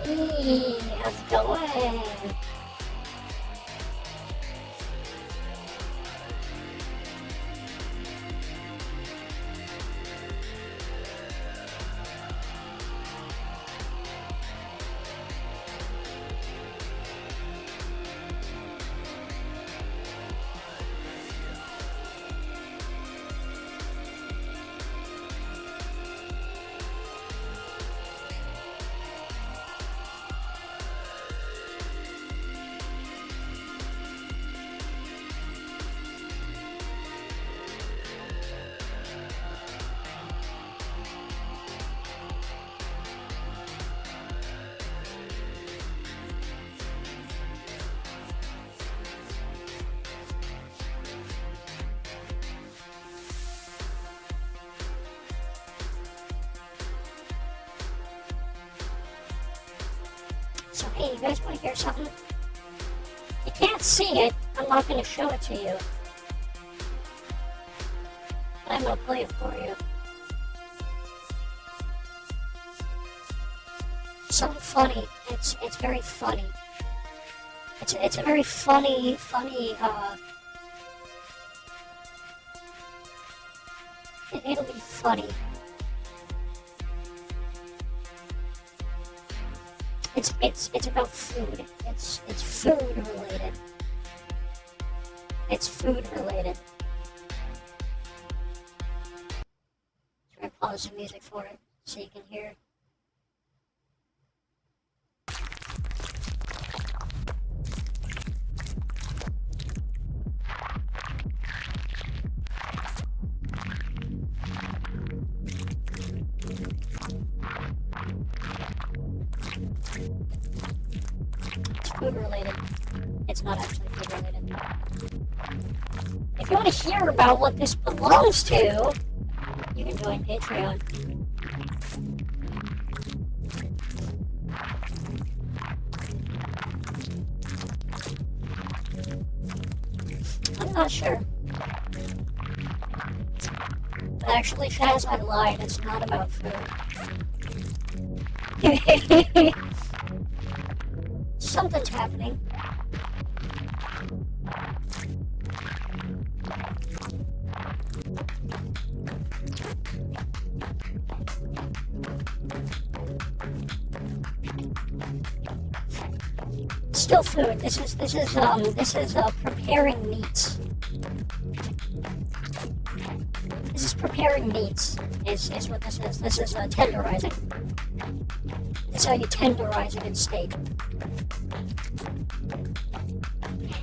Hey, how's it going? So, hey, you guys want to hear something? You can't see it. I'm not going to show it to you. But I'm going to play it for you. Something funny. It's very funny. It's a very funny, it'll be funny. It's about food. It's food related. It's food related. Try to pause the music for it so you can hear. It's food related. It's not actually food related. If you want to hear about what this belongs to, you can join Patreon. I'm not sure. Actually, Shaz, I lied. It's not about food. Something's happening. Still food. This is preparing meats. This is preparing meats. Is what this is. This is tenderizing. That's how you tenderize it in steak.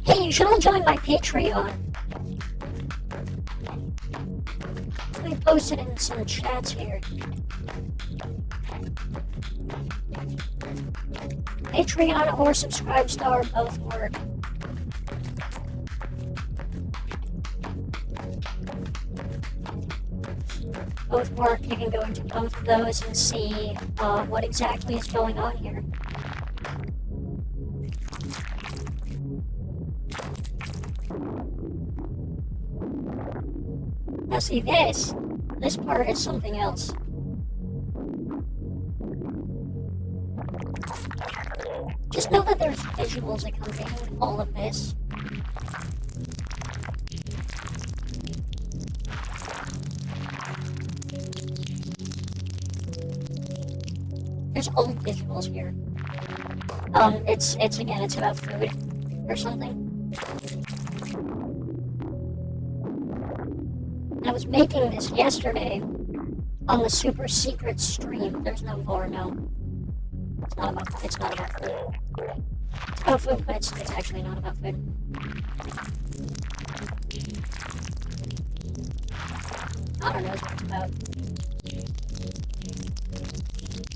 Hey, you should all join my Patreon. Let me post it in some chats here. Patreon or Subscribestar both work. Both work. You can go into both of those and see what exactly is going on here. Now see this part is something else. Just know that there's visuals accompanying all of this. There's old visuals here. It's about food or something. I was making this yesterday on the super secret stream. There's no more, no. It's not about food. It's about food, but it's actually not about food. I don't know what it's about.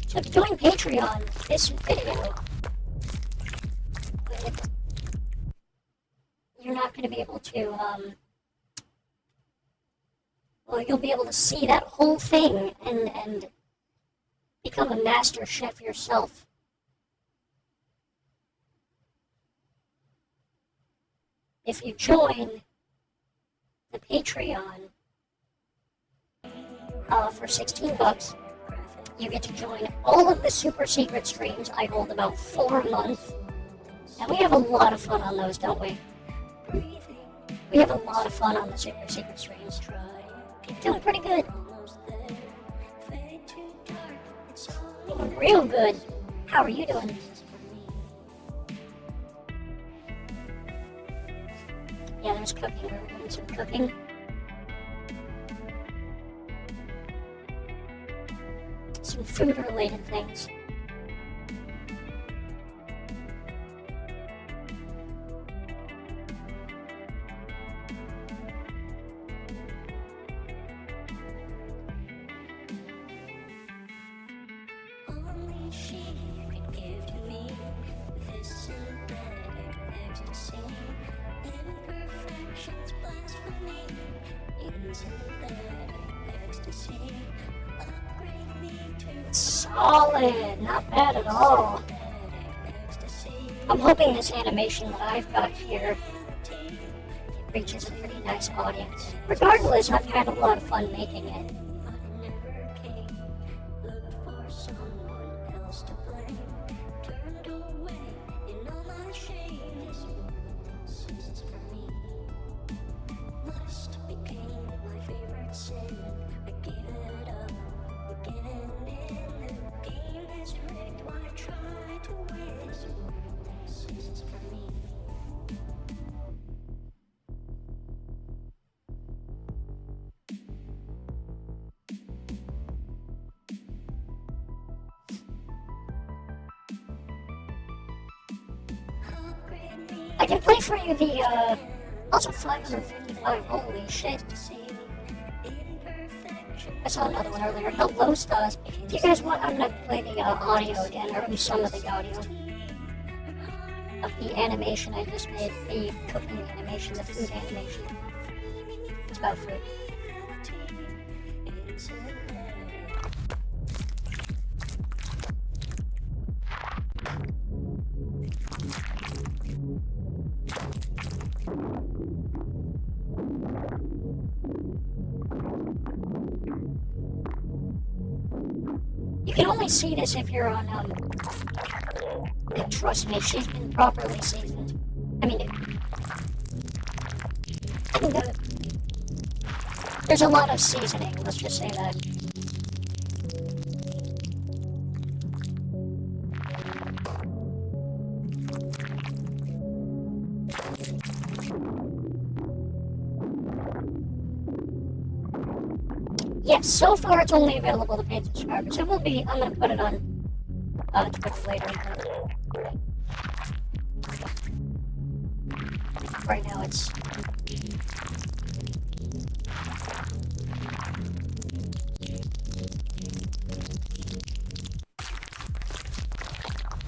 So to join Patreon, this video, you're not going to be able to, you'll be able to see that whole thing and become a master chef yourself. If you join the Patreon for $16, you get to join all of the super secret streams. I hold about 4 a month, and we have a lot of fun on those, don't we? We have a lot of fun on the super secret streams. Doing pretty good. Doing real good. How are you doing? Yeah, there's cooking. We're doing some cooking. Some food-related things. Solid, not bad at all. I'm hoping this animation that I've got here reaches a pretty nice audience. Regardless, I've had a lot of fun making it. I can play for you the, also 555, holy shit. I saw another one earlier. Hello, Stars. Do you guys want? I'm gonna play the audio again, or at least some of the audio of the animation I just made. The cooking animation, the food animation. It's about food. You can only see this if you're on, and trust me, she's been properly seasoned. I mean, there's a lot of seasoning, let's just say that. Yes, so far it's only available to paid subscribers. It will be, I'm gonna put it on Twitter later. Right now it's...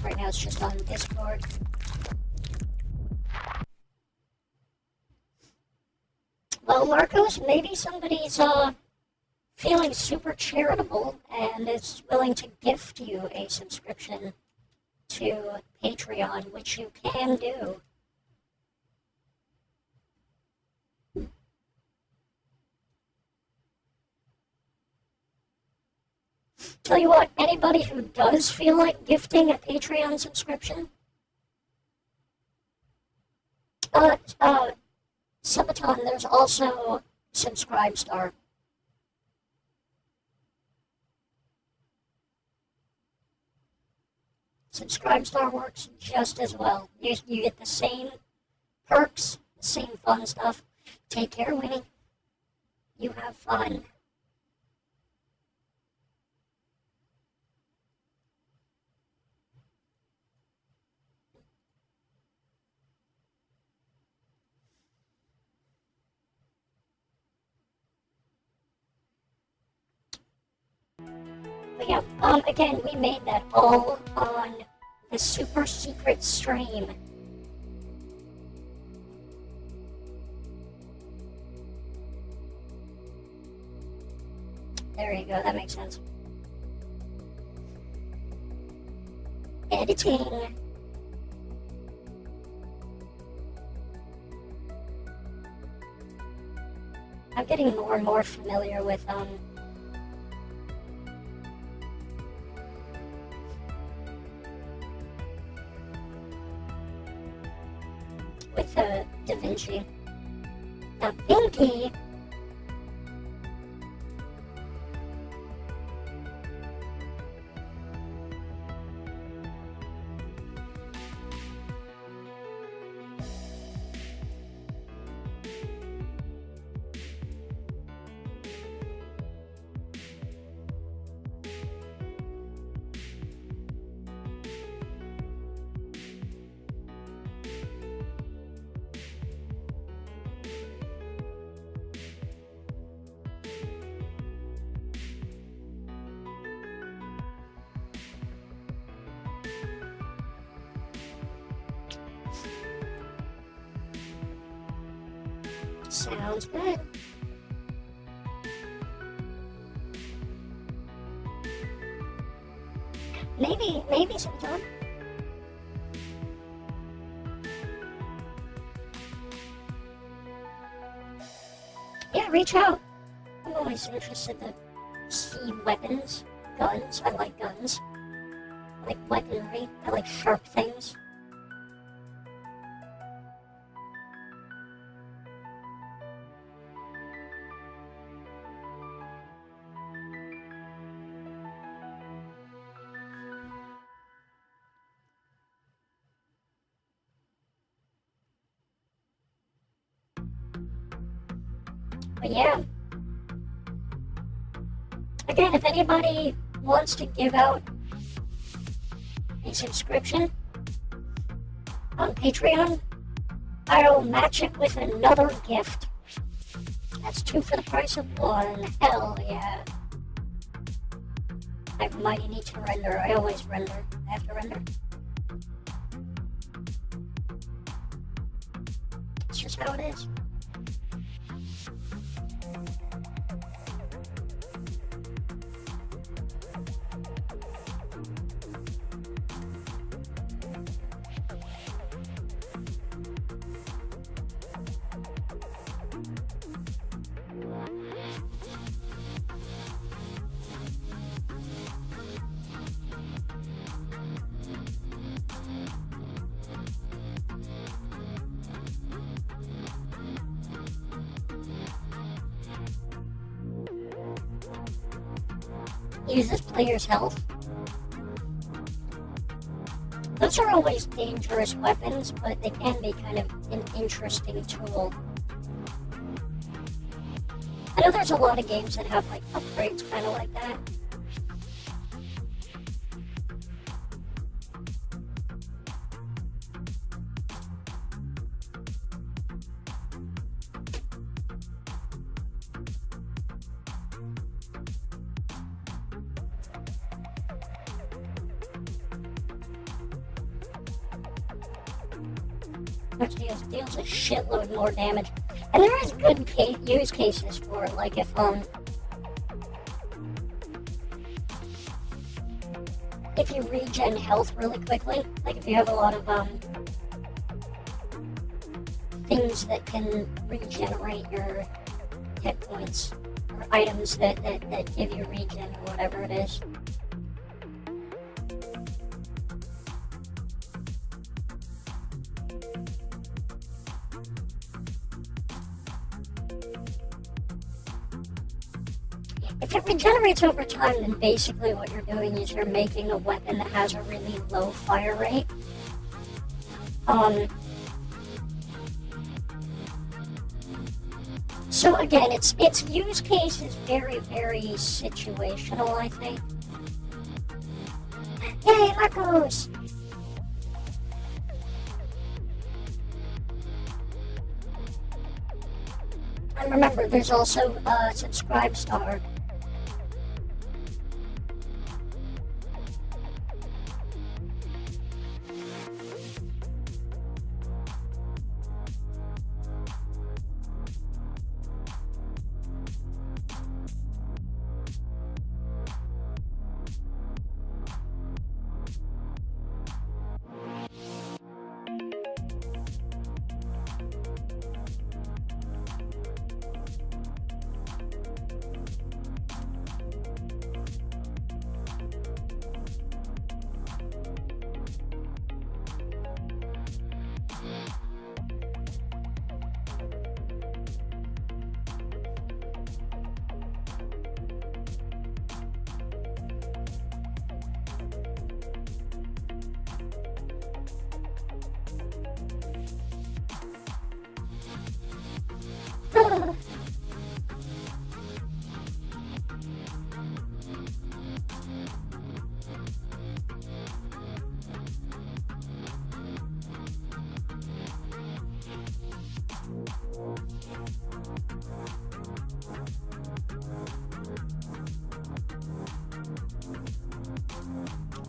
Right now it's just on Discord. Well, Marcos, maybe somebody's, feeling super charitable and is willing to gift you a subscription to Patreon, which you can do. Tell you what, anybody who does feel like gifting a Patreon subscription, Subaton, there's also Subscribestar. Subscribestar works just as well. You get the same perks, the same fun stuff. Take care, Winnie. You have fun. But yeah, again, we made that all on the super secret stream. There you go, that makes sense. Editing. I'm getting more and more familiar with, DaVinci. Now, Pinky. Sounds good. Maybe sometime. Yeah, reach out. I'm always interested to see weapons, guns. I like guns. I like weaponry. I like sharp things. But yeah. Again, if anybody wants to give out a subscription on Patreon, I'll match it with another gift. That's 2 for the price of 1. Hell yeah. I might need to render. I always render. I have to render. It's just how it is. Uses player's health. Those are always dangerous weapons, but they can be kind of an interesting tool. I know there's a lot of games that have like upgrades kind of like that. Which deals a shitload more damage. And there is good use cases for it, like if you regen health really quickly, like if you have a lot of things that can regenerate your hit points, or items that give you regen or whatever it is. If it regenerates over time, then basically what you're doing is you're making a weapon that has a really low fire rate. So again, its use case is very, very situational, I think. Yay, Marcos! And remember, there's also Subscribe Star.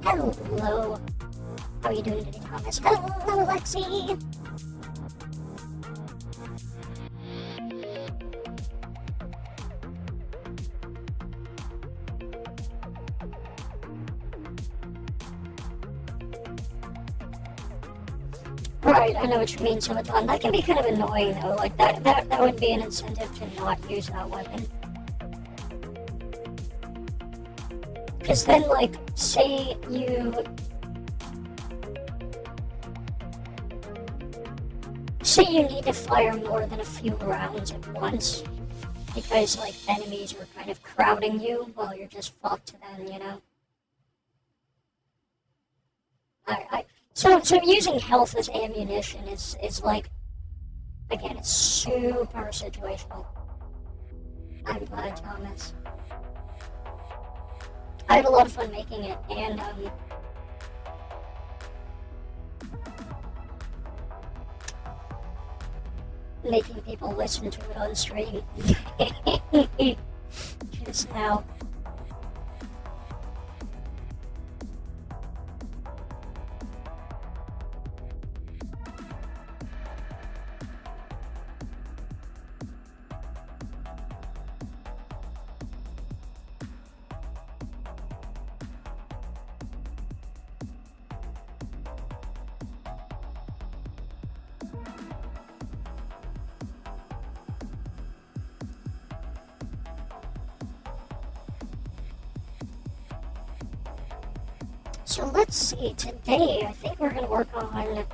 Hello. How are you doing today, Thomas? Hello, Lexi. Right, I know what you mean, Silicon. That can be kind of annoying, though. Like, that would be an incentive to not use that weapon. Because then, like, say you need to fire more than a few rounds at once, because, like, enemies are kind of crowding you while you're just fucked then, you know? So using health as ammunition is like, again, it's super situational. I'm glad, Thomas. I had a lot of fun making it, and making people listen to it on stream. Just now. So let's see, today I think we're going to work on...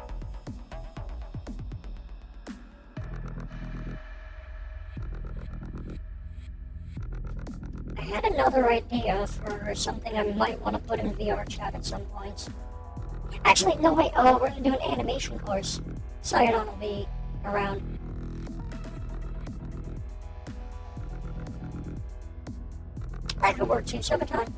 I had another idea for something I might want to put in VR chat at some point. Actually, no wait, we're going to do an animation course. Sayadon will be around. That could work too, summertime.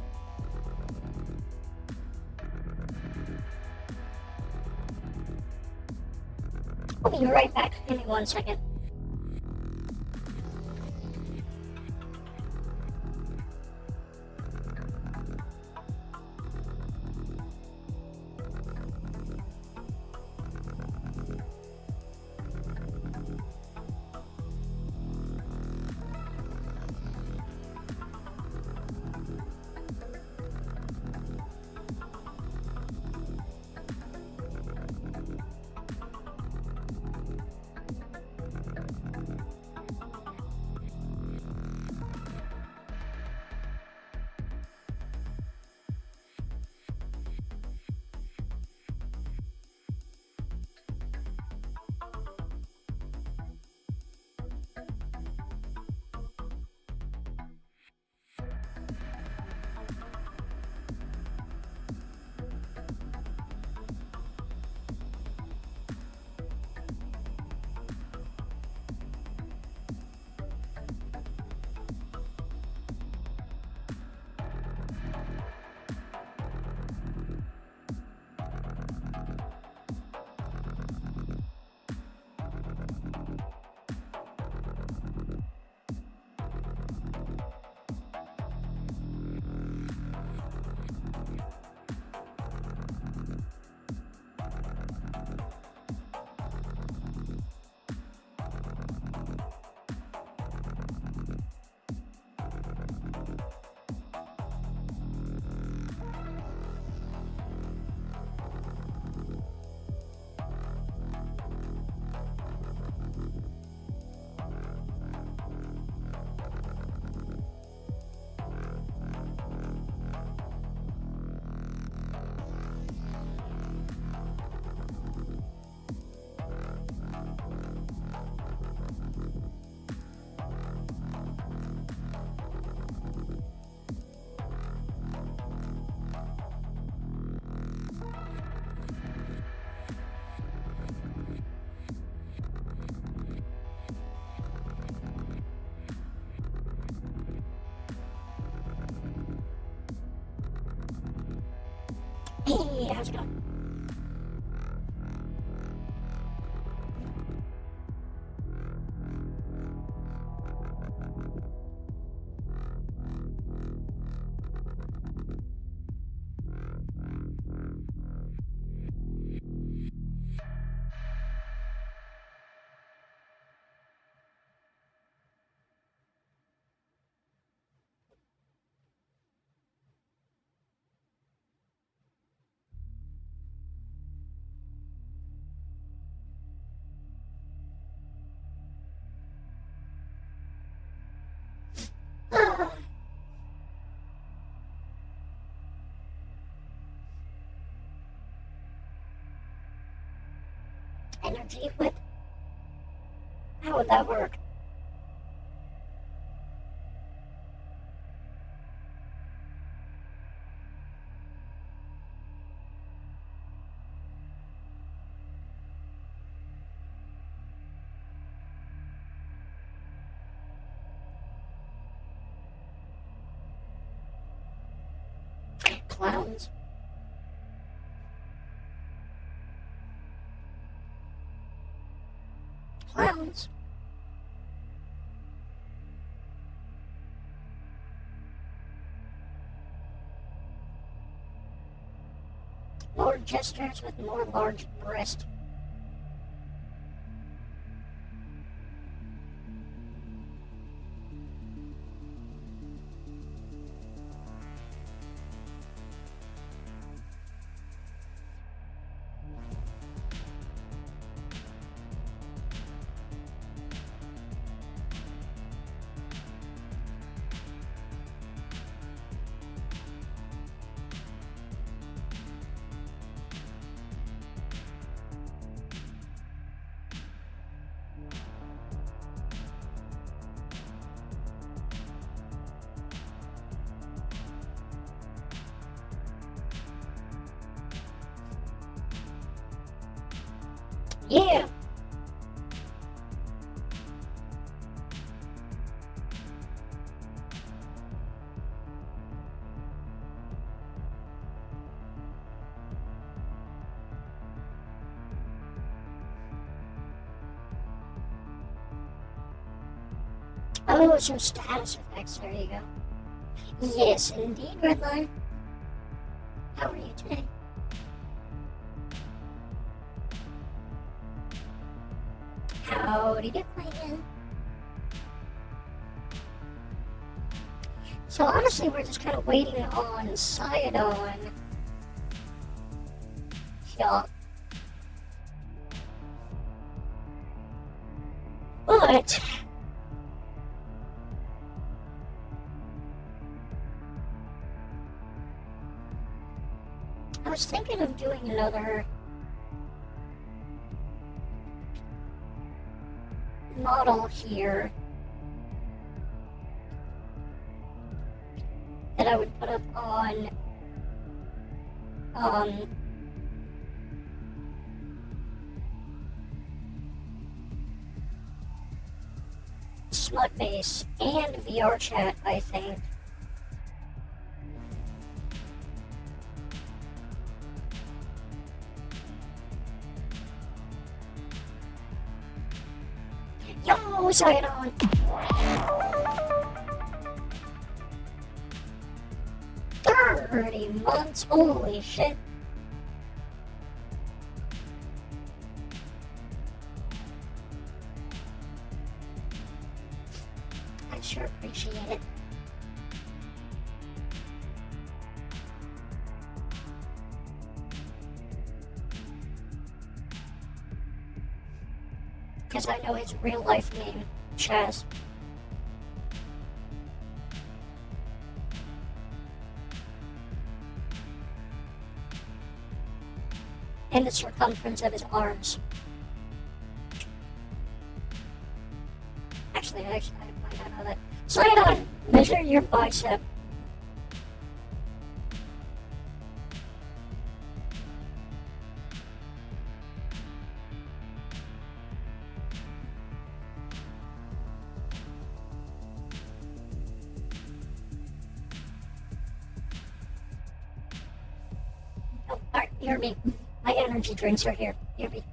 I'll be right back. Give me 1 second. Hey, how's it going? Energy whip? How would that work? Clowns. Clowns. More gestures with more large breast. Yeah! Oh, some status effects. There you go. Yes, indeed, Redline. How are you today? Howdy, Dickling. So honestly, we're just kind of waiting on Sidon. Yeah. But I was thinking of doing another model here that I would put up on Smutbase and VR chat, I think. Yo, Sidon! 30 months, holy shit. I sure appreciate it. Because I know his real life name, Chaz. And the circumference of his arms. Actually, I find out how that. Sidon, measure your bicep. Oh, alright, hear me. My energy drinks are here. Hear me.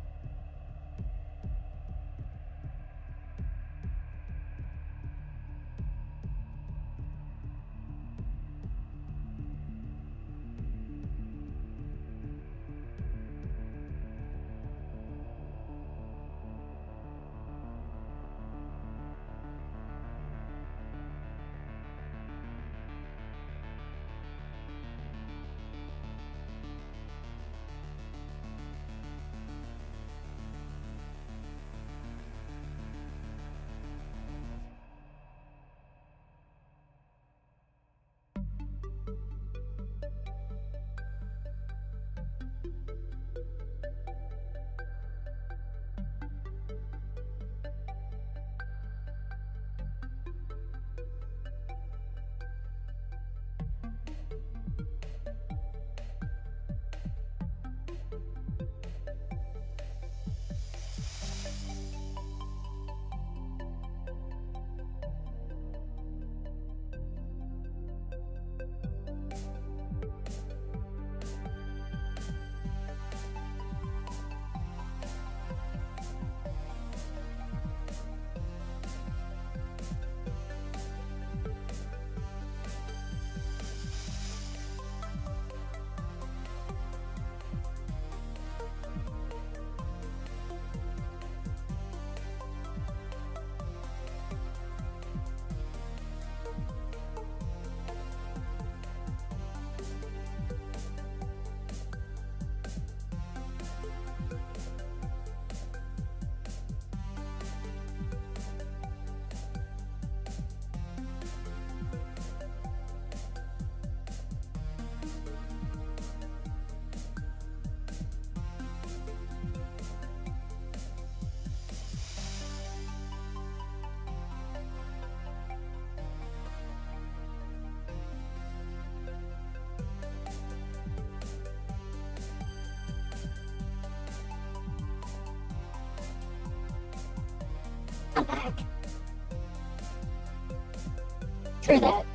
through that.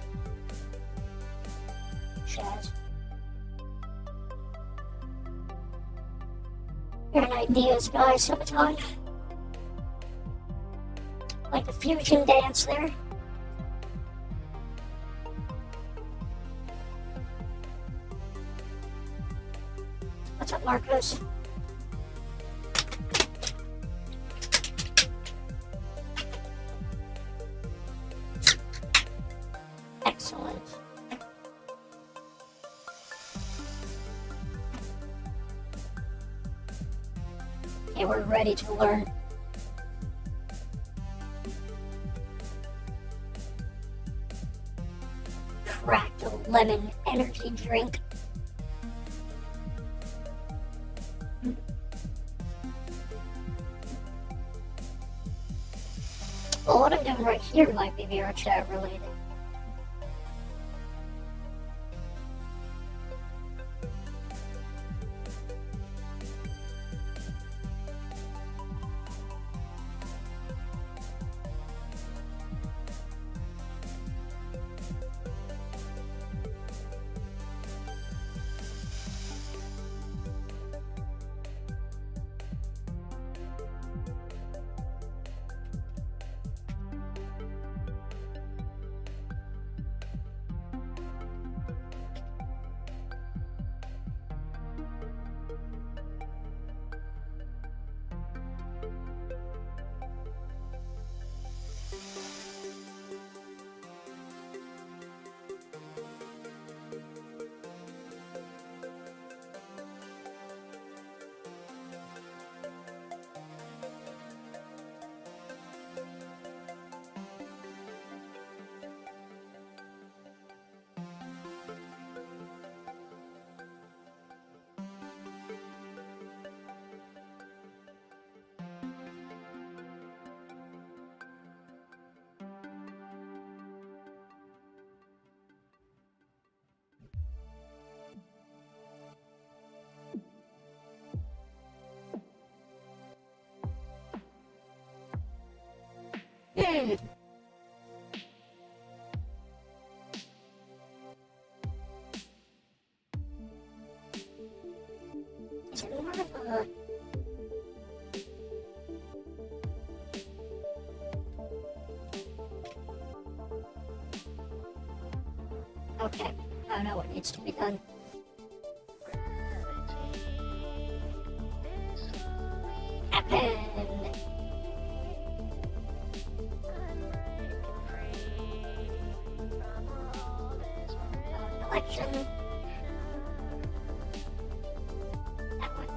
Shaz. You're an ideas guy, Sabaton. Like the fusion dance there. What's up, Marcos? Excellent. Okay, we're ready to learn. Cracked a lemon energy drink. Well, what I'm doing right here might be VRChat related. Is it more of a... Okay, I know what needs to be done. Happen! Election. That one.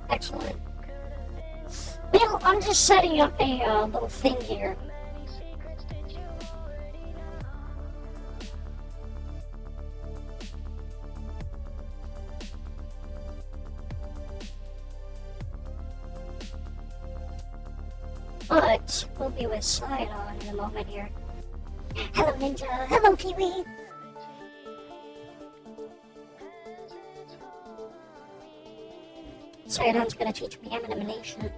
Excellent. Well, I'm just setting up a little thing here. But we'll be with SAR-IA in a moment here. Hello, Ninja. Hello, Pee-wee. SAR-IA's gonna teach me animation.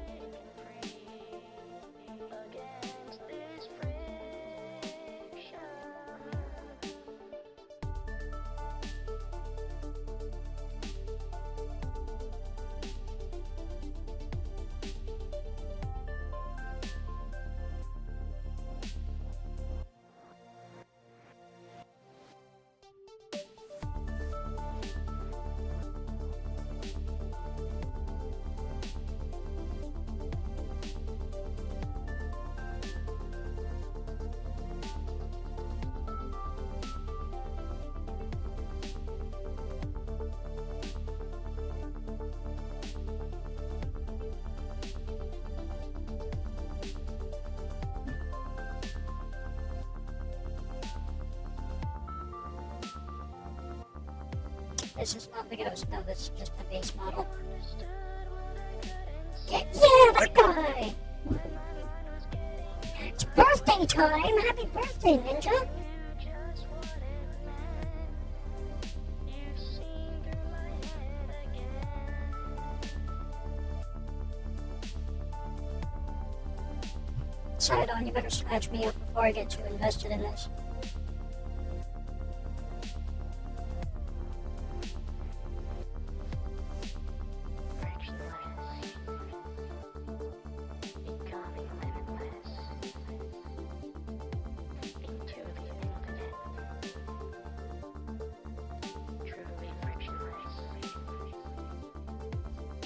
This is not the ghost, no, this is just a base model. Yeah, that guy! It's birthday time! Happy birthday, Ninja! Sidon, you better smash me up before I get too invested in this.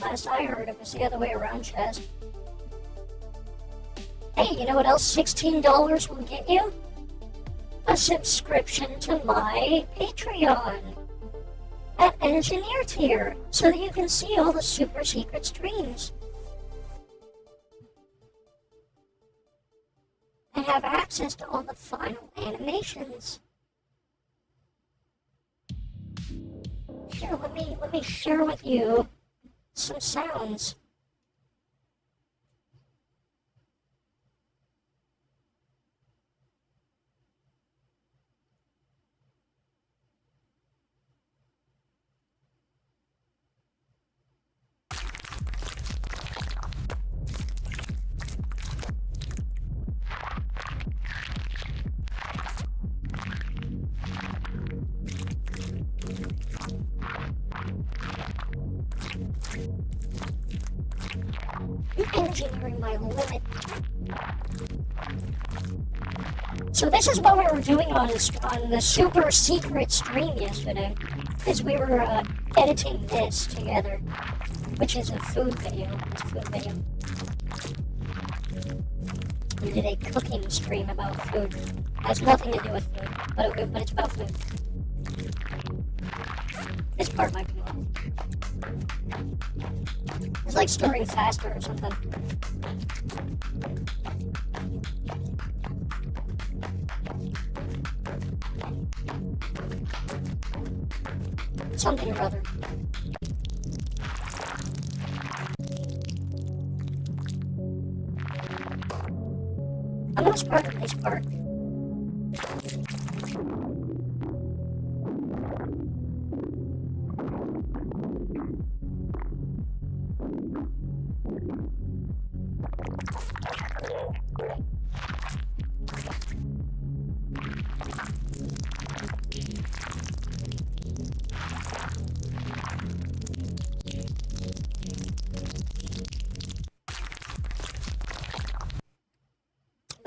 Last I heard, it was the other way around, Chaz. Hey, you know what else $16 will get you? A subscription to my Patreon at Engineer Tier, so that you can see all the super secret streams. And have access to all the final animations. Here, let me share with you some sounds. Engineering my limit. So this is what we were doing on the super secret stream yesterday, is we were editing this together, which is a food video. It's a food video. We did a cooking stream about food. Has nothing to do with food, but it's about food. This part might be wrong. It's like stirring faster or something. Something or other. I'm not part of this part.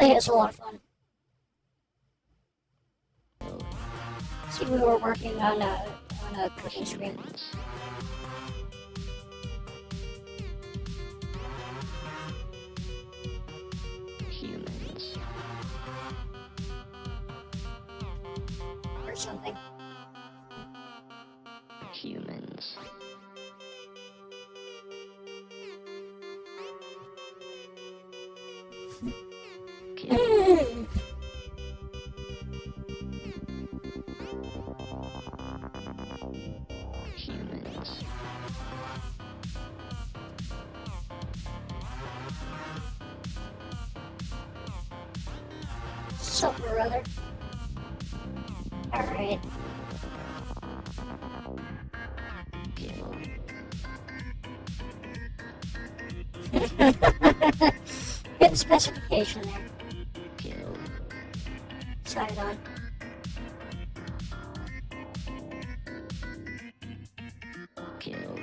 Yeah, it's a lot of fun. See, we were working on a cooking stream. Humans. Or something. Humans. Humans. Something or other. Alright. Kill. Good specification there. Kill. Side on. Kill.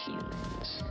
Humans.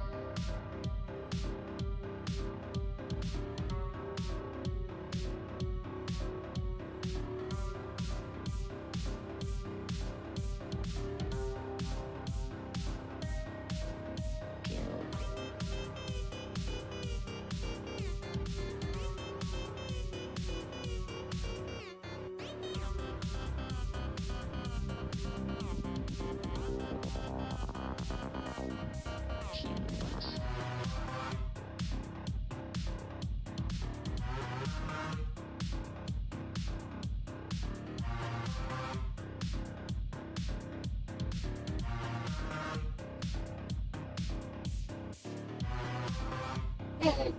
Kill humans.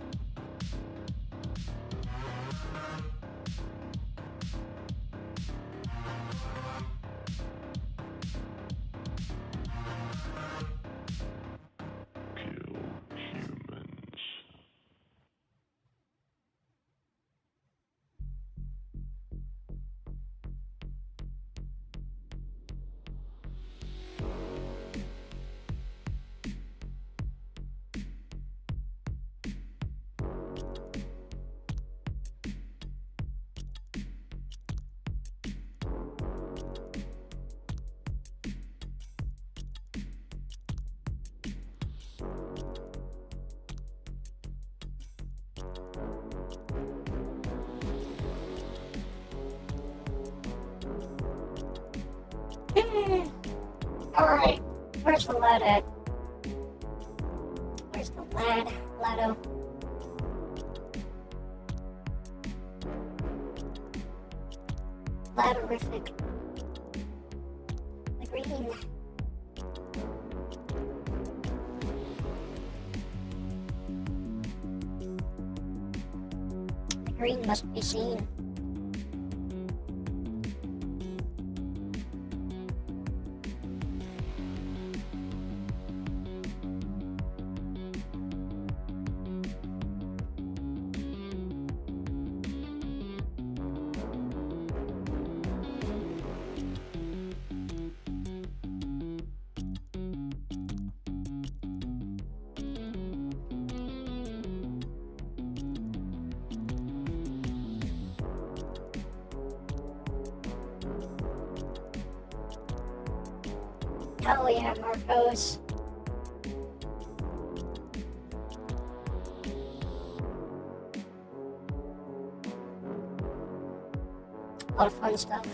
Alright, where's the lad at? Where's the lad? Lado. Ladorific. The green. The green must be seen. Hell yeah, Marcos. A lot of fun stuff.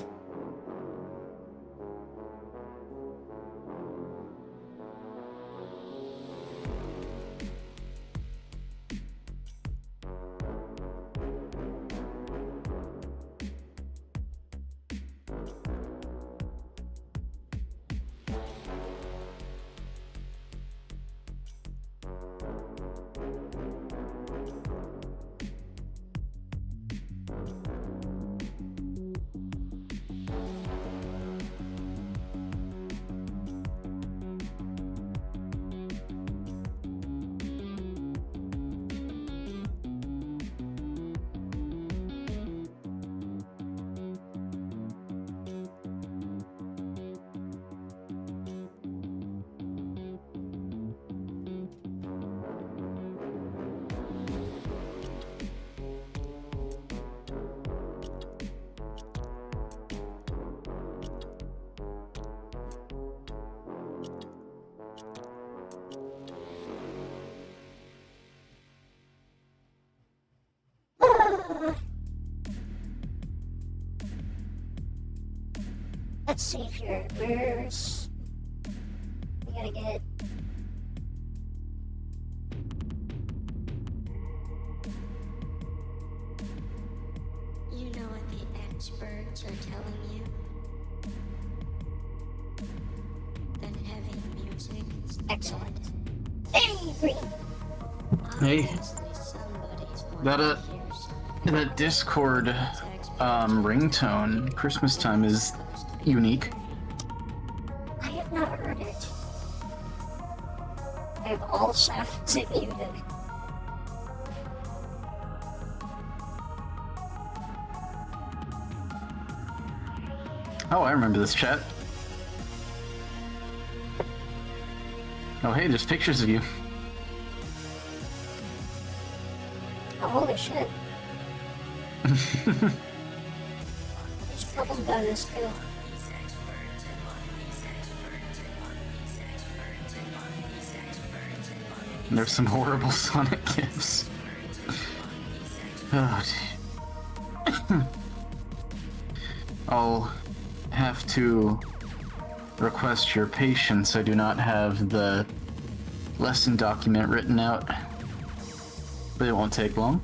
Let's see here. Where's... We gotta get... You know what the experts are telling you? That heavy music is Excellent. Hey, green! Hey, obviously somebody's going that to hear something that Discord these experts ringtone Christmas time is unique. I have not heard it. I have all sounds muted. Oh, I remember this chat. Oh, hey, there's pictures of you. Oh, holy shit. There's trouble down this too. And there's some horrible Sonic gifs. Oh, gee. I'll have to request your patience. I do not have the lesson document written out, but it won't take long.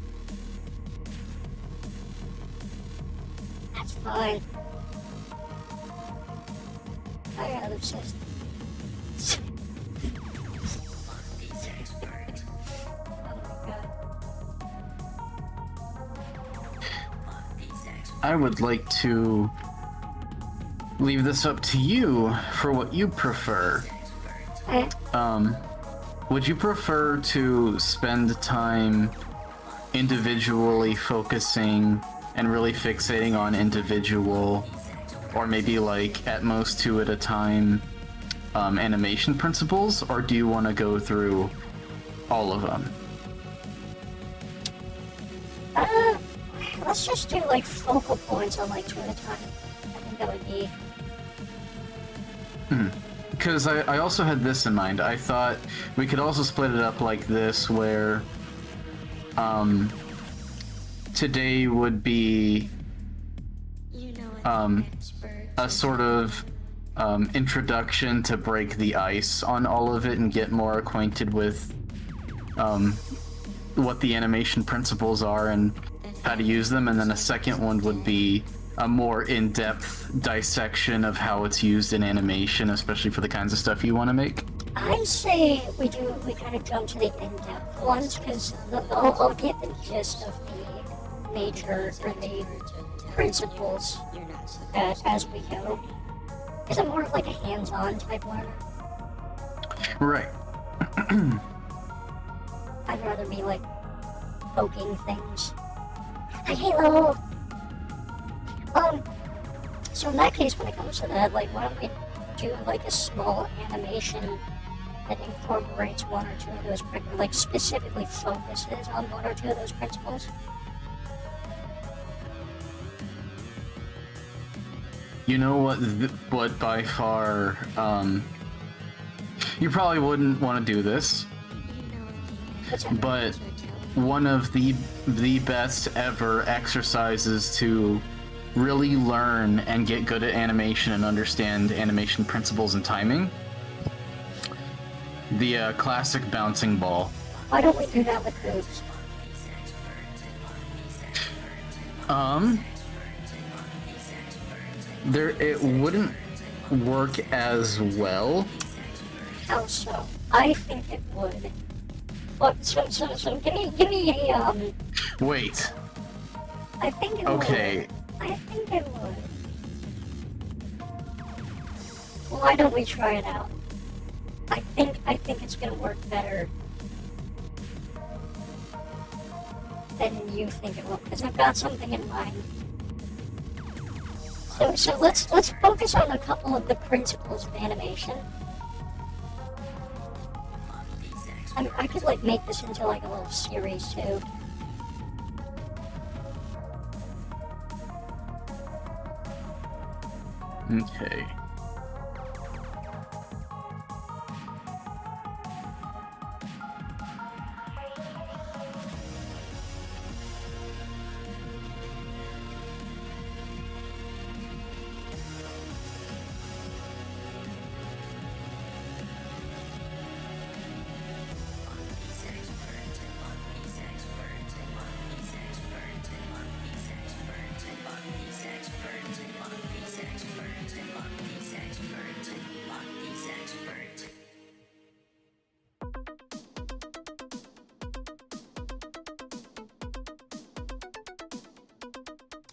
That's fine. I got obsessed. Oh my god. I would like to leave this up to you for what you prefer. Eh, Would you prefer to spend time individually focusing and really fixating on individual, or maybe like at most two at a time, animation principles, or do you want to go through all of them? let's just do like focal points on like two at a time. I think that would be. Because I also had this in mind. I thought we could also split it up like this, where today would be You know a sort of introduction to break the ice on all of it and get more acquainted with what the animation principles are and how to use them, and then a second one would be a more in-depth dissection of how it's used in animation, especially for the kinds of stuff you want to make. I say we kind of jump to the in-depth ones, because I'll get the gist of the major or the principles as we go. Is it more of like a hands-on type learner? Right. I'd rather be like poking things. Like, Halo! So in that case, when it comes to that, like, why don't we do like a small animation that incorporates one or two of those, like specifically focuses on one or two of those principles? You know what by far, you probably wouldn't want to do this, but one of the best ever exercises to really learn and get good at animation and understand animation principles and timing, the classic bouncing ball. Why don't we do that with boobs? It wouldn't work as well. How so? I think it would. What? So give me a Wait. I think it Okay. would. I think it would. Why don't we try it out? I think it's gonna work better than you think it will, because I've got something in mind. So let's focus on a couple of the principles of animation. I could like make this into like a little series too. Okay.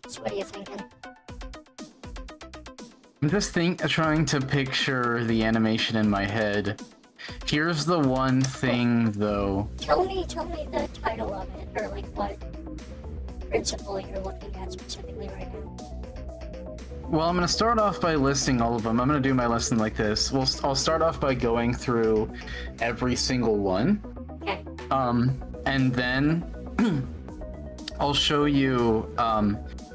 So what are you thinking? I'm just trying to picture the animation in my head. Here's the one thing, though. Tell me the title of it, or like what principle you're looking at specifically right now. Well, I'm going to start off by listing all of them. I'm going to do my lesson like this. I'll start off by going through every single one. Okay. And then I'll show you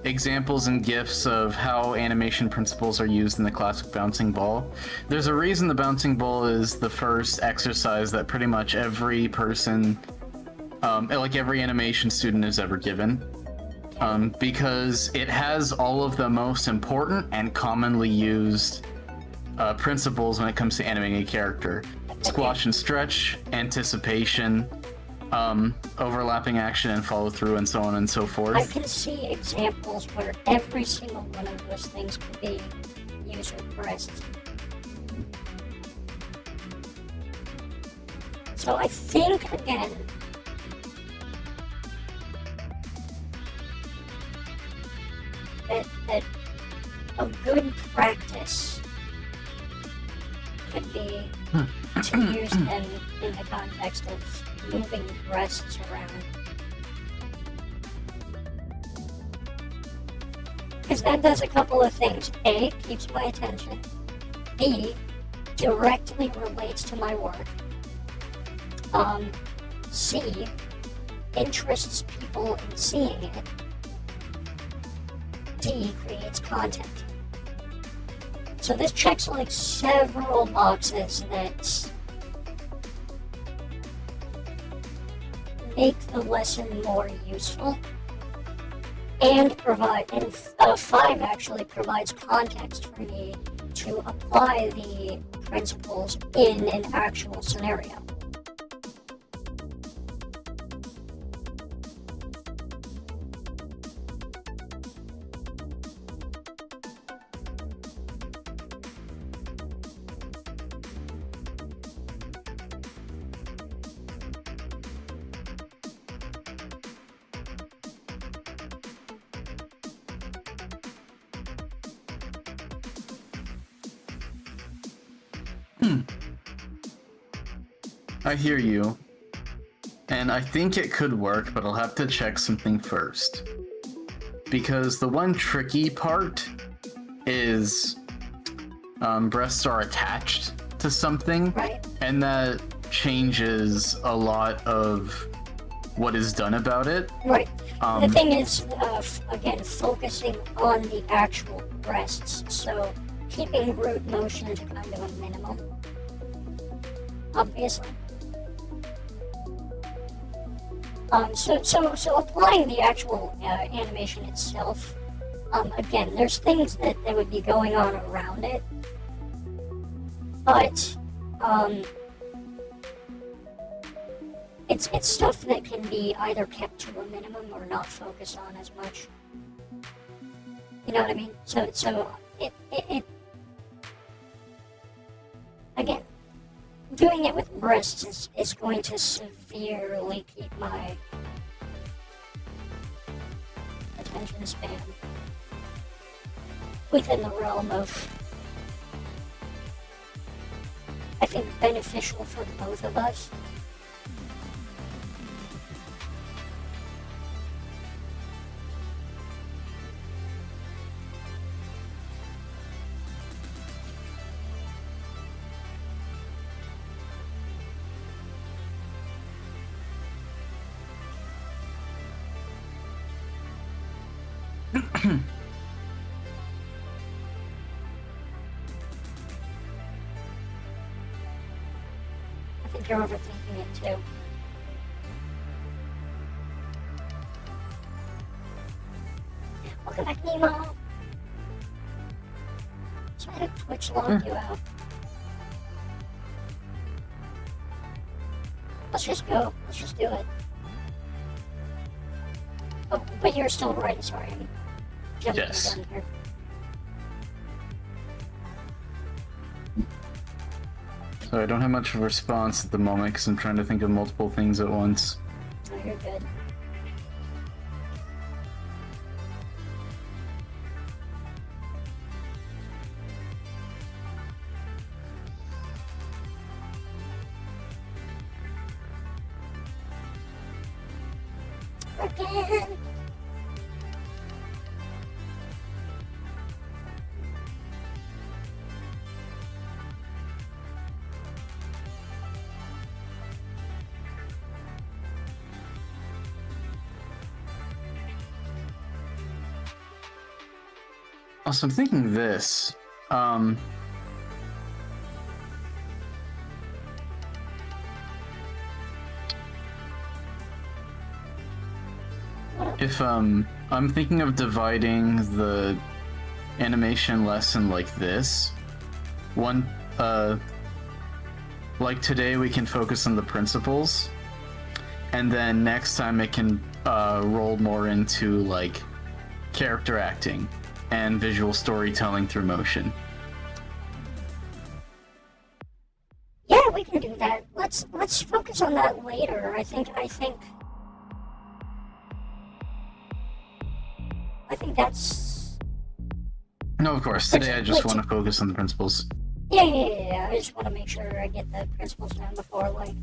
examples and GIFs of how animation principles are used in the classic bouncing ball. There's a reason the bouncing ball is the first exercise that pretty much every person, like every animation student is ever given. Because it has all of the most important and commonly used principles when it comes to animating a character. Squash and stretch, anticipation, overlapping action and follow through, and so on and so forth. I can see examples where every single one of those things could be used with breasts. So I think, again, to use them in the context of moving breasts around. Because that does a couple of things. A, keeps my attention. B, directly relates to my work. C, interests people in seeing it. D, creates content. So this checks like several boxes that make the lesson more useful and provide, and 5 actually provides context for me to apply the principles in an actual scenario. I hear you. And I think it could work, but I'll have to check something first. Because the one tricky part is breasts are attached to something, Right. and that changes a lot of what is done about it. Right. The thing is, again, focusing on the actual breasts. So keeping root motion to kind of a minimum. Obviously. So applying the actual animation itself, again, there's things that would be going on around it, but it's stuff that can be either kept to a minimum or not focused on as much. You know what I mean? So it again, doing it with breasts is going to severely keep my attention span within the realm of, I think, beneficial for both of us. I think you're overthinking it too. Welcome back, Nemo. So I had Twitch logged you out. Let's just go. Let's just do it. Oh, but you're still right. Sorry, I'm jumping Yes. the gun here. So I don't have much of a response at the moment because I'm trying to think of multiple things at once. Oh, you're good. Again. Also, I'm thinking this. If I'm thinking of dividing the animation lesson like this. One, like today we can focus on the principles, and then next time it can roll more into like character acting and visual storytelling through motion. Yeah, we can do that. Let's focus on that later. I think that's No, of course. Today I just Which- want to focus on the principles. Yeah. I just want to make sure I get the principles down before, like,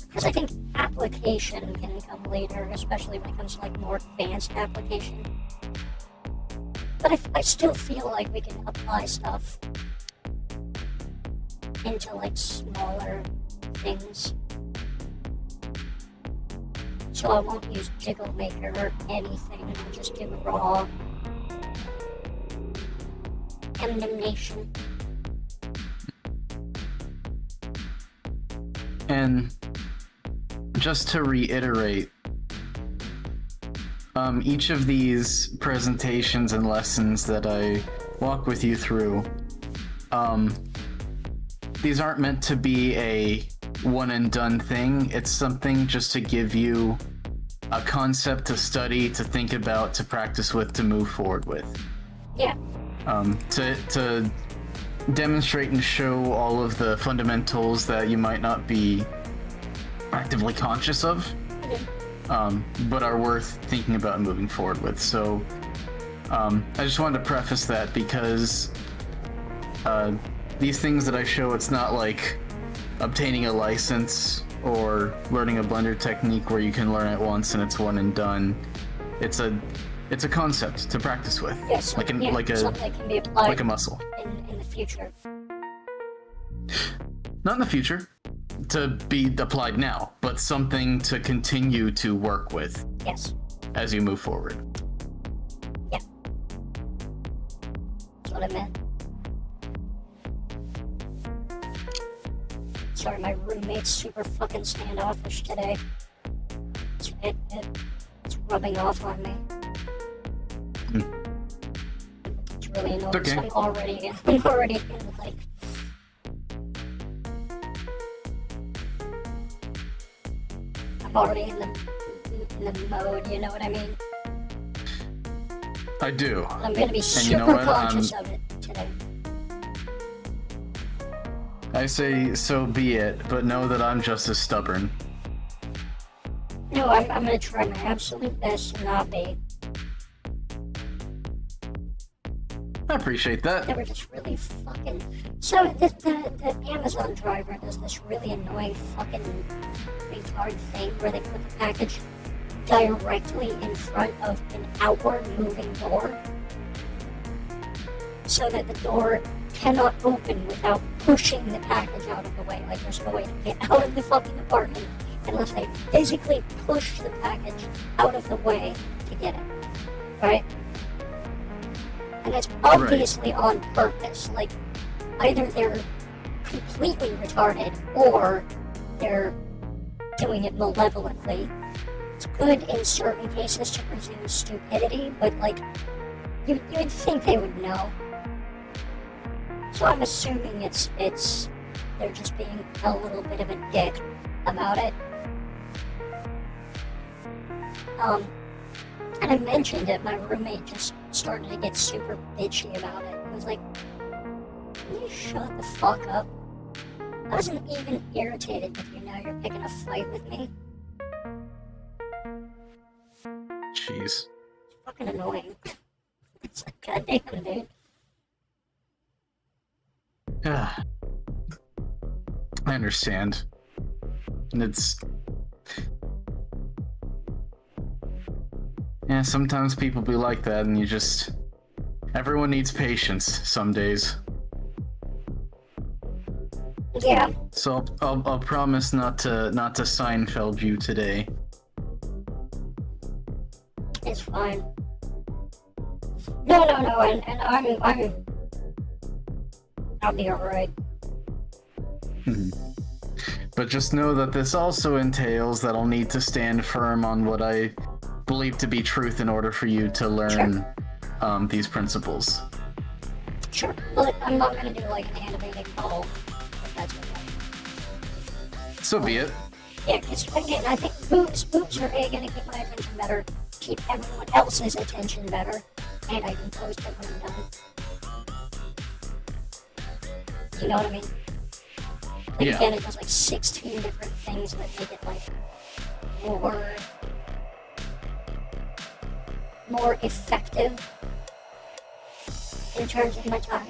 because I think application can come later, especially when it comes to like more advanced application. But I still feel like we can apply stuff into like smaller things. So I won't use Jiggle Maker or anything. I'll just do raw animation. And just to reiterate, each of these presentations and lessons that I walk with you through, these aren't meant to be a one and done thing. It's something just to give you a concept to study, to think about, to practice with, to move forward with. Yeah. To demonstrate and show all of the fundamentals that you might not be actively conscious of, but are worth thinking about and moving forward with. So I just wanted to preface that because these things that I show, it's not like obtaining a license or learning a Blender technique where you can learn it once and it's one and done. It's a concept to practice with, Yeah, something that can be applied like a muscle. in the future. Not in the future, to be applied now, but something to continue to work with. Yes. As you move forward. Yeah. That's what I meant. Sorry, my roommate's super fucking standoffish today. It's rubbing off on me. It's really annoying. Okay. So I'm already in like. I'm already in the mode, you know what I mean? I do. I'm gonna be super you know what? conscious of it today. I say so be it, but know that I'm just as stubborn. No, I'm gonna try my absolute best to not be. I appreciate that. They were just really fucking. So the Amazon driver does this really annoying fucking retard thing where they put the package directly in front of an outward moving door, so that the door cannot open without pushing the package out of the way. Like there's no way to get out of the fucking apartment unless they physically push the package out of the way to get it. Right? And it's obviously on purpose. Like, either they're completely retarded or they're doing it malevolently. It's good in certain cases to presume stupidity, but like, you would think they would know. So I'm assuming it's they're just being a little bit of a dick about it. And I mentioned it, my roommate just started to get super bitchy about it. I was like, can you shut the fuck up? I wasn't even irritated with you, now you're picking a fight with me. Jeez. It's fucking annoying. It's like, goddamn, dude. I understand. And it's... Yeah, sometimes people be like that and you just... Everyone needs patience some days. Yeah. So I'll promise not to Seinfeld you today. It's fine. No, and I'll be alright. But just know that this also entails that I'll need to stand firm on what I believe to be truth in order for you to learn these principles. Sure. But I'm not gonna do like an animated ball, if that's what So be it. Yeah, because again, I think boobs are gonna keep my attention better, keep everyone else's attention better, and I can post it when I'm done. You know what I mean? Like, Yeah. again, it does like 16 different things that make it like more effective in terms of my time.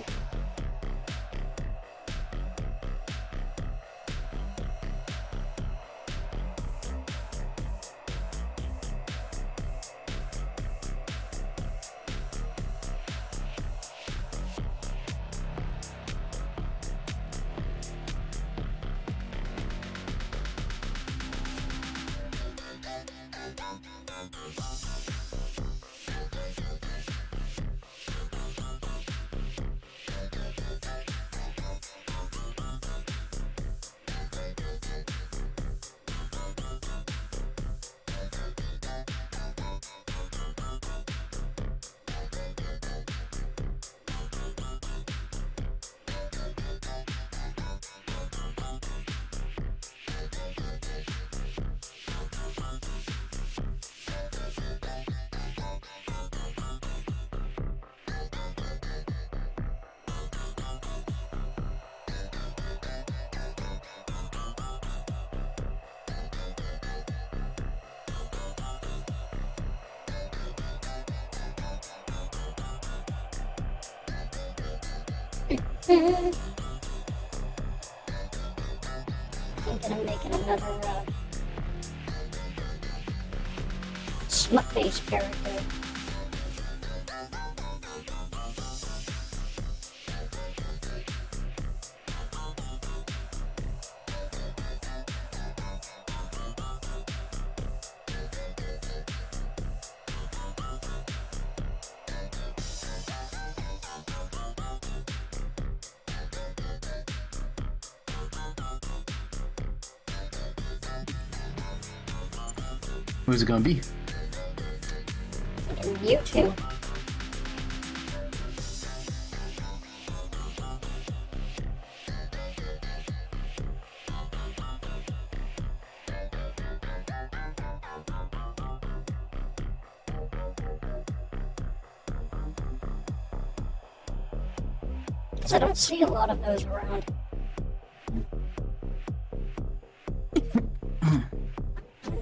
Thinking of making another smut-based character. Who's it gonna be? Thinking you two. Because I don't see a lot of those around.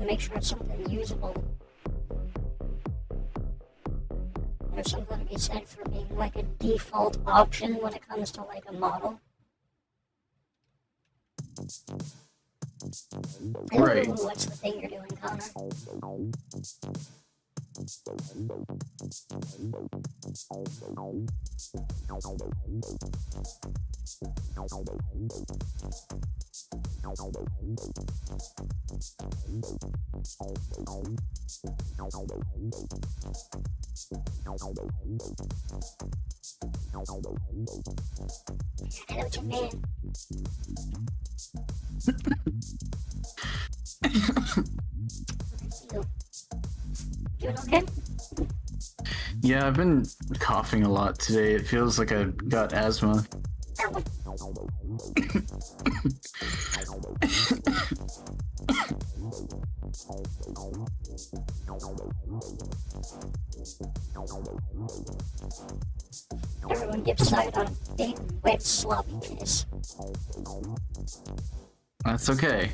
Make sure it's something usable. There's something to be said for being like a default option when it comes to like a model. Right. Ooh, what's the thing you're doing, Connor? Hello, Tin Man. You doing okay? Yeah, I've been coughing a lot today. It feels like I've got asthma. Everyone gives side on a big, wet, sloppy kiss. That's okay.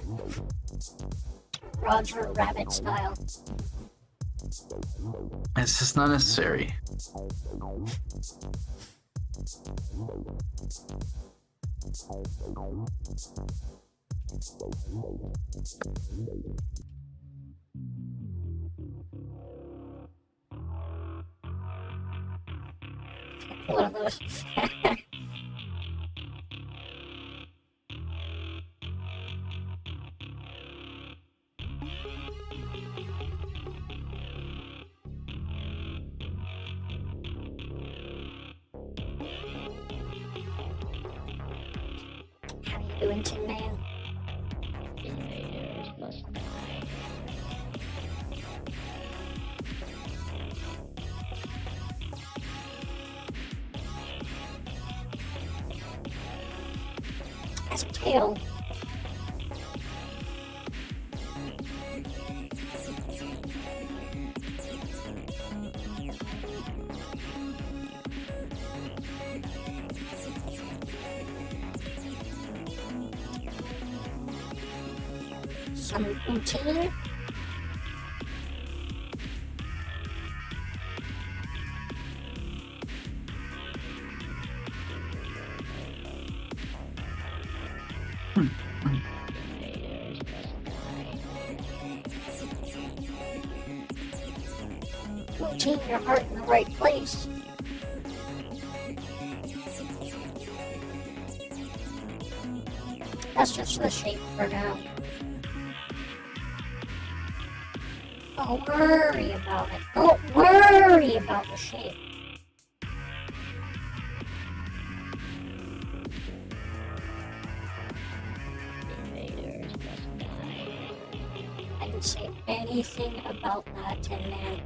Roger Rabbit style. It's just not necessary. One of those. How you doing, Tin Man? Invaders must die. As a tail. Some routine. Invaders must die. Routine your heart in the right place. That's just the shape for now. Don't worry about it. Don't worry about the shape. Invaders must die. I didn't say anything about that, Tin Man.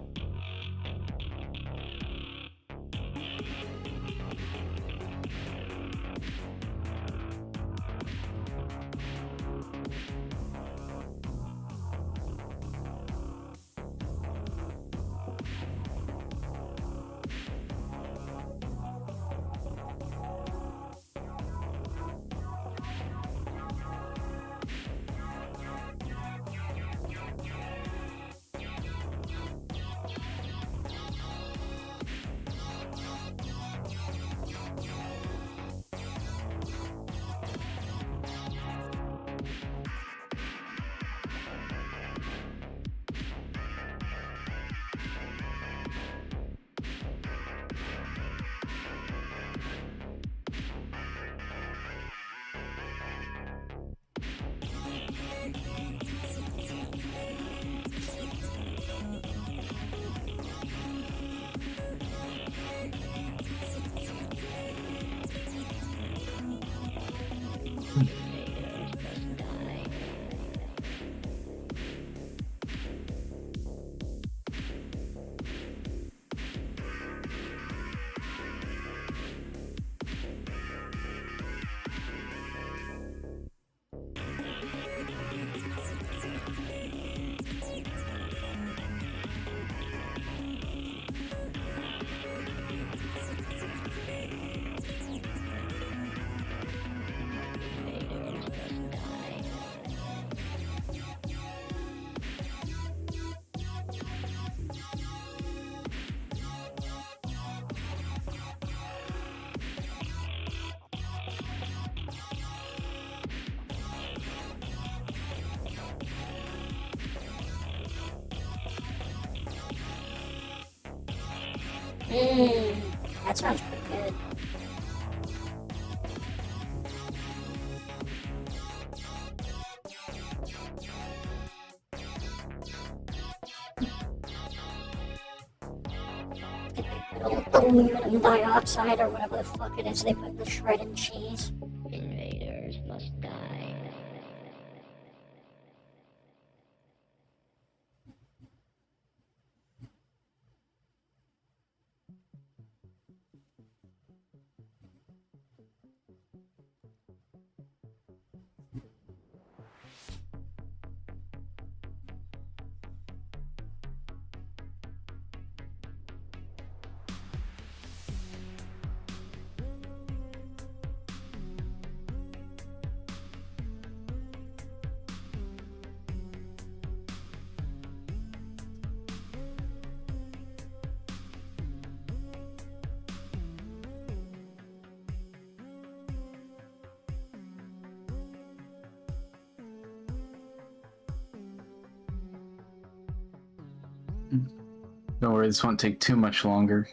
Invaders must die. That sounds pretty good. Aluminum dioxide or whatever the fuck it is they put in the shredded cheese. Invaders must die. Don't worry, this won't take too much longer.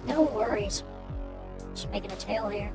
No worries. Just making a tail here.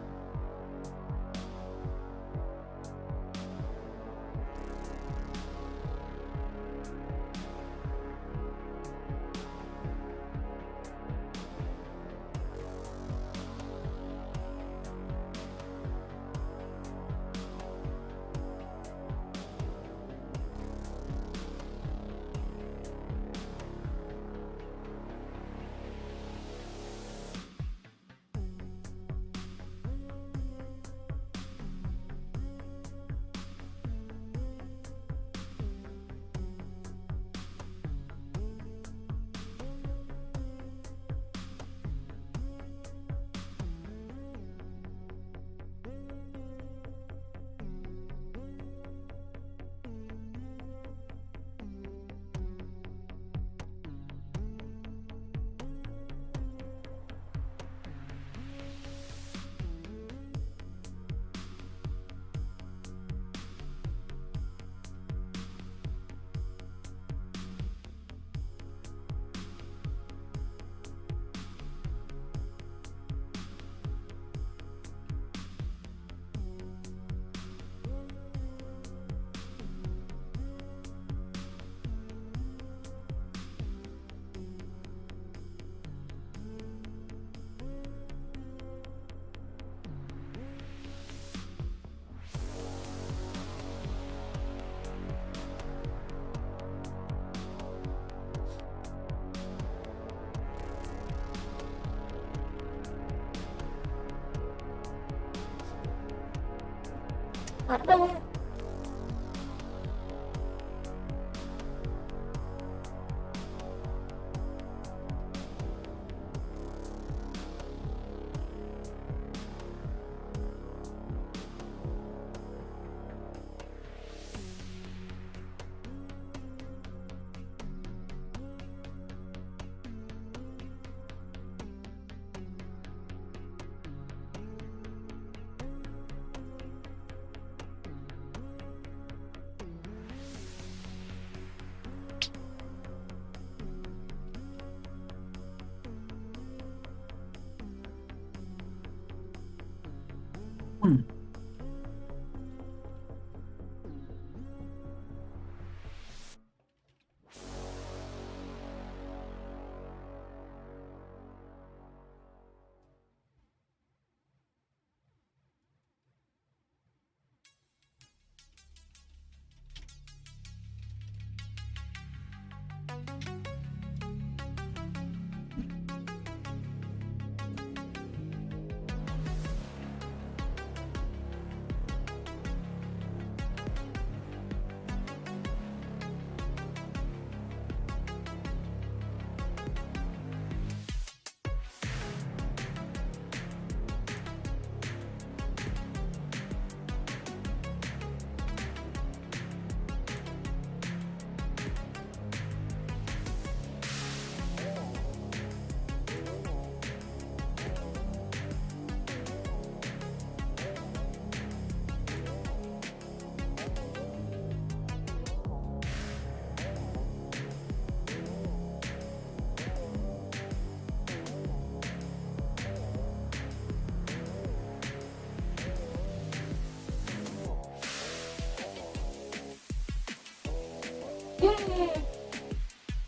Bada boom.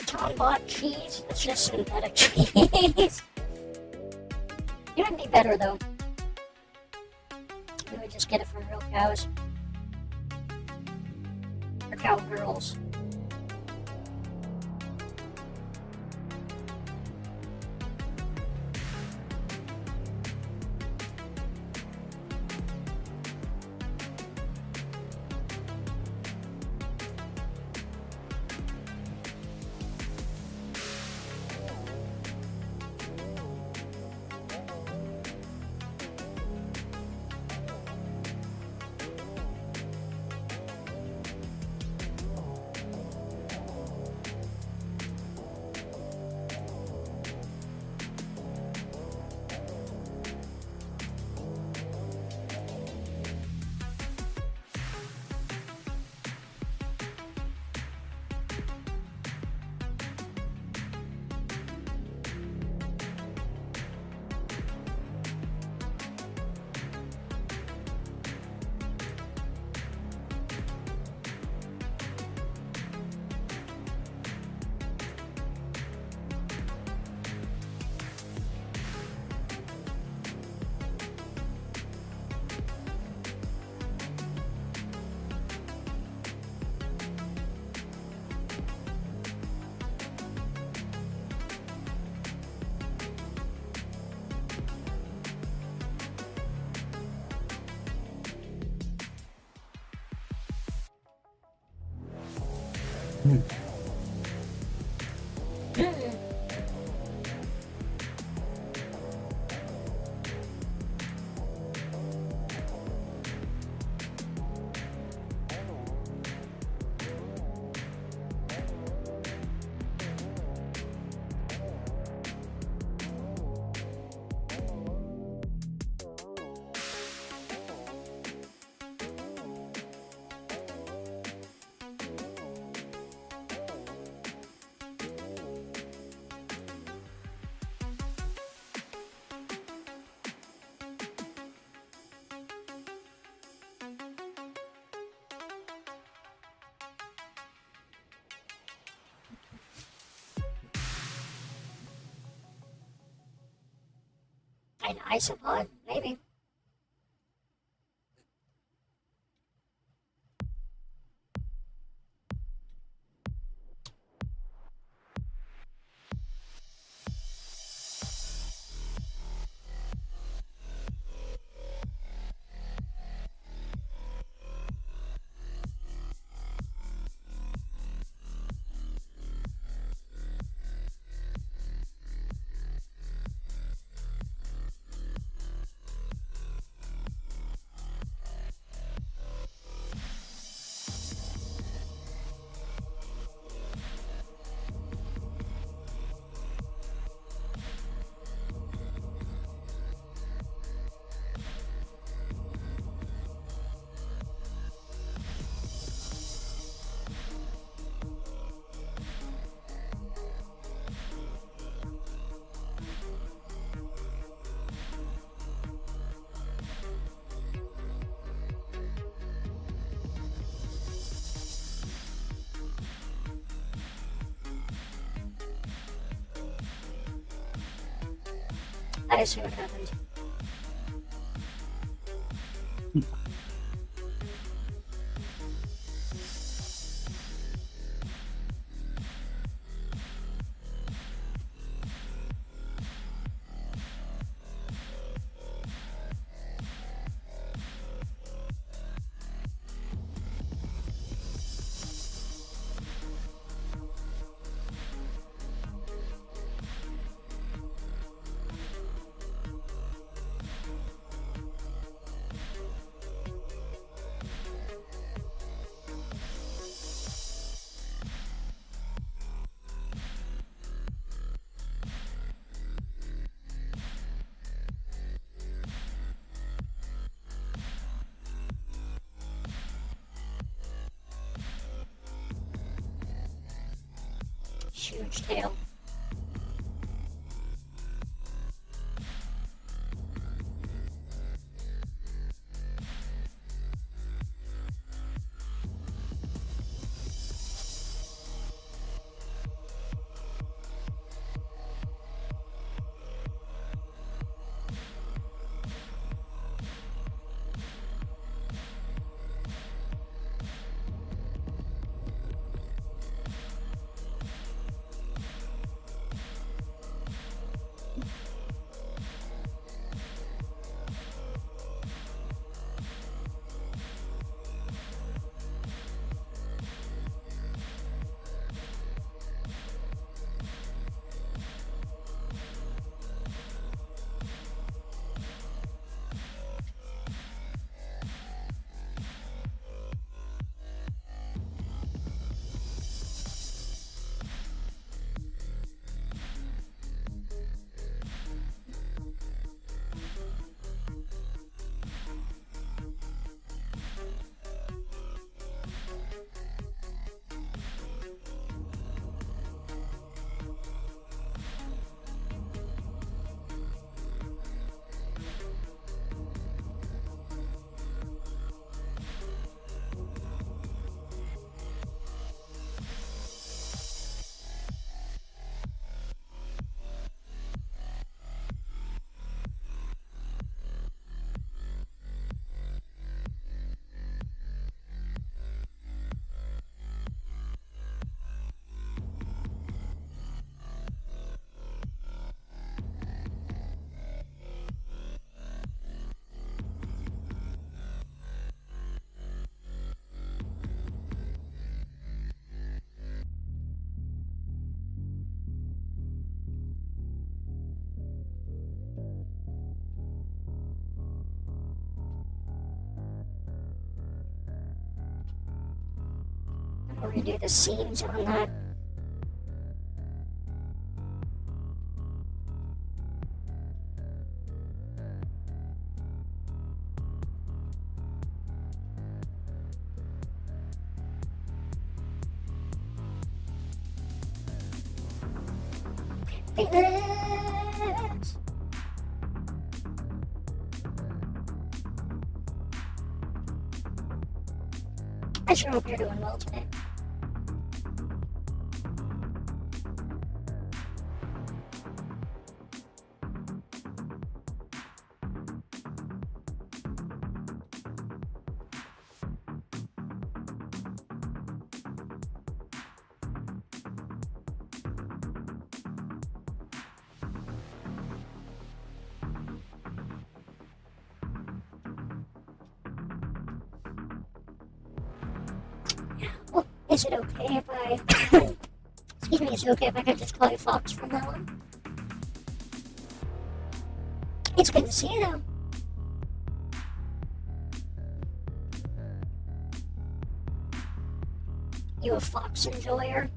Tom bought cheese. It's just synthetic cheese. It would be better though. We would just get it from real cows. Or cowgirls. An isopod? Maybe. I see what happened. Huge tail. I'll redo the seams on that. Yes. I sure hope you're doing well today. Well, is it okay if I... Excuse me, is it okay if I could just call you Fox from now on? It's good to see you, though. You a Fox enjoyer?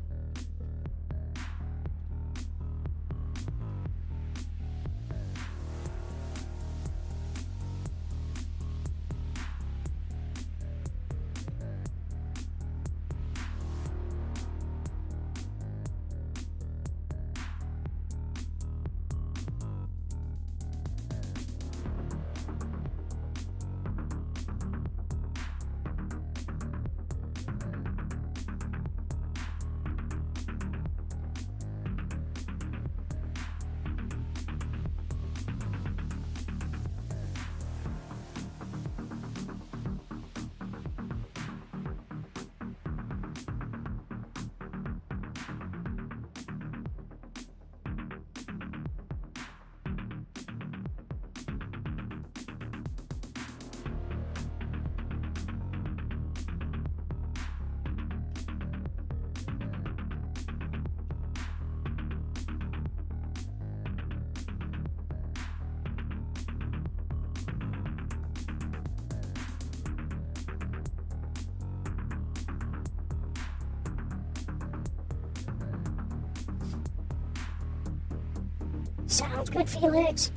Sounds good, Felix.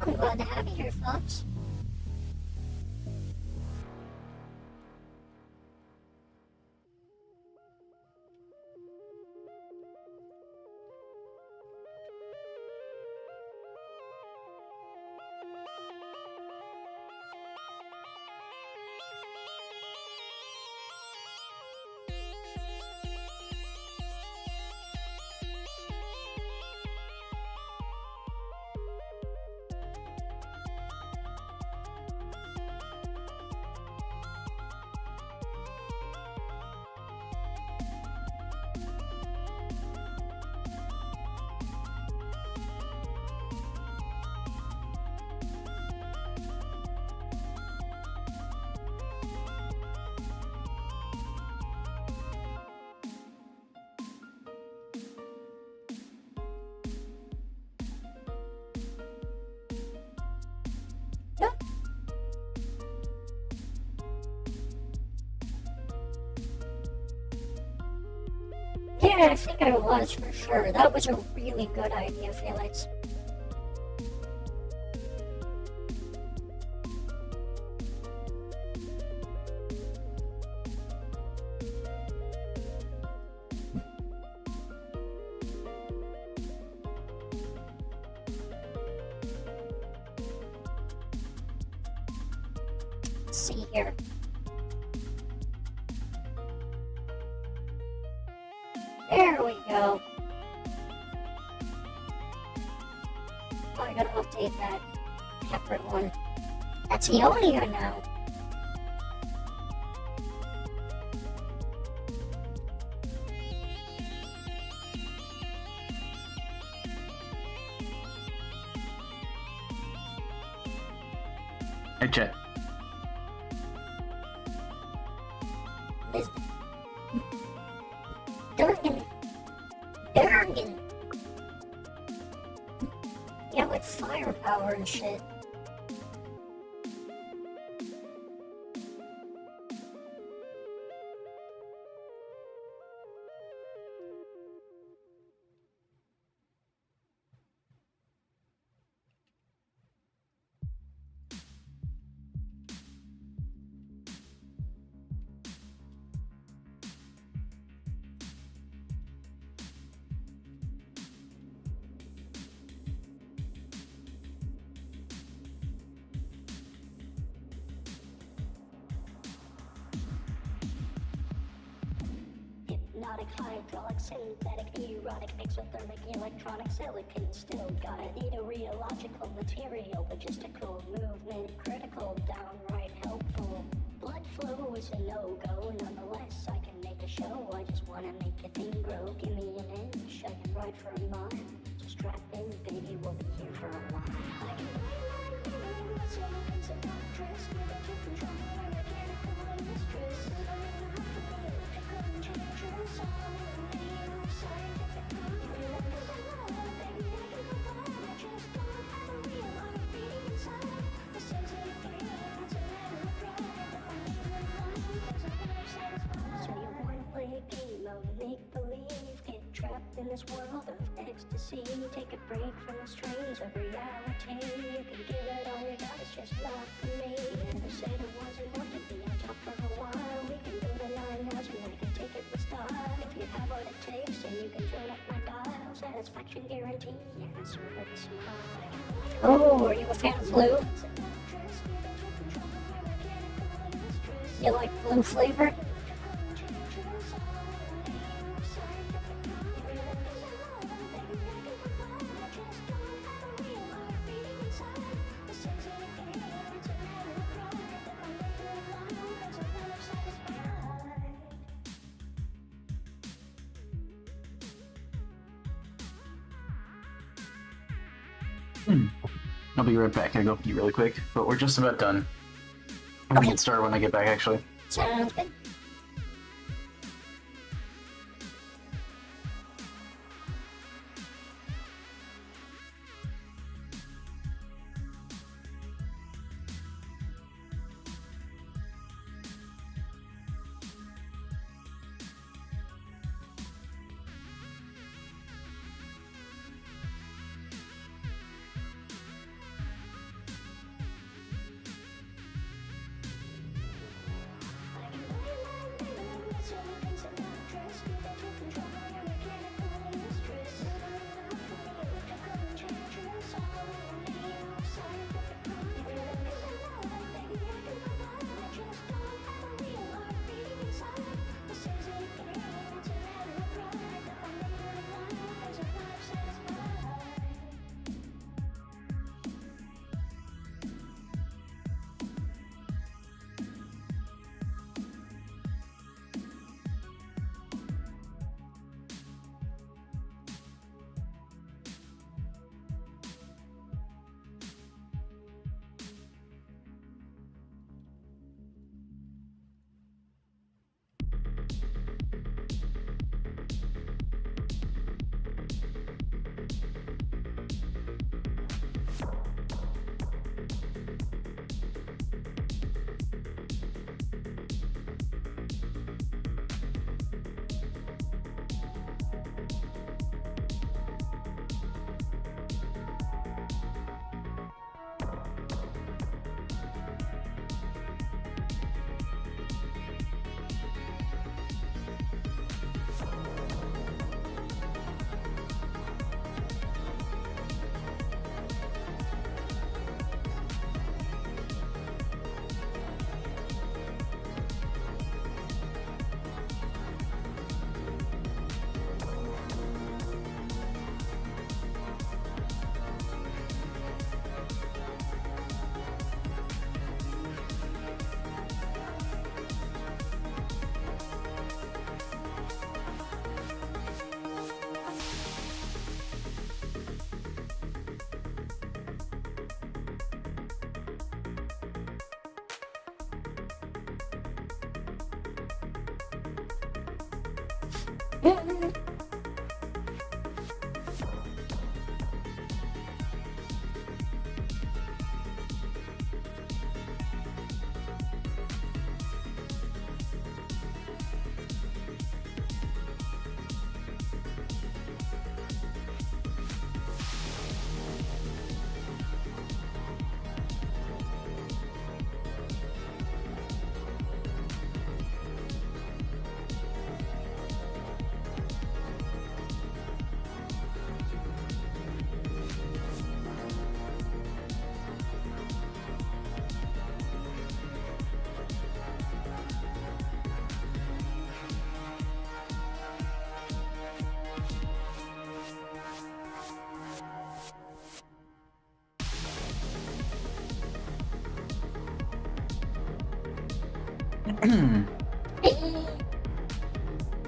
I'm glad to have you here, folks. Yeah, I think I was for sure. That was a really good idea, Felix. Let's see here. There we go. Oh, I gotta update that pepper one. That's Eonia now. Hey, Chet. Liz- Durgan. Durgan. Yeah, with firepower and shit. Hypnotic, hydraulic, synthetic, erotic, exothermic, electronic, silicon, still gotta eat a reological material, logistical, movement, critical, downright helpful. Blood flow is a no-go, nonetheless, I can make a show, I just wanna make your thing grow, give me an inch, I can ride for a mile, just strap in, baby, we'll be here for a while. I can it's a doctress, with a tip control, a mechanical mistress, in this world of ecstasy, take a break from the strains of reality. You can give it all you got, it's just not for me. Never said it wasn't want to be on top for a while. We can build a line house and I can take it with style. If you have what it takes, then you can turn up my dial. Satisfaction guarantee, yeah, answer with a smile. Oh, are you a fan of blue? You like blue flavor? I'll be right back. I go pee really quick, but we're just about done. I'm gonna get started when I get back, actually. Sounds good.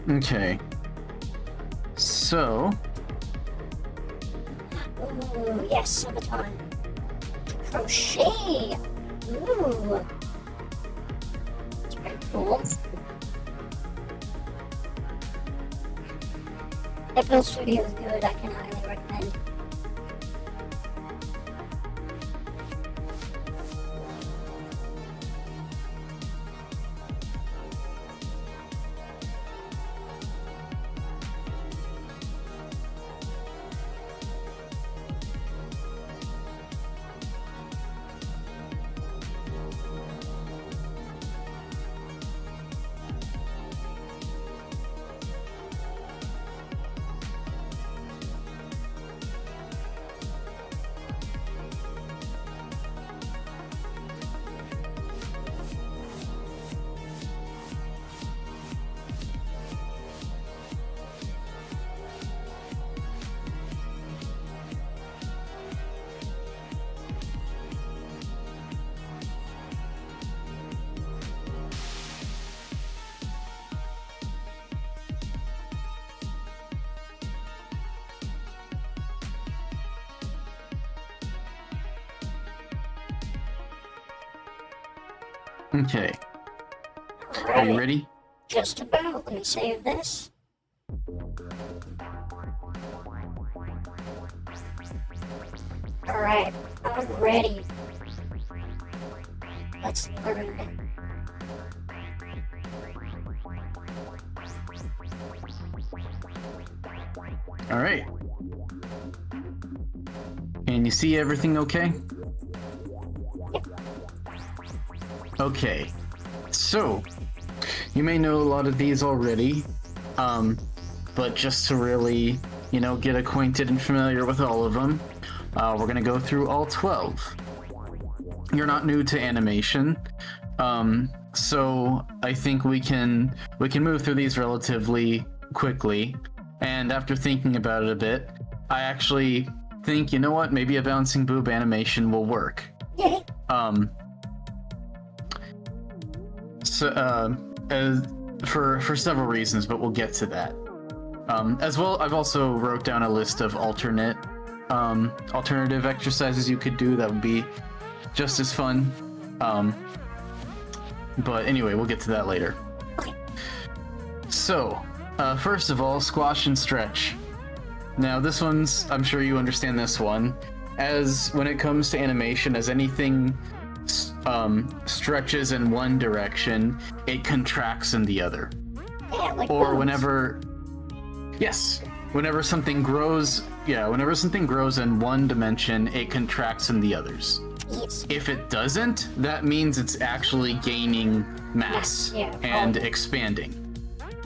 Okay. So, Ooh, yes, sabaton. Crochet. Ooh. It's very cool. If Build Studio is good, I can highly recommend. okay. Are you Alright, ready? just about. Let me save this. Alright, I'm ready. Let's learn. All right. Can you see everything okay? Okay. So, you may know a lot of these already, but just to really, get acquainted and familiar with all of them, we're gonna go through all 12. You're not new to animation, so I think we can move through these relatively quickly. And after thinking about it a bit, I actually think, you know what, maybe a bouncing boob animation will work. For several reasons, but we'll get to that. As well, I've also wrote down a list of alternative exercises you could do that would be just as fun. But anyway, we'll get to that later. So, first of all, squash and stretch. Now, this one's, I'm sure you understand this one. As when it comes to animation, as anything stretches in one direction, it contracts in the other. Yeah, like Or boobs. whenever something grows in one dimension, it contracts in the others. Yes. If it doesn't, that means it's actually gaining mass Yeah, and volume. expanding.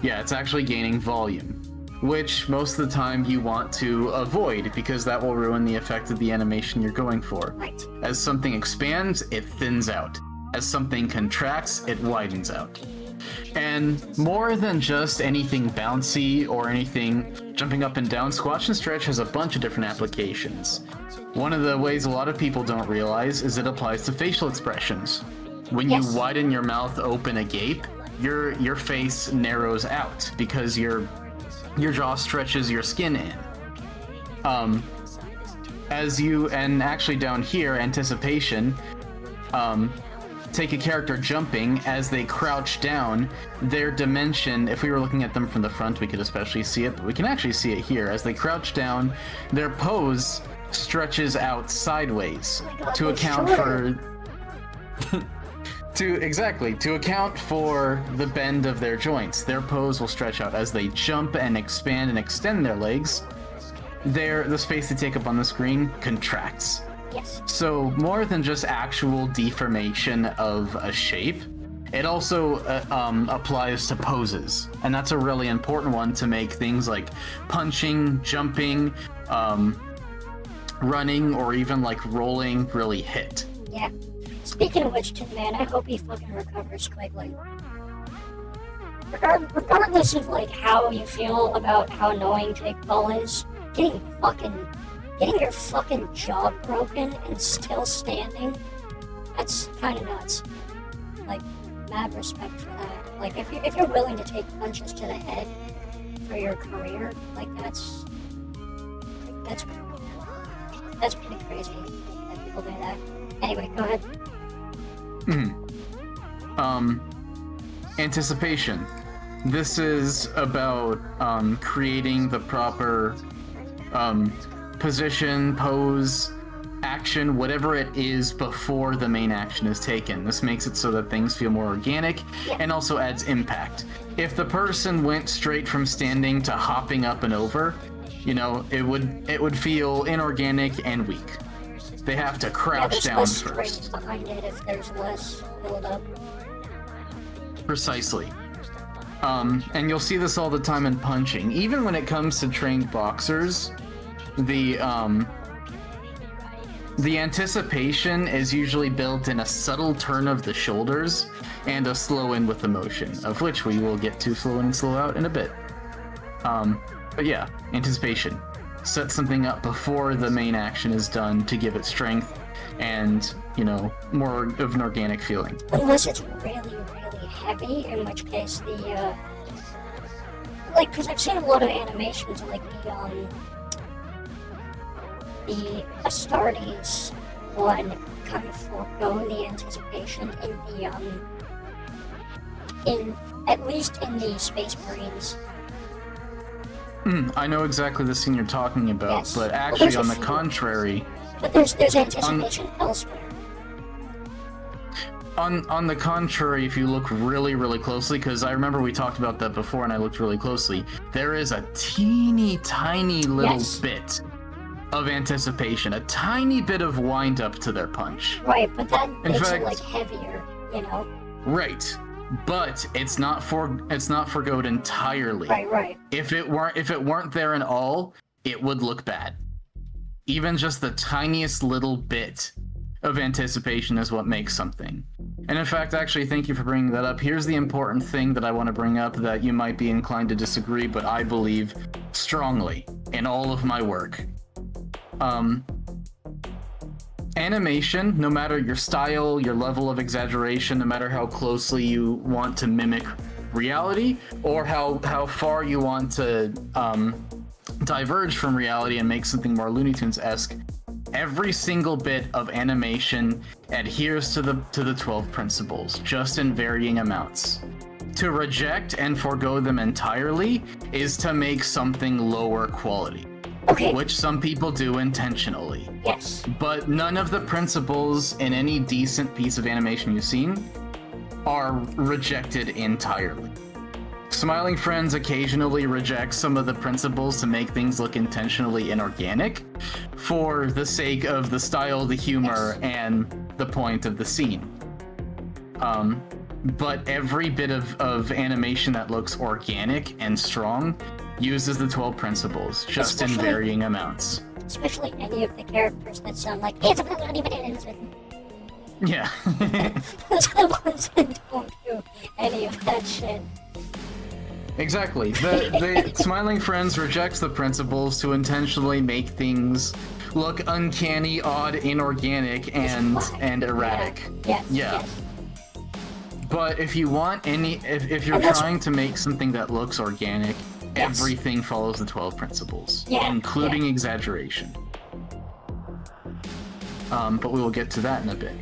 Yeah, it's actually gaining volume, which most of the time you want to avoid because that will ruin the effect of the animation you're going for. Right. As something expands, it thins out. As something contracts, it widens out. And more than just anything bouncy or anything jumping up and down, squash and stretch has a bunch of different applications. One of the ways a lot of people don't realize is it applies to facial expressions. When Yes. you widen your mouth open agape, your face narrows out because your jaw stretches your skin in. And actually down here, anticipation, take a character jumping, as they crouch down, their dimension, if we were looking at them from the front, we could especially see it, but we can actually see it here. As they crouch down, their pose stretches out sideways to account for... to account for the bend of their joints. Their pose will stretch out as they jump and expand and extend their legs. The space they take up on the screen contracts. Yes. So more than just actual deformation of a shape, it also applies to poses, and that's a really important one to make things like punching, jumping, running, or even like rolling really hit. Yeah. Speaking of which, Tin Man, I hope he fucking recovers quickly. Regardless of like how you feel about how annoying Jake Paul is, getting your fucking jaw broken and still standing, that's kind of nuts. Like, mad respect for that. Like, if you're willing to take punches to the head for your career, like that's pretty crazy that people do that. Anyway, go ahead. Anticipation. This is about creating the proper position, pose, action, whatever it is before the main action is taken. This makes it so that things feel more organic and also adds impact. If the person went straight from standing to hopping up and over, you know, it would feel inorganic and weak. They have to crouch down less first. strength behind it if there's less build up. Precisely. And you'll see this all the time in punching. Even when it comes to trained boxers, the anticipation is usually built in a subtle turn of the shoulders and a slow in with the motion, of which we will get to slow in and slow out in a bit. But yeah, anticipation. Set something up before the main action is done to give it strength and, you know, more of an organic feeling. Unless it's really, really heavy, in which case because I've seen a lot of animations like the Astartes one kind of forego the anticipation in at least in the Space Marines. I know exactly the scene you're talking about, Yes. but Well, actually there's a on the few. contrary... But there's anticipation elsewhere. On the contrary, if you look really, really closely, because I remember we talked about that before and I looked really closely, there is a teeny tiny little Yes. bit of anticipation, a tiny bit of wind up to their punch. Right, but that In makes fact- it like heavier, you know? Right. But it's not forgoed entirely. Right. If it weren't there at all, it would look bad. Even just the tiniest little bit of anticipation is what makes something. And in fact, actually, thank you for bringing that up. Here's the important thing that I want to bring up that you might be inclined to disagree, but I believe strongly in all of my work. Animation, no matter your style, your level of exaggeration, no matter how closely you want to mimic reality, or how far you want to diverge from reality and make something more Looney Tunes-esque, every single bit of animation adheres to the 12 principles, just in varying amounts. To reject and forgo them entirely is to make something lower quality. Okay. Which some people do intentionally. Yes. But none of the principles in any decent piece of animation you've seen are rejected entirely. Smiling Friends occasionally rejects some of the principles to make things look intentionally inorganic for the sake of the style, the humor, and the point of the scene. But every bit of animation that looks organic and strong uses the 12 principles, just in varying amounts. Especially any of the characters that sound like it's Yeah. Those are the ones that don't do any of that shit. Exactly. The Smiling Friends rejects the principles to intentionally make things look uncanny, odd, inorganic, and erratic. Yes. Yeah. But if you want if you're And that's- trying to make something that looks organic, Yes. everything follows the 12 principles, Yeah, including exaggeration. But we will get to that in a bit.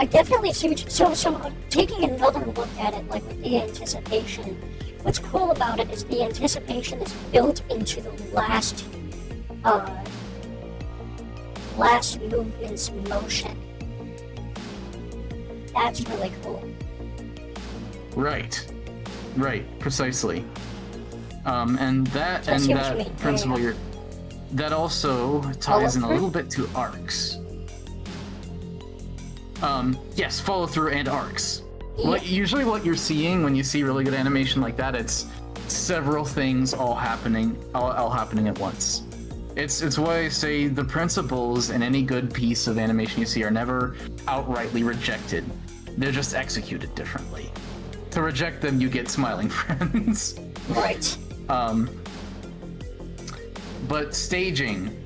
I definitely see what you, so taking another look at it, like with the anticipation, what's cool about it is the anticipation is built into the last movement's motion. That's really cool. Right, precisely. And that I see what you mean. principle, Yeah. that also ties in a Follow-through? little bit to arcs. Yes, follow through and arcs. Usually what you're seeing when you see really good animation like that, it's several things all happening at once. It's why I say the principles in any good piece of animation you see are never outrightly rejected. They're just executed differently. To reject them, you get smiling friends. Right. But staging,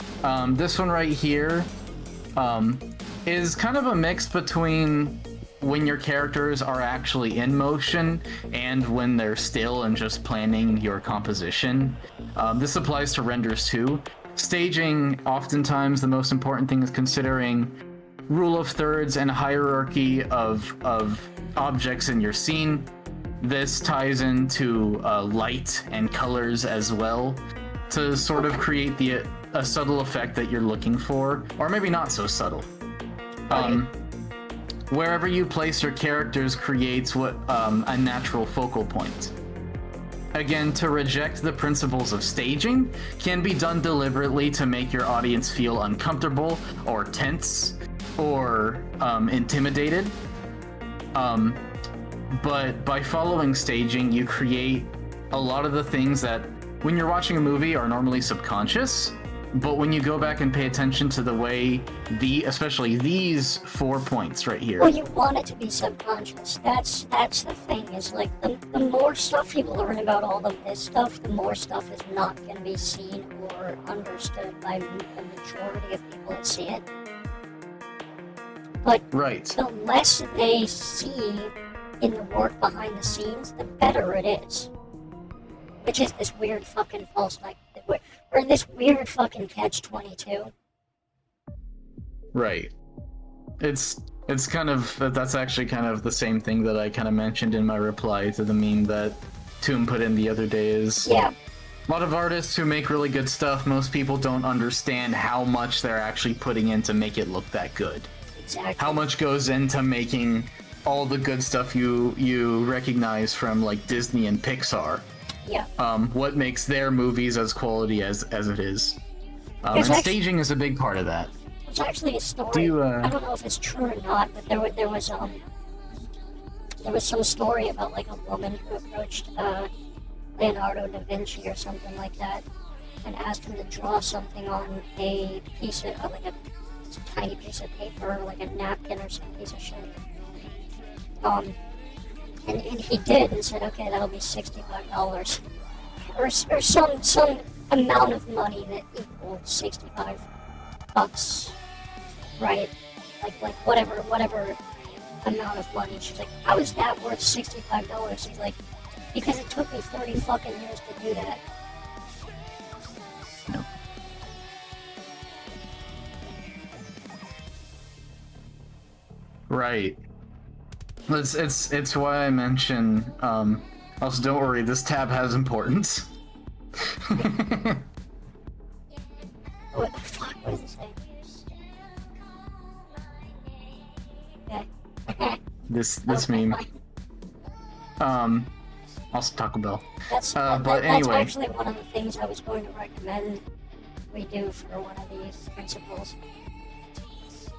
this one right here, is kind of a mix between when your characters are actually in motion and when they're still and just planning your composition. This applies to renders too. Staging, oftentimes the most important thing is considering rule of thirds and hierarchy of objects in your scene. This ties into light and colors as well to sort of create a subtle effect that you're looking for, or maybe not so subtle. Wherever you place your characters creates a natural focal point. Again, to reject the principles of staging can be done deliberately to make your audience feel uncomfortable or tense or intimidated. But by following staging, you create a lot of the things that when you're watching a movie are normally subconscious, but when you go back and pay attention to the way especially these 4 points right here. Well, you want it to be subconscious. That's the thing, is like the more stuff you learn about all of this stuff, the more stuff is not going to be seen or understood by the majority of people that see it. But Right. the less they see in the work behind the scenes, the better it is. Which is this weird fucking false, like, or this weird fucking catch-22. Right. It's kind of, that's actually kind of the same thing that I kind of mentioned in my reply to the meme that Toom put in the other day is... Yeah. A lot of artists who make really good stuff, most people don't understand how much they're actually putting in to make it look that good. Exactly. How much goes into making all the good stuff you recognize from like Disney and Pixar. Yeah. What makes their movies as quality as it is. And There's staging is a big part of that. It's actually a story. Do you, I don't know if it's true or not, but there was some story about like a woman who approached Leonardo da Vinci or something like that, and asked him to draw something on a piece of like a tiny piece of paper, like a napkin or some piece of shit. And he did, and said, okay, that'll be $65, or some amount of money that equals $65, right? Like whatever amount of money. She's like, how is that worth $65? He's like, because it took me 30 fucking years to do that. No. Right. It's why I mention. Also, don't worry. This tab has importance. What the fuck? What does it say? Okay. This Okay, meme. fine. Also Taco Bell. That's anyway. actually one of the things I was going to recommend we do for one of these principles.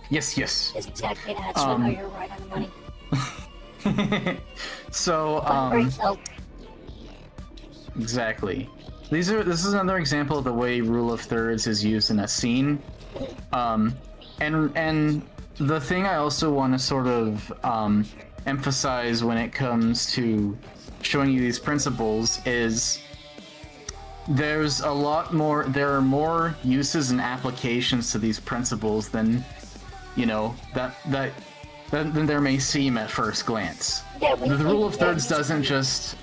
Yes. Is exactly that. So I know you're right on the money. So Great help. exactly. This is another example of the way rule of thirds is used in a scene. And the thing I also want to sort of emphasize when it comes to showing you these principles is there are more uses and applications to these principles than than there may seem at first glance. Yeah, The rule of thirds doesn't just...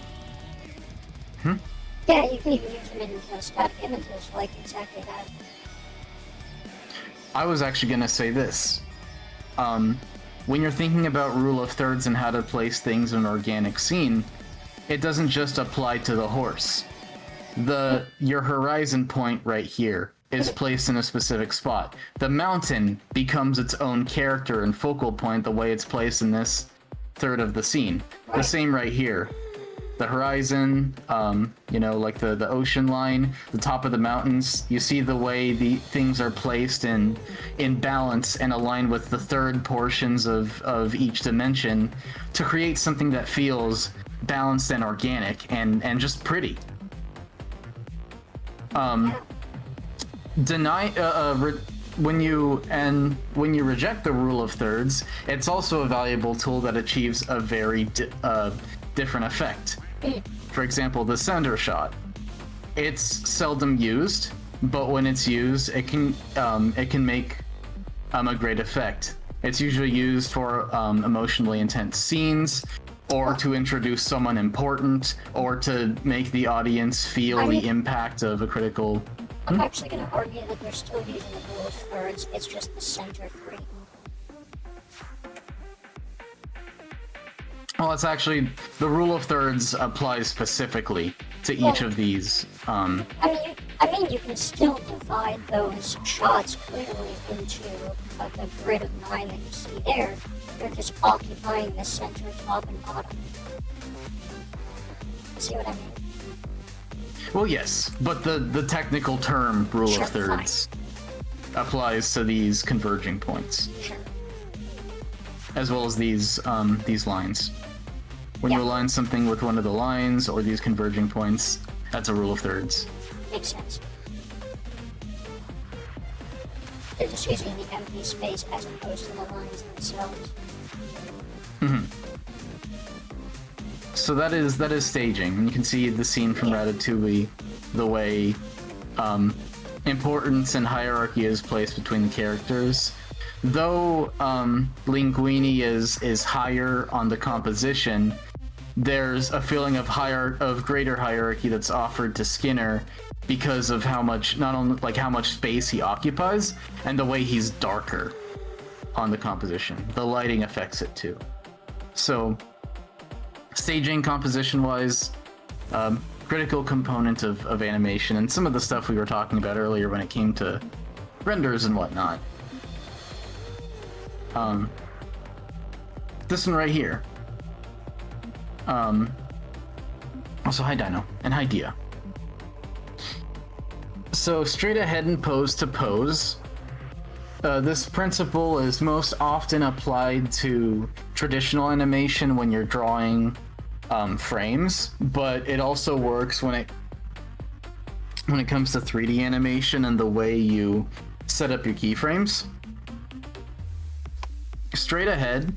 Yeah, you can even use them in static images, like exactly that. I was actually going to say this. when you're thinking about rule of thirds and how to place things in an organic scene, it doesn't just apply to the horse. Your horizon point right here is placed in a specific spot. The mountain becomes its own character and focal point the way it's placed in this third of the scene. The same right here. The horizon, like the ocean line, the top of the mountains, you see the way the things are placed in balance and aligned with the third portions of each dimension to create something that feels balanced and organic and just pretty. When you reject the rule of thirds, it's also a valuable tool that achieves a very different effect. For example, the center shot. It's seldom used, but when it's used, it can make a great effect. It's usually used for emotionally intense scenes, or to introduce someone important, or to make the audience feel the impact of a critical. I'm actually going to argue that they're still using the rule of thirds. It's just the center three. Well, it's actually the rule of thirds applies specifically to each of these. I mean, you can still divide those shots clearly into the grid of 9 that you see there. They're just occupying the center, top, and bottom. See what I mean? Well, yes, but the technical term rule of thirds applies to these converging points, as well as these lines. When you align something with one of the lines or these converging points, that's a rule of thirds. Makes sense. They're just using the empty space as opposed to the lines themselves. So that is staging. And you can see the scene from Ratatouille, the way importance and hierarchy is placed between the characters. Though Linguini is higher on the composition, there's a feeling of greater hierarchy that's offered to Skinner because of how much space he occupies and the way he's darker on the composition. The lighting affects it too. So staging, composition-wise, critical component of animation, and some of the stuff we were talking about earlier when it came to renders and whatnot. This one right here. Also, hi Dino, and hi Dia. So straight ahead and pose to pose. This principle is most often applied to traditional animation when you're drawing frames, but it also works when it comes to 3D animation and the way you set up your keyframes. Straight ahead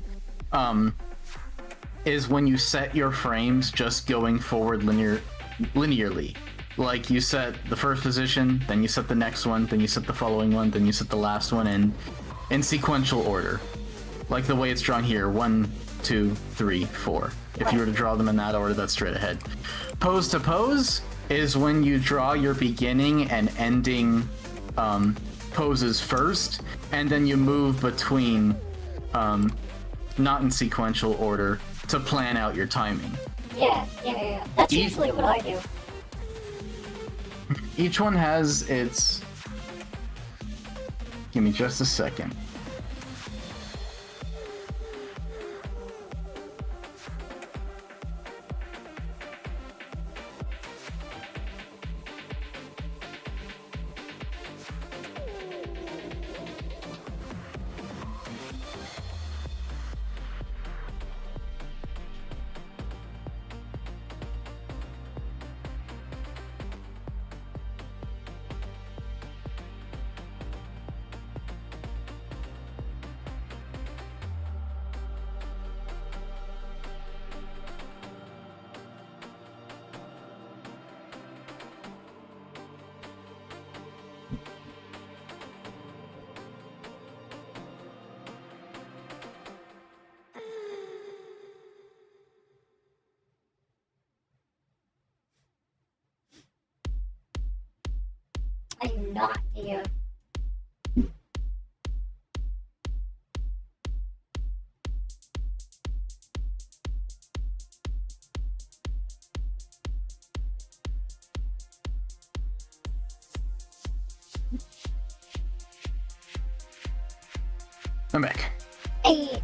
is when you set your frames just going forward linearly. Like you set the first position, then you set the next one, then you set the following one, then you set the last one in sequential order. Like the way it's drawn here, 1, 2, 3, 4. If you were to draw them in that order, that's straight ahead. Pose to pose is when you draw your beginning and ending poses first, and then you move between, not in sequential order, to plan out your timing. Yeah. That's usually what I do. Each one has its... Give me just a second. I'm not here. I'm back. Hey,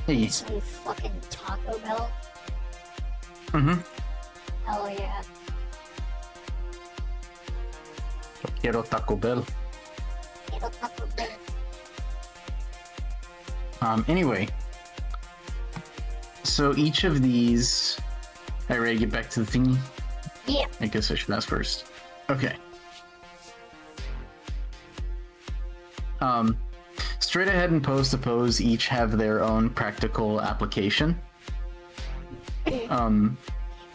Hey. some fucking Taco Bell. Mm-hmm. Hell yeah. Quiero Taco Bell. Quiero Taco Bell. Anyway. So each of these... Are you ready to get back to the thingy? Yeah. I guess I should ask first. Okay. Straight ahead and pose to pose each have their own practical application.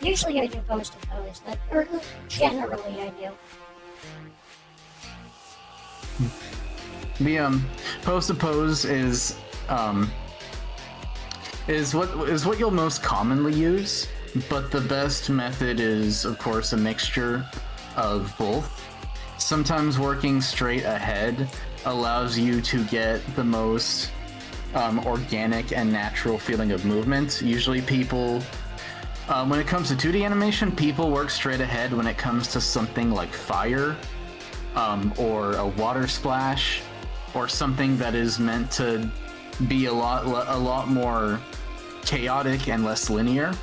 Usually I do pose to pose, or generally I do. The pose to pose is what you'll most commonly use, but the best method is of course a mixture of both. Sometimes working straight ahead allows you to get the most organic and natural feeling of movement. Usually people, when it comes to 2D animation, people work straight ahead when it comes to something like fire, or a water splash, or something that is meant to be a lot more chaotic and less linear.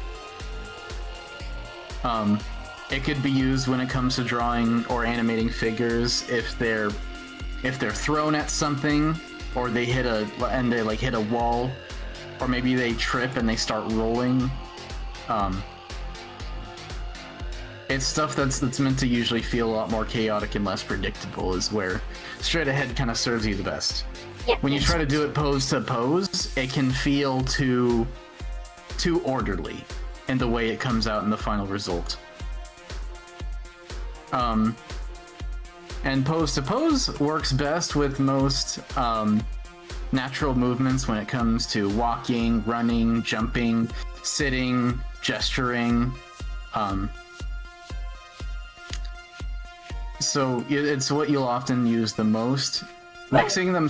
It could be used when it comes to drawing or animating figures if they're thrown at something, or they hit a wall, or maybe they trip and they start rolling. It's stuff that's meant to usually feel a lot more chaotic and less predictable, is where straight ahead kind of serves you the best. Yeah, When you try to do it pose to pose, it can feel too orderly in the way it comes out in the final result. And pose to pose works best with most natural movements when it comes to walking, running, jumping, sitting, gesturing. So it's what you'll often use the most. Mixing them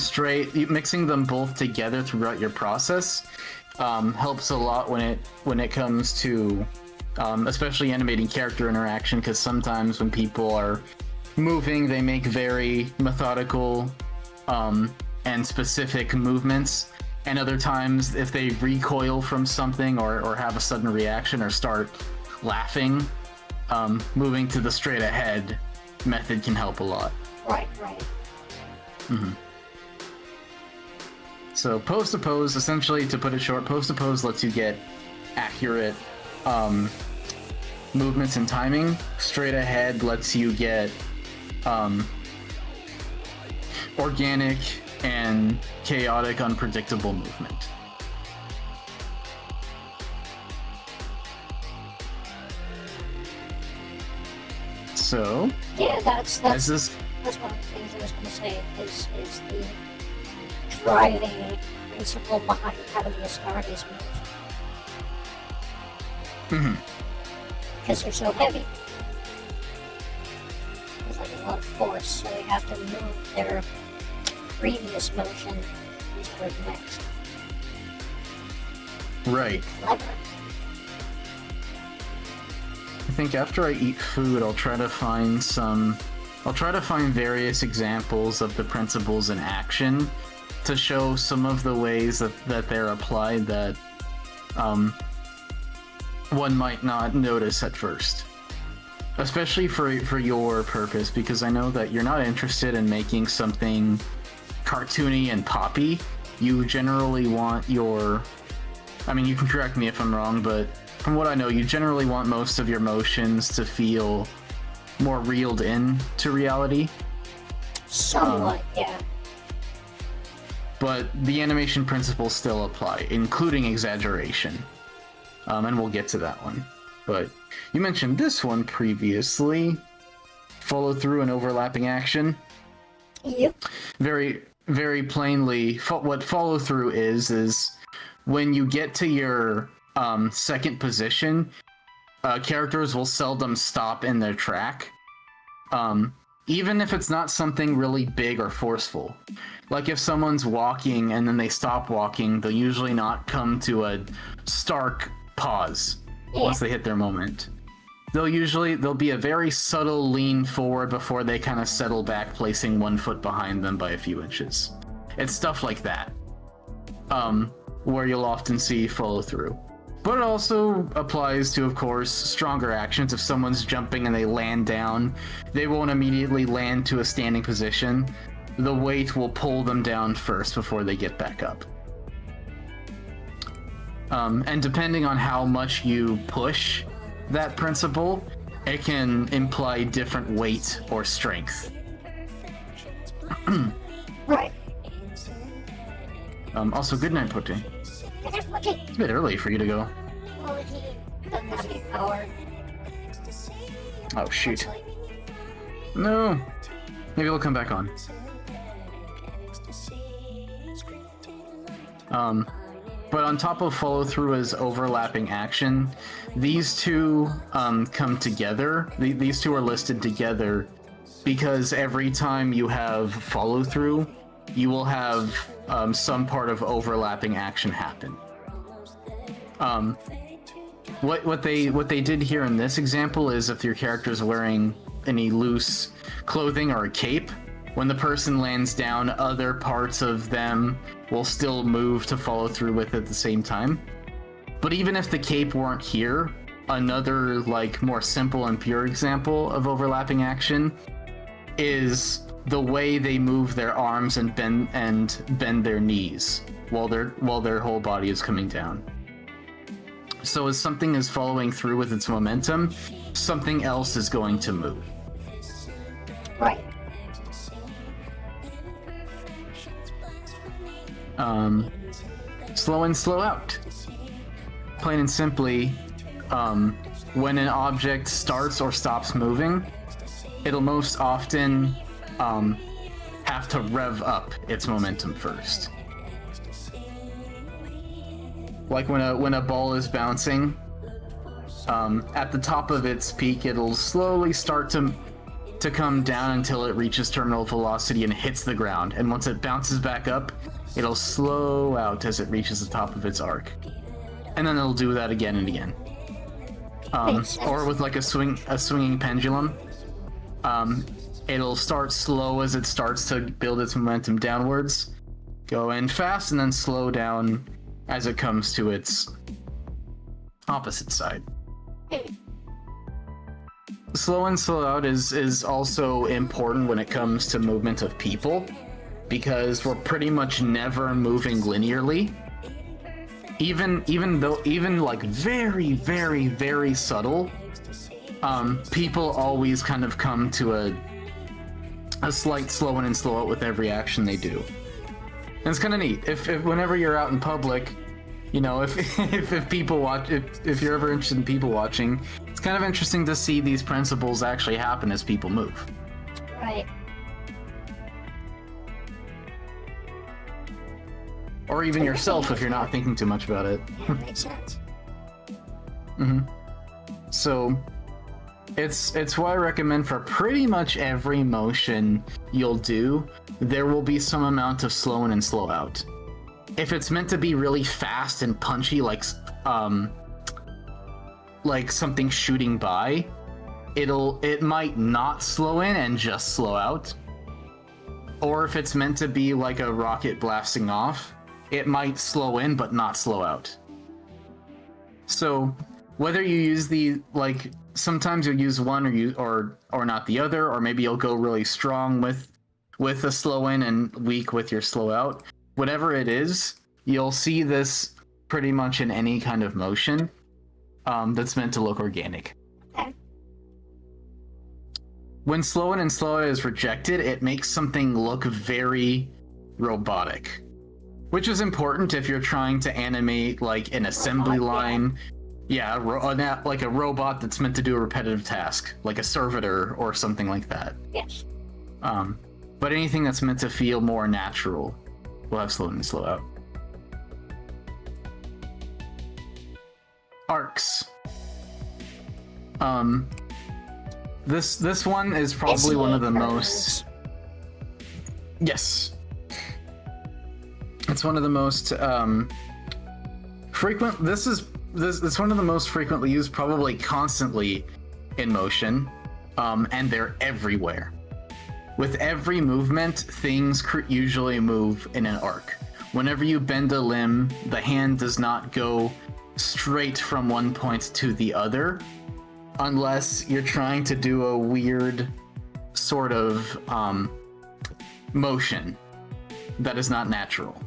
both together throughout your process helps a lot when it comes to especially animating character interaction, because sometimes when people are moving, they make very methodical and specific movements, and other times if they recoil from something or have a sudden reaction or start laughing, moving to the straight ahead method can help a lot. Right. Mm-hmm. So pose to pose, essentially, to put it short, pose to pose lets you get accurate movements and timing. Straight ahead lets you get organic and chaotic, unpredictable movement. So, Yeah, that's as this one of the things I was going to say is the driving principle behind having the asparagus move. Mhm. Because they're so heavy. There's like a lot of force, so they have to move their previous motion into the next. Right. Clever. I think after I eat food, I'll try to find various examples of the principles in action to show some of the ways that they're applied that one might not notice at first. Especially for your purpose, because I know that you're not interested in making something cartoony and poppy. You generally want you can correct me if I'm wrong, but from what I know, you generally want most of your motions to feel more reeled in to reality. Somewhat, yeah. But the animation principles still apply, including exaggeration. And we'll get to that one. But you mentioned this one previously. Follow through and overlapping action. Yep. Very, very plainly, what follow through is when you get to your second position, characters will seldom stop in their track. Even if it's not something really big or forceful. Like if someone's walking and then they stop walking, they'll usually not come to a stark pause once they hit their moment. There'll be a very subtle lean forward before they kind of settle back, placing one foot behind them by a few inches. It's stuff like that, where you'll often see follow through. But it also applies to, of course, stronger actions. If someone's jumping and they land down, they won't immediately land to a standing position. The weight will pull them down first before they get back up. And depending on how much you push that principle, it can imply different weight or strength. Right. Also, good night, Putti. Okay. It's a bit early for you to go. Well, he doesn't have any power. Oh, shoot. No. Maybe it'll come back on. But on top of follow through as overlapping action, these two come together. These two are listed together because every time you have follow through, you will have some part of overlapping action happen. What they did here in this example is if your character is wearing any loose clothing or a cape, when the person lands down, other parts of them will still move to follow through with it at the same time. But even if the cape weren't here, another like more simple and pure example of overlapping action is the way they move their arms and bend their knees while their whole body is coming down. So as something is following through with its momentum, something else is going to move. Right. Slow in, slow out. Plain and simply, when an object starts or stops moving, it'll most often have to rev up its momentum first. Like when a ball is bouncing, at the top of its peak, it'll slowly start to come down until it reaches terminal velocity and hits the ground. And once it bounces back up, it'll slow out as it reaches the top of its arc. And then it'll do that again and again. Or with like a swinging pendulum, it'll start slow as it starts to build its momentum downwards, go in fast, and then slow down as it comes to its opposite side. Slow in, slow out is also important when it comes to movement of people, because we're pretty much never moving linearly. Even like very, very, very subtle, people always kind of come to a slight slow in and slow out with every action they do. And it's kind of neat. If whenever you're out in public, you know, if people watch, if you're ever interested in people watching, it's kind of interesting to see these principles actually happen as people move. Right. Or even yourself if you're not thinking too much about it. Yeah, makes sense. So it's why I recommend for pretty much every motion you'll do, there will be some amount of slow in and slow out. If it's meant to be really fast and punchy, like something shooting by, it might not slow in and just slow out. Or if it's meant to be like a rocket blasting off, it might slow in but not slow out. So whether you use sometimes you'll use one or not the other, or maybe you'll go really strong with a slow in and weak with your slow out. Whatever it is, you'll see this pretty much in any kind of motion that's meant to look organic. Okay. When slow in and slow out is rejected, it makes something look very robotic, which is important if you're trying to animate like an assembly line. Yeah, like a robot that's meant to do a repetitive task, like a servitor or something like that. Yes. But anything that's meant to feel more natural will have slow in and slow out. Arcs. This one is probably one of the most. Yes. It's one of the most frequent. It's one of the most frequently used, probably constantly in motion, and they're everywhere. with every movement, things usually move in an arc. Whenever you bend a limb, the hand does not go straight from one point to the other, unless you're trying to do a weird sort of motion that is not natural.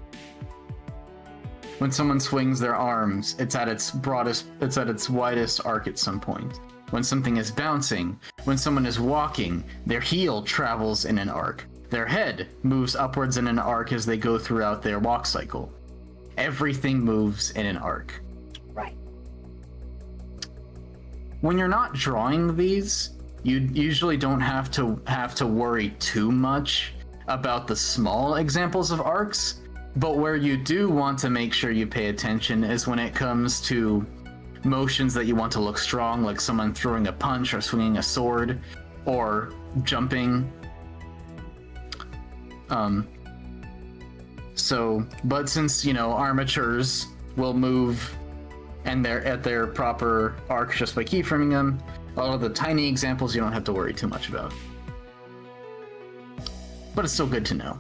When someone swings their arms, it's at its widest arc at some point. When something is bouncing, when someone is walking, their heel travels in an arc. Their head moves upwards in an arc as they go throughout their walk cycle. Everything moves in an arc. Right. When you're not drawing these, you usually don't have to worry too much about the small examples of arcs, but where you do want to make sure you pay attention is when it comes to motions that you want to look strong, like someone throwing a punch or swinging a sword or jumping. But since, armatures will move and they're at their proper arc just by keyframing them, all of the tiny examples you don't have to worry too much about. But it's still good to know.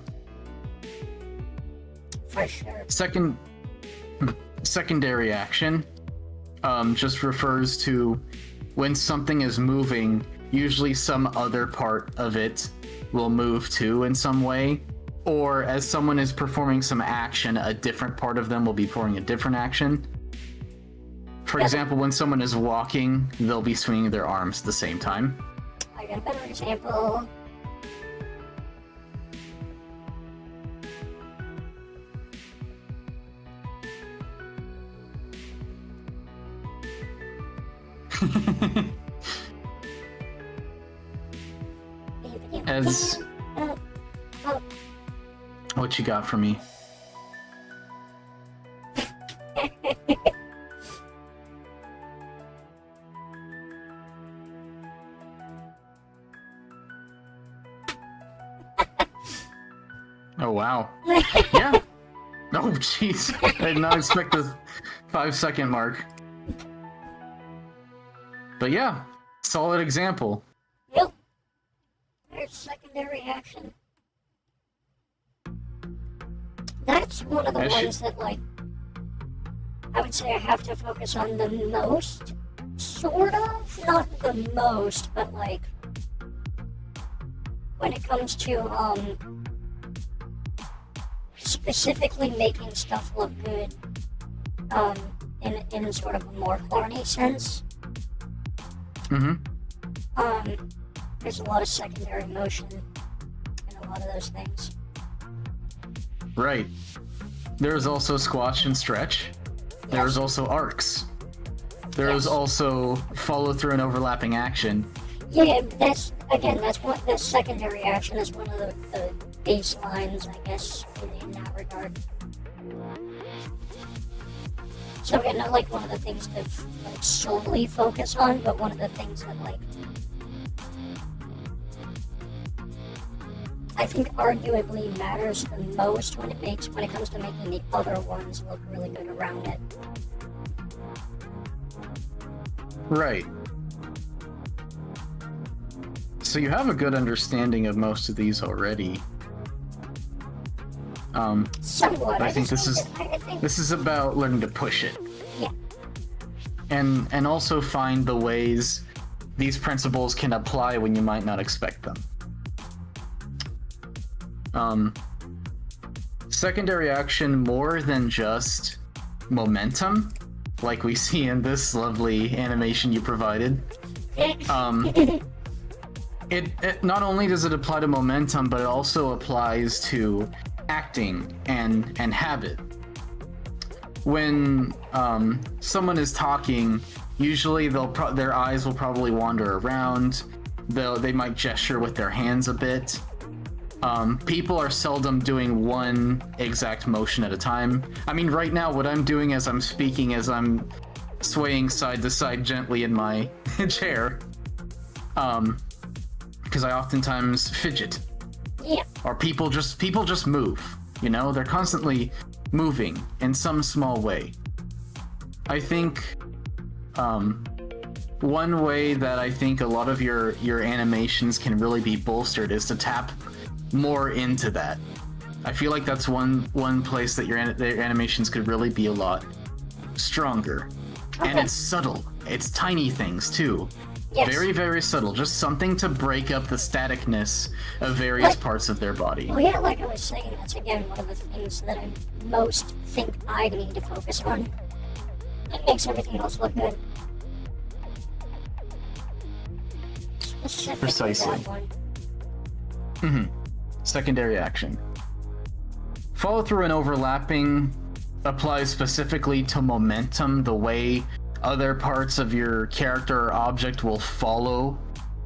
For sure. Secondary action just refers to when something is moving, usually some other part of it will move too in some way, or as someone is performing some action, a different part of them will be performing a different action. For example, when someone is walking, they'll be swinging their arms at the same time. I got a better example. As what you got for me? Oh wow. Yeah. Oh jeez. I did not expect the 5-second mark. But yeah, solid example. Yep. There's secondary action. That's one of the ones that, I would say I have to focus on the most, sort of. Not the most, but, when it comes to, specifically making stuff look good, in sort of a more corny sense. There's a lot of secondary motion in a lot of those things. Right. There's also squash and stretch. There's also arcs. There's also follow through and overlapping action. Yeah, that's what the secondary action is, one of the baselines, I guess, in that regard. So again, not one of the things to solely focus on, but one of the things that I think arguably matters the most when it comes to making the other ones look really good around it. Right. So you have a good understanding of most of these already. Somewhat. I think this is about learning to push it. Yeah. And also find the ways these principles can apply when you might not expect them. Secondary action, more than just momentum, like we see in this lovely animation you provided. It not only does it apply to momentum, but it also applies to acting and habit. When someone is talking, usually their eyes will probably wander around. They might gesture with their hands a bit. People are seldom doing one exact motion at a time. I mean, right now, what I'm doing as I'm speaking, as I'm swaying side to side gently in my chair, because I oftentimes fidget. Yeah. Or people just move. They're constantly moving in some small way. I think one way that I think a lot of your animations can really be bolstered is to tap more into that. I feel like that's one place that your animations could really be a lot stronger. And Okay. it's subtle. It's tiny things too. Yes. Very, very subtle. Just something to break up the staticness of various Like- parts of their body. Well, yeah, like I was saying, that's again one of the things that I most think I need to focus on. It makes everything else look good. Specifically Precisely. that one. Secondary action. Follow through and overlapping applies specifically to momentum, the way other parts of your character or object will follow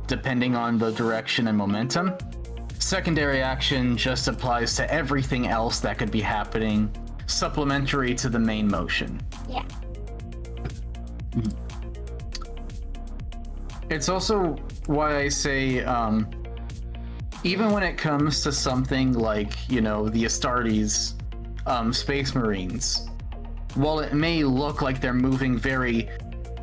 depending on the direction and momentum. Secondary action just applies to everything else that could be happening, supplementary to the main motion. Yeah. It's also why I say, even when it comes to something like, the Astartes, Space Marines, while it may look like they're moving very,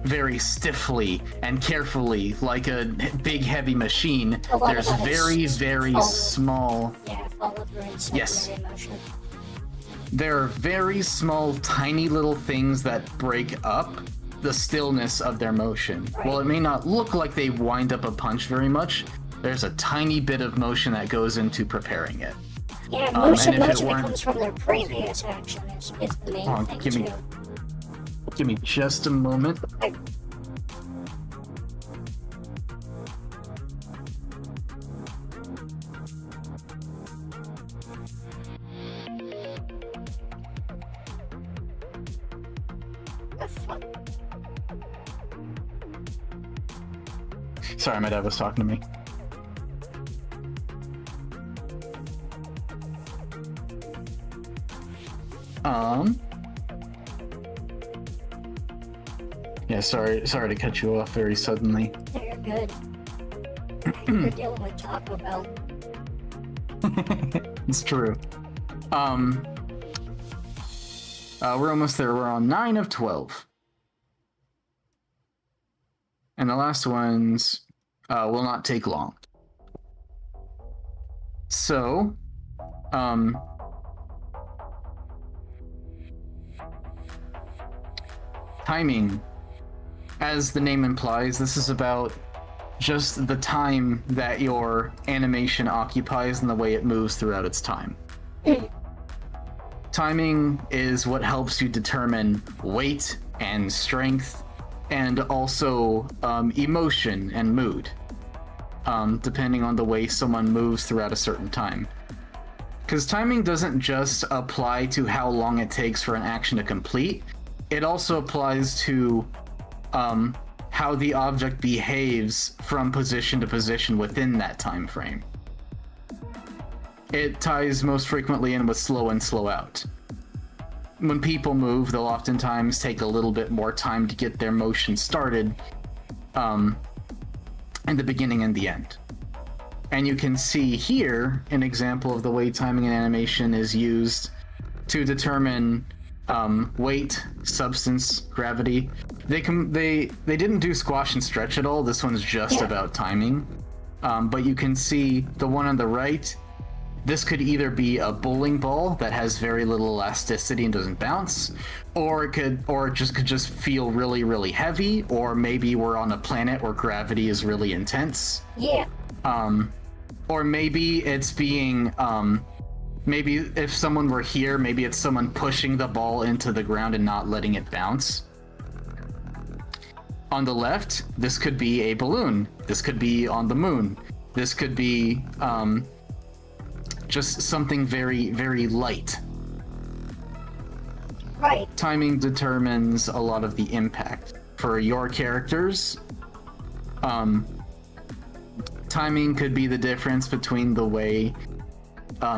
very stiffly and carefully, like a big heavy machine, A lot of there's that is very follow- small. Yeah, follow through and secondary Yes. motion. There are very small, tiny little things that break up the stillness of their motion. Right. While it may not look like they wind up a punch very much, there's a tiny bit of motion that goes into preparing it. Yeah, and most if it of it weren't- comes from their previous action is the main Hold on, thing give me- too. Give me just a moment. I- The fuck? Sorry, my dad was talking to me. Yeah, sorry to cut you off very suddenly. Yeah, you're good. You're dealing with Taco Bell. It's true. We're almost there. We're on 9 of 12. And the last ones will not take long. So, timing. As the name implies, this is about just the time that your animation occupies and the way it moves throughout its time. Timing is what helps you determine weight and strength, and also emotion and mood, depending on the way someone moves throughout a certain time. Because timing doesn't just apply to how long it takes for an action to complete, it also applies to how the object behaves from position to position within that time frame. It ties most frequently in with slow in, slow out. When people move, they'll oftentimes take a little bit more time to get their motion started in the beginning and the end. And you can see here an example of the way timing and animation is used to determine weight, substance, gravity. They didn't do squash and stretch at all. This one's just about timing. But you can see the one on the right. This could either be a bowling ball that has very little elasticity and doesn't bounce, or it could just feel really, really heavy, or maybe we're on a planet where gravity is really intense. Yeah. Or maybe it's being maybe if someone were here, maybe it's someone pushing the ball into the ground and not letting it bounce. On the left, this could be a balloon. This could be on the moon. This could be just something very, very light. Right. Timing determines a lot of the impact. For your characters, timing could be the difference between the way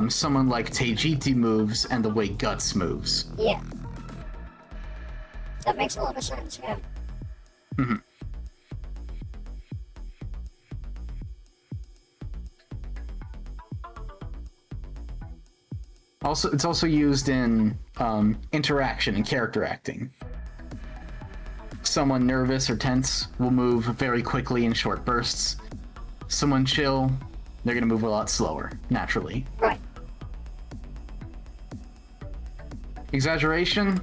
someone like Teijiti moves and the way Guts moves. Yeah. That makes a lot of sense, yeah. Also, it's also used in interaction and character acting. Someone nervous or tense will move very quickly in short bursts. Someone chill, they're going to move a lot slower, naturally. Right. Exaggeration,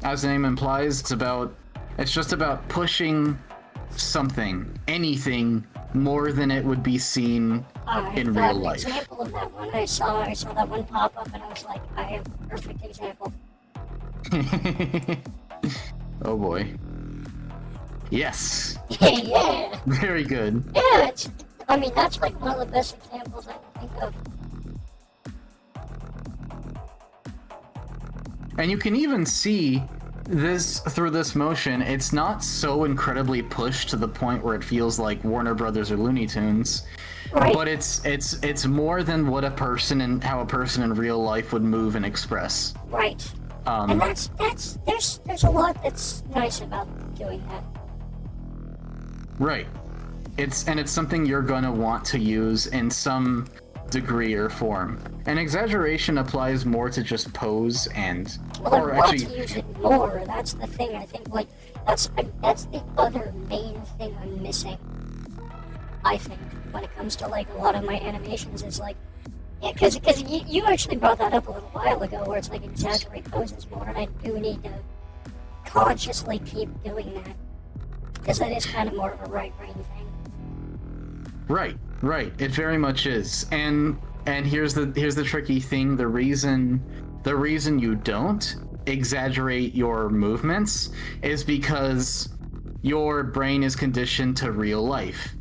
as the name implies, it's just about pushing something, anything, more than it would be seen in real life. An example of that one I saw that one pop up, and I was like, I have a perfect example. Oh boy. Yes. Yeah. Very good. Yeah, that's like one of the best examples I can think of. And you can even see this through this motion. It's not so incredibly pushed to the point where it feels like Warner Brothers or Looney Tunes, Right. but it's more than what how a person in real life would move and express. Right. And there's a lot that's nice about doing that. Right. It's something you're gonna want to use in some degree or form. And exaggeration applies more to just pose and, Well, I or want actually, to use it more. That's the thing. I think that's the other main thing I'm missing. I think when it comes to a lot of my animations is because you actually brought that up a little while ago, where it's exaggerate poses more, and I do need to consciously keep doing that, because that is kind of more of a right brain thing. Right. It very much is. And here's the tricky thing. The reason you don't exaggerate your movements is because your brain is conditioned to real life.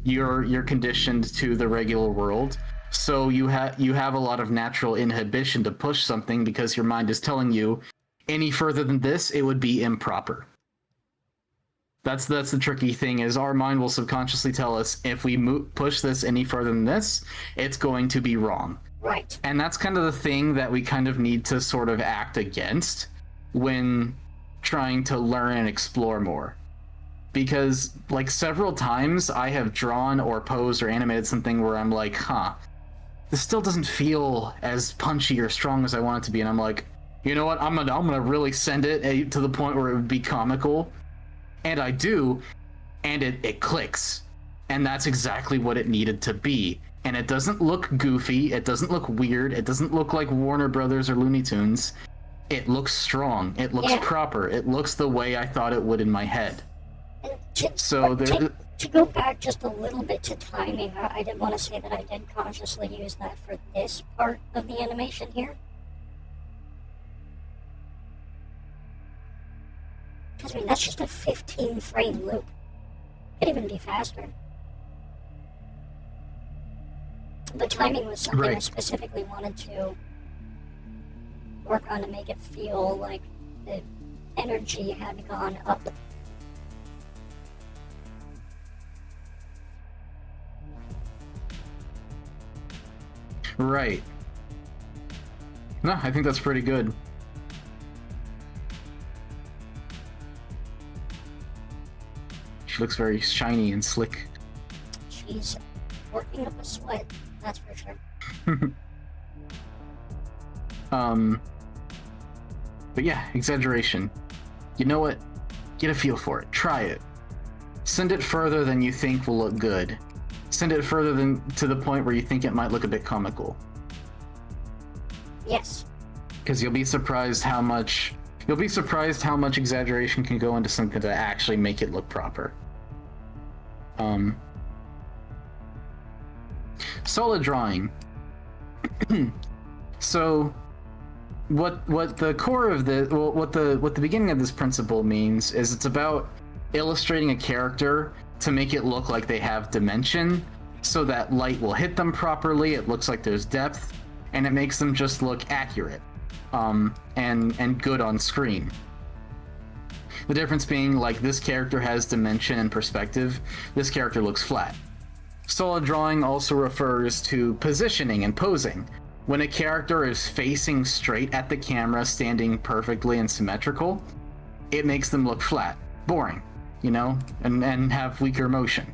You're conditioned to the regular world. So you have a lot of natural inhibition to push something, because your mind is telling you any further than this, it would be improper. That's the tricky thing, is our mind will subconsciously tell us if we push this any further than this, it's going to be wrong. Right. And that's kind of the thing that we kind of need to sort of act against when trying to learn and explore more. Because several times I have drawn or posed or animated something where I'm like, this still doesn't feel as punchy or strong as I want it to be, and I'm like, you know what, I'm gonna really send it to the point where it would be comical. And I do, and it clicks. And that's exactly what it needed to be. And it doesn't look goofy, it doesn't look weird, it doesn't look like Warner Brothers or Looney Tunes. It looks strong, it looks proper, it looks the way I thought it would in my head. To go back just a little bit to timing, I did want to say that I did consciously use that for this part of the animation here. Because that's just a 15 frame loop. It could even be faster. But timing was something I specifically wanted to work on to make it feel like the energy had gone up. Right. No, I think that's pretty good. She looks very shiny and slick. She's working up a sweat, that's for sure. But yeah, exaggeration. You know what? Get a feel for it. Try it. Send it further than you think will look good. Send it further than to the point where you think it might look a bit comical. Yes. Because you'll be surprised how much exaggeration can go into something to actually make it look proper. Solid drawing. So what the core of what the beginning of this principle means is it's about illustrating a character to make it look like they have dimension, so that light will hit them properly, it looks like there's depth, and it makes them just look accurate and good on screen. The difference being, this character has dimension and perspective, this character looks flat. Solid drawing also refers to positioning and posing. When a character is facing straight at the camera, standing perfectly and symmetrical, it makes them look flat, boring, and have weaker motion.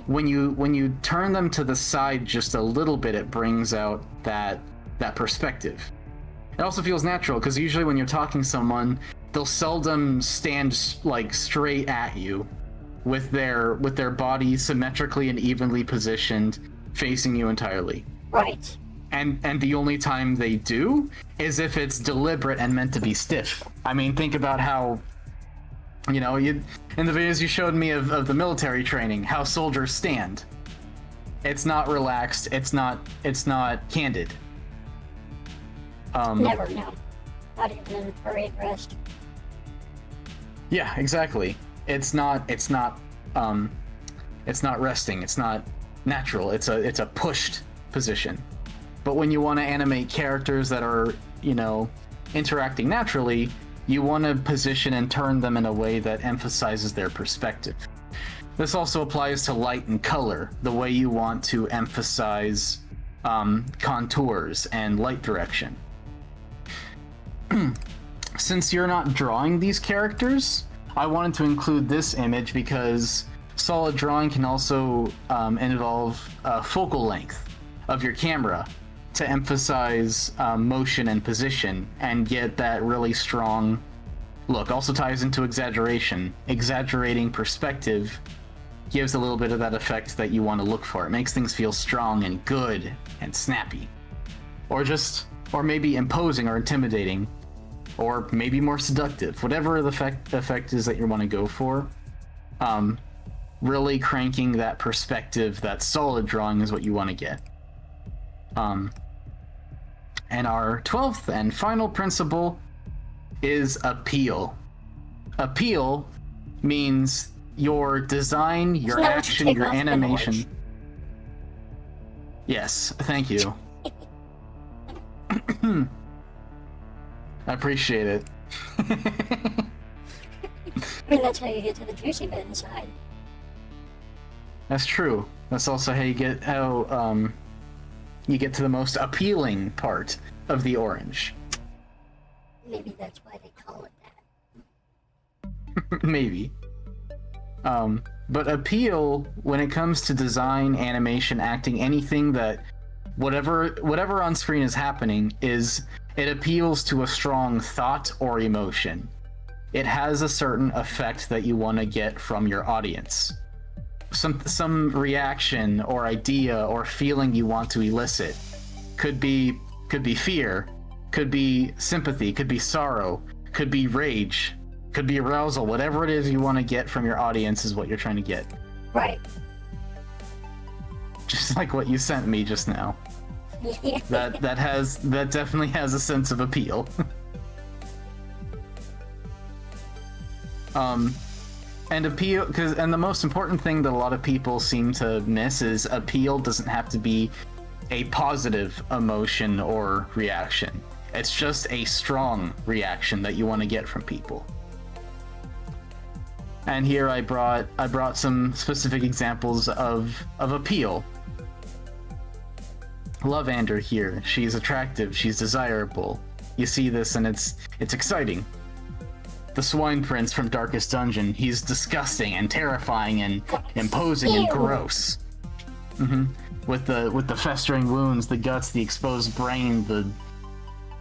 When you turn them to the side just a little bit, it brings out that perspective. It also feels natural, because usually when you're talking to someone, they'll seldom stand like straight at you with their body symmetrically and evenly positioned facing you entirely. Right. And the only time they do is if it's deliberate and meant to be stiff. I mean, think about how, you know, in the videos you showed me of the military training, how soldiers stand. It's not relaxed. It's not candid. Never, no. Not even in parade rest. Yeah, exactly. It's not resting. It's not natural. It's a pushed position. But when you want to animate characters that are, you know, interacting naturally, you want to position and turn them in a way that emphasizes their perspective. This also applies to light and color, the way you want to emphasize contours and light direction. Since you're not drawing these characters, I wanted to include this image because solid drawing can also involve focal length of your camera to emphasize motion and position and get that really strong look. Also ties into exaggeration. Exaggerating perspective gives a little bit of that effect that you want to look for. It makes things feel strong and good and snappy. Or maybe imposing or intimidating. Or maybe more seductive. Whatever the effect is that you want to go for. Really cranking that perspective, that solid drawing is what you want to get. And our 12th and final principle is appeal. Appeal means your design, your action, your animation. Yes, thank you. I appreciate it. I mean, that's how you get to the juicy bit inside. That's true. That's also how you get to the most appealing part of the orange. Maybe that's why they call it that. Maybe. But appeal, when it comes to design, animation, acting, anything that whatever on screen is happening, it appeals to a strong thought or emotion. It has a certain effect that you want to get from your audience. Some reaction or idea or feeling you want to elicit. Could be fear, could be sympathy, could be sorrow, could be rage, could be arousal. Whatever it is you want to get from your audience is what you're trying to get. Right. Just like what you sent me just now. That definitely has a sense of appeal. And appeal, and the most important thing that a lot of people seem to miss is appeal doesn't have to be a positive emotion or reaction. It's just a strong reaction that you want to get from people. And here I brought some specific examples of appeal. Lovander here, she's attractive, she's desirable. You see this and it's exciting. The Swine Prince from Darkest Dungeon, he's disgusting and terrifying and imposing and gross. With the festering wounds, the guts, the exposed brain,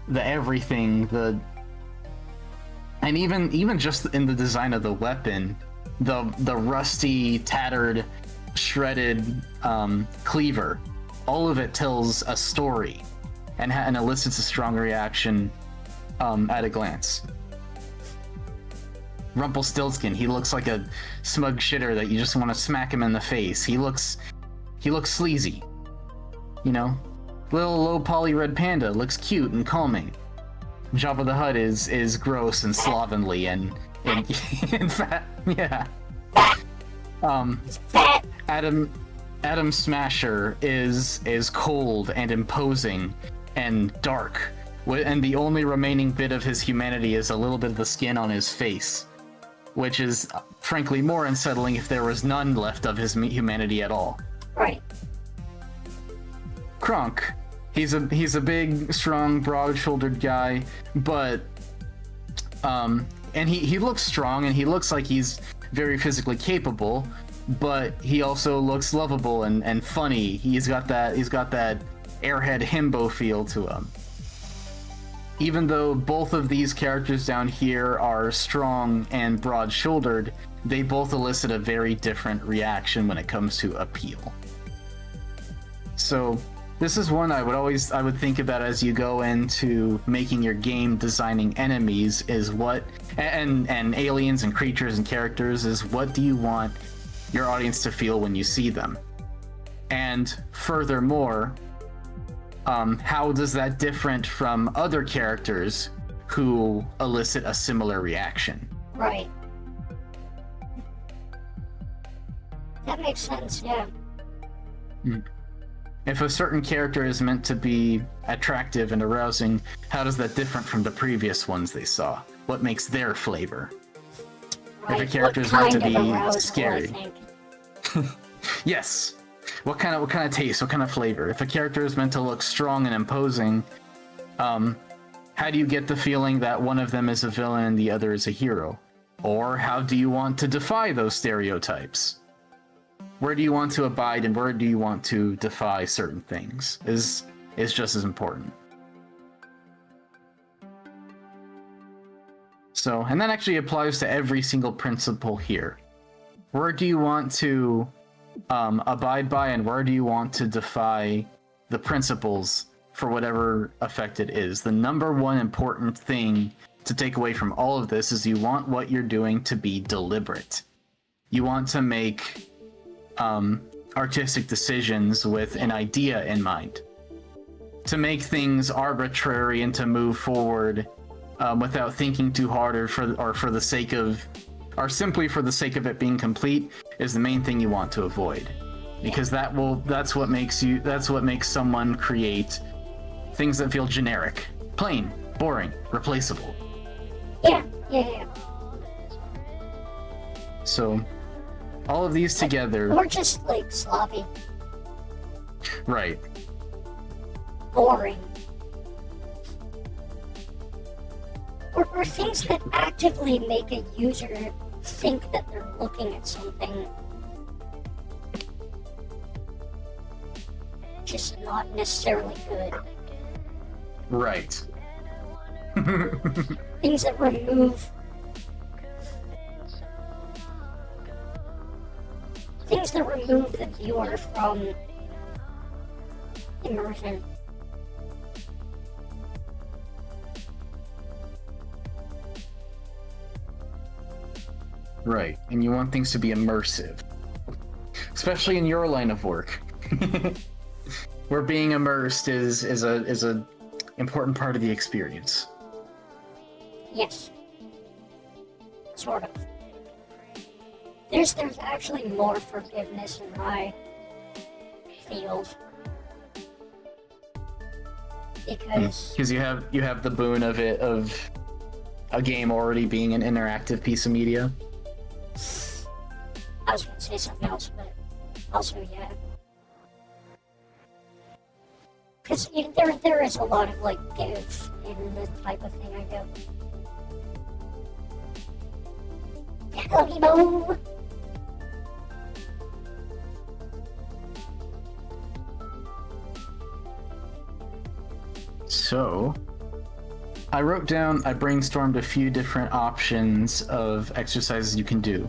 the everything, and even just in the design of the weapon, the rusty, tattered, shredded cleaver, all of it tells a story and elicits a strong reaction at a glance. Rumpelstiltskin, he looks like a smug shitter that you just want to smack him in the face. He looks sleazy, you know. Little low poly red panda looks cute and calming. Jabba the Hutt is gross and slovenly and fat. Yeah. Adam Smasher is cold and imposing and dark, and the only remaining bit of his humanity is a little bit of the skin on his face, which is frankly more unsettling if there was none left of his humanity at all. Right. Kronk, he's a big, strong, broad-shouldered guy, but and he looks strong and he looks like he's very physically capable, but he also looks lovable and funny. He's got that airhead himbo feel to him. even though both of these characters down here are strong and broad-shouldered, they both elicit a very different reaction when it comes to appeal. So this is one I would think about as you go into making your game, designing enemies, is what, and aliens and creatures and characters, is what do you want your audience to feel when you see them? And furthermore, how does that different from other characters who elicit a similar reaction? Right. That makes sense, yeah. If a certain character is meant to be attractive and arousing, how does that differ from the previous ones they saw? What makes their flavor? Right. If a character is meant to be scary. Yes. What kind of taste? What kind of flavor? If a character is meant to look strong and imposing, how do you get the feeling that one of them is a villain and the other is a hero? Or how do you want to defy those stereotypes? Where do you want to abide and where do you want to defy certain things is just as important. So, and that actually applies to every single principle here. Where do you want to abide by and where do you want to defy the principles for whatever effect it is? The number one important thing to take away from all of this is you want what you're doing to be deliberate. You want to make artistic decisions with an idea in mind. To make things arbitrary and to move forward without thinking too hard or for the sake of, or simply for the sake of it being complete, is the main thing you want to avoid. Because that's what makes someone create things that feel generic, plain, boring, replaceable. Yeah. So all of these together, Or just like sloppy, right? boring. Or things that actively make a user think that they're looking at something just not necessarily good. Right. Things that remove the viewer from immersion. Right, and you want things to be immersive, especially in your line of work, where being immersed is a important part of the experience. Yes. Sort of. There's actually more forgiveness in my field. Because you have the boon of a game already being an interactive piece of media. I was gonna say something else, but also yeah. Because there is a lot of like give in the type of thing I do. Emo. So, I brainstormed a few different options of exercises you can do.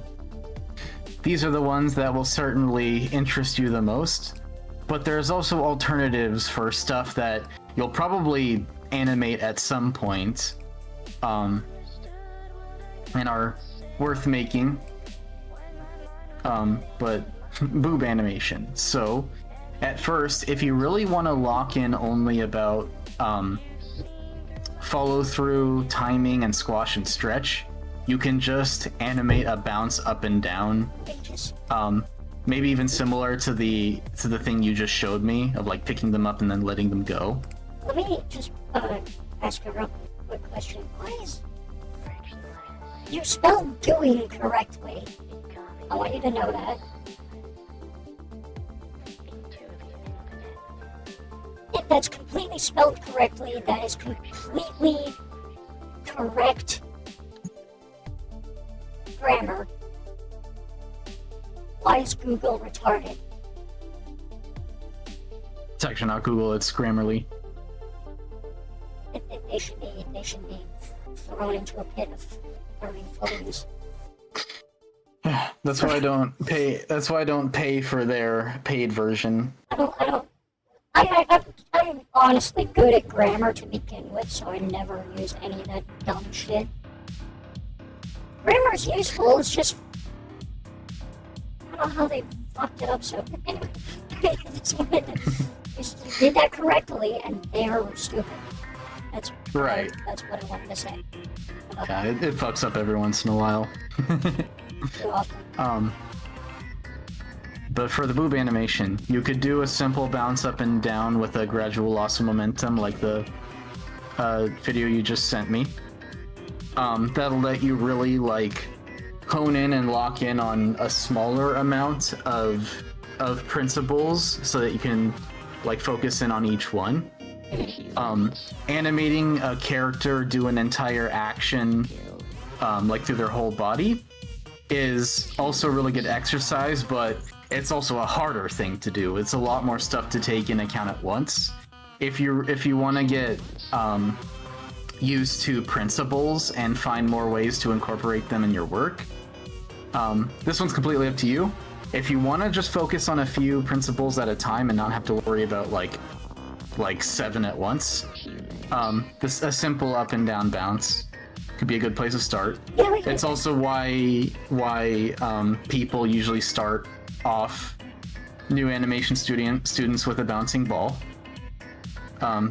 These are the ones that will certainly interest you the most, but there's also alternatives for stuff that you'll probably animate at some point, and are worth making, but boob animation. So, at first, if you really want to lock in only about follow through, timing, and squash and stretch, you can just animate a bounce up and down. Maybe even similar to the thing you just showed me of like picking them up and then letting them go. Let me just ask a real quick question. Why is you spelled doing correctly? I want you to know that. If that's completely spelled correctly, that is completely correct grammar. Why is Google retarded? It's actually not Google, it's Grammarly. They should be should be thrown into a pit of burning flames. That's why I don't pay. That's why I don't pay for their paid version. I'm honestly good at grammar to begin with, so I never use any of that dumb shit. Grammar's useful, it's just... I don't know how they fucked it up so... Anyway, I just wanted to... You did that correctly, and they are stupid. That's Right. That's what I wanted to say. Yeah, it fucks up every once in a while. Too often. But for the boob animation, you could do a simple bounce up and down with a gradual loss of momentum, like the video you just sent me. That'll let you really like hone in and lock in on a smaller amount of principles, so that you can like focus in on each one. Animating a character do an entire action, like through their whole body, is also really good exercise, but it's also a harder thing to do. It's a lot more stuff to take into account at once. If you want to get used to principles and find more ways to incorporate them in your work, this one's completely up to you. If you want to just focus on a few principles at a time and not have to worry about like 7 at once, a simple up and down bounce could be a good place to start. It's also why people usually start off new animation students with a bouncing ball.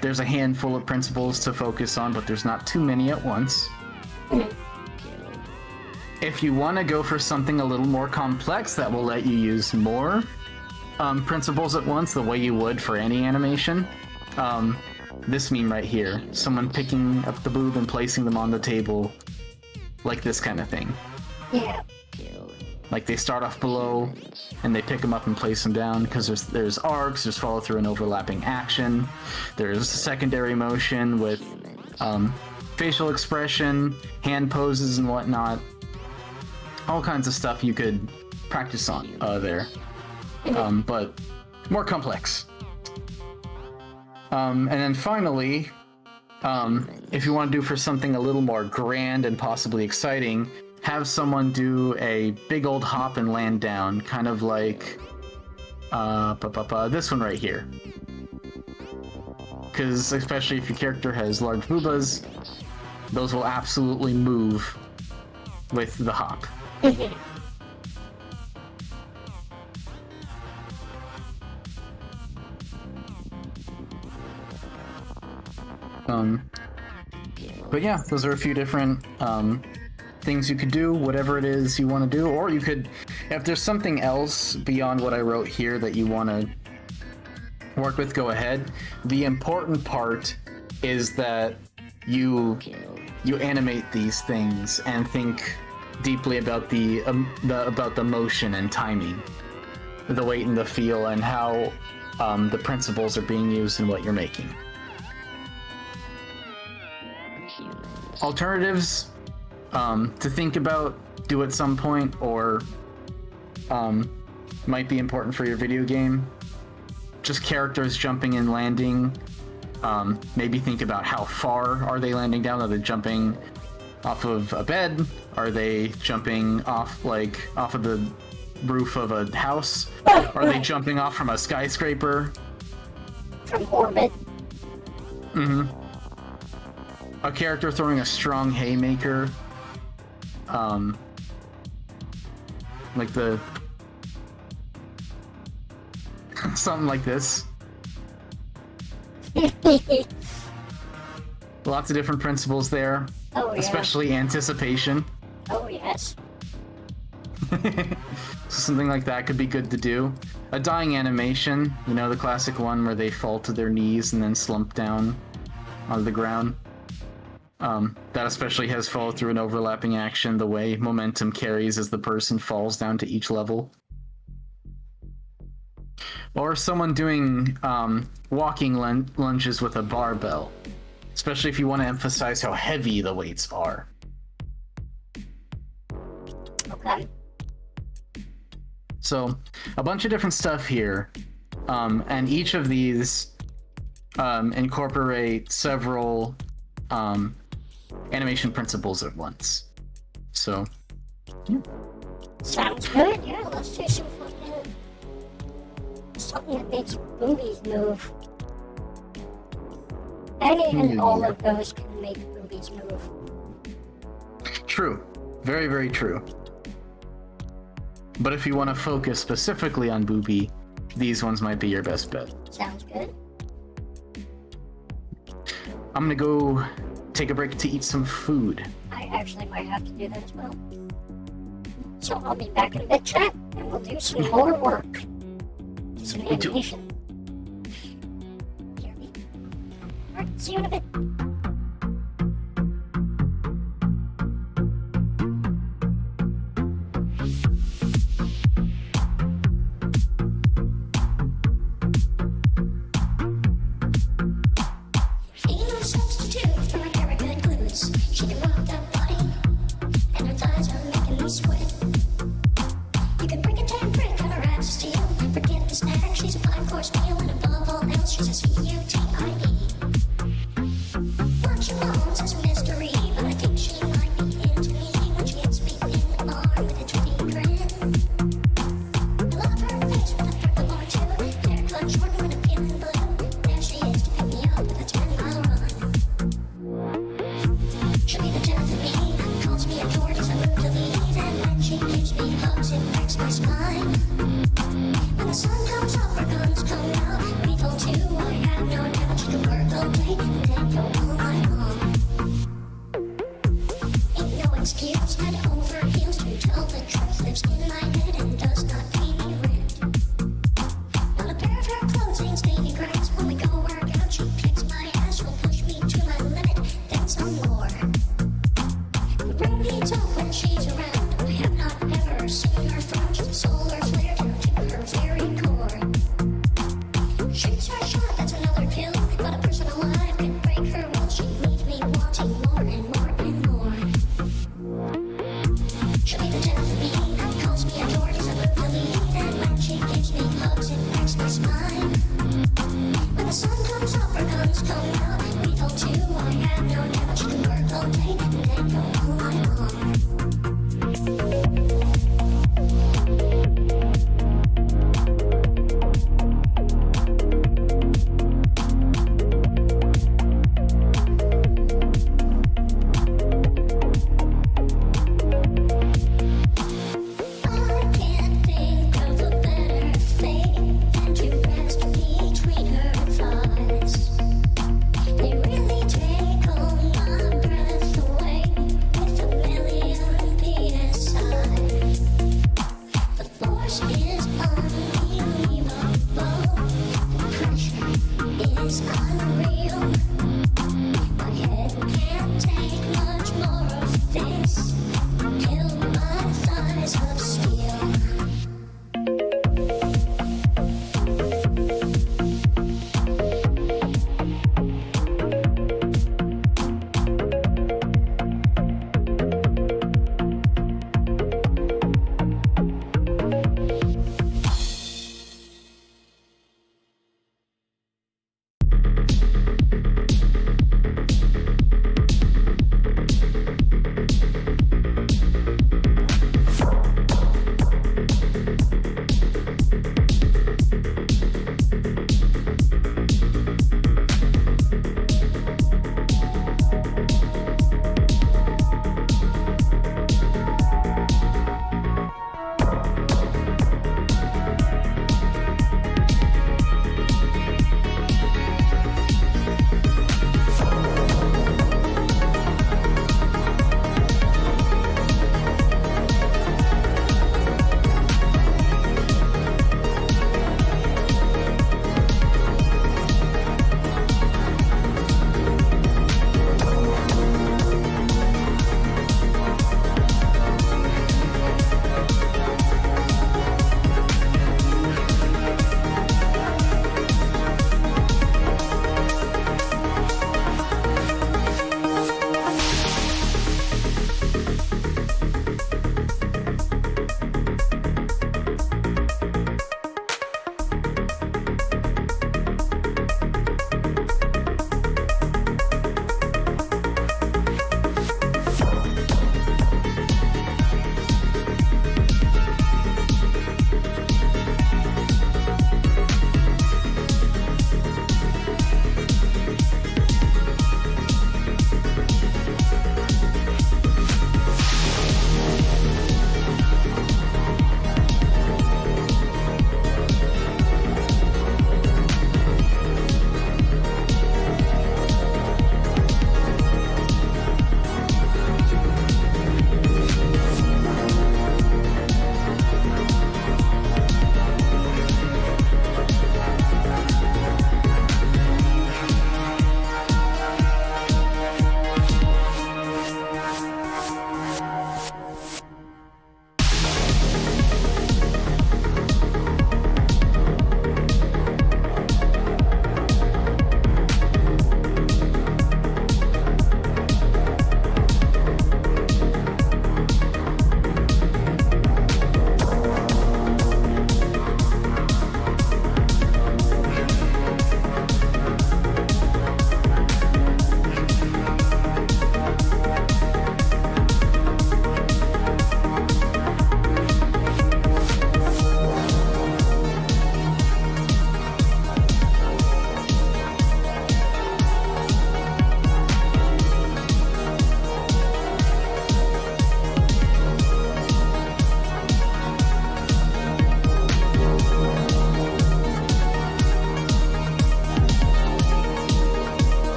There's a handful of principles to focus on, but there's not too many at once. If you want to go for something a little more complex that will let you use more principles at once, the way you would for any animation, this meme right here, someone picking up the boob and placing them on the table, like this kind of thing. Yeah. Like they start off below and they pick them up and place them down, because there's arcs, there's follow through and overlapping action, there's secondary motion with facial expression, hand poses and whatnot. All kinds of stuff you could practice on there, but more complex. And then finally, if you want to do for something a little more grand and possibly exciting, have someone do a big old hop and land down, kind of like this one right here. Because especially if your character has large boobas, those will absolutely move with the hop. But yeah, those are a few different things you could do, whatever it is you want to do. Or you could, if there's something else beyond what I wrote here that you want to work with, go ahead. The important part is that you animate these things and think deeply about the motion and timing, the weight and the feel, and how the principles are being used in what you're making. Alternatives to think about, do at some point, or might be important for your video game. Just characters jumping and landing. Maybe think about how far are they landing down. Are they jumping off of a bed? Are they jumping off of the roof of a house? Are they jumping off from a skyscraper? From orbit. Mm-hmm. A character throwing a strong haymaker. Like the... something like this. Lots of different principles there. Oh, yeah. Especially anticipation. Oh, yes. Something like that could be good to do. A dying animation, you know, the classic one where they fall to their knees and then slump down on the ground. That especially has follow through and overlapping action, the way momentum carries as the person falls down to each level. Or someone doing walking lunges with a barbell, especially if you want to emphasize how heavy the weights are. Okay. So, a bunch of different stuff here, and each of these incorporate several animation principles at once. So, Sounds good. Yeah, let's do some fucking something that makes movies move. Any and all of those can make movies move. true. Very, very true. But if you want to focus specifically on Booby, these ones might be your best bet. Sounds good. I'm gonna go take a break to eat some food. I actually might have to do that as well. So I'll be back in a bit, chat, and we'll do some more work. Some Me too. animation. Hear me? Alright, see you in a bit. Ain't no substitute for my very good glutes. She can rock that body, and her thighs are making me sweat. You can break a damn brick on her abs of steel. Forget the snack, she's a 5-course meal, and above all else, she's a C-U-T-I-E. What she wants is a mystery, but I think she might be into me when she hits me in the arm with a 20 grin. I love her face with a purple or two, hair cut short and with a feeling blue. There she is to pick me up with a 10-mile run. She'll be the death of me, calls me a George as I move to leave, and when she gives me hugs, it cracks my spine. When the sun comes up, our guns come out. We fall to, I have no doubt she can work all day and then go all night long. Ain't no excuse, head over heels to tell the truth. Lives in my head and does not pay me rent. On a pair of her clothes ain't staying grass. When we go work out, she kicks my ass. Will push me to my limit, then some more. The room heats up when she's around. I have not ever seen her frown. She's a solar flare down to her very core. Shoots her shot, that's another kill. But a person alive could break her will. She leaves me wanting more and more and more. She'll be the death of me, calls me a George as I move to leave, and when she gives me hugs, it cracks my spine. When the sun comes up, our guns come out. We fall to, I have no doubt she can work all day and then go all night long.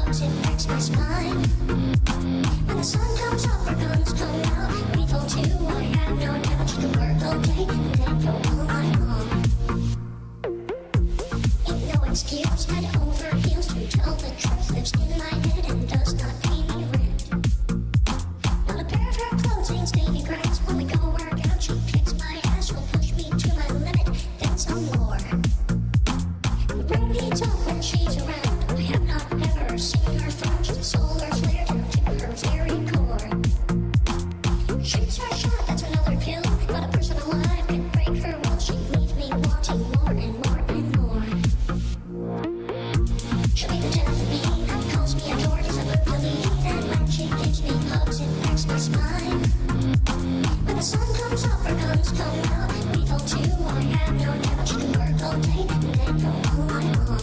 hugs, it wrecks my spine. When the sun comes up or guns come out, lethal too, I have no doubt. You can work all day and then go all night long. Ain't no excuse, head over heels to tell the truth. Lives in my head and does not pay me rent. Not a pair of her clothes ain't stainy grass. When we go work out, she kicks my ass. She'll push me to my limit, then some more. Bring me talk when she's around. I have not ever seen her frown. She's a solar flare down to her very core. Shoots her shot, that's another kill. Not a person alive can break her will. She leaves me wanting more and more and more. She'll be the death of me, calls me a dork as I move to leave. And when she gives me hugs, it wrecks my spine. When the sun comes up, her guns come out. Lethal too, I have no doubt. She can work all day and then go all night long.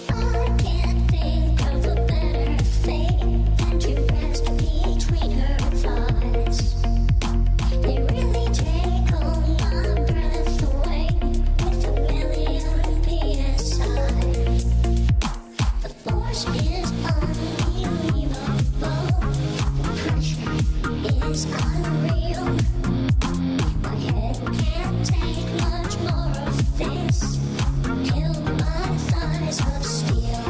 I can't think of a better thing than to rest between her thighs. They really take all my breath away with a million PSI. The force is unbelievable. The pressure is unreal. My head can't take much more of this. Kill my thighs of steel.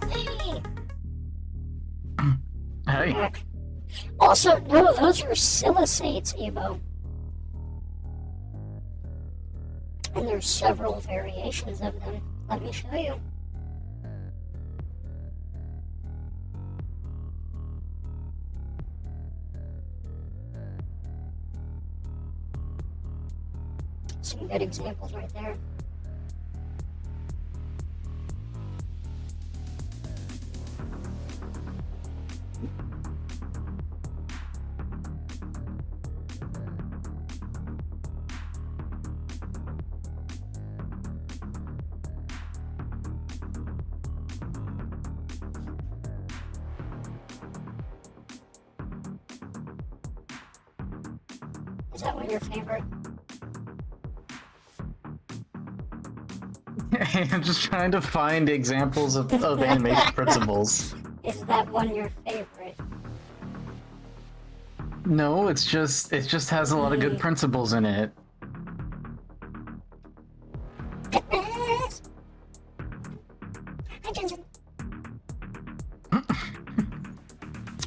Hey. Hey. Also, no, those are silicates, Ebo. And there's several variations of them. Let me show you. Some good examples right there. Is that one your favorite? I'm just trying to find examples of animation principles. Is that one your favorite? No, it just has a lot of good principles in it.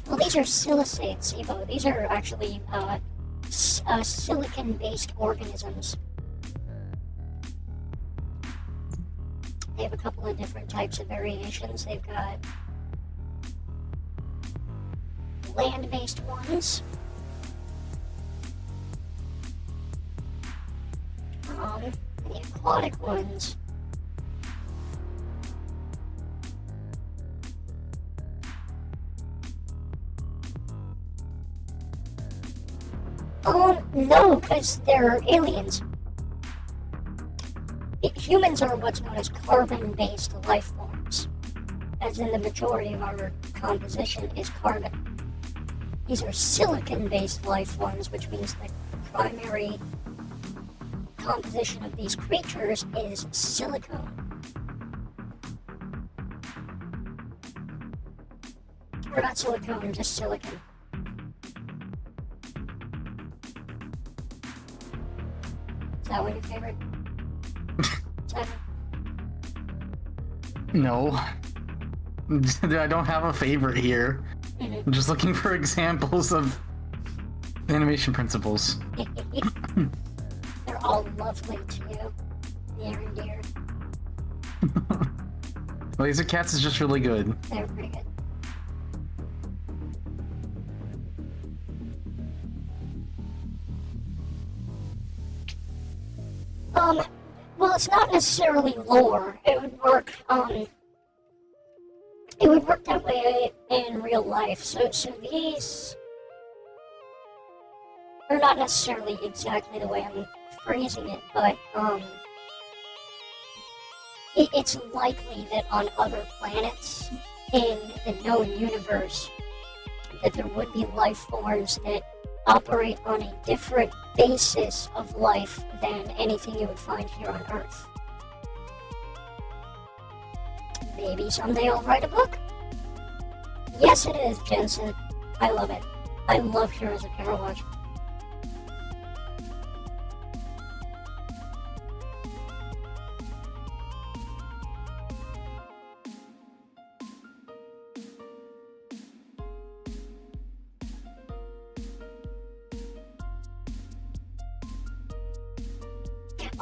Well, these are silicates, Evo. These are actually silicon-based organisms. They have a couple of different types of variations. They've got land-based ones. And the aquatic ones. No, because they're aliens. Humans are what's known as carbon-based life forms, as in the majority of our composition is carbon. These are silicon-based life forms, which means the primary composition of these creatures is silicone. Or not silicone, just silicon. Is that one your favorite? Simon? No. I don't have a favorite here. I'm just looking for examples of animation principles. They're all lovely to you. Near and dear. Laser Cats is just really good. They're pretty good. Well, it's not necessarily lore. It would work that way in real life. So these are not necessarily exactly the way I'm phrasing it, but it's likely that on other planets in the known universe that there would be life forms that operate on a different basis of life than anything you would find here on Earth. Maybe someday I'll write a book. Yes, it is, Jensen. I love it. I love Heroes of Overwatch.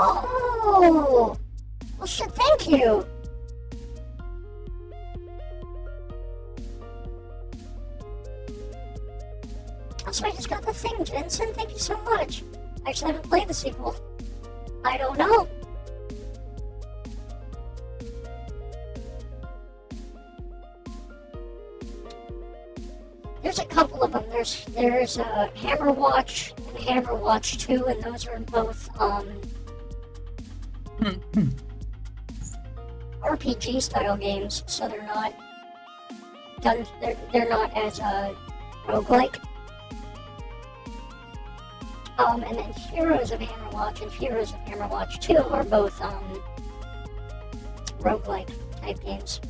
Oh! Well, shit, thank you! That's right, I just got the thing, Jensen. Thank you so much. I actually haven't played the sequel. I don't know. There's a couple of them. There's Hammerwatch and Hammerwatch 2, and those are both RPG style games, so they're not done. They're not as roguelike. And then Heroes of Hammerwatch and Heroes of Hammerwatch 2 are both roguelike type games.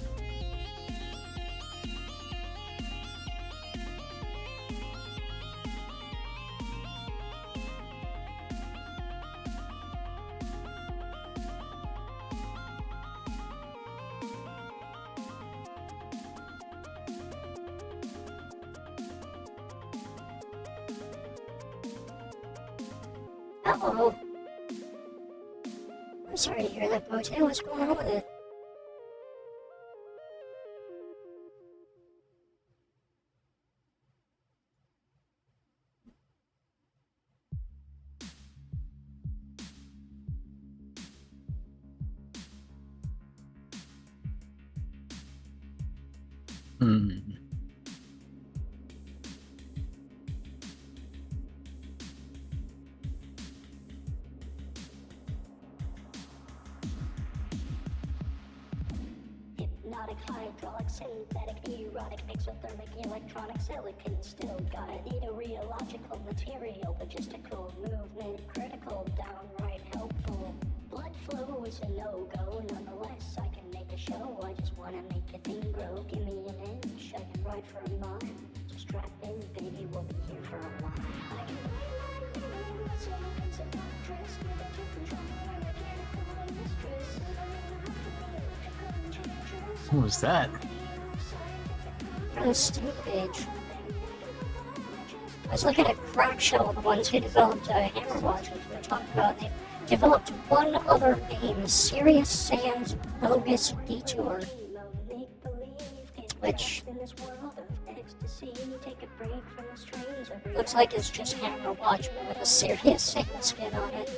Uh-oh. I'm sorry to hear that, Botail. What's going on with it? Hypnotic, hydraulic, synthetic, erotic, exothermic, electronic, silicon, still got it. Rheological material, logistical, movement, critical, downright helpful. Blood flow is a no-go, nonetheless I can make a show. I just wanna make a thing grow. Give me an inch, I can ride for a mile. So strap in, baby, we'll be here for a while. I can ride like a man, so it's a dress, never to control my mechanical mistress. What was that? On the Steam page. I was looking at Crackshell, the ones who developed Hammerwatch, which we talked about. They developed one other game, Serious Sam's Bogus Detour, which looks like it's just Hammerwatch, but with a Serious Sam skin on it.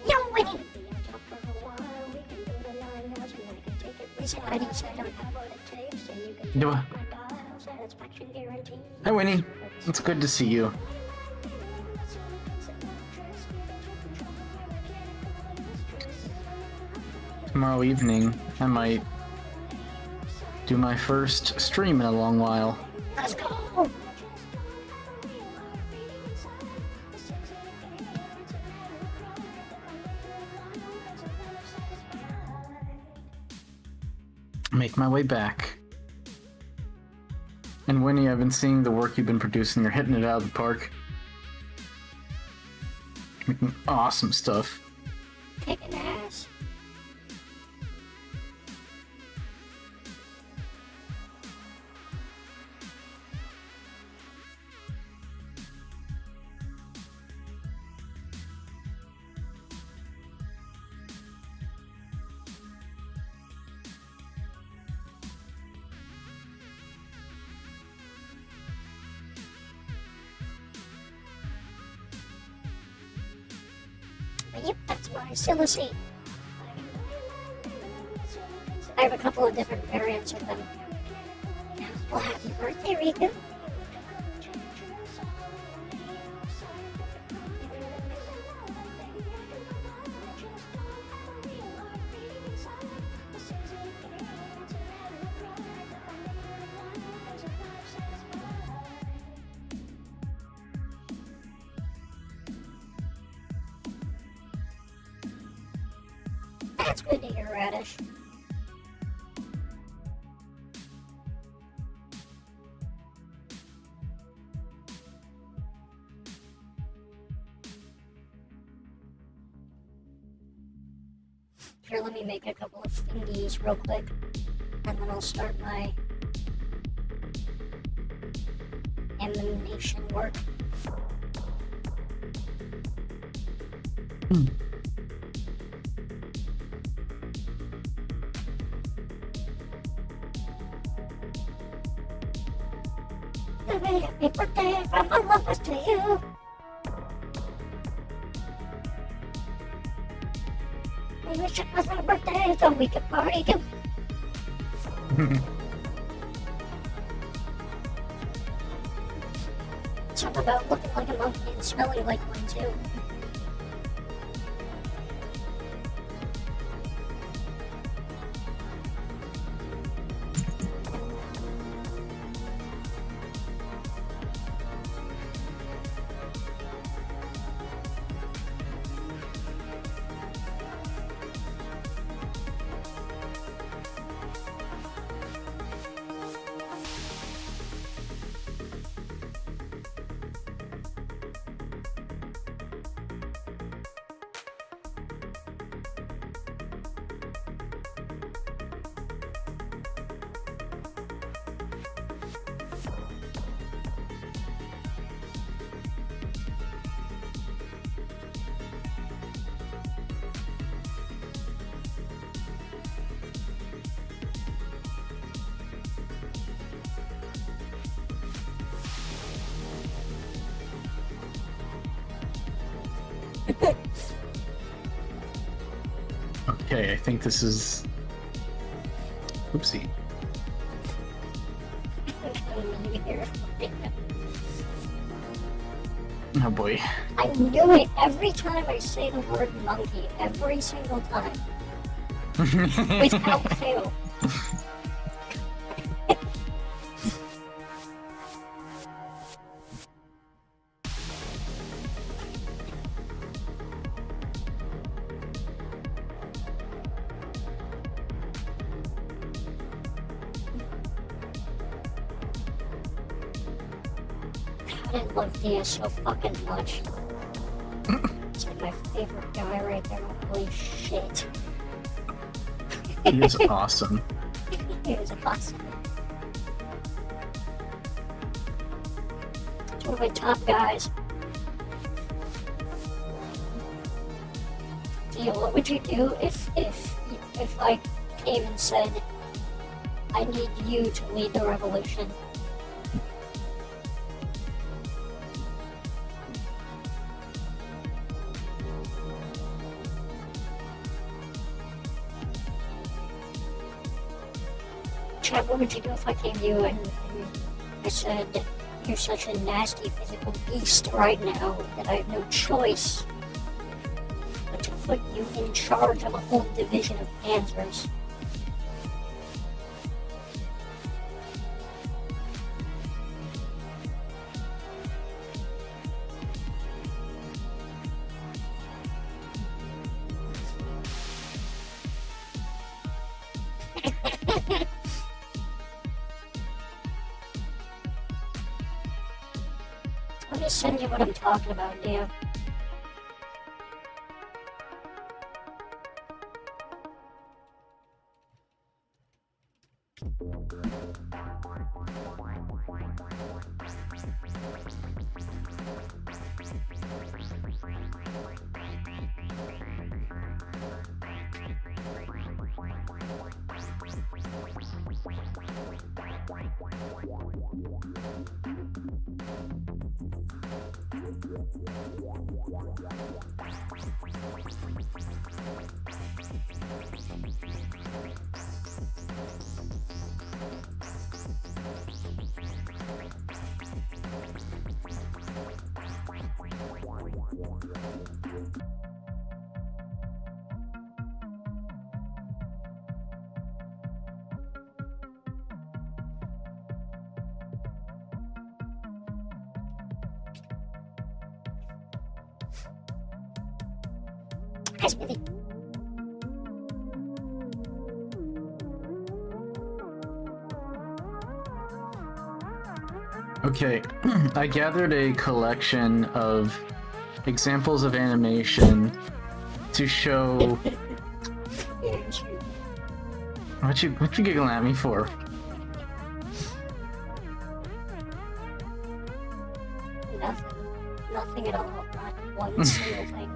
Yo, Winnie! Talk for a while, we can go to 9 hours and I can take it. Listen, I didn't say that. Have what it takes and you can Do take I? my dial, satisfaction guaranteed. Hi, Winnie. It's good to see you. Tomorrow evening, I might do my first stream in a long while. Let's go! Make my way back. And Winnie, I've been seeing the work you've been producing. You're hitting it out of the park. Making awesome stuff. Kicking ass. Yep, that's my silicate. I have a couple of different variants of them. Well, happy birthday, Rika. That's good to hear, Radish. Here, let me make a couple of thingies real quick, and then I'll start my animation work. Happy birthday from all of us to you. I wish it was my birthday so we could party too. Something about looking like a monkey and smelling like one too. Okay, I think this is... Oopsie. Oh boy. I knew it every time I say the word monkey, every single time. Without fail. I love Dia so fucking much. He's like my favorite guy right there. Holy shit. He is awesome. He was awesome. He's one of my top guys. Dia, what would you do if I came and said, I need you to lead the revolution? Chad, what would you do if I came to you and I said, you're such a nasty physical beast right now that I have no choice but to put you in charge of a whole division of Panthers? Let me send you what I'm talking about, dear. Hi, Smithy. Okay, I gathered a collection of examples of animation to show. What you giggling at me for? Nothing at all. Not one single thing.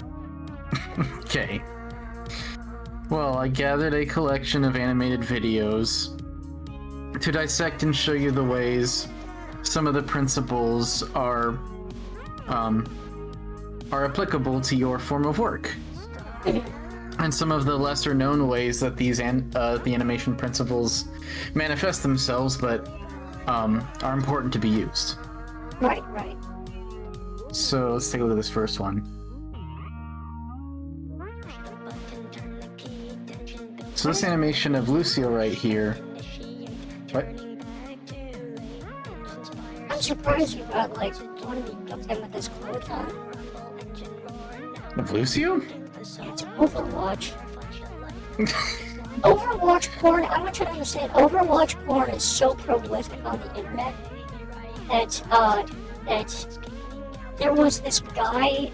Okay. Well, I gathered a collection of animated videos to dissect and show you the ways some of the principles are applicable to your form of work, and some of the lesser known ways that these the animation principles manifest themselves, but are important to be used. Right. So let's take a look at this first one. So this animation of Lucio right here. What? I'm surprised you got like one of them with his clothes on. Of Lucio? It's Overwatch. Overwatch porn, I want you to understand, Overwatch porn is so prolific on the internet that there was this guy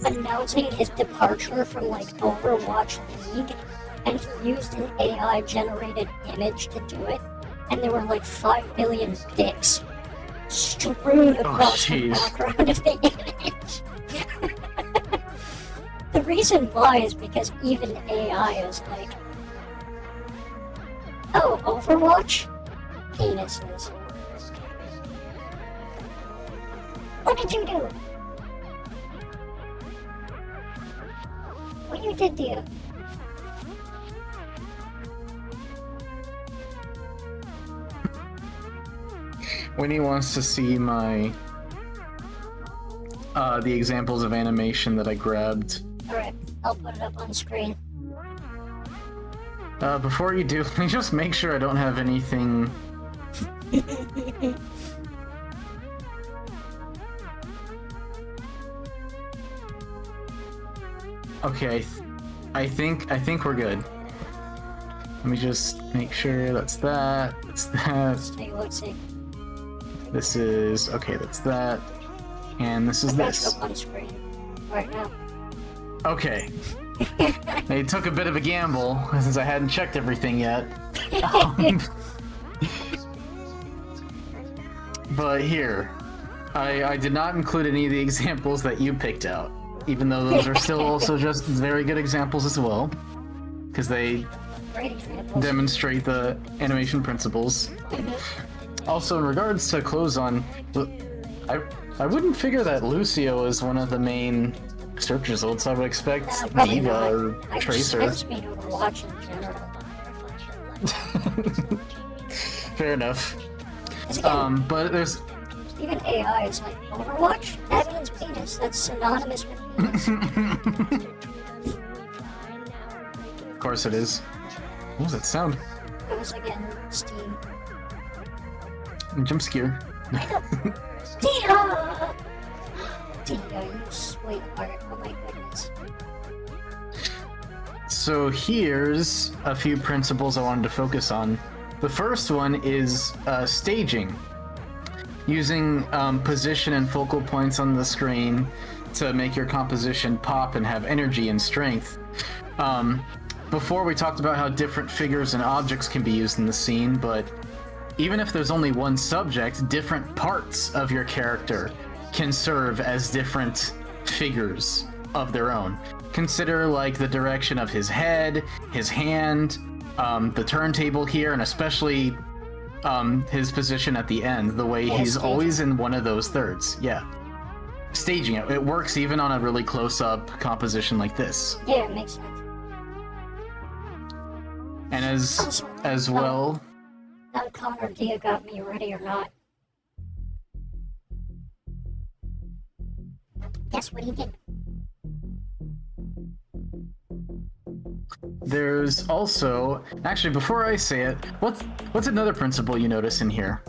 announcing his departure from like Overwatch League, and he used an AI generated image to do it, and there were like 5 billion dicks strewn across the background of the image. The reason why is because even AI is like, oh, Overwatch? Penises. What did you do? What you did, dear? Winnie wants to see my the examples of animation that I grabbed. Alright, I'll put it up on screen. Before you do, let me just make sure I don't have anything. Okay, I think we're good. Let me just make sure that's that. That's that. Let's see. This is okay. That's that, and this is this. Up on screen right now. Okay. It took a bit of a gamble since I hadn't checked everything yet. But here, I did not include any of the examples that you picked out, even though those are still also just very good examples as well, because they demonstrate the animation principles. Also, in regards to clothes on, I wouldn't figure that Lucio is one of the main search results. I would expect Diva or Tracer. I just mean Overwatch in general. fair enough. 'Cause again, But there's even AI is like, Overwatch? That means penis. That's synonymous with penis. of course it is. What was that sound? It was again Steam. Jump scare. Tia! Tia, you sweetheart. Oh my goodness. So here's a few principles I wanted to focus on. The first one is staging. Using position and focal points on the screen to make your composition pop and have energy and strength. Before we talked about how different figures and objects can be used in the scene, but even if there's only one subject, different parts of your character can serve as different figures of their own. Consider like the direction of his head, his hand, the turntable here, and especially his position at the end, the way he's staging. always in one of those thirds. Yeah. Staging it. It works even on a really close-up composition like this. Yeah, it makes sense. And as well... That Connor Dia got me ready or not. Guess what he did? There's also, actually, before I say it, what's another principle you notice in here?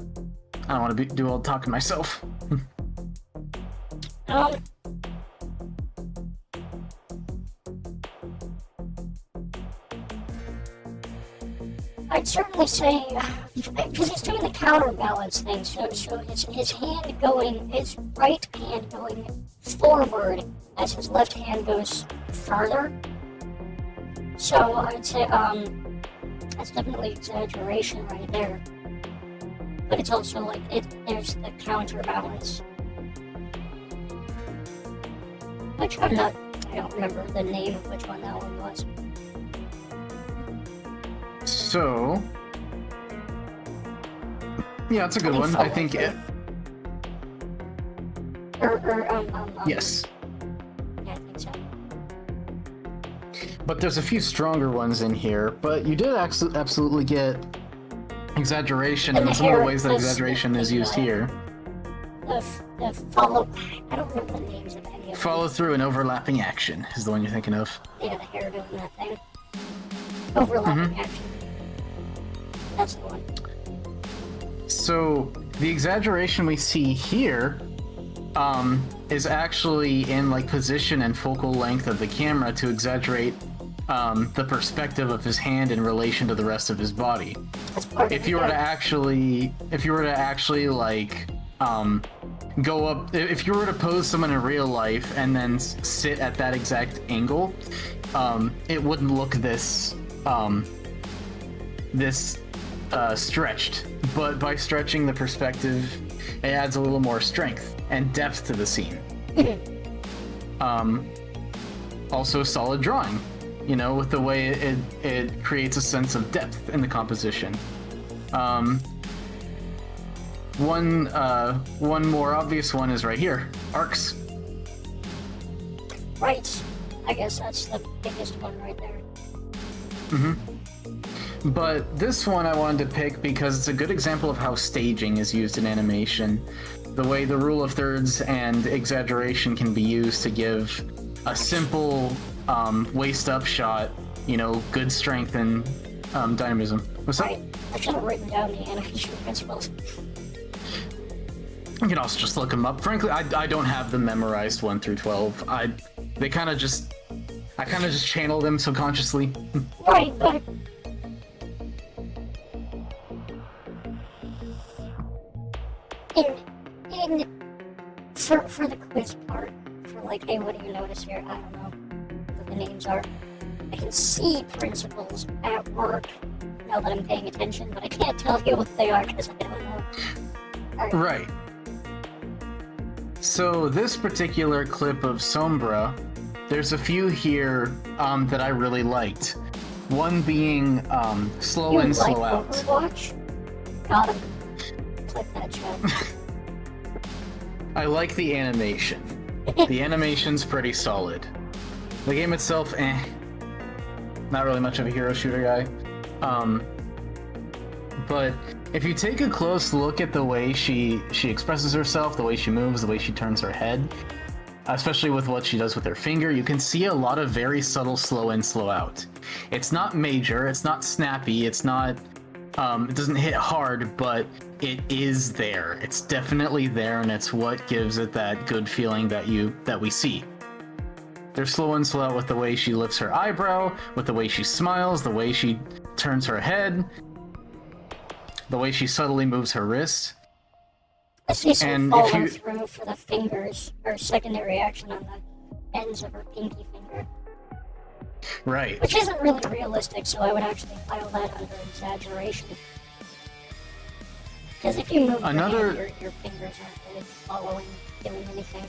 I don't want to do all the talking myself. I'd certainly say, because he's doing the counterbalance thing, so his hand going, his right hand going forward as his left hand goes further. So I'd say, that's definitely exaggeration right there. But it's also like, there's the counterbalance. Which I don't remember the name of which one that one was. So, yeah, it's a good one. I think it. Yes. Yeah, I think so. But there's a few stronger ones in here. But you did absolutely get exaggeration in some of the ways that exaggeration is used here. The follow. I don't remember the names of any of them. Follow through and overlapping action is the one you're thinking of. Yeah, the hair doing that thing. Overlapping action. That's the one. So the exaggeration we see here is actually in like position and focal length of the camera to exaggerate the perspective of his hand in relation to the rest of his body. That's part If you were to actually like go up, if you were to pose someone in real life and then sit at that exact angle, it wouldn't look this stretched. But by stretching the perspective, it adds a little more strength and depth to the scene. Also solid drawing, you know, with the way it creates a sense of depth in the composition. One more obvious one is right here, arcs. Right. I guess that's the biggest one right there. But this one I wanted to pick because it's a good example of how staging is used in animation. The way the rule of thirds and exaggeration can be used to give a simple waist up shot, you know, good strength and dynamism. What's Right. I should have written down the animation principles. You can also just look them up. Frankly, I don't have them memorized 1 through 12. I kind of just channel them subconsciously. Right, but for the quiz part, for like, hey, what do you notice here? I don't know what the names are. I can see principles at work now that I'm paying attention, but I can't tell you what they are because I don't know. All right. Right. So this particular clip of Sombra, there's a few here that I really liked. One being slow You in, like slow out. Overwatch? Got him. Click that shot. I like the animation. The animation's pretty solid. The game itself, Not really much of a hero shooter guy. But if you take a close look at the way she expresses herself, the way she moves, the way she turns her head, especially with what she does with her finger, you can see a lot of very subtle slow in, slow out. It's not major, it's not snappy, it's not, it doesn't hit hard, but it is there. It's definitely there, and it's what gives it that good feeling that we see. There's slow in, slow out with the way she lifts her eyebrow, with the way she smiles, the way she turns her head, the way she subtly moves her wrist. I see some And if follow you- through for the fingers, or secondary action on the ends of her pinky finger. Right. Which isn't really realistic, so I would actually file that under exaggeration. Because if you move Another- your hand, your fingers aren't really following, doing anything.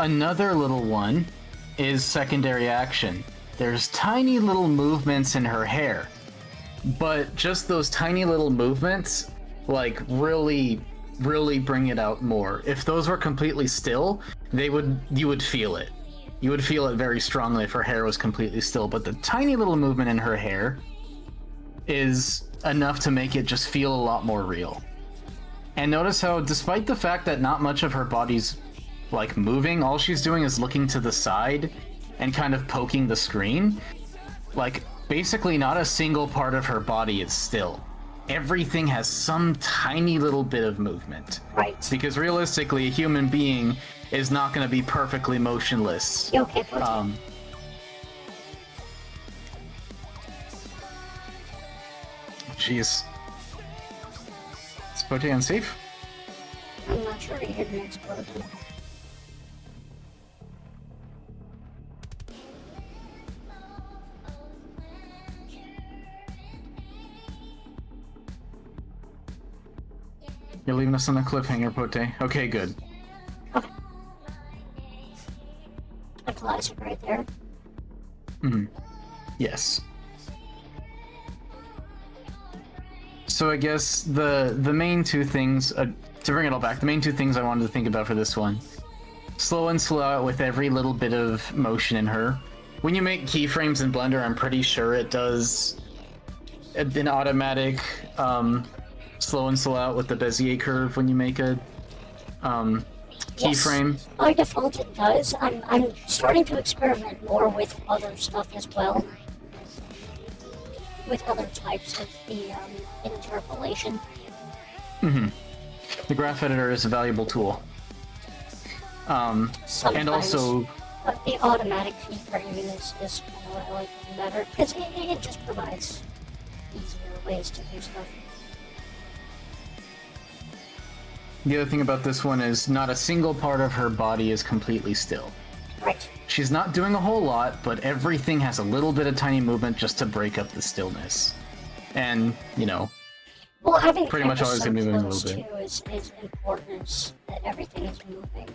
Another little one is secondary action. There's tiny little movements in her hair, but just those tiny little movements, like, really bring it out more. If those were completely still, you would feel it. You would feel it very strongly if her hair was completely still, but the tiny little movement in her hair is enough to make it just feel a lot more real. And notice how, despite the fact that not much of her body's like moving, all she's doing is looking to the side and kind of poking the screen. Like, basically not a single part of her body is still. Everything has some tiny little bit of movement. Right. Because realistically, a human being is not going to be perfectly motionless. You okay, Pote? Jeez. Is Pote unsafe? I'm not sure he hit an explosion. You're leaving us on a cliffhanger, Pote. Okay, good. Okay. A classic right there. Yes. So I guess the main two things, to bring it all back, the main two things I wanted to think about for this one. Slow and slow out with every little bit of motion in her. When you make keyframes in Blender, I'm pretty sure it does an automatic slow and slow out with the Bezier curve when you make a keyframe. Yes. By default it does. I'm starting to experiment more with other stuff as well. With other types of the interpolation. The graph editor is a valuable tool. And Sometimes. also, But the automatic keyframing is kind of what I like better, because it just provides easier ways to do stuff. the other thing about this one is not a single part of her body is completely still. Right. She's not doing a whole lot, but everything has a little bit of tiny movement just to break up the stillness. And, you know, Well, having Pretty much always so gonna be moving a close little too is important that everything is moving.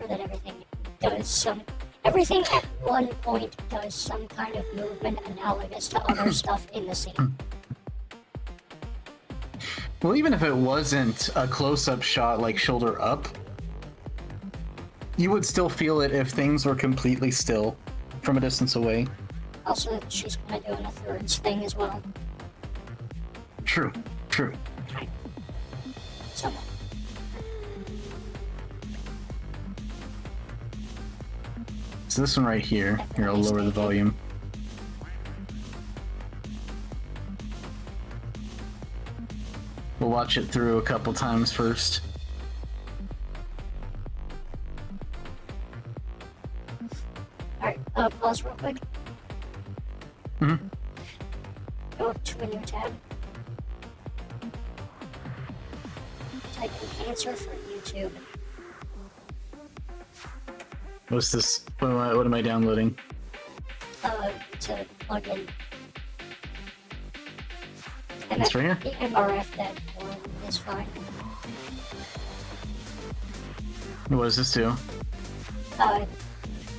Or that everything does some... Everything at one point does some kind of movement analogous to other stuff in the scene. well, even if it wasn't a close-up shot like shoulder up, you would still feel it if things were completely still from a distance away. Also, she's kind of doing a thirds thing as well. True, true. Right. So, So this one right here, here I'll lower the volume. We'll watch it through a couple times first. alright, pause real quick. Mm-hmm. Go to a new tab. Type in answer for YouTube. What's this? What am I downloading? To plug in. And It's right here? the MRF dead form is fine. What does this do?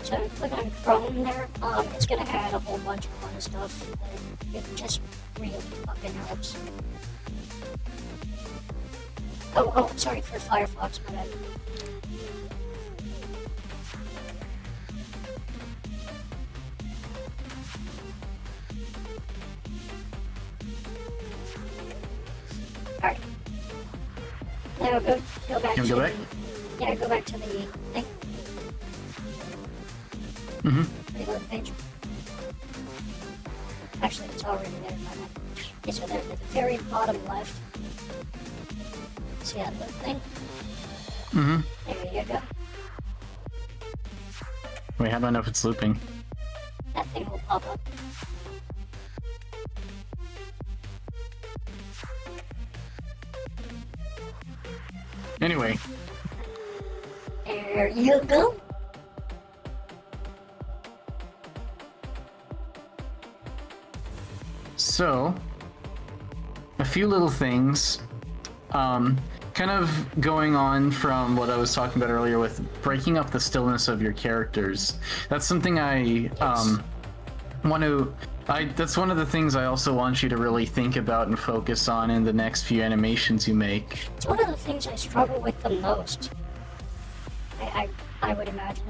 So click on Chrome there. It's gonna add a whole bunch of fun stuff. It just really fucking helps. Oh, sorry for Firefox, my bad. Now go back Can we to go back? Yeah, go back to the thing. Reload the page. Actually, it's already there. My bad. Okay, so there at the very bottom left. See that little thing? There you go. Wait, how do I know if it's looping? That thing will pop up. Anyway, There you go. so a few little things. Kind of going on from what I was talking about earlier with breaking up the stillness of your characters. That's something I want to. That's one of the things I also want you to really think about and focus on in the next few animations you make. It's one of the things I struggle with the most. I would imagine.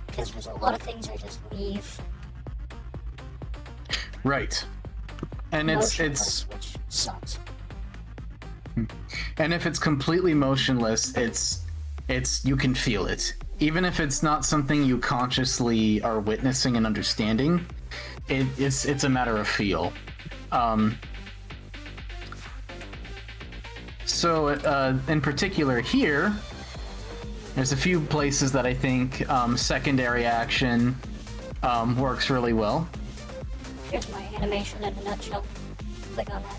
Because there's a lot of things I just leave Right. And it's motionless, which sucks. and if it's completely motionless, it's you can feel it. Even if it's not something you consciously are witnessing and understanding, it's a matter of feel. So in particular here, there's a few places that I think secondary action works really well. Here's my animation in a nutshell. Click on that.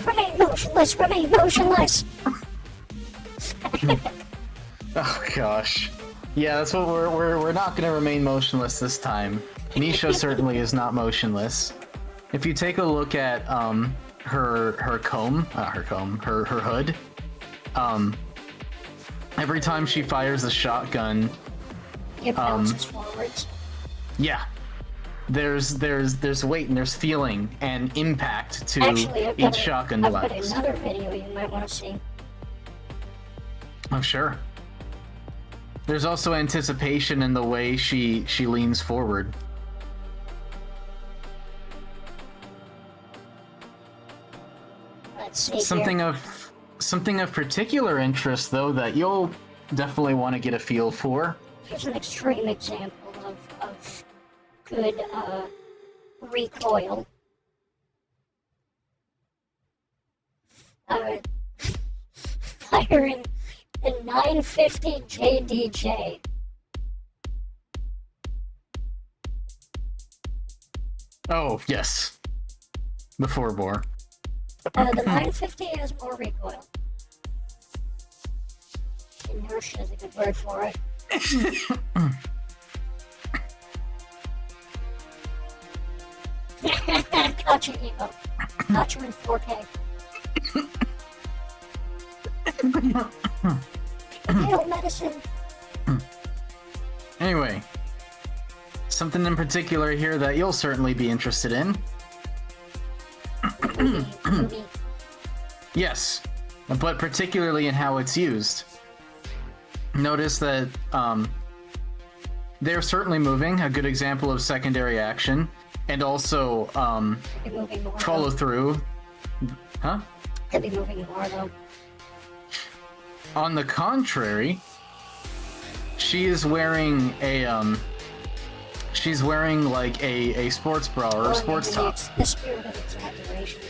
Remain motionless, remain motionless! Oh gosh. Yeah, that's what we're not gonna remain motionless this time. Nisha certainly is not motionless. If you take a look at her hood, every time she fires a shotgun, It bounces forwards. yeah, there's weight and there's feeling and impact to Actually, each shotgun I've got blast. another video you might want to see. Oh sure. There's also anticipation in the way she leans forward. Let's see Something here. of particular interest though that you'll definitely want to get a feel for. Here's an extreme example of good recoil. Firing the 950 JDJ. Oh yes, the 4-bore. The 950 has more recoil. Inertia is a good word for it. Gotcha, Evo. Gotcha in 4K. Inhale medicine. Anyway, something in particular here that you'll certainly be interested in. Movie. Yes, but particularly in how it's used. Notice that they're certainly moving, a good example of secondary action, and also Could be moving more. follow through. Huh? Could be moving more though. On the contrary, she is wearing a she's wearing like a sports bra or a sports Maybe top. it's the spirit of exaggeration.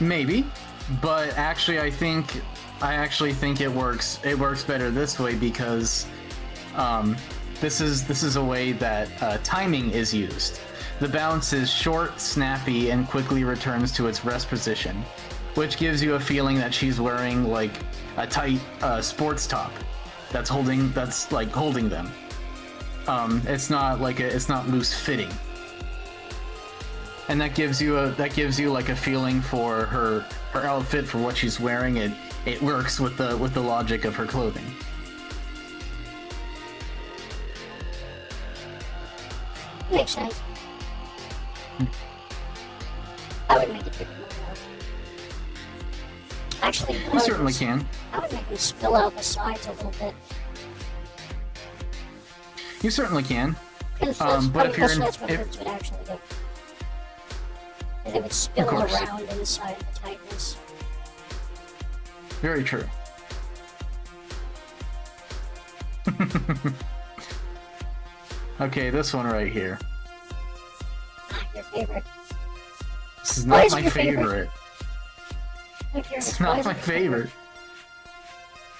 Maybe, but actually I actually think it works better this way because this is a way that timing is used. The bounce is short, snappy, and quickly returns to its rest position, which gives you a feeling that she's wearing like a tight sports top that's holding them. It's not loose fitting, and that gives you like a feeling for her outfit, for what she's wearing. It works with the logic of her clothing. Makes sense. I would make it different. Actually, You certainly can. I would make them spill out the sides a little bit. You certainly can. Because but if you're in, that's what if, birds would actually do. And they would spill course. around inside the tightness. very true. Okay, this one right here. Your favorite. This is Why not is it my your favorite? favorite. My favorite. It's Why not is my it your favorite.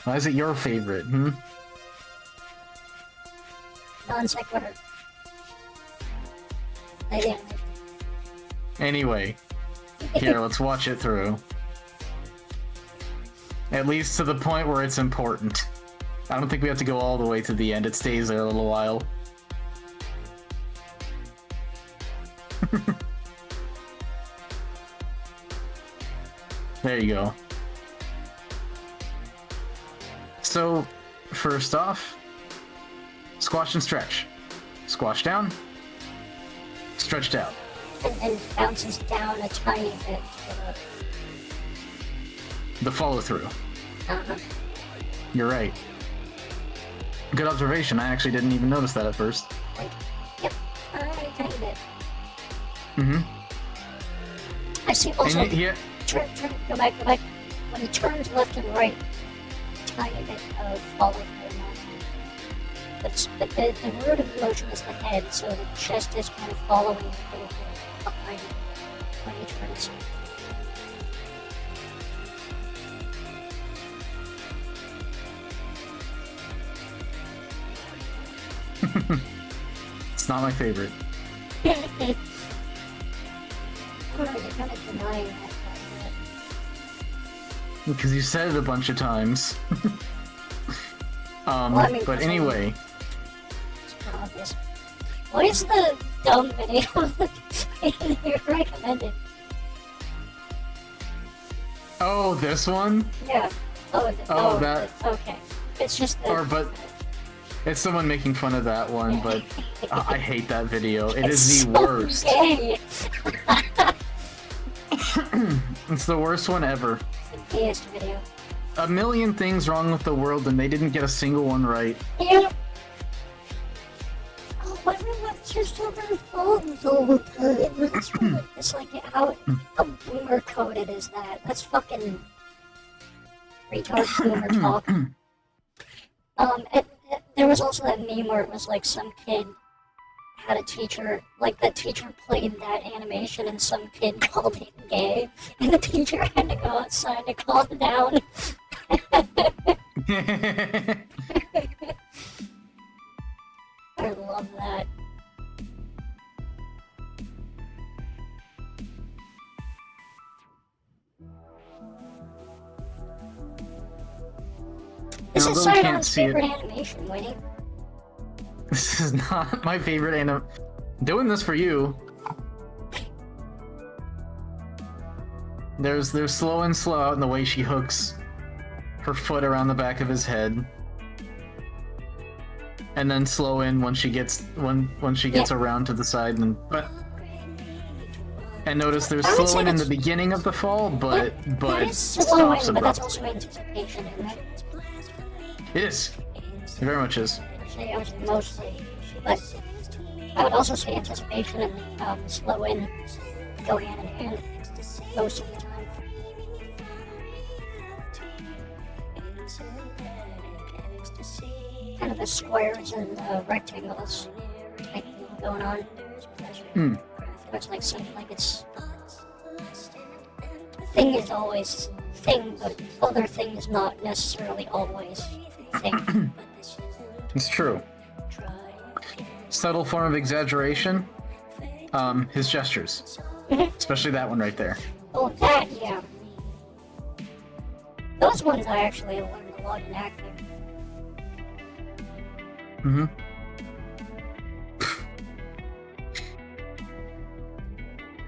Why is it your favorite, hmm? Non sequitur. Again. Anyway, here, let's watch it through. At least to the point where it's important. I don't think we have to go all the way to the end. It stays there a little while. There you go. So, first off, squash and stretch. Squash down, stretched out. And bounces down a tiny bit. The follow through. Uh-huh. You're right. Good observation. I actually didn't even notice that at first. Yep. A tiny bit. Mm-hmm. I see also. And yeah, Turn, go back. When he turns left and right, tiny bit of follow through motion. But the root of the motion is the head, so the chest is kind of following a little bit behind when he turns. it's not my favorite. I don't know, you're kind of denying that. Because you said it a bunch of times. Well, I mean, but that's anyway. It's obvious. What is the dumb video you recommended? Oh, this one? Yeah. Oh, that- Okay. It's just the. Or, but it's someone making fun of that one, but I hate that video. It is the worst. Gay. It's the worst one ever. It's the gayest video. A million things wrong with the world, and they didn't get a single one right. Yeah. Oh, everyone's just over their phones all the time. It's like how boomer coded is that? That's fucking retard boomer talk. There was also that meme where it was like some kid had a teacher, like the teacher played that animation and some kid called him gay, and the teacher had to go outside to calm down. I love that. This is although you can't Sidon's see it- favorite animation, Winnie. This is not my favorite anim. Doing this for you. There's slow in, slow out in the way she hooks her foot around the back of his head, and then slow in when she gets around to the side and notice there's I would slow say in the that's- beginning of the fall, but That it is slow stops in, but that's abruptly. also anticipation, isn't it? It is. It very much is. Say mostly, but I would also say anticipation and slow in go hand in hand most of the time. Kind of the squares and rectangles type thing going on. Hmm. It's like something like it's thing is always thing, but other thing is not necessarily always thing. It's true. Subtle form of exaggeration. His gestures. Especially that one right there. Oh, that, yeah. Those ones I actually learned a lot in acting. Mm-hmm.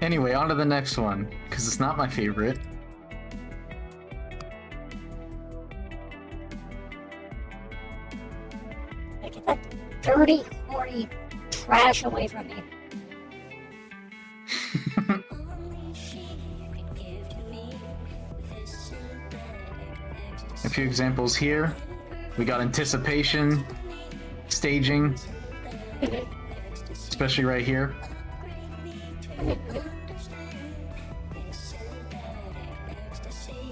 Anyway, on to the next one, because it's not my favorite. Get that dirty, horny trash away from me. few examples here. We got anticipation, staging, especially right here.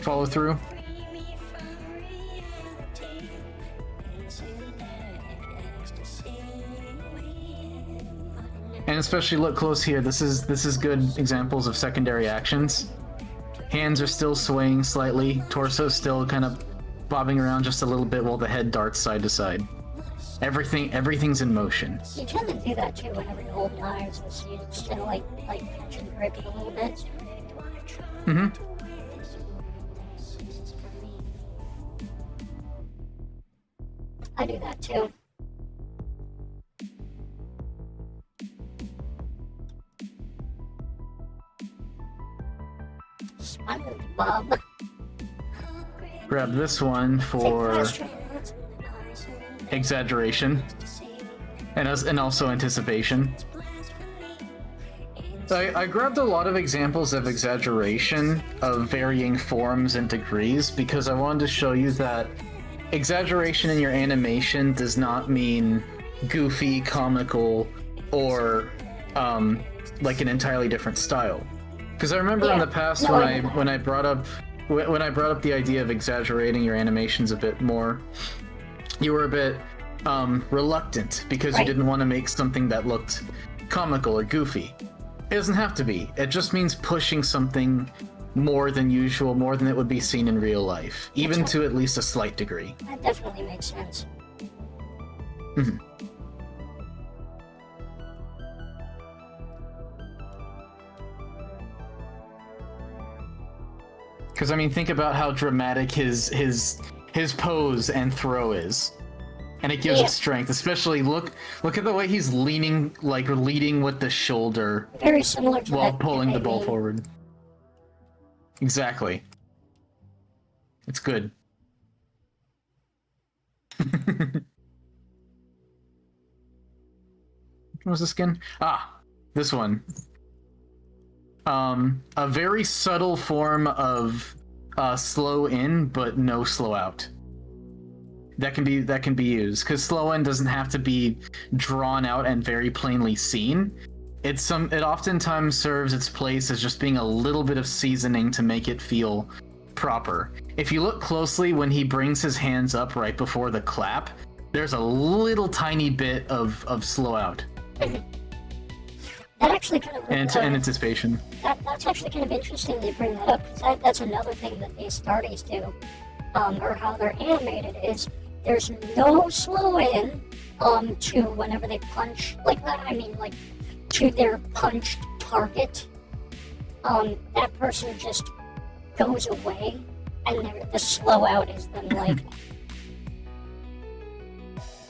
Follow through. And especially look close here. This is good examples of secondary actions. Hands are still swaying slightly. Torso still kind of bobbing around just a little bit while the head darts side to side. Everything's in motion. You tend to do that too whenever you hold knives, and so you just kind of like pinch and grip it a little bit. Mm-hmm. I do that too. Smile, Bob. Grab this one for exaggeration and also anticipation. I grabbed a lot of examples of exaggeration of varying forms and degrees because I wanted to show you that exaggeration in your animation does not mean goofy, comical, or like an entirely different style. Because I remember in the past when I brought up the idea of exaggerating your animations a bit more, you were a bit reluctant because you didn't want to make something that looked comical or goofy. It doesn't have to be. It just means pushing something more than usual, more than it would be seen in real life, even to at least a slight degree. That definitely makes sense. Mm-hmm. Because I mean, think about how dramatic his pose and throw is, and it gives it strength. Especially look at the way he's leaning, like leading with the shoulder, very similar to while that pulling the ball meme. forward. Exactly. It's good. What was this again? Ah, this one. A very subtle form of slow in, but no slow out. That can be used because slow in doesn't have to be drawn out and very plainly seen. It oftentimes serves its place as just being a little bit of seasoning to make it feel proper. If you look closely when he brings his hands up right before the clap, there's a little tiny bit of slow out. That actually kind of And anticipation. That's actually kind of interesting that you bring that up, because that's another thing that these Stardies do, or how they're animated, is there's no slow in to whenever they punch like that. I mean, like, to their punched target. That person just goes away, and the slow out is them, like,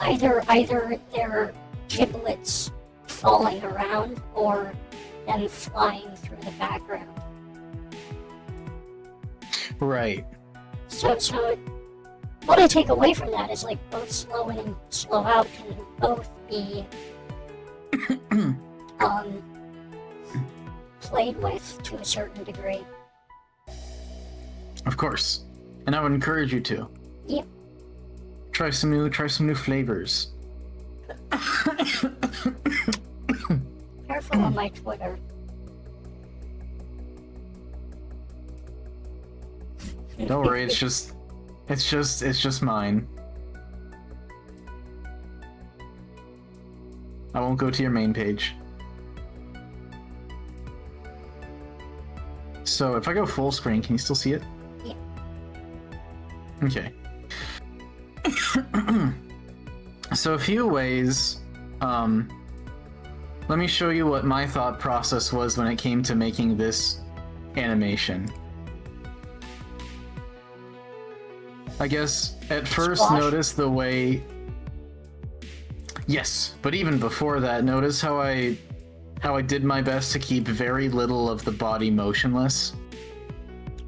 either their giblets falling around or them flying through the background. Right. So what I take away from that is, like, both slow in and slow out can both be played with to a certain degree. Of course. And I would encourage you to. Yep. Try some new flavors. Careful on my Twitter. Don't worry, it's just mine. I won't go to your main page. So if I go full screen, can you still see it? Yeah. Okay. So a few ways. Let me show you what my thought process was when it came to making this animation. I guess at first notice the way... Yes, but even before that, notice how I did my best to keep very little of the body motionless.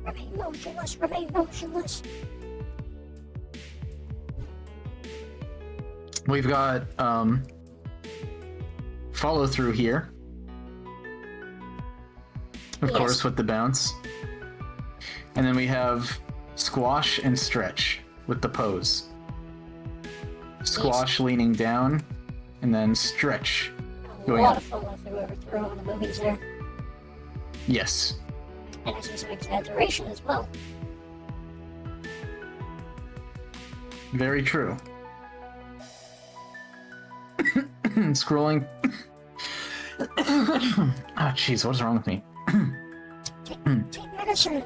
Remain motionless, remain motionless. We've got follow through here. Of course, with the bounce. And then we have squash and stretch. with the pose. Squash leaning down, and then stretch. A Going lot up. of follow-through overthrow in the movies there. Yes. And I see some exaggeration as well. Very true. Scrolling. Ah, jeez, what is wrong with me? Take medicine.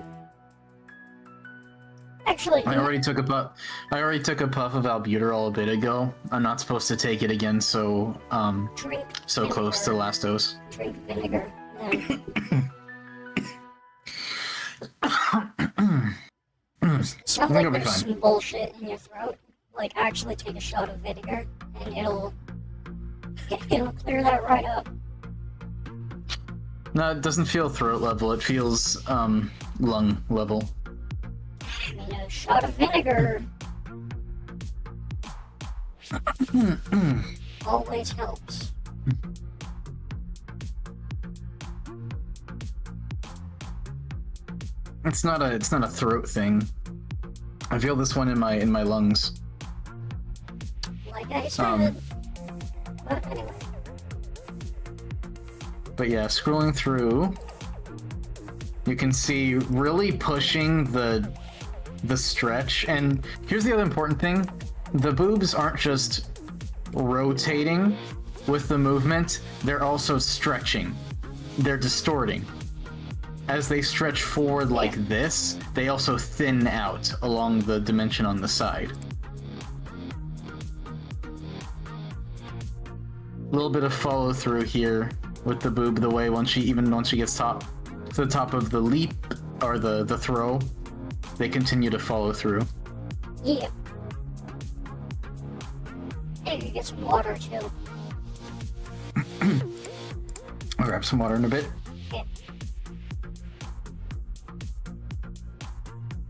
Actually, I already took a puff. I already took a puff of albuterol a bit ago. I'm not supposed to take it again, so drink so close to the last dose. drink vinegar. Then sounds like It'll be there's fine. some bullshit in your throat. Like, actually take a shot of vinegar, and it'll clear that right up. No, it doesn't feel throat level. It feels lung level. I mean, a shot of vinegar always helps. It's not a throat thing. I feel this one in my lungs. Like I said. But anyway, But yeah, scrolling through, you can see really pushing the stretch. And here's the other important thing: the boobs aren't just rotating with the movement; they're also stretching. They're distorting. As they stretch forward like this, they also thin out along the dimension on the side. A little bit of follow through here with the boob, the way once she gets to the top of the leap or the throw, they continue to follow through. yeah. Hey, you get some water too. I'll grab some water in a bit. Yeah.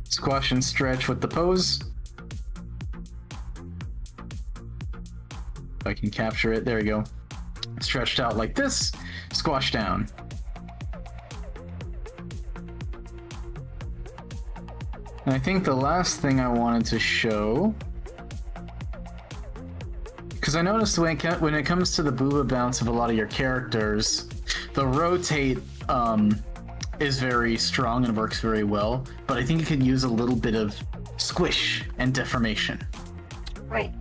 Squash and stretch with the pose. If I can capture it, there we go. Stretched out like this, squash down. And I think the last thing I wanted to show, because I noticed when it comes to the booba bounce of a lot of your characters, the rotate is very strong and works very well, but I think it could use a little bit of squish and deformation. Right.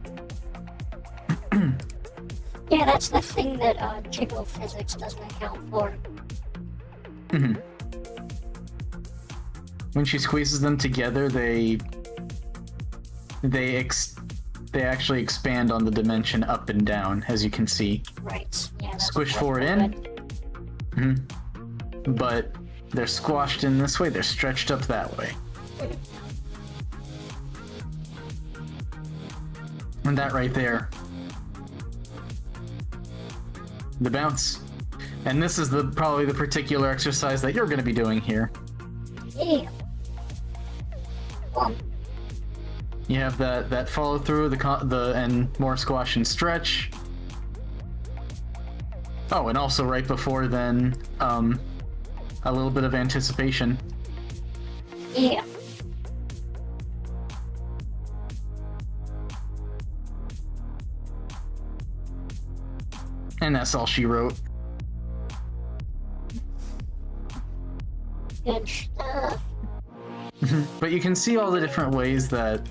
Yeah, that's the thing that jiggle physics doesn't account for. When she squeezes them together, they actually expand on the dimension up and down, as you can see. Right. Yeah. That's Squish that's forward good. in. But they're squashed in this way, they're stretched up that way. And that right there. The bounce. And this is probably the particular exercise that you're going to be doing here. Yeah. Well, You have that follow through, and more squash and stretch. Oh, and also right before then, a little bit of anticipation. yeah. And that's all she wrote. Good stuff. But you can see all the different ways that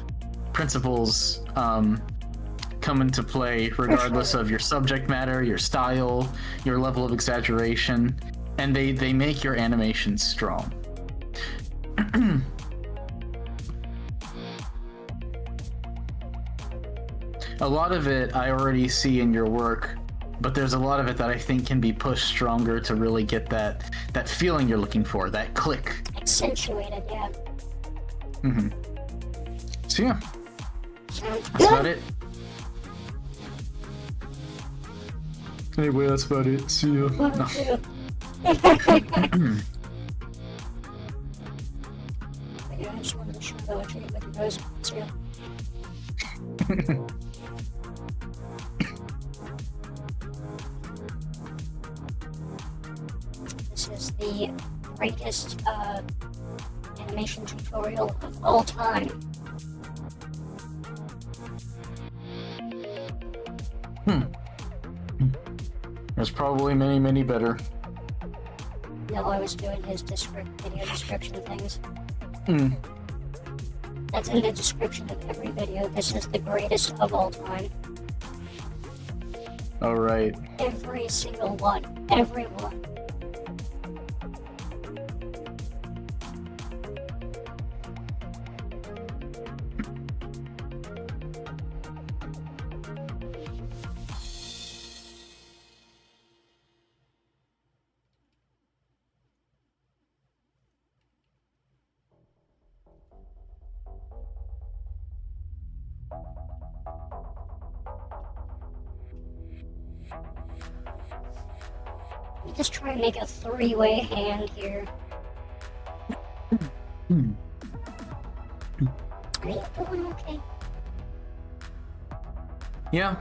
principles come into play, regardless of your subject matter, your style, your level of exaggeration, and they make your animation strong. A lot of it I already see in your work, but there's a lot of it that I think can be pushed stronger to really get that feeling you're looking for, that click. Accentuated, yeah. So yeah, Sounds that's about good. it. Anyway, that's about it. See ya. No. Yeah, I just wanted to show poetry with your nose too. This is the greatest animation tutorial of all time. There's probably many, many better. No, I was doing his video description things. Hmm. That's in the description of every video. This is the greatest of all time. All right. Every single one. Every one. Just try and make a three-way hand here. Are you doing okay? Yeah.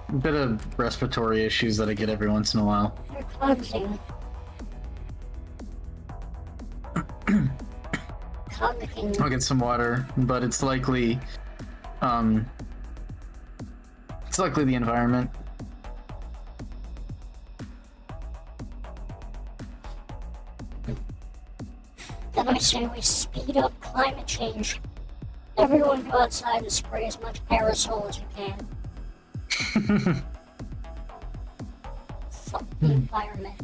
A bit of respiratory issues that I get every once in a while. You're cogsing. Cogging. I'll get some water, but it's likely the environment. Then I say we speed up climate change. Everyone go outside and spray as much aerosol as you can. Fuck the environment.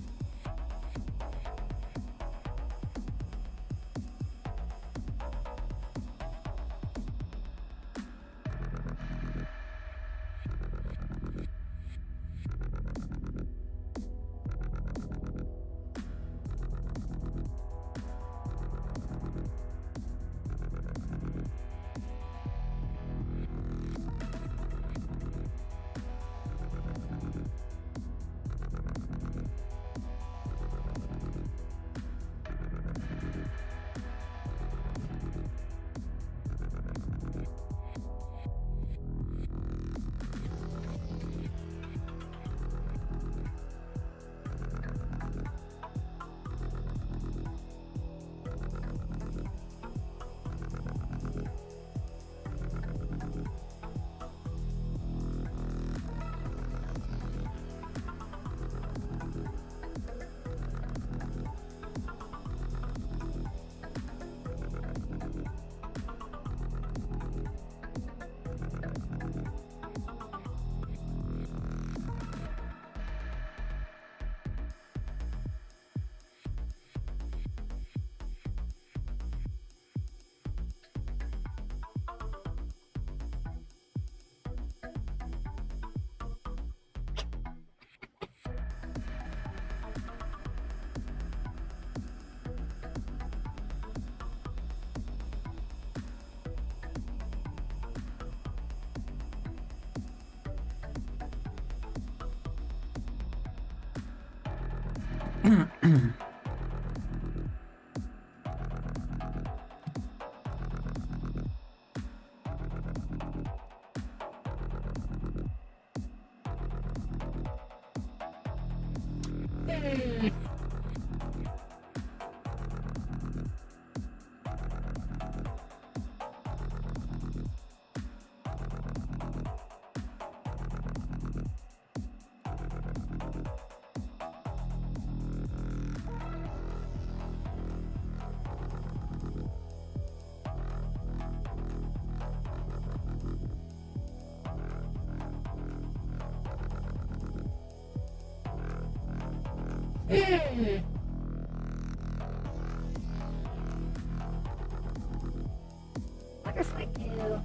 Wonder if I do.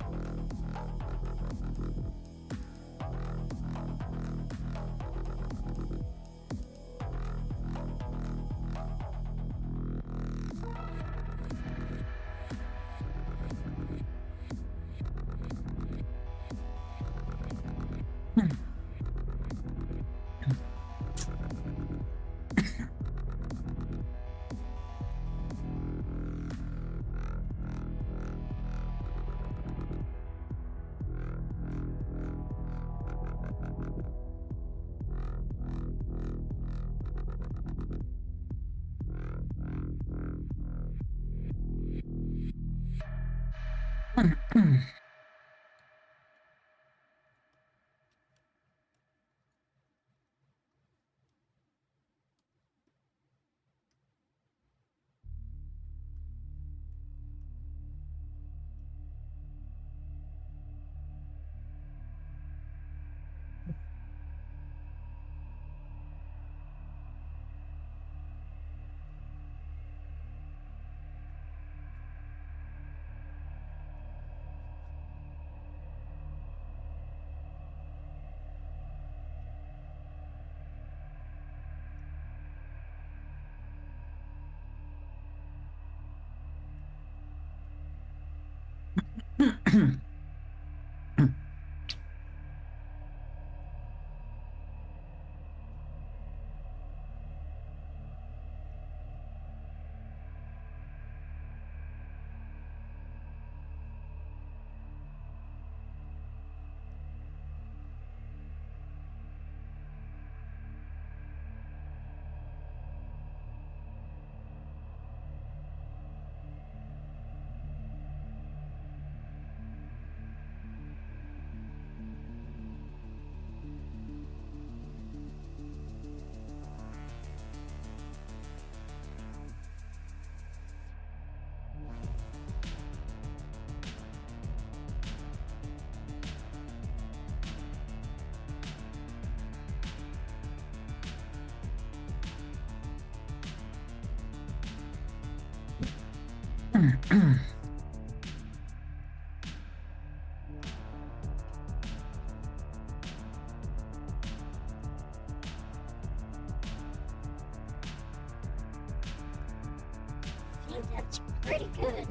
I think that's pretty good.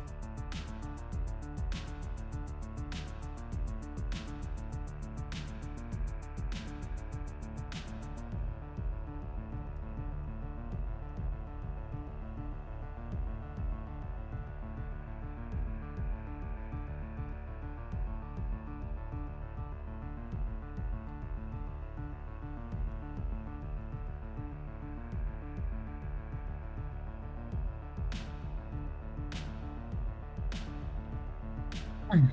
Hmm.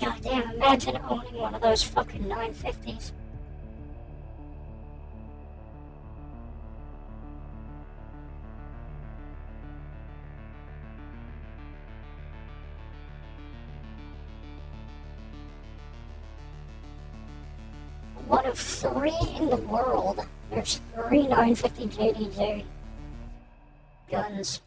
Goddamn, imagine owning one of those fucking 950s. One of three in the world. There's three 950 JDJ guns.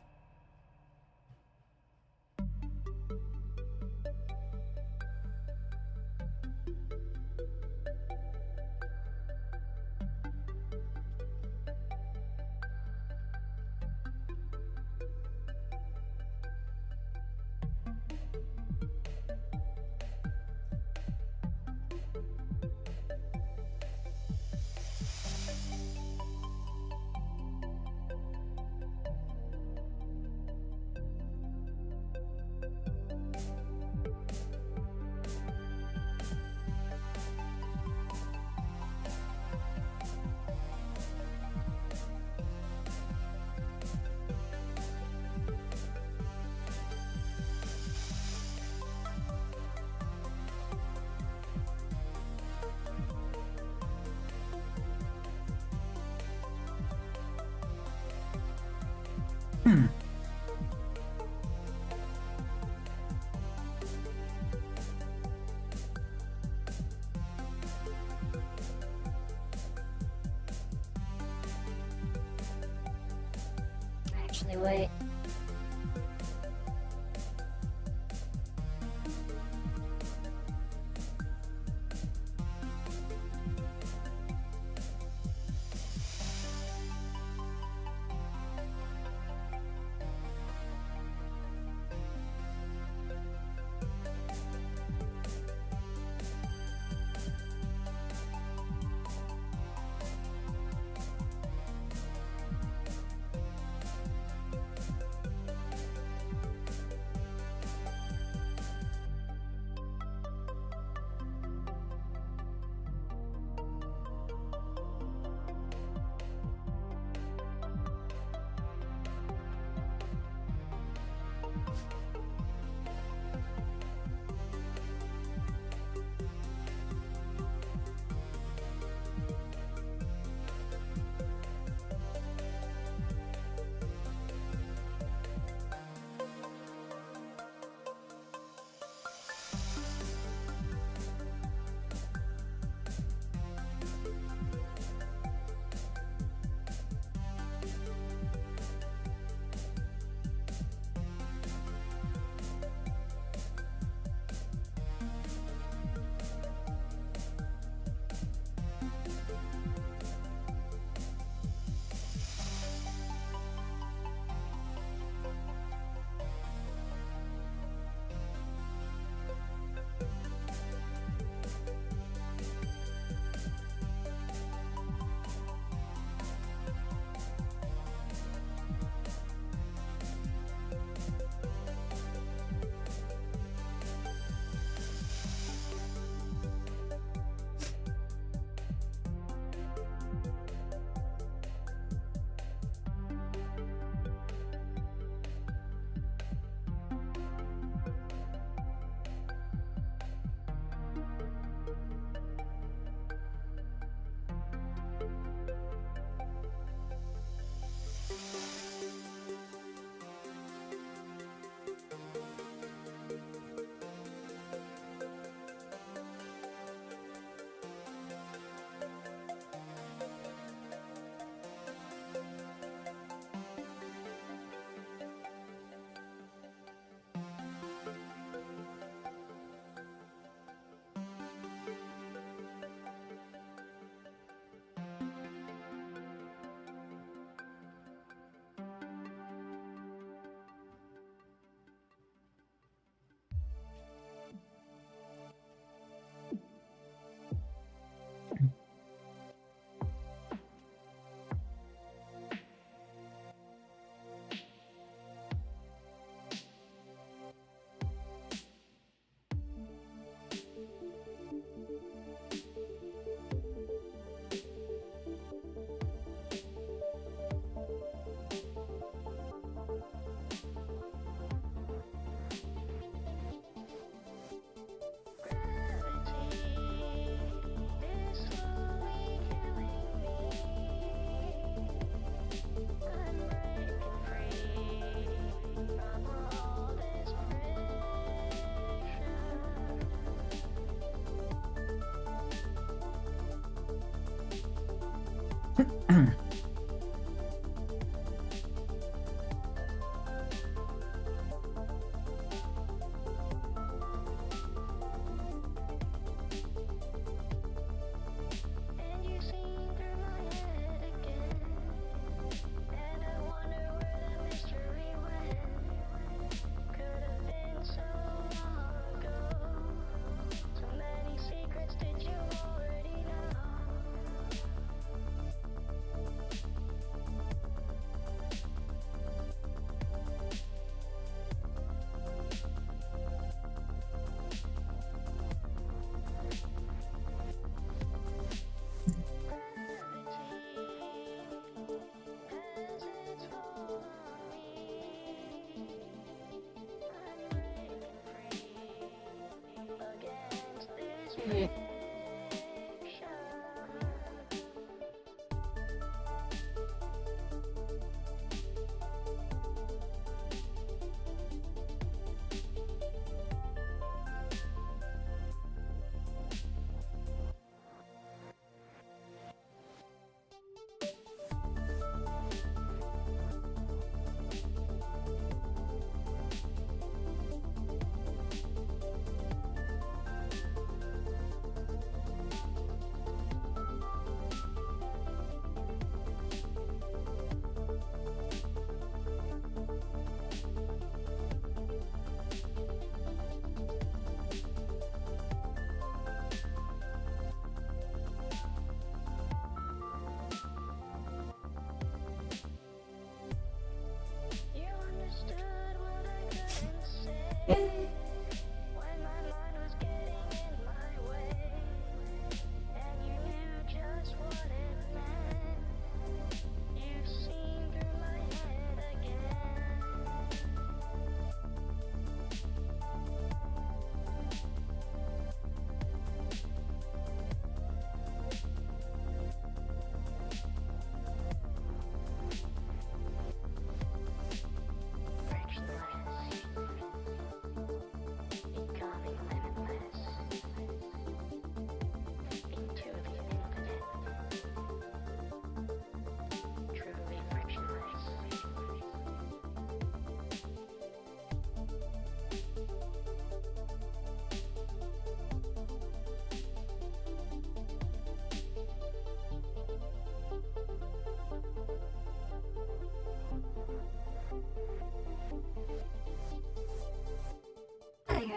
really wait.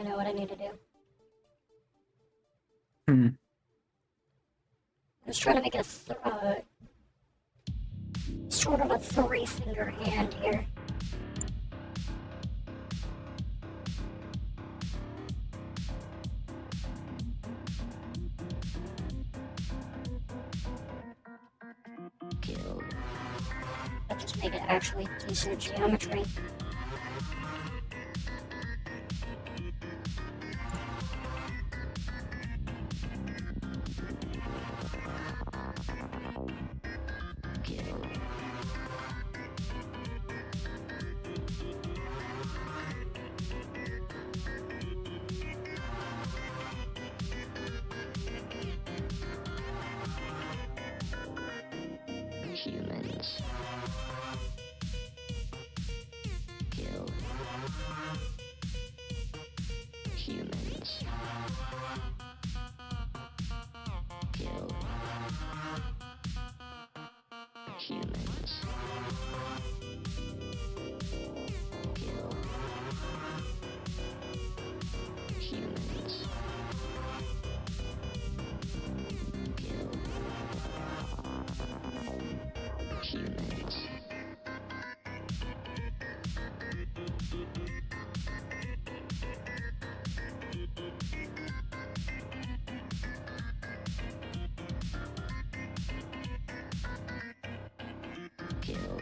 know what I need to do. Hmm. I was trying to make a sort of a three-finger hand here. Kill. That just made it actually decent geometry. Kill. Humans. Kill. Humans. Kill. Humans. Kill. Humans. Kill. Humans. Kill. Kill.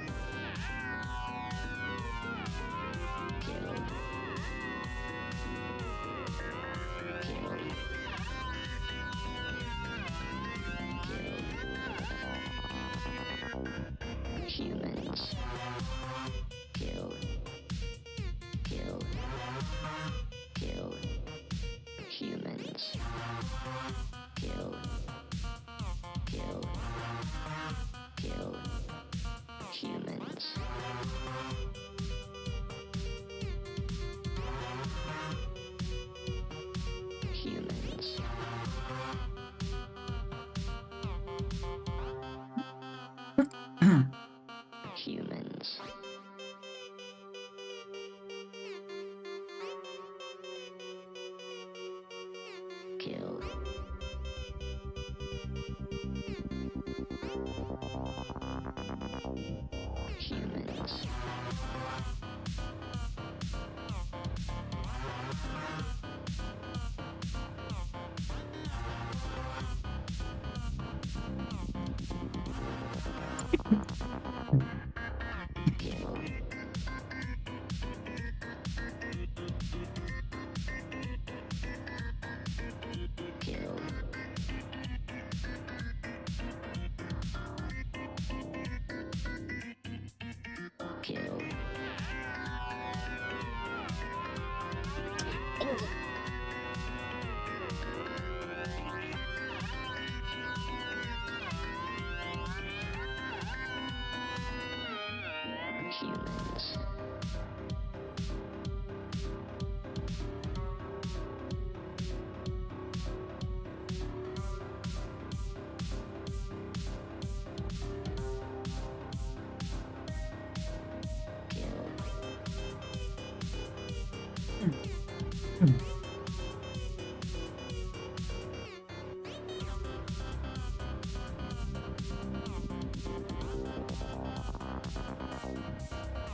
Kill. Kill. Humans. Kill. Kill. Kill. Humans. Kill. Kill. Kill. Humans. Humans. Humans. Kill. Humans. Kill. Kill. Kill. Bingy. Humans. Kill.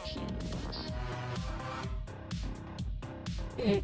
Humans. Mm.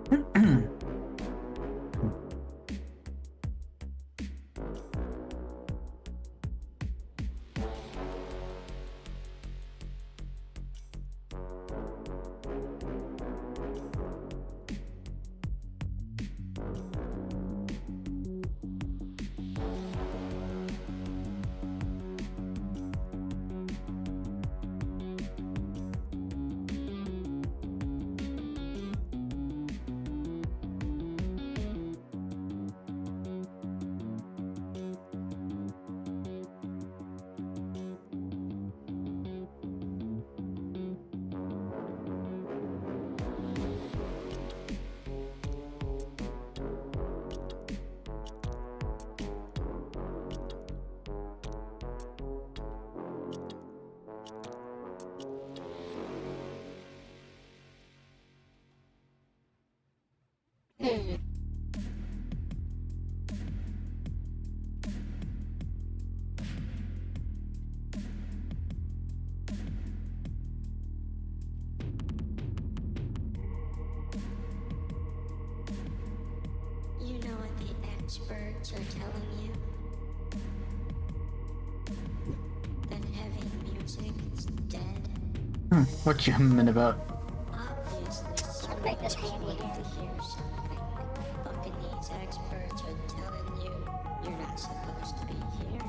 Hmm. You know what the experts are telling you? That heavy music is dead. What you humming about? Obviously, I'll make this somebody's handy. wanting to hear something. Buccaneers experts are telling you you're not supposed to be hearing.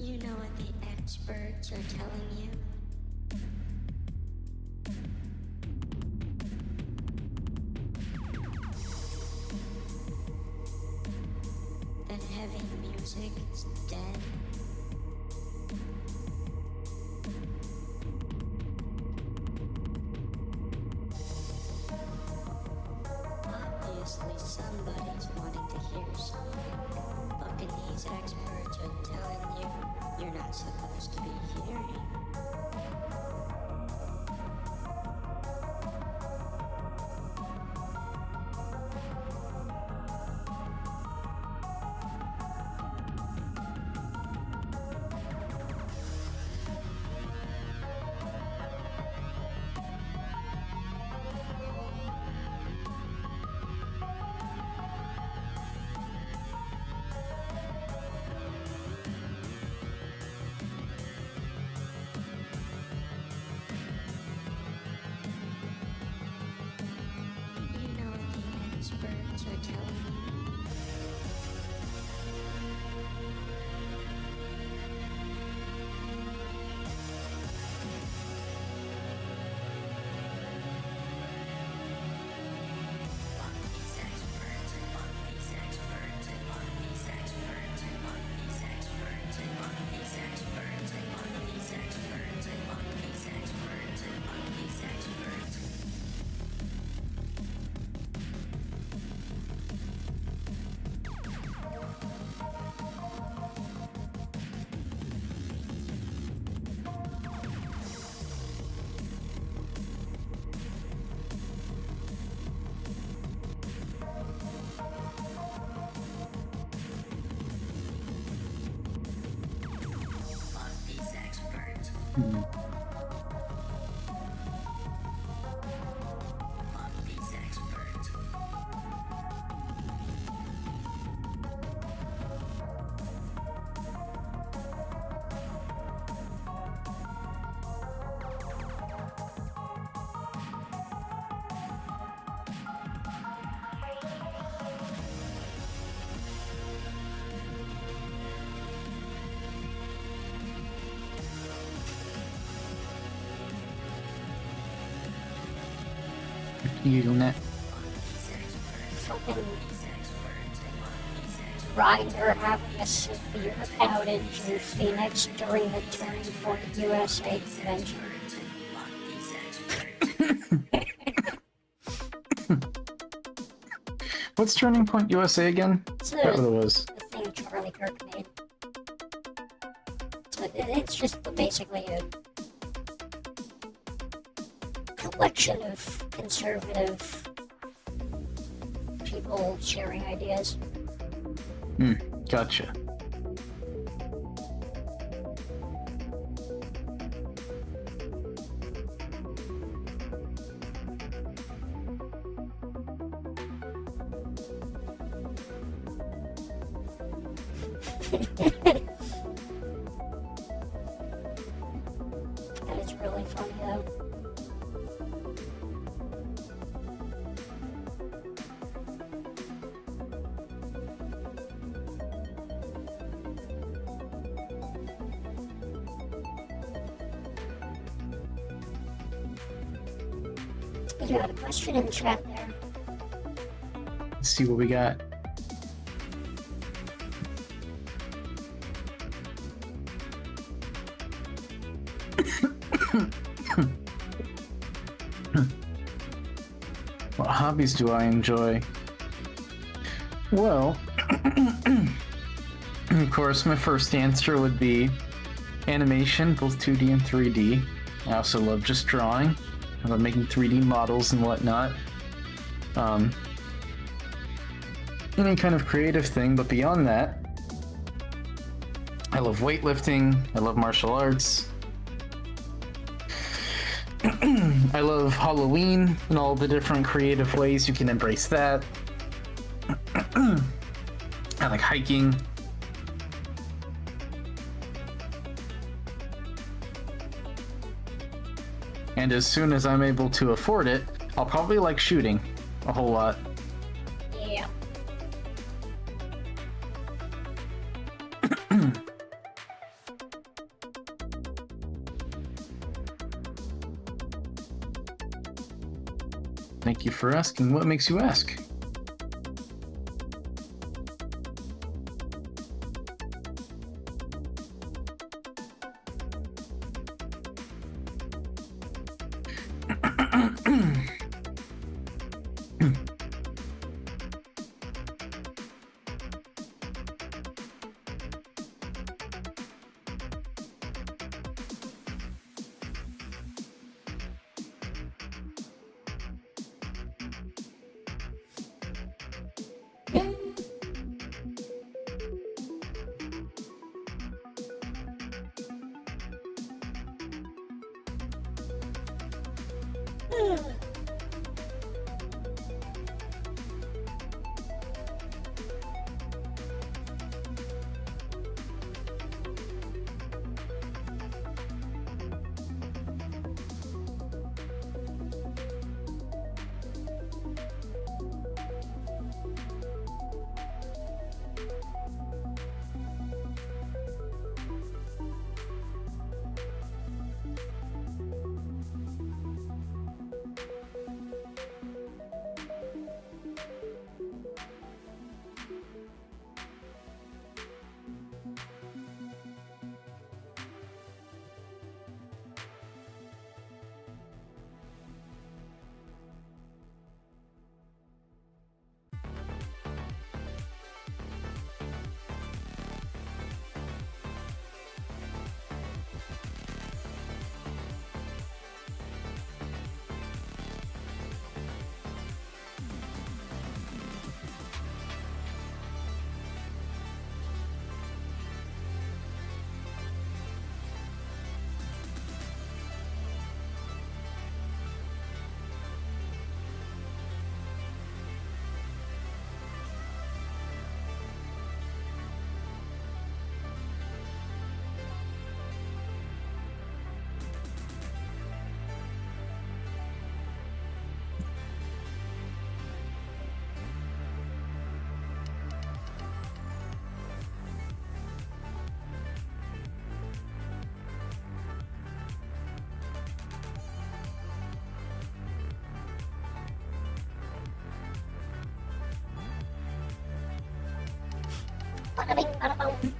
You know what the experts are telling you? That heavy music is dead. Obviously, somebody's wanting to hear something. Buccaneers experts are telling you you're not supposed to be hearing. Usenet. Fucking Ryder having a severe outage in Phoenix during the Turning Point USA convention. What's Turning Point USA again? It's That what it the was. thing Charlie Kirk made. So it's just basically a collection of conservative people sharing ideas. Gotcha. And it's really funny though. You had a question in the chat there. Let's see what we got. What hobbies do I enjoy? Well, of course, my first answer would be animation, both 2D and 3D. I also love just drawing. I love making 3D models and whatnot. Any kind of creative thing, but beyond that, I love weightlifting, I love martial arts. I love Halloween and all the different creative ways you can embrace that. I like hiking. And as soon as I'm able to afford it, I'll probably like shooting a whole lot. Yeah. Thank you for asking. What makes you ask? Bada bing, bada boom.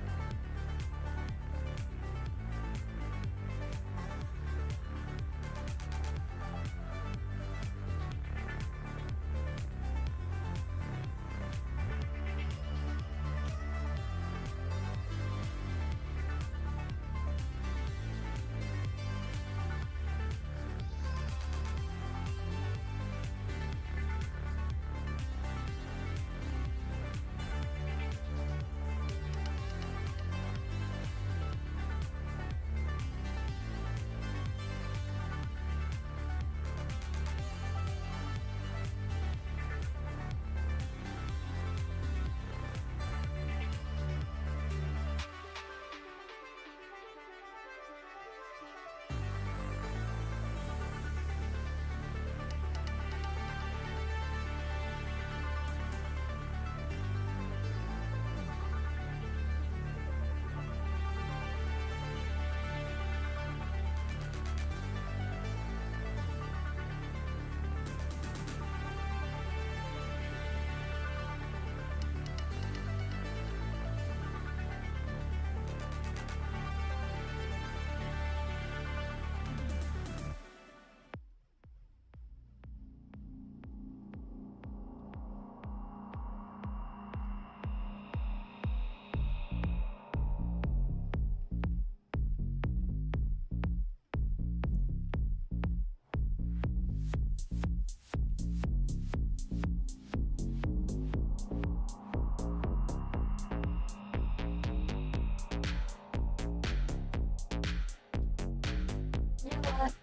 You know what?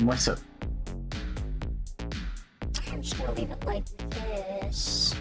What's up? I'm just gonna leave it like this.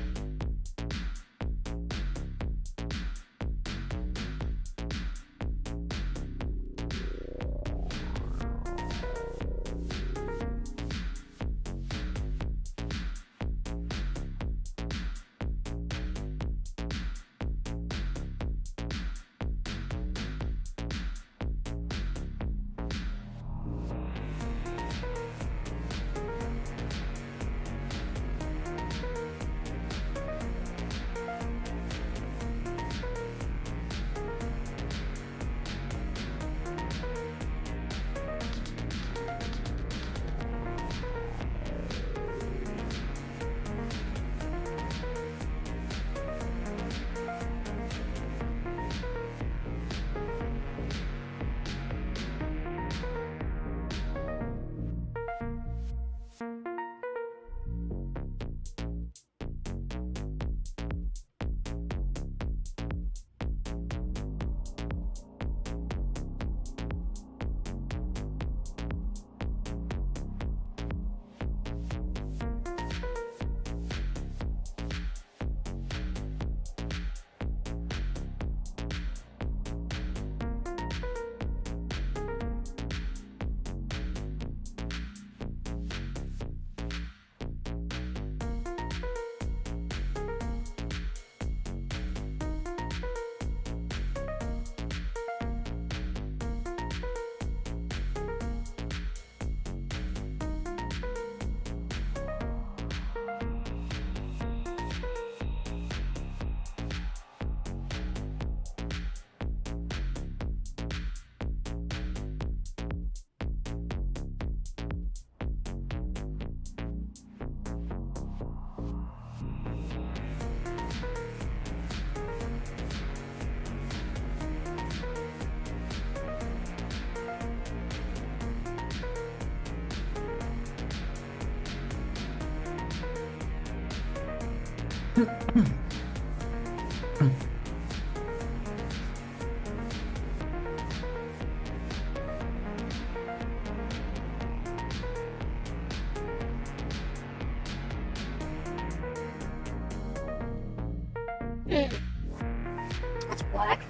That's whack.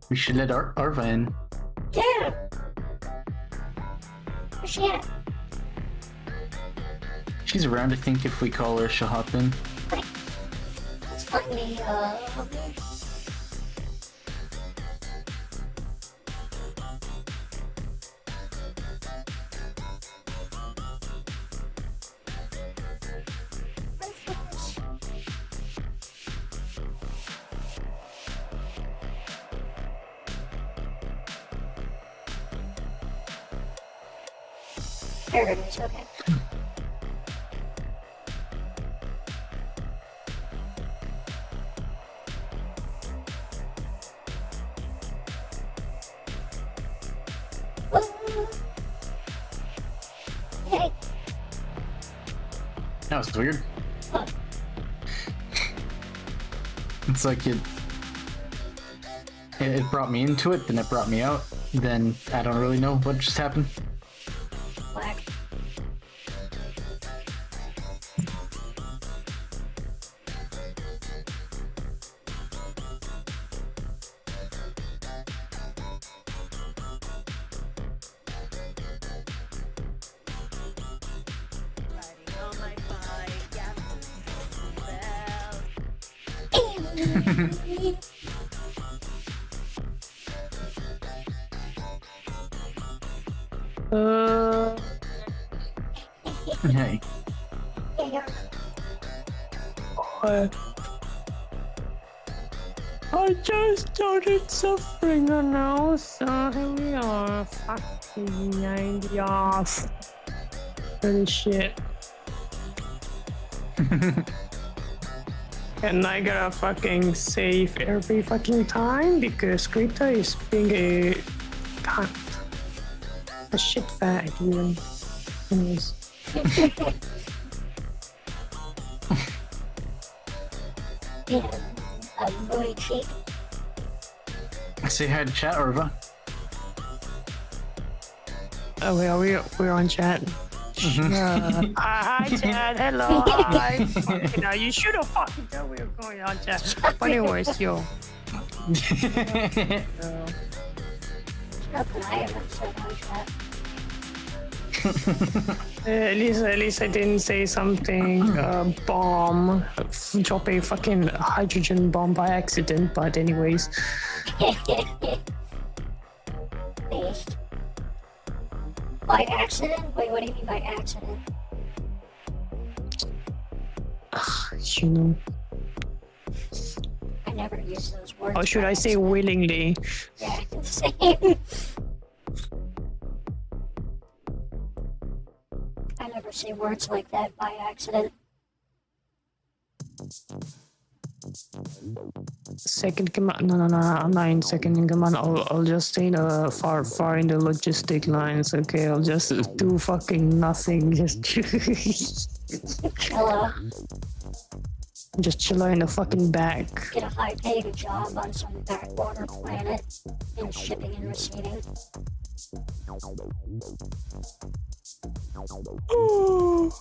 We should let Arva in. Yeah. Where's she at? She's around, I think. If we call her, she'll hop in. Let's find the, there it is, okay. Hey, That was weird. huh. It's like it brought me into it, then it brought me out. Then I don't really know what just happened. Black. Hey. Here. I just started suffering now, so here we are, fucking 90 off. Holy shit. And I gotta fucking save every fucking time because Greta is being a cunt. A shit fag, even. Anyways. Yeah, a booty cheek. Say hi to chat, Arva. Oh, we're on chat. Hi, chat. Hello. Hi. Fucking hell, you should have fucking known we were going on chat. But anyways, yo. Nothing I ever said on chat. At least I didn't say something bomb, drop a fucking hydrogen bomb by accident. But anyways, Based. By accident? Wait, what do you mean by accident? you know. I never use those words. Or should by I say accident. willingly? Yeah, same. I never say words like that by accident. Second command? No, I'm not in second in command. I'll just stay in the far in the logistic lines. Okay, I'll just do fucking nothing. Just Hello. just chill out in the fucking back. Get a high-paying job on some backwater planet in shipping and receiving. Oh,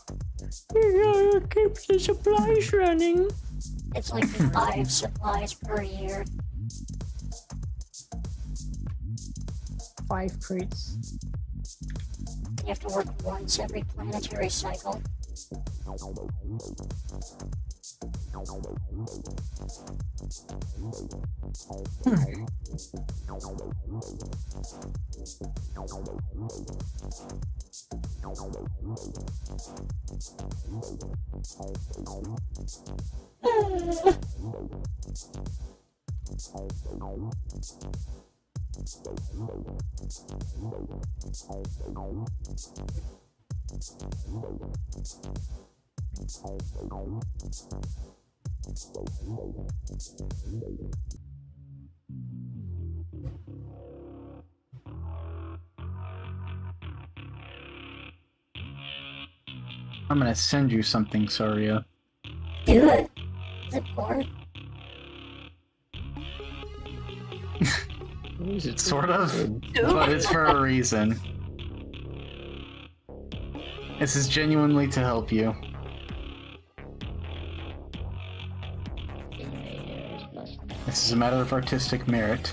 you gotta keep the supplies running. It's like 5 supplies per year. 5 crates. You have to work once every planetary cycle. I'm gonna send you something, SAR-IA. Do it. Is it porn? Sort of, but it's for a reason. This is genuinely to help you. Invaders must This is a matter of artistic merit.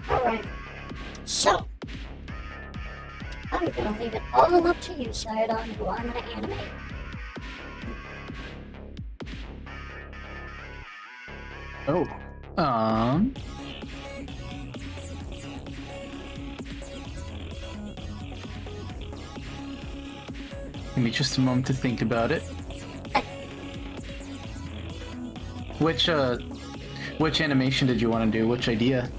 Alright, so I'm gonna leave it all up to you, Side, on who I'm gonna animate. Oh. Give me just a moment to think about it. Which animation did you want to do? Which idea?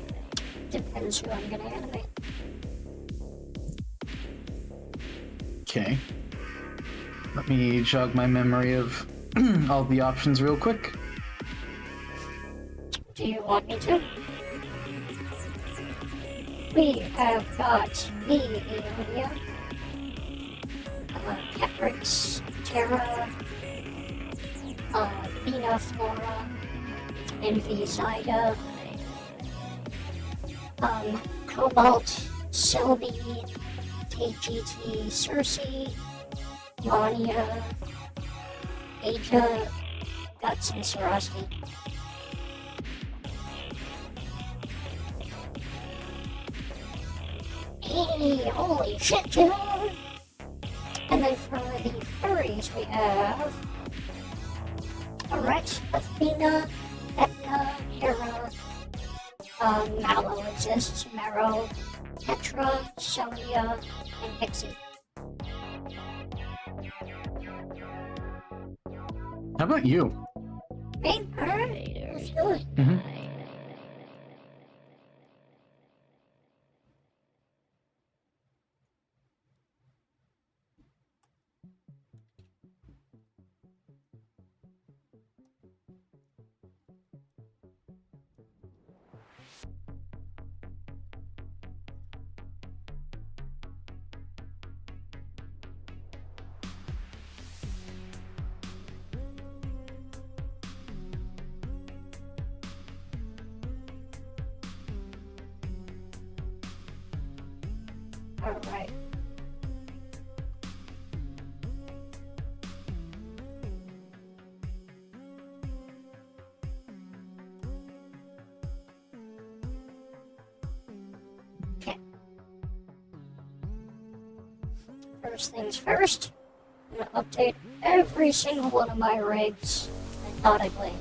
Depends who I'm gonna animate. Okay. Let me jog my memory of all the options real quick. Do you want me to? We have got me, Aeonia, Caprix, Terra, Vina Flora, Envy Zyda, Cobalt, Sylvie, TGT, Cersei, Vania, Aja, Guts, and Sarasti. Hey, holy shit, dude! And then for the furries, we have Rex, Athena, Etna, Hera, Mallow exists, Marrow, Petra, Sonia, and Pixie. How about you? Me? Alright, let's do it. Alright. Okay. First things first, I'm gonna update every single one of my rigs methodically.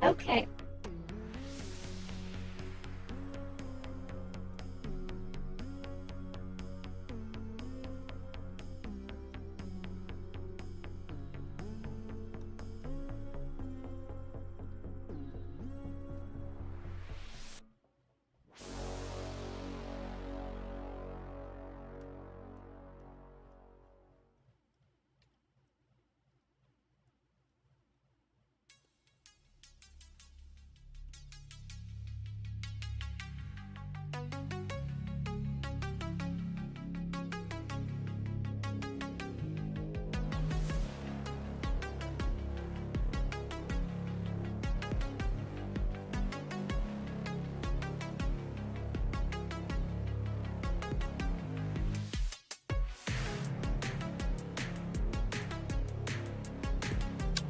Okay.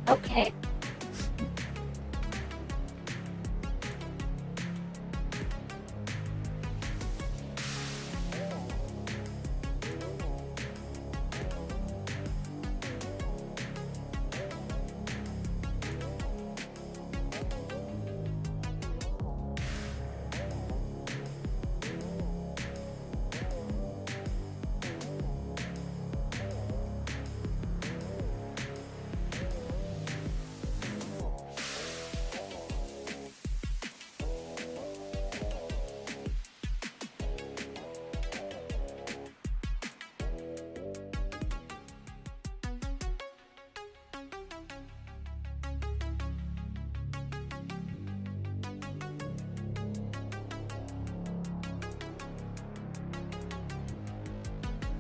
Okay.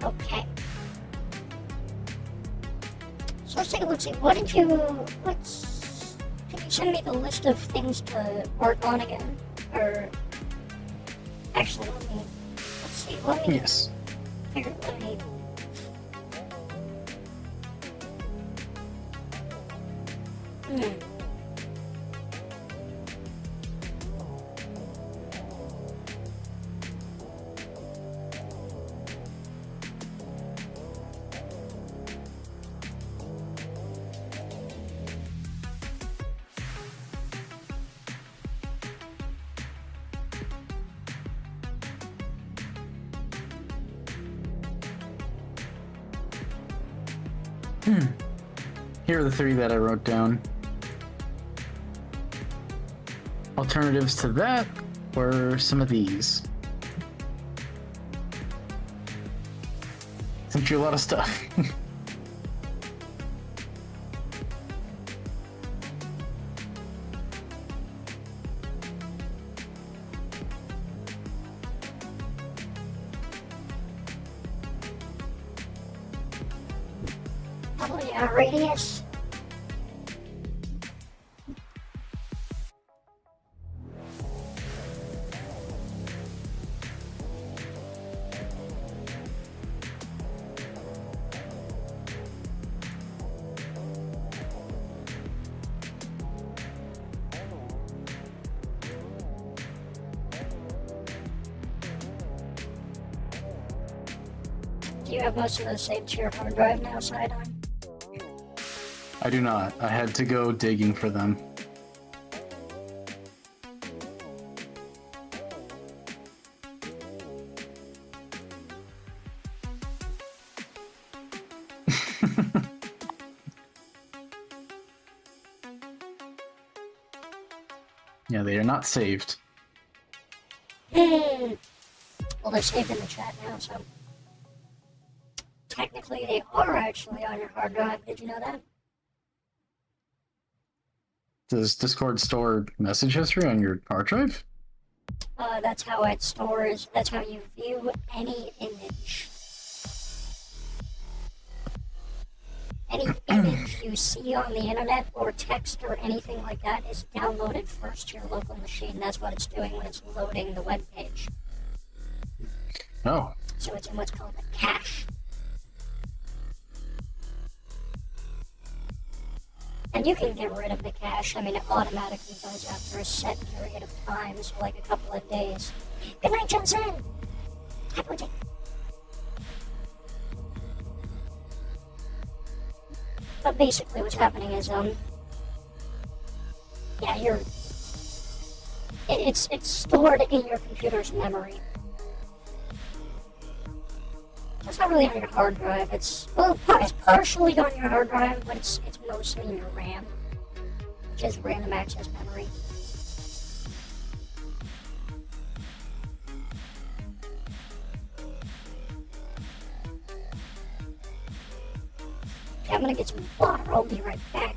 Okay. So let's take a look. See, what did you? Let's. Can you send me the list of things to work on again? Or actually, let me. Let's see. Let me Yes. figure. Let me. Hmm. Here are the three that I wrote down. Alternatives to that were some of these. Sent you a lot of stuff. Probably a radius. Do you have most of those saved to your hard drive now, Sidon? I do not. I had to go digging for them. Yeah, they are not saved. Well, they're saved in the chat now, so technically they are actually on your hard drive. Did you know that? Does Discord store message history on your hard drive? That's how it stores. That's how you view any image. Any image you see on the internet or text or anything like that is downloaded first to your local machine. That's what it's doing when it's loading the web page. Oh. So it's in what's called a cache. And you can get rid of the cache. I mean, it automatically does after a set period of time, so like a couple of days. Good night, Johnson! Happy day. But basically what's happening is, Yeah, it's stored in your computer's memory. So it's not really on your hard drive. It's partially on your hard drive, but it's mostly in your RAM, which is random access memory. Okay, I'm gonna get some water. I'll be right back.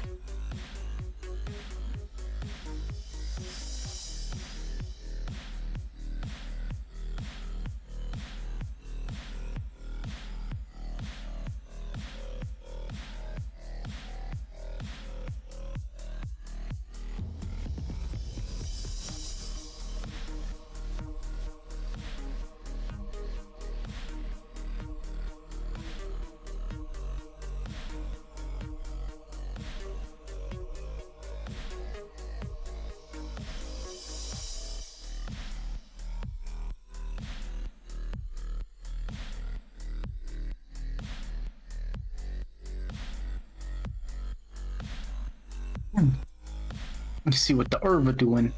Let's see what the herb doing.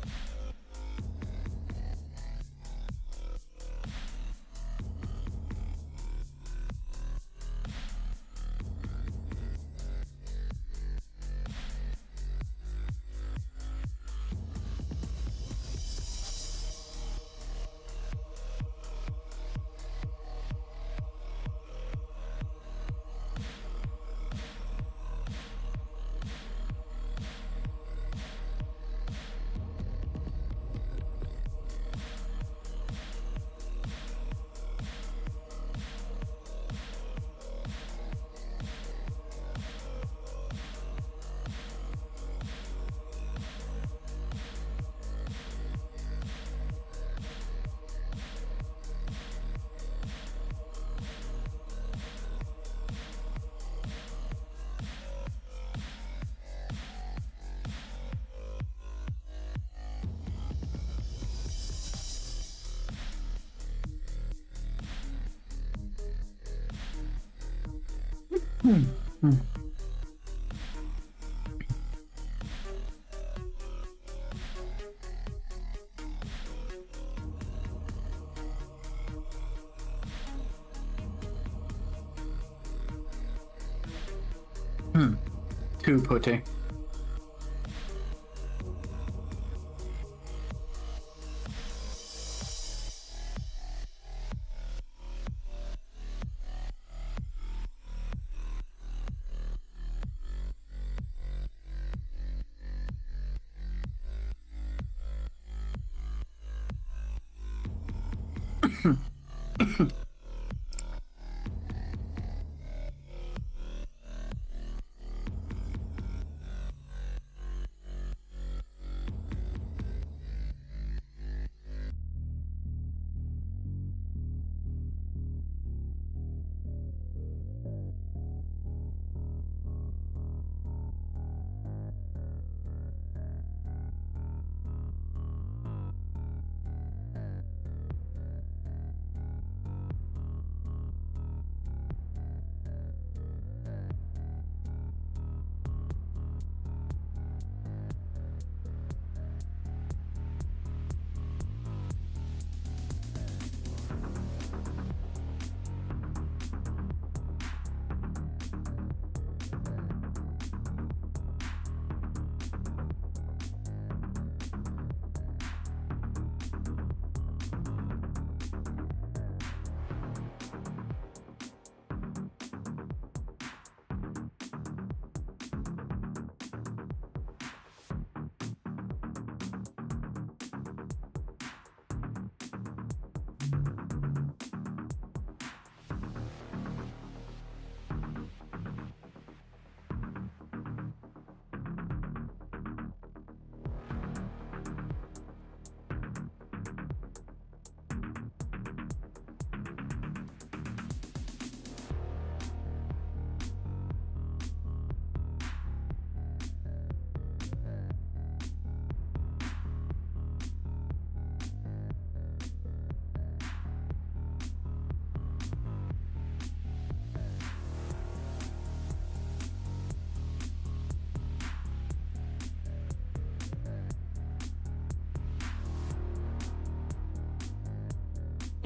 Two pote.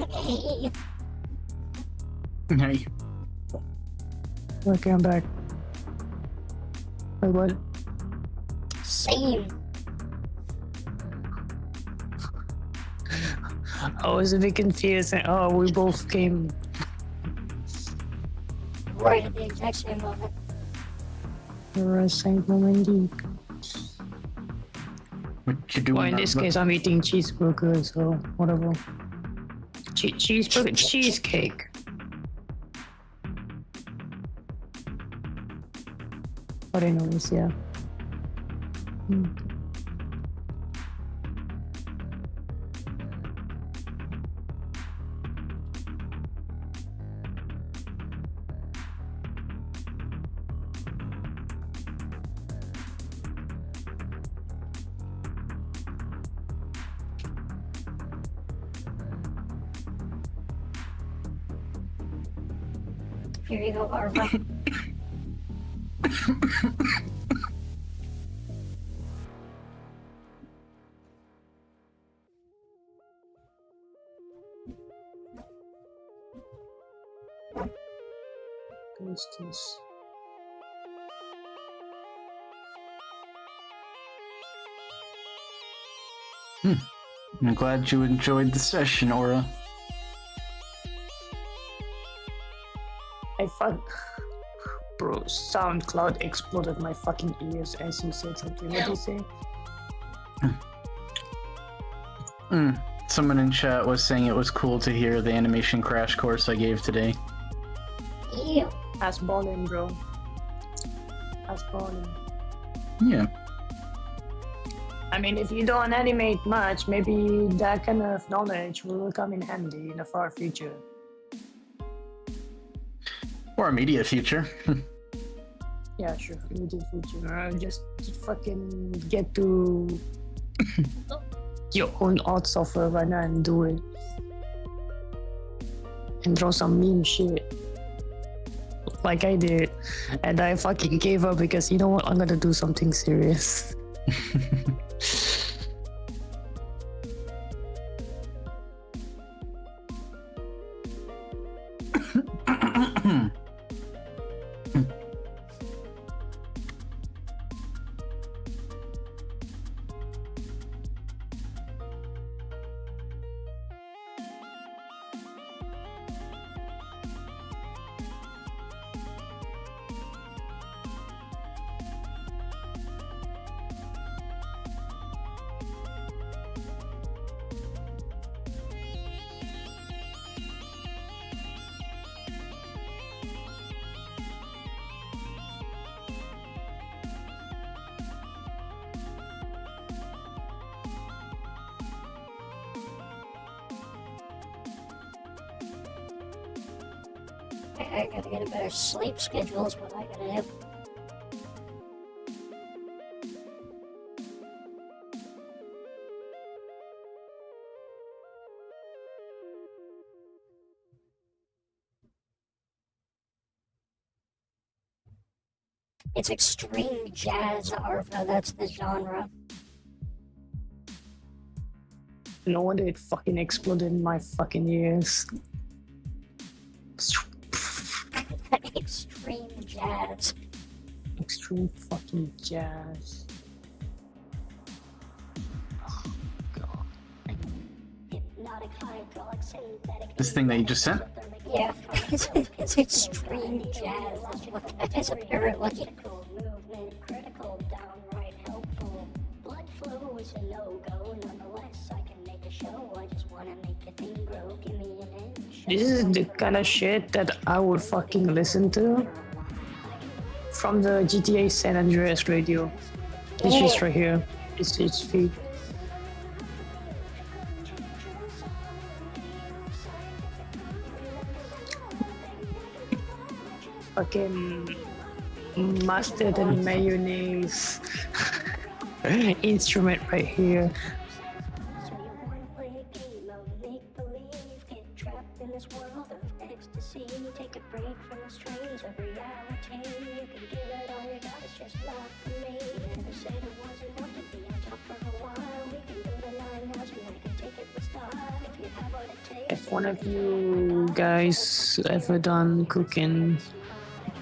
Hey, Hey. Okay, I'm back. Wait, what? same. I was a bit confused. Oh, we both came. Right at the exact same moment. Same moment indeed. What you doing? Well, in this case, I'm eating cheeseburger, so whatever. Cheeseburger, cheesecake. But anyways, yeah. Here you go, Arva. Ghosties. I'm glad you enjoyed the session, Aura. I Bro, SoundCloud exploded my fucking ears as you said something. What did you say? Someone in chat was saying it was cool to hear the animation crash course I gave today. Ew. Ass ballin', bro. Ass ballin'. Yeah. I mean, if you don't animate much, maybe that kind of knowledge will come in handy in the far future. Or immediate future. Yeah, sure. Immediate future. Just fucking get to your own art software right now and do it. And draw some meme shit. Like I did. And I fucking gave up because you know what? I'm gonna do something serious. I gotta get a better sleep schedule is what I gotta do. It's extreme jazz, Arva. That's the genre. No wonder it fucking exploded in my fucking ears. Extreme jazz. Extreme fucking jazz. Oh, God. Hypnotic, hydraulic, synthetic. This thing that you just sent? Yeah, it's extreme jazz. That's what that is apparently. Critical movement, critical, downright helpful. Blood flow is a no-go. Nonetheless, I can make a show. I just wanna make a thing grow. Give me an inch. This is the kind of shit that I would fucking listen to from the GTA San Andreas radio. It's just right here. It's feed. Fucking mustard and mayonnaise instrument right here. So you wanna play a game of make-believe, get trapped in this world of ecstasy, take a break from the strains of reality. You can give it all you got, it's just not for me. Never said it wasn't want to be on top for a while. We can do the 9 hours and I can take it with style. If you have what it takes, one of you guys ever done cooking,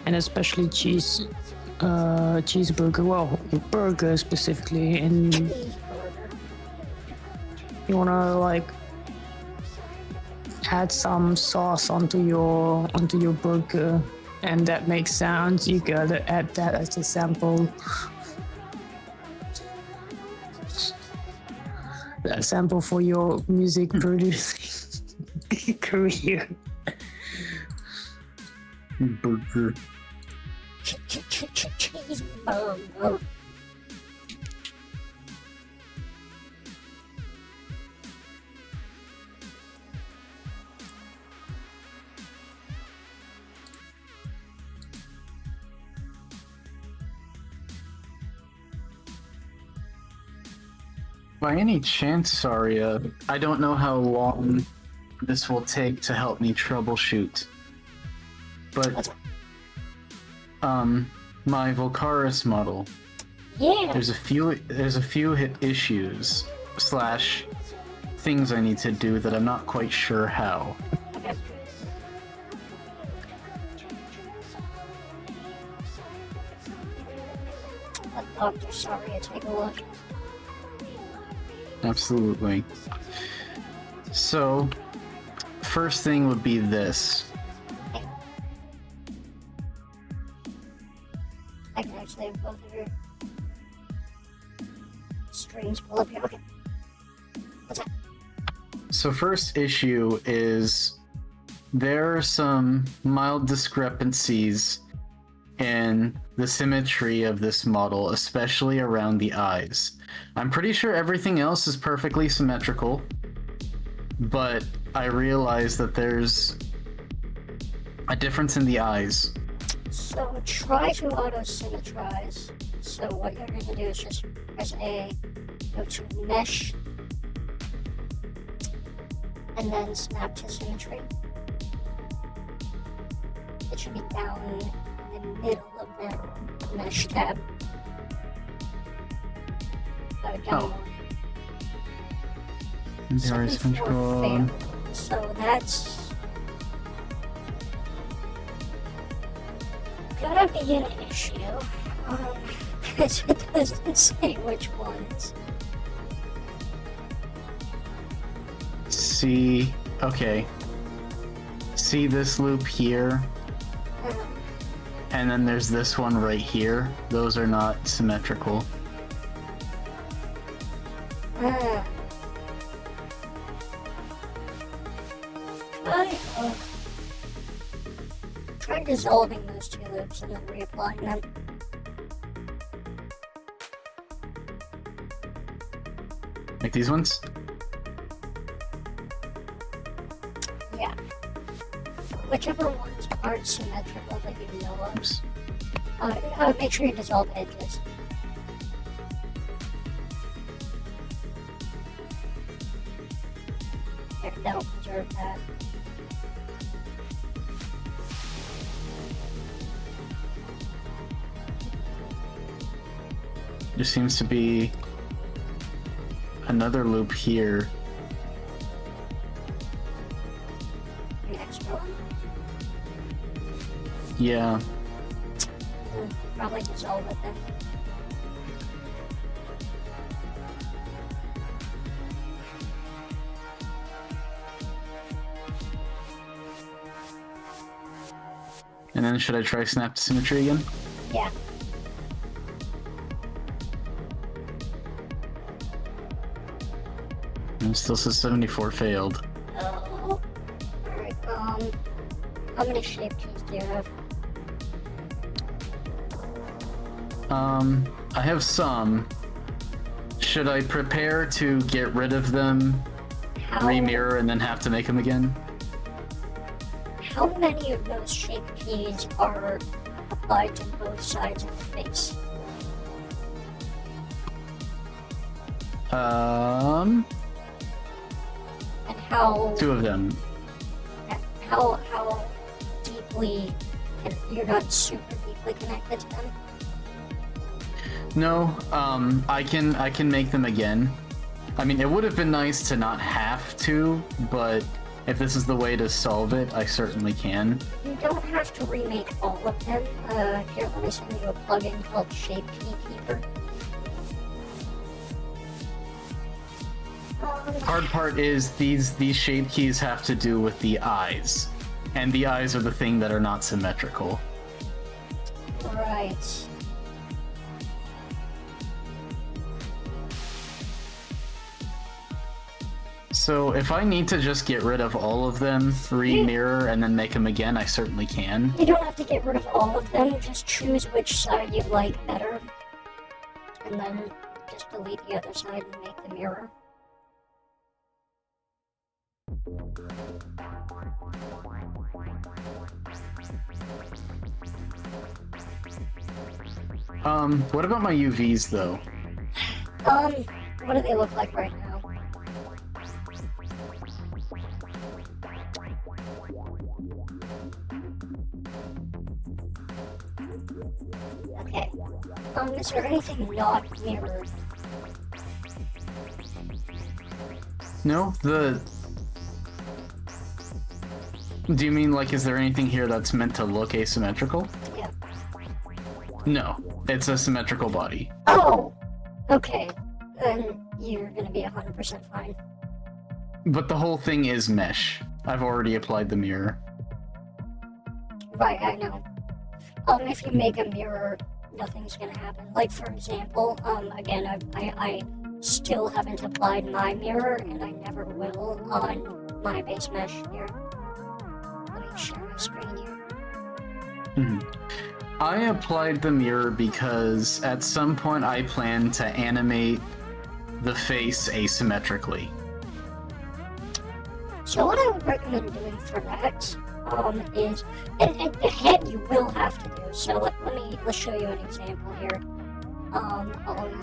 and especially cheeseburger, well, burger specifically, and you wanna like add some sauce onto your burger, and that makes sounds, you gotta add that as a sample. That sample for your music producing career. Burger. Cheeseburger. By any chance, SAR-IA, I don't know how long this will take to help me troubleshoot, but my Volcaris model, Yeah. there's a few issues slash things I need to do that I'm not quite sure how. Okay. Let Dr. SAR-IA take a look. Absolutely. So, first thing would be this. I can actually have both of your streams pull up here. Okay. What's that? So first issue is there are some mild discrepancies in the symmetry of this model, especially around the eyes. I'm pretty sure everything else is perfectly symmetrical, but I realize that there's a difference in the eyes. So try to auto-symmetrize. So what you're going to do is just press A, go to Mesh, and then Snap to Symmetry. It should be down in the middle of that Mesh tab. Down. The eyes 74 control. failed. So that's gonna be an issue. Because it doesn't say which ones. See, okay. See this loop here, and then there's this one right here. Those are not symmetrical. Try dissolving those two loops and then reapplying them. Like these ones? Yeah. Whichever ones aren't symmetrical that you know of. Oops. Make sure you dissolve edges. There, that'll preserve that. There seems to be another loop here. The extra one. Yeah. Probably dissolve it then. And then should I try snap to symmetry again? Yeah. And still says 74 failed. Oh. Alright, how many shape keys do you have? I have some. Should I prepare to get rid of them, remirror, and then have to make them again? How many of those shape keys are applied to both sides of the face? And how 2 of them. how deeply you're not super deeply connected to them? No, I can make them again. I mean, it would have been nice to not have to, but if this is the way to solve it, I certainly can. You don't have to remake all of them. Here, let me send you a plugin called Shape Key Keeper. Hard part is these shape keys have to do with the eyes, and the eyes are the thing that are not symmetrical. Right. So if I need to just get rid of all of them, re-mirror, and then make them again, I certainly can. You don't have to get rid of all of them, just choose which side you like better. And then just delete the other side and make the mirror. What about my UVs though? What do they look like right now? Okay. Is there anything not mirrored? No, do you mean, like, is there anything here that's meant to look asymmetrical? Yeah. No, it's a symmetrical body. Oh! Okay. Then you're gonna be 100% fine. But the whole thing is mesh. I've already applied the mirror. Right, I know. If you make a mirror, nothing's gonna happen. Like, for example, again, I still haven't applied my mirror, and I never will on my base mesh here. Let me share my screen here. I applied the mirror because at some point I plan to animate the face asymmetrically. So what I would recommend doing for that is, and the head you will have to do. So let's show you an example here. I'll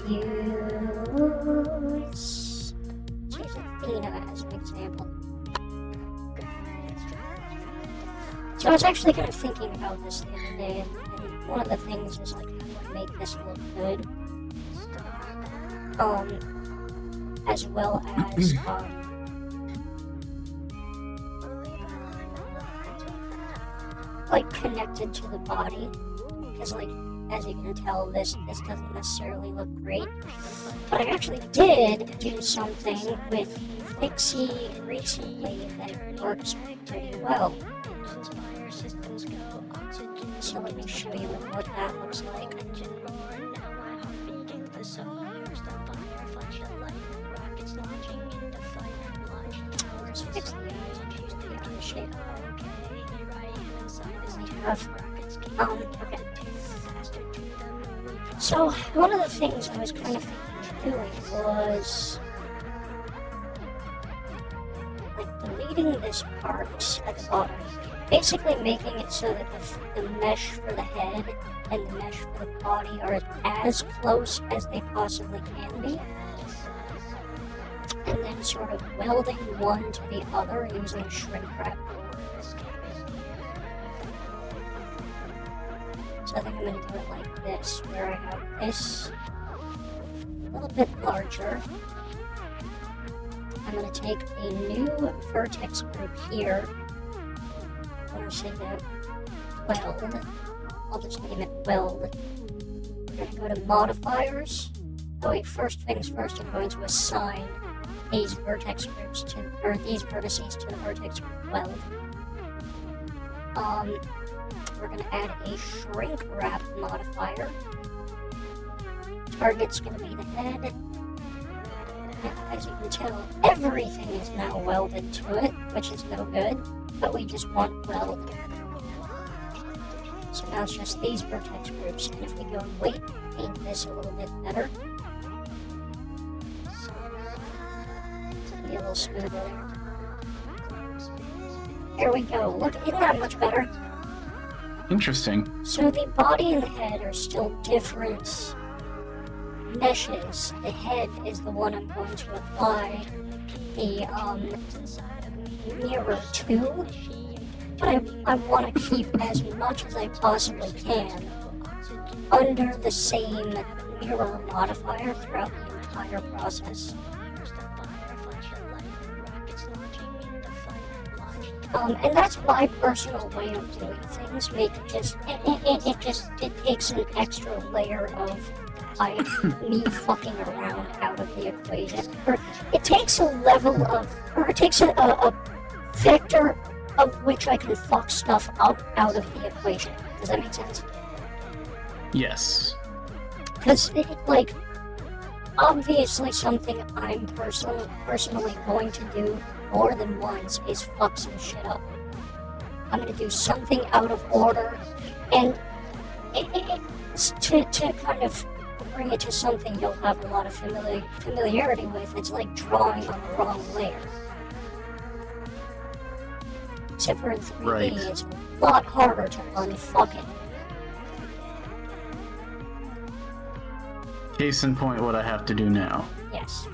use Athena as an example. So I was actually kind of thinking about this the other day, and one of the things is like how to make this look good. As well as like connected to the body, because like as you can tell, this doesn't necessarily look great. But I actually did do something with Fixie recently that works pretty well. So let me show you what that looks like. Let's fix the eyes and choose the eye shape. Okay. So, one of the things I was kind of thinking of doing was like deleting this part at the bottom, basically making it so that the mesh for the head and the mesh for the body are as close as they possibly can be, and then sort of welding one to the other using shrink wrap. So I think I'm going to do it like this, where I have this a little bit larger. I'm going to take a new vertex group here. I'm going to say that weld. I'll just name it weld. We're going to go to modifiers. Oh wait, first things first, I'm going to assign these vertex groups to, or these vertices to the vertex group weld. We're going to add a shrink wrap modifier. Target's going to be the head. And as you can tell, everything is now welded to it, which is no good, but we just want weld. So now it's just these vertex groups, and if we go and weight paint this a little bit better, be a little smoother there. There we go. Look, isn't that much better? Interesting. So the body and the head are still different meshes. The head is the one I'm going to apply the mirror to, but I want to keep as much as I possibly can under the same mirror modifier throughout the entire process. And that's my personal way of doing things. It takes an extra layer of me fucking around out of the equation. Or it takes a level of, or it takes a vector of which I can fuck stuff up out of the equation. Does that make sense? Yes. Because, like, obviously something I'm personally going to do more than once is fuck some shit up. I'm gonna do something out of order, and to kind of bring it to something you'll have a lot of familiarity with, it's like drawing on the wrong layer. Except for in 3D, Right. it's a lot harder to unfuck it. Case in point, what I have to do now. Yes.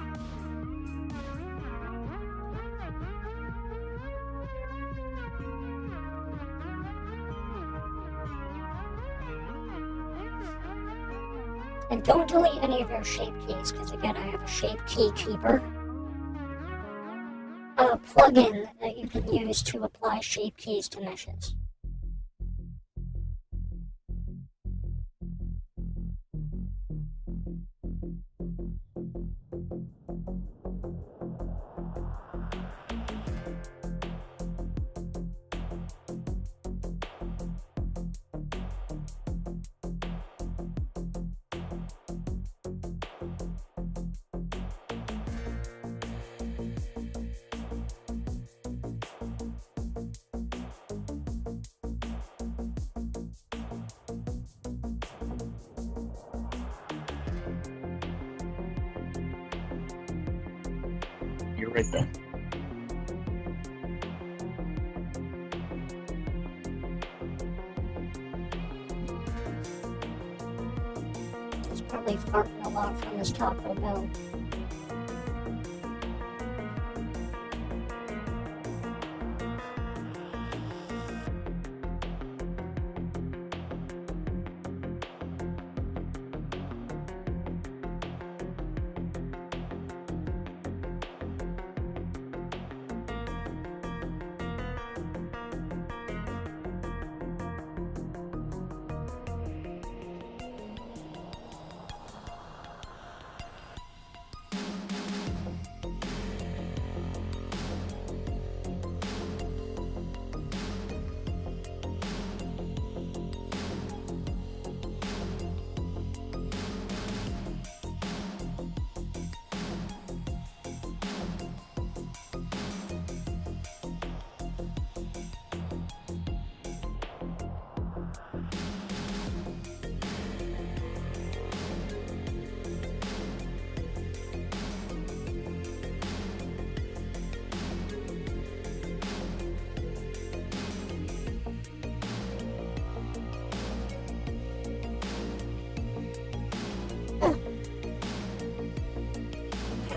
And don't delete any of your shape keys, because again, I have a shape key keeper. A plugin that you can use to apply shape keys to meshes. You're right there. It's probably farting a lot from this Taco Bell.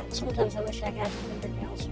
Sometimes I wish I had fingernails.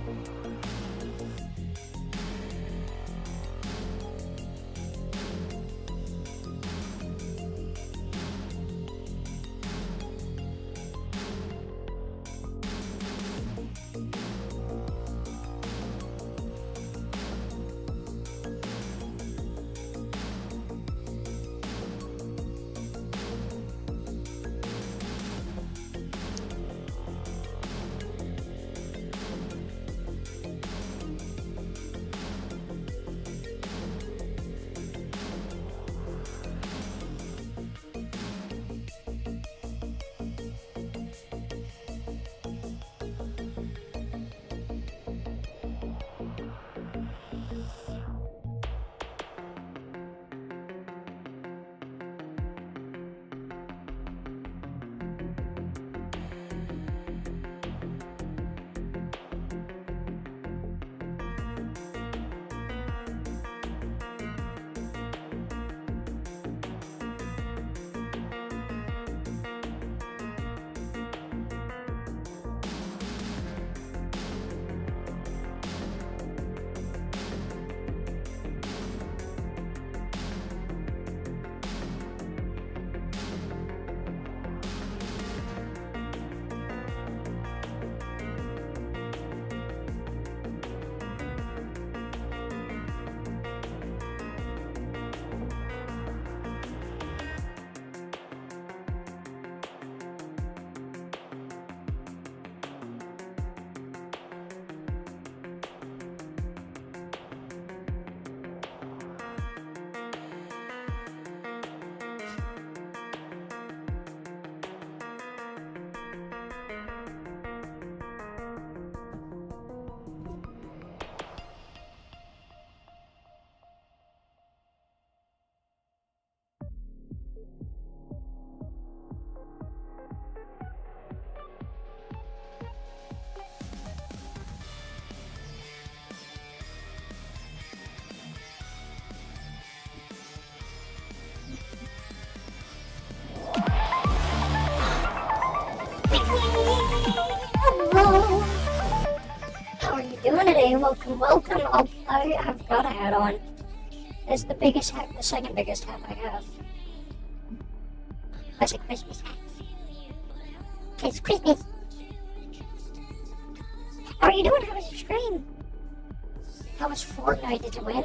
How are you doing today? Welcome, welcome. I have got a hat on. It's the biggest hat, the second biggest hat I have. That's a Christmas hat. It's Christmas. How are you doing? How was your stream? How was Fortnite? Did you win?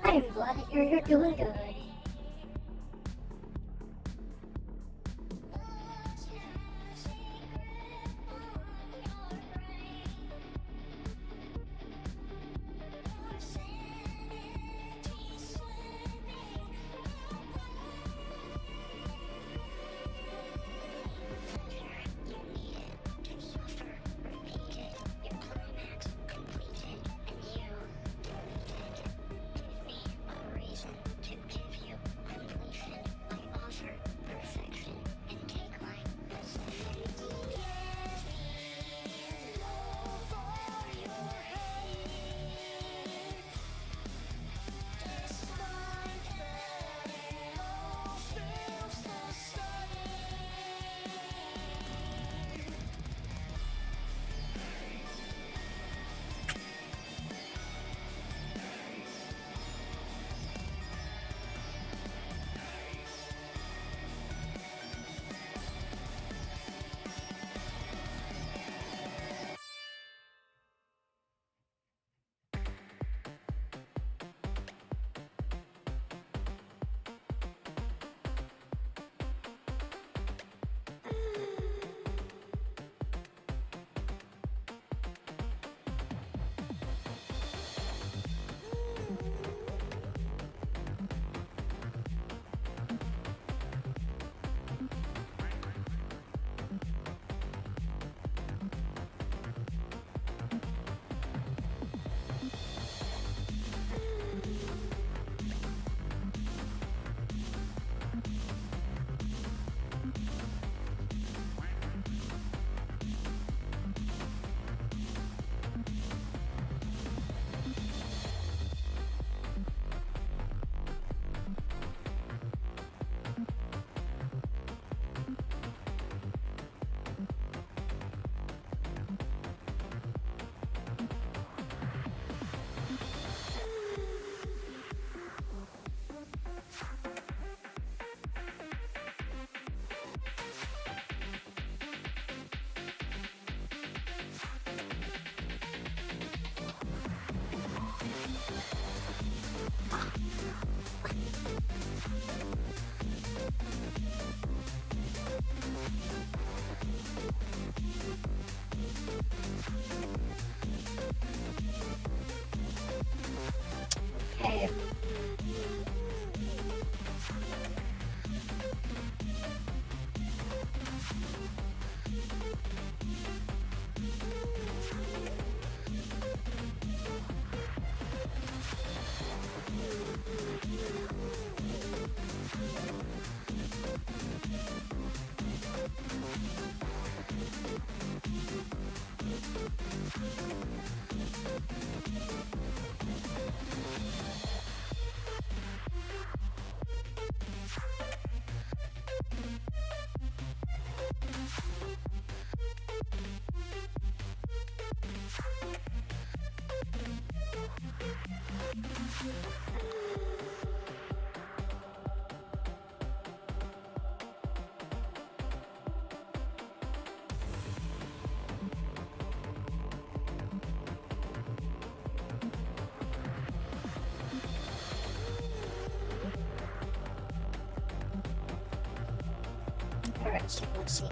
I'm glad to hear you're doing good. Okay. Alright, so let's see.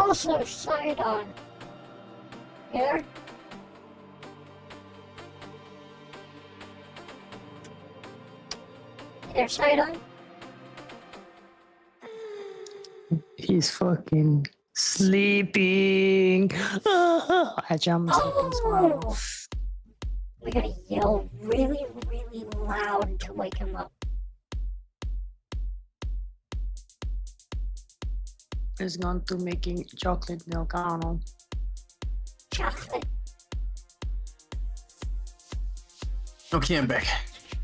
also Sidon. Here? There, Sidon? He's fucking sleeping. Actually, I'm sleeping as well. Oh! We gotta yell really, really loud to wake him up. He's gone to making chocolate milk. I don't know. Chocolate. Okay, I'm back.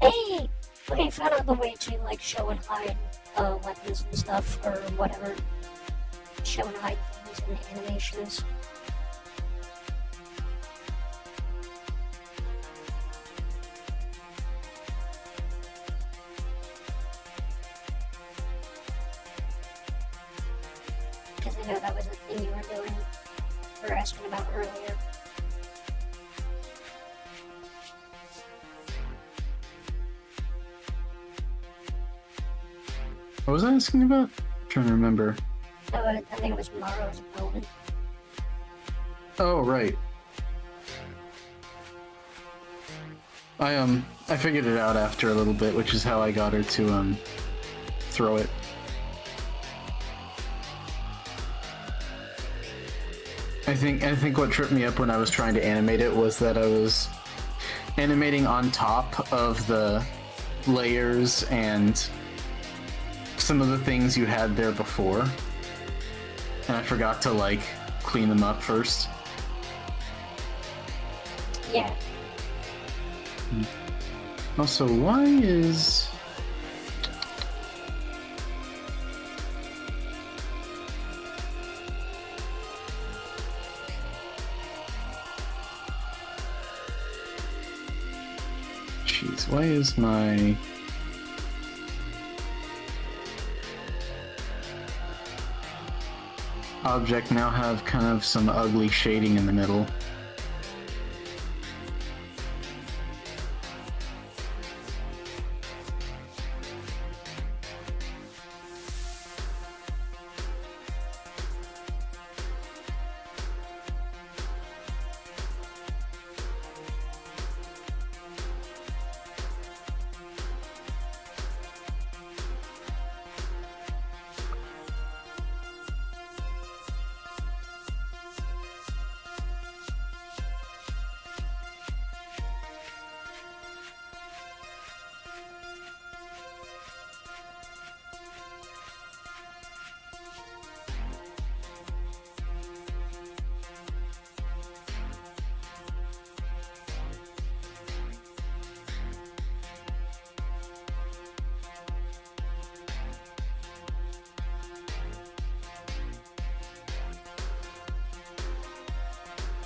Hey! Okay, found out the way to, like, show and hide weapons and stuff, or whatever. Show and hide things in animations. Because I know that was a thing you were doing, or asking about earlier. What was I asking about? I'm trying to remember. I think it was Maro's opponent. Oh, right. I figured it out after a little bit, which is how I got her to, throw it. I think what tripped me up when I was trying to animate it was that I was animating on top of the layers and some of the things you had there before. And I forgot to, like, clean them up first. Yeah. Also, why is... Jeez, why is my... object now have kind of some ugly shading in the middle?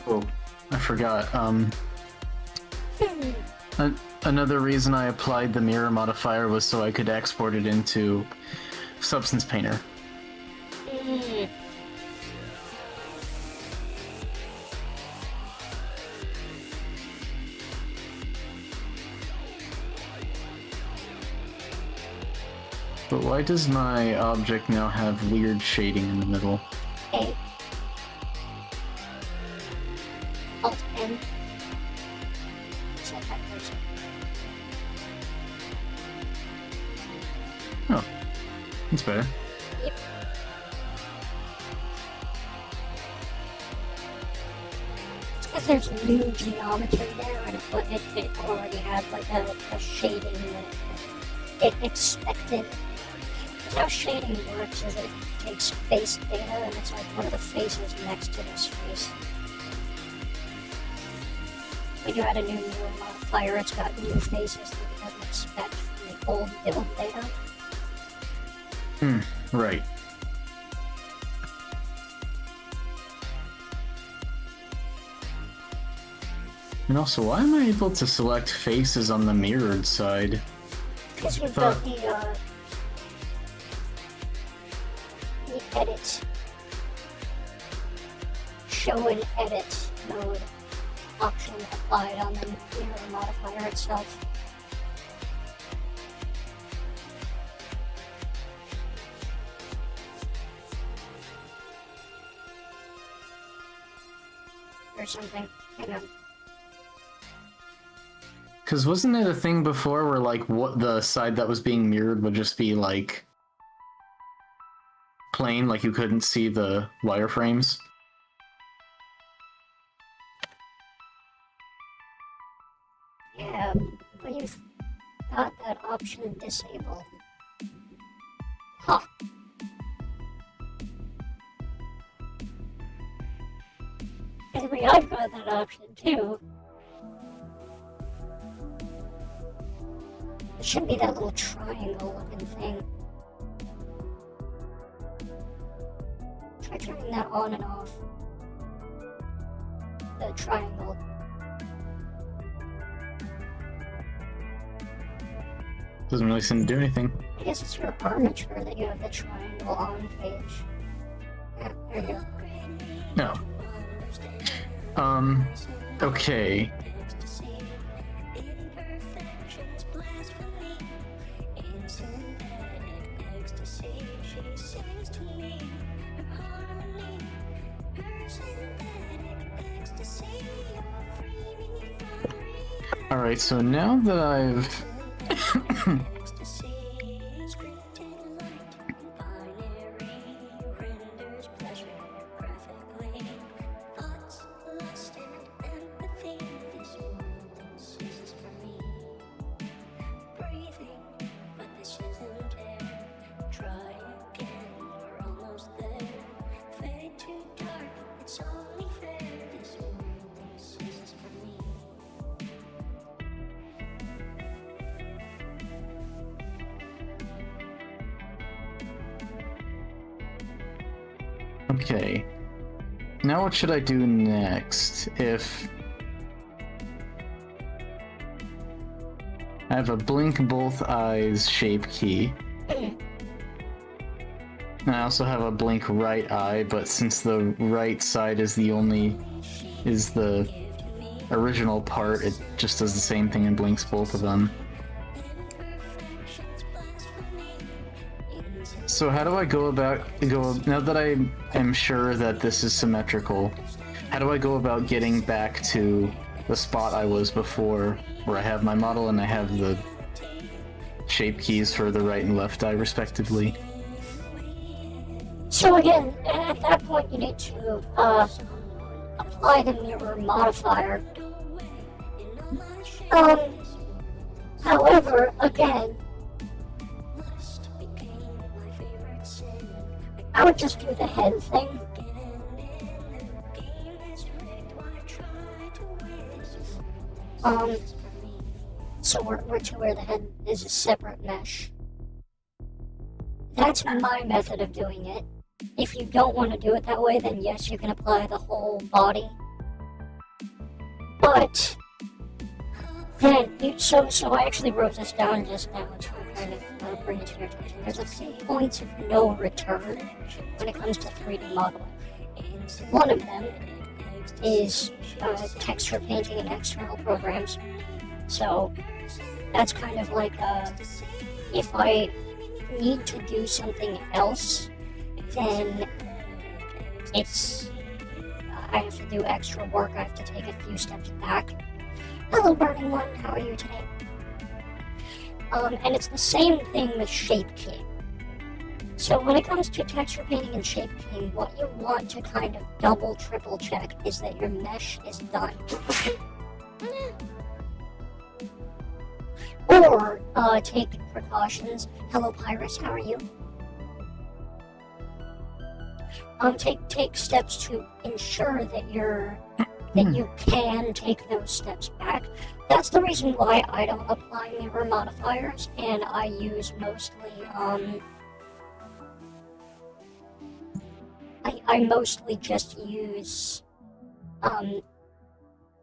Oh, I forgot. Another reason I applied the mirror modifier was so I could export it into Substance Painter. But why does my object now have weird shading in the middle? A. Alt N. Set factors. Oh, that's better. Yep. It's because there's new geometry there, and it already had like a shading that it expected. Because how shading works is it takes face data, and it's like one of the faces next to this face. When you add a new mirror modifier, it's got new faces that it doesn't expect from the old build data. Right. And also, why am I able to select faces on the mirrored side? Because you've got the edit, show and edit mode option applied on the mirror modifier itself. or something. Hang on. Because wasn't it a thing before where, like, what the side that was being mirrored would just be, like, plain, like you couldn't see the wireframes? Yeah, but you've got that option disabled. Huh. I mean, I've got that option too. It should be that little triangle looking thing. Try turning that on and off. The triangle. Doesn't really seem to do anything. I guess it's your armature that you have the triangle on page. Yeah, there you go. No. Okay. Alright, so now that I've... Okay. Now what should I do next? If... I have a blink both eyes shape key. And I also have a blink right eye, but since the right side is the original part, it just does the same thing and blinks both of them. So how do I go now that I am sure that this is symmetrical, how do I go about getting back to the spot I was before, where I have my model and I have the shape keys for the right and left eye respectively? So again, at that point you need to apply the mirror modifier. However, again, I would just do the head thing. So we're to where the head is a separate mesh. That's my method of doing it. If you don't want to do it that way, then yes, you can apply the whole body. But then, so I actually wrote this down just now to kind of bring it to your attention. There's a few points of no return when it comes to 3D modeling. One of them is texture painting and external programs. So that's kind of like if I need to do something else, then I have to do extra work. I have to take a few steps back. Hello, Burning One. How are you today? And it's the same thing with shape keying. So when it comes to texture painting and shape keying, what you want to kind of double, triple check is that your mesh is done. Or take precautions. Hello, Pyrus. How are you? Take steps to ensure that you can take those steps back. That's the reason why I don't apply mirror modifiers, and I use mostly I mostly just use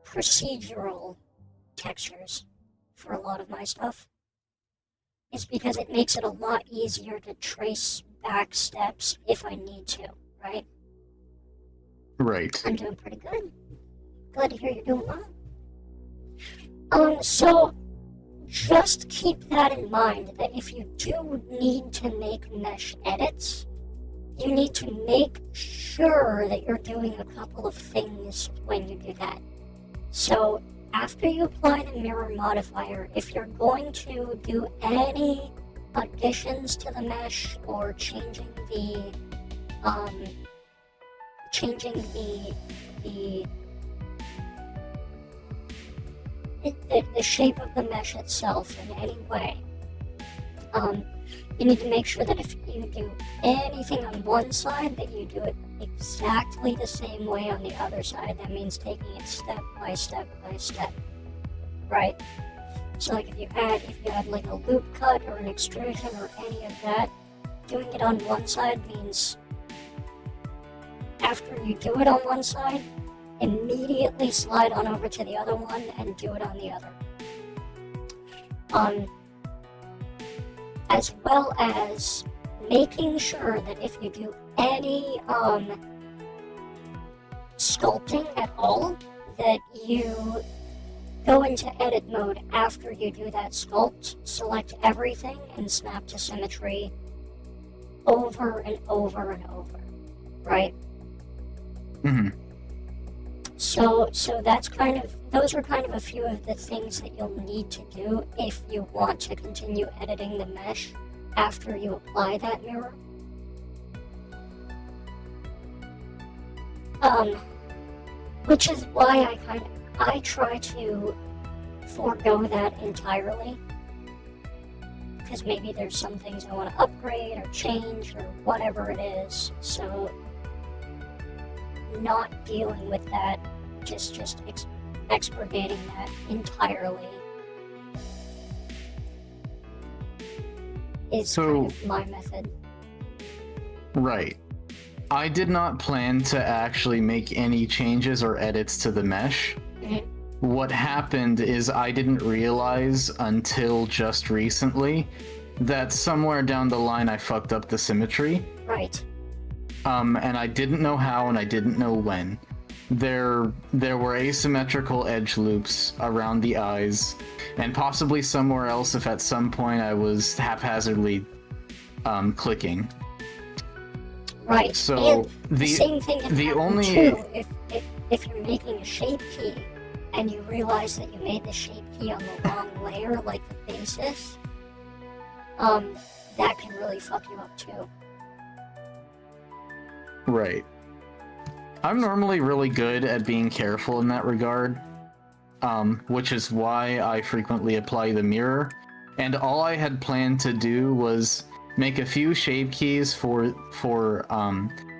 procedural textures for a lot of my stuff. It's because it makes it a lot easier to trace back steps if I need to, right? Right. I'm doing pretty good. Glad to hear you're doing well. So just keep that in mind, that if you do need to make mesh edits, you need to make sure that you're doing a couple of things when you do that. So after you apply the mirror modifier, if you're going to do any additions to the mesh or changing the shape of the mesh itself in any way, you need to make sure that if you do anything on one side, that you do it exactly the same way on the other side. That means taking it step by step by step, right? So like if you add like a loop cut or an extrusion or any of that, doing it on one side means after you do it on one side, immediately slide on over to the other one and do it on the other. As well as making sure that if you do any sculpting at all, that you go into edit mode after you do that sculpt, select everything, and snap to symmetry over and over and over, right? Mm-hmm. So that's those are kind of a few of the things that you'll need to do if you want to continue editing the mesh after you apply that mirror. Which is why I try to forego that entirely, because maybe there's some things I want to upgrade or change or whatever it is. So not dealing with that, just expurgating that entirely is kind of my method. Right. I did not plan to actually make any changes or edits to the mesh. Mhm. What happened is I didn't realize until just recently that somewhere down the line I fucked up the symmetry. Right. And I didn't know how and I didn't know when. There were asymmetrical edge loops around the eyes, and possibly somewhere else if at some point I was haphazardly clicking. Right. So and the same thing can the happen only- too if you're making a shape key and you realize that you made the shape key on the wrong layer, like the basis, that can really fuck you up too. Right. I'm normally really good at being careful in that regard, which is why I frequently apply the mirror. And all I had planned to do was make a few shape keys for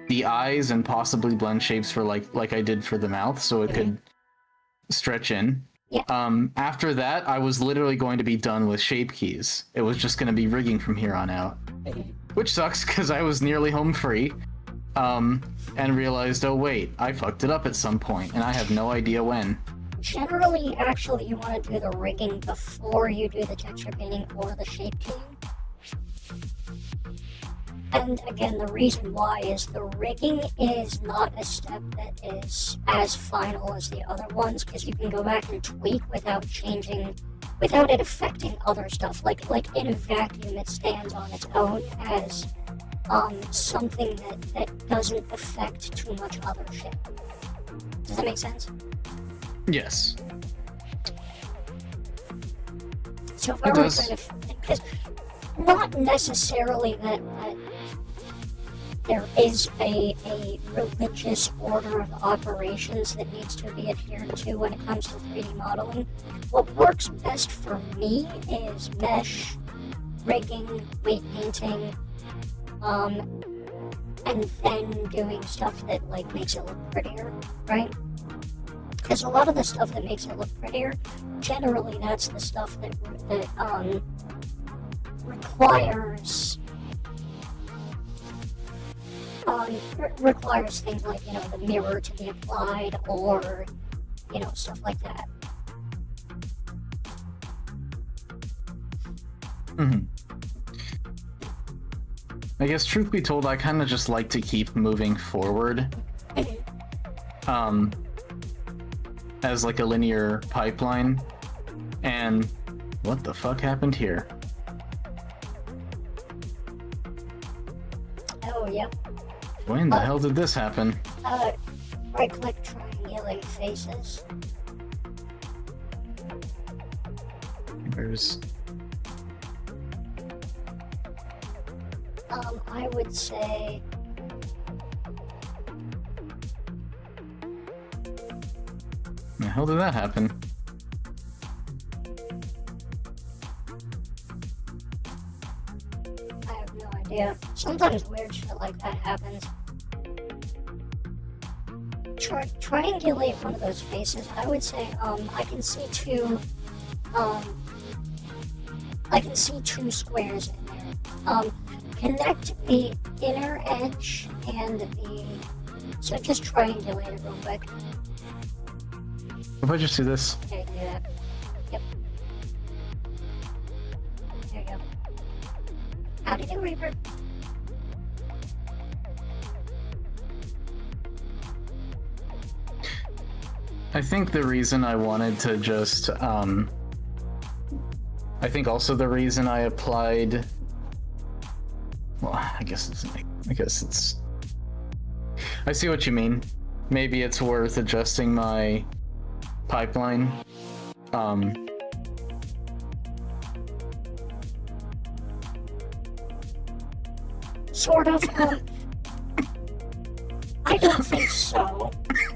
the eyes and possibly blend shapes for like I did for the mouth, so it could stretch in. Yeah. After that, I was literally going to be done with shape keys. It was just going to be rigging from here on out, which sucks because I was nearly home free. And realized, oh wait, I fucked it up at some point, and I have no idea when. Generally, actually, you want to do the rigging before you do the texture painting or the shape keying. And again, the reason why is the rigging is not a step that is as final as the other ones, because you can go back and tweak without it affecting other stuff. Like in a vacuum, it stands on its own as something that doesn't affect too much other shit. Does that make sense? Yes. So if I It were does. kind of, because not necessarily that there is a religious order of operations that needs to be adhered to when it comes to 3D modeling. What works best for me is mesh, rigging, weight painting, and then doing stuff that like makes it look prettier, right? Because a lot of the stuff that makes it look prettier, generally that's the stuff that requires things like, you know, the mirror to be applied or, you know, stuff like that. Mm-hmm. I guess, truth be told, I kind of just like to keep moving forward. As like a linear pipeline. And what the fuck happened here? Oh, yep. When the hell did this happen? Right-click, triangulate faces. Where's... I would say... The hell did that happen? I have no idea. Sometimes weird shit like that happens. Triangulate one of those faces. I would say, I can see two squares in there. Connect the inner edge and the... So just triangulate it real quick. If I just do this? Okay, do that. Yep. There you go. Howdy do, Reaper. I think the reason I wanted to just, I think also the reason I applied... Well, I guess it's... I see what you mean. Maybe it's worth adjusting my pipeline. Sort of, I don't think so,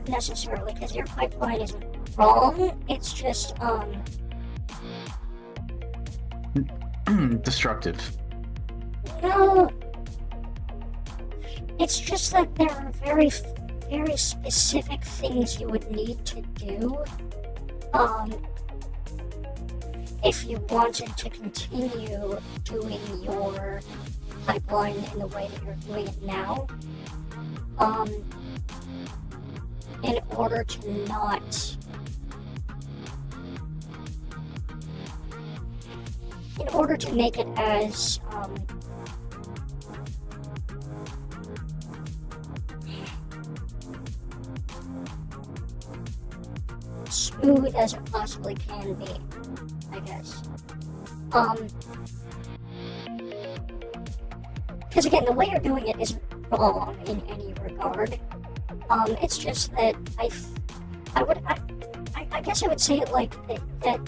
necessarily, because your pipeline isn't wrong, it's just, Destructive. no, it's just that there are very specific things you would need to do, if you wanted to continue doing your pipeline in the way that you're doing it now, in order to not, in order to make it as, smooth as it possibly can be, I guess. Because again, the way you're doing it isn't wrong in any regard. It's just that I guess I would say it like that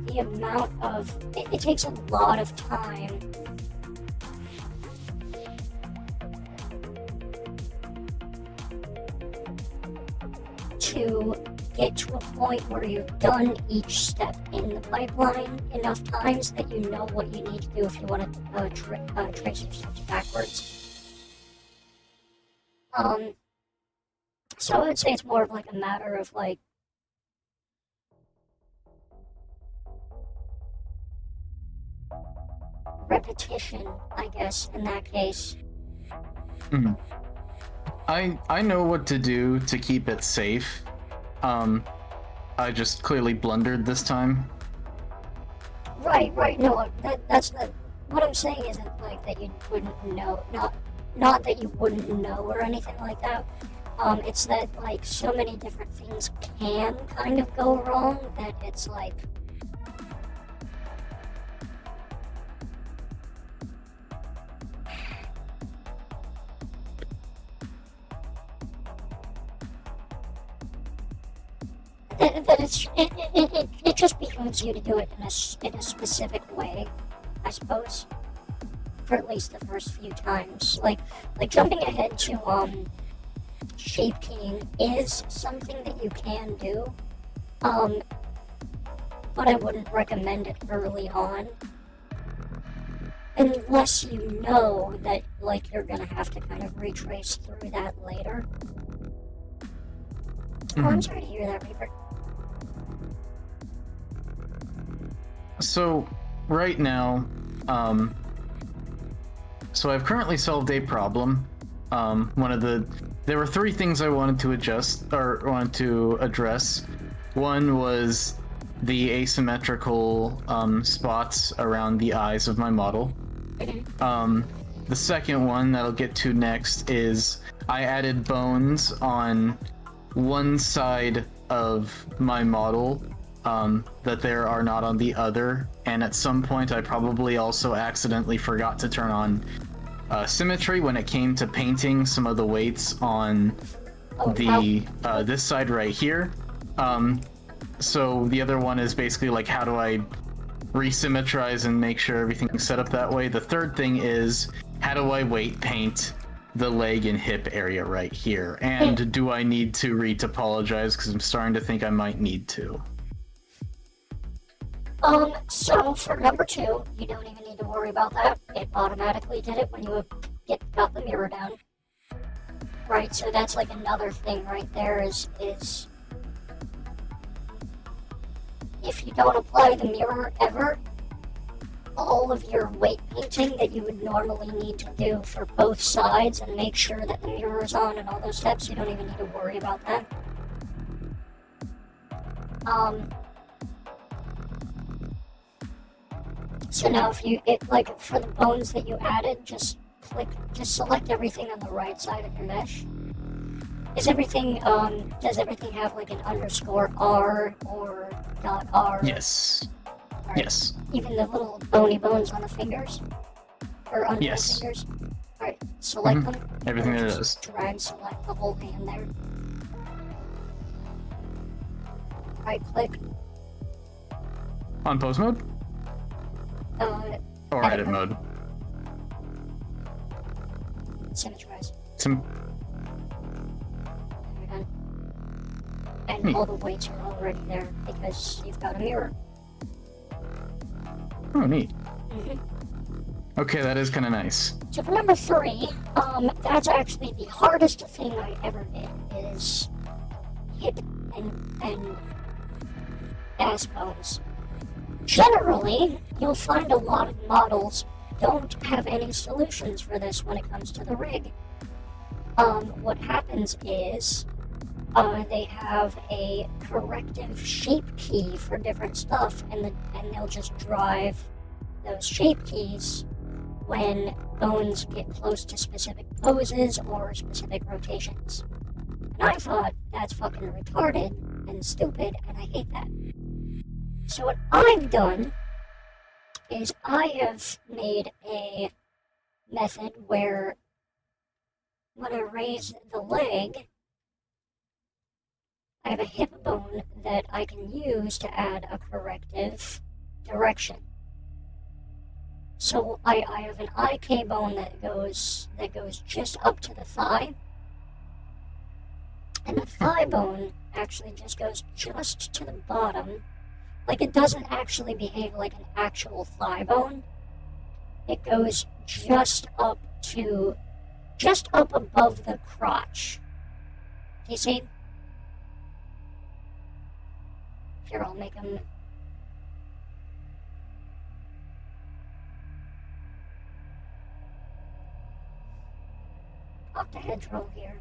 the amount of it takes a lot of time to get to a point where you've done each step in the pipeline enough times that you know what you need to do if you want to trace your steps backwards. So I would say it's more of like a matter of like repetition, I guess, in that case. I know what to do to keep it safe. I just clearly blundered this time. Right, no, that's the, what I'm saying isn't like that you wouldn't know, not that you wouldn't know or anything like that. It's that like so many different things can kind of go wrong that it's like, it just behooves you to do it in a specific way, I suppose, for at least the first few times. Like jumping ahead to shape keying is something that you can do, but I wouldn't recommend it early on, unless you know that like you're gonna have to kind of retrace through that later. Oh, I'm sorry to hear that, Reaper. So, right now, so I've currently solved a problem. There were three things I wanted to address. One was the asymmetrical spots around the eyes of my model. The second one that I'll get to next is I added bones on one side of my model that there are not on the other, and at some point I probably also accidentally forgot to turn on symmetry when it came to painting some of the weights on the this side right here. So the other one is basically like, how do I resymmetrize and make sure everything's set up that way? The third thing is, how do I weight paint the leg and hip area right here? And do I need to retopologize? Because I'm starting to think I might need to. So for number 2, you don't even need to worry about that. It automatically did it when you got the mirror down. Right, so that's like another thing right there is if you don't apply the mirror ever, all of your weight painting that you would normally need to do for both sides and make sure that the mirror is on and all those steps, you don't even need to worry about that. So now like for the bones that you added, just select everything on the right side of your mesh. Does everything have like an _R or .R? Yes. Right. Yes. Even the little bony bones on the fingers? Or under the fingers? Alright, select them. Everything and there just is. drag select the whole hand there. Right click. On pose mode? Or edit mode? Symmetrize. Some. There we go. And all the weights are already there because you've got a mirror. Oh, neat. Mm-hmm. Okay, that is kind of nice. So for number 3, that's actually the hardest thing I ever did, is hip and ass bones. Generally, you'll find a lot of models don't have any solutions for this when it comes to the rig. What happens is they have a corrective shape key for different stuff, and they'll just drive those shape keys when bones get close to specific poses or specific rotations. And I thought that's fucking retarded and stupid, and I hate that. So what I've done is I have made a method where when I raise the leg, I have a hip bone that I can use to add a corrective direction. So I have an IK bone that goes just up to the thigh, and the thigh bone actually just goes just to the bottom. Like, it doesn't actually behave like an actual thigh bone. It goes just up above the crotch. Do you see? Here, I'll make them. Off the hedgerow here.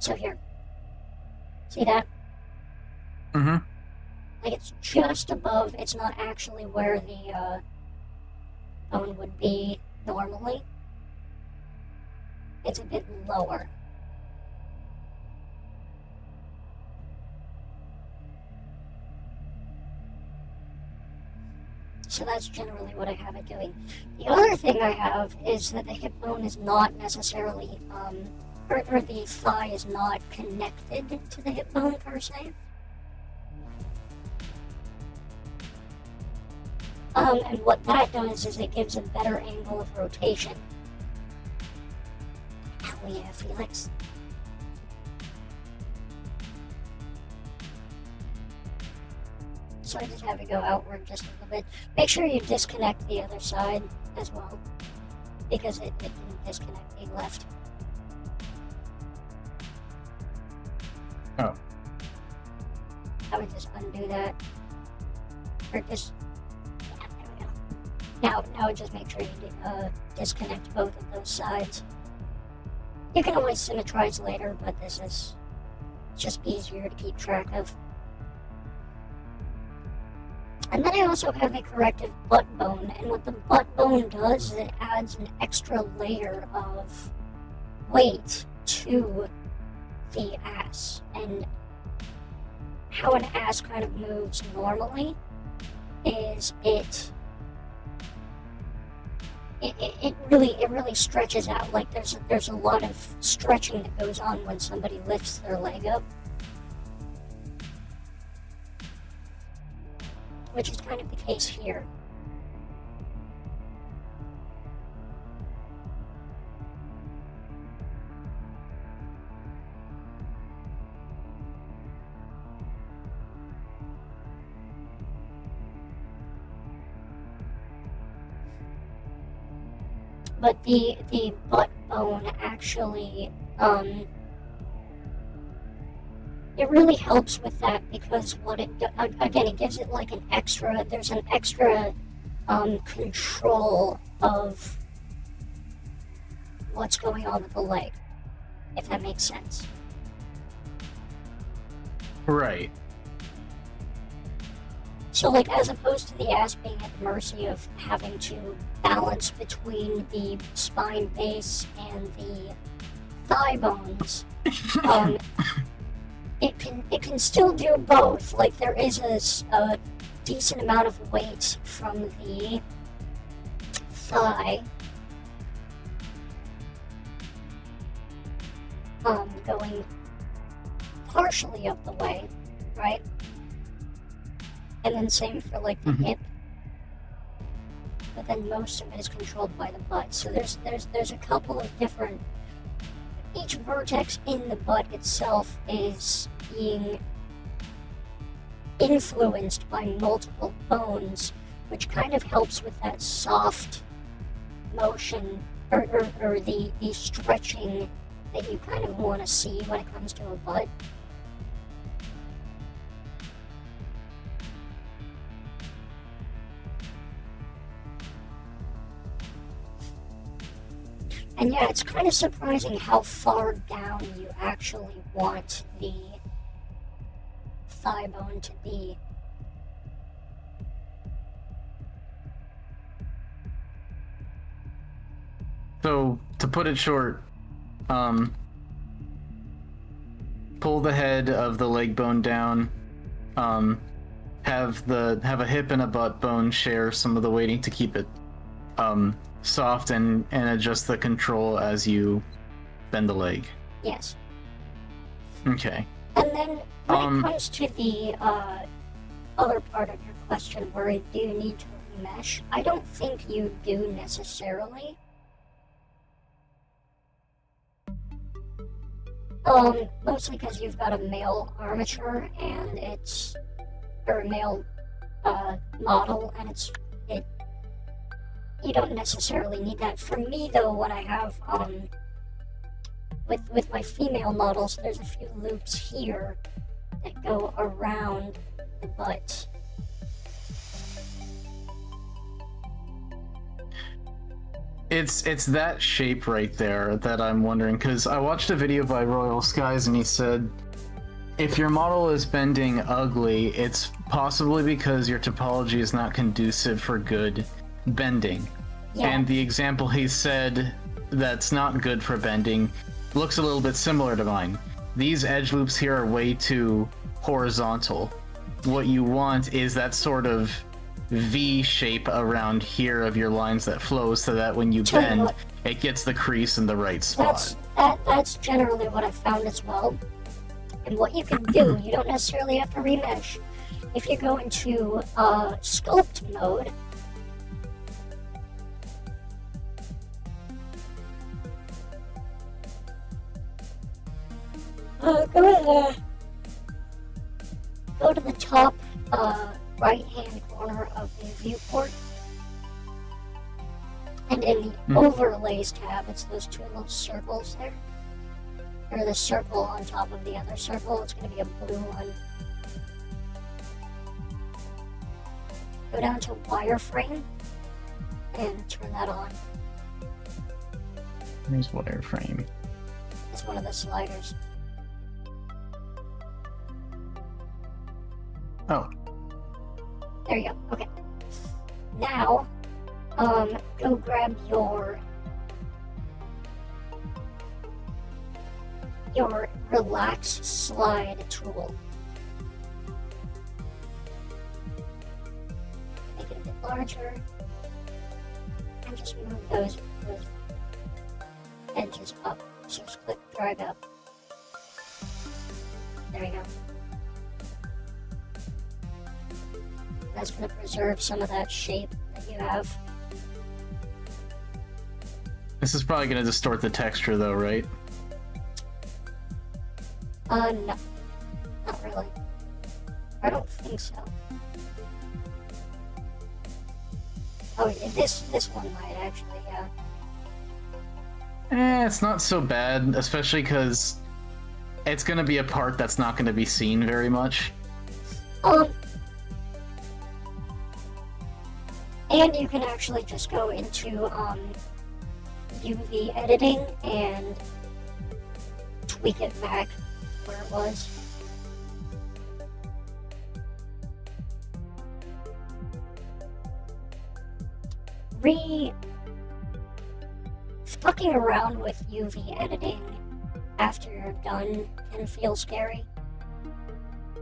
So here. See that? Mm-hmm. Like, it's just above, it's not actually where the bone would be normally. It's a bit lower. So that's generally what I have it doing. The other thing I have is that the hip bone is not necessarily, or the thigh is not connected to the hip bone per se. And what that does is it gives a better angle of rotation. Hell yeah, Felix. So I just have it go outward just a little bit. Make sure you disconnect the other side as well, because it can disconnect the left. Oh. I would just undo that. Or just... yeah, there we go. Now just make sure you disconnect both of those sides. You can always symmetrize later, but this is just easier to keep track of. And then I also have a corrective butt bone, and what the butt bone does is it adds an extra layer of weight to the ass. And how an ass kind of moves normally is it it really stretches out. Like there's a lot of stretching that goes on when somebody lifts their leg up, which is kind of the case here. But the butt bone actually, it really helps with that because what it again, it gives it like an extra. There's an extra control of what's going on with the leg, if that makes sense. Right. So, like, as opposed to the ass being at the mercy of having to balance between the spine base and the thigh bones, it can still do both. Like, there is a decent amount of weight from the thigh going partially up the way, right? And then same for like the hip. But then most of it is controlled by the butt. So there's a couple of different, each vertex in the butt itself is being influenced by multiple bones, which kind of helps with that soft motion or the stretching that you kind of want to see when it comes to a butt. And yeah, it's kind of surprising how far down you actually want the thigh bone to be. So, to put it short, pull the head of the leg bone down, have a hip and a butt bone share some of the weighting to keep it soft and adjust the control as you bend the leg. Yes. Okay. And then when it comes to the other part of your question where do you need to remesh, I don't think you do necessarily. Mostly because you've got a male armature and or a male model, and you don't necessarily need that. For me though, when I have with my female models, there's a few loops here that go around the butt. It's that shape right there that I'm wondering, because I watched a video by Royal Skies and he said if your model is bending ugly, it's possibly because your topology is not conducive for good bending. Yeah. And the example he said that's not good for bending looks a little bit similar to mine. These edge loops here are way too horizontal. What you want is that sort of V shape around here of your lines that flows so that when you bend, it gets the crease in the right spot. That's generally what I found as well. And what you can do, you don't necessarily have to remesh. If you go into sculpt mode, go to the top right-hand corner of the viewport, and in the overlays tab, it's those two little circles there, or the circle on top of the other circle. It's going to be a blue one. Go down to wireframe and turn that on. Here's wireframe. It's one of the sliders. Oh. There you go. Okay. Now, go grab your relax slide tool. Make it a bit larger. And just move those edges up. So just click drag up. There you go. That's going to preserve some of that shape that you have. This is probably going to distort the texture though, right? No. Not really. I don't think so. Oh, yeah, this one might actually, yeah. It's not so bad, especially because it's going to be a part that's not going to be seen very much. And you can actually just go into UV editing and tweak it back where it was. Fucking around with UV editing after you're done can feel scary,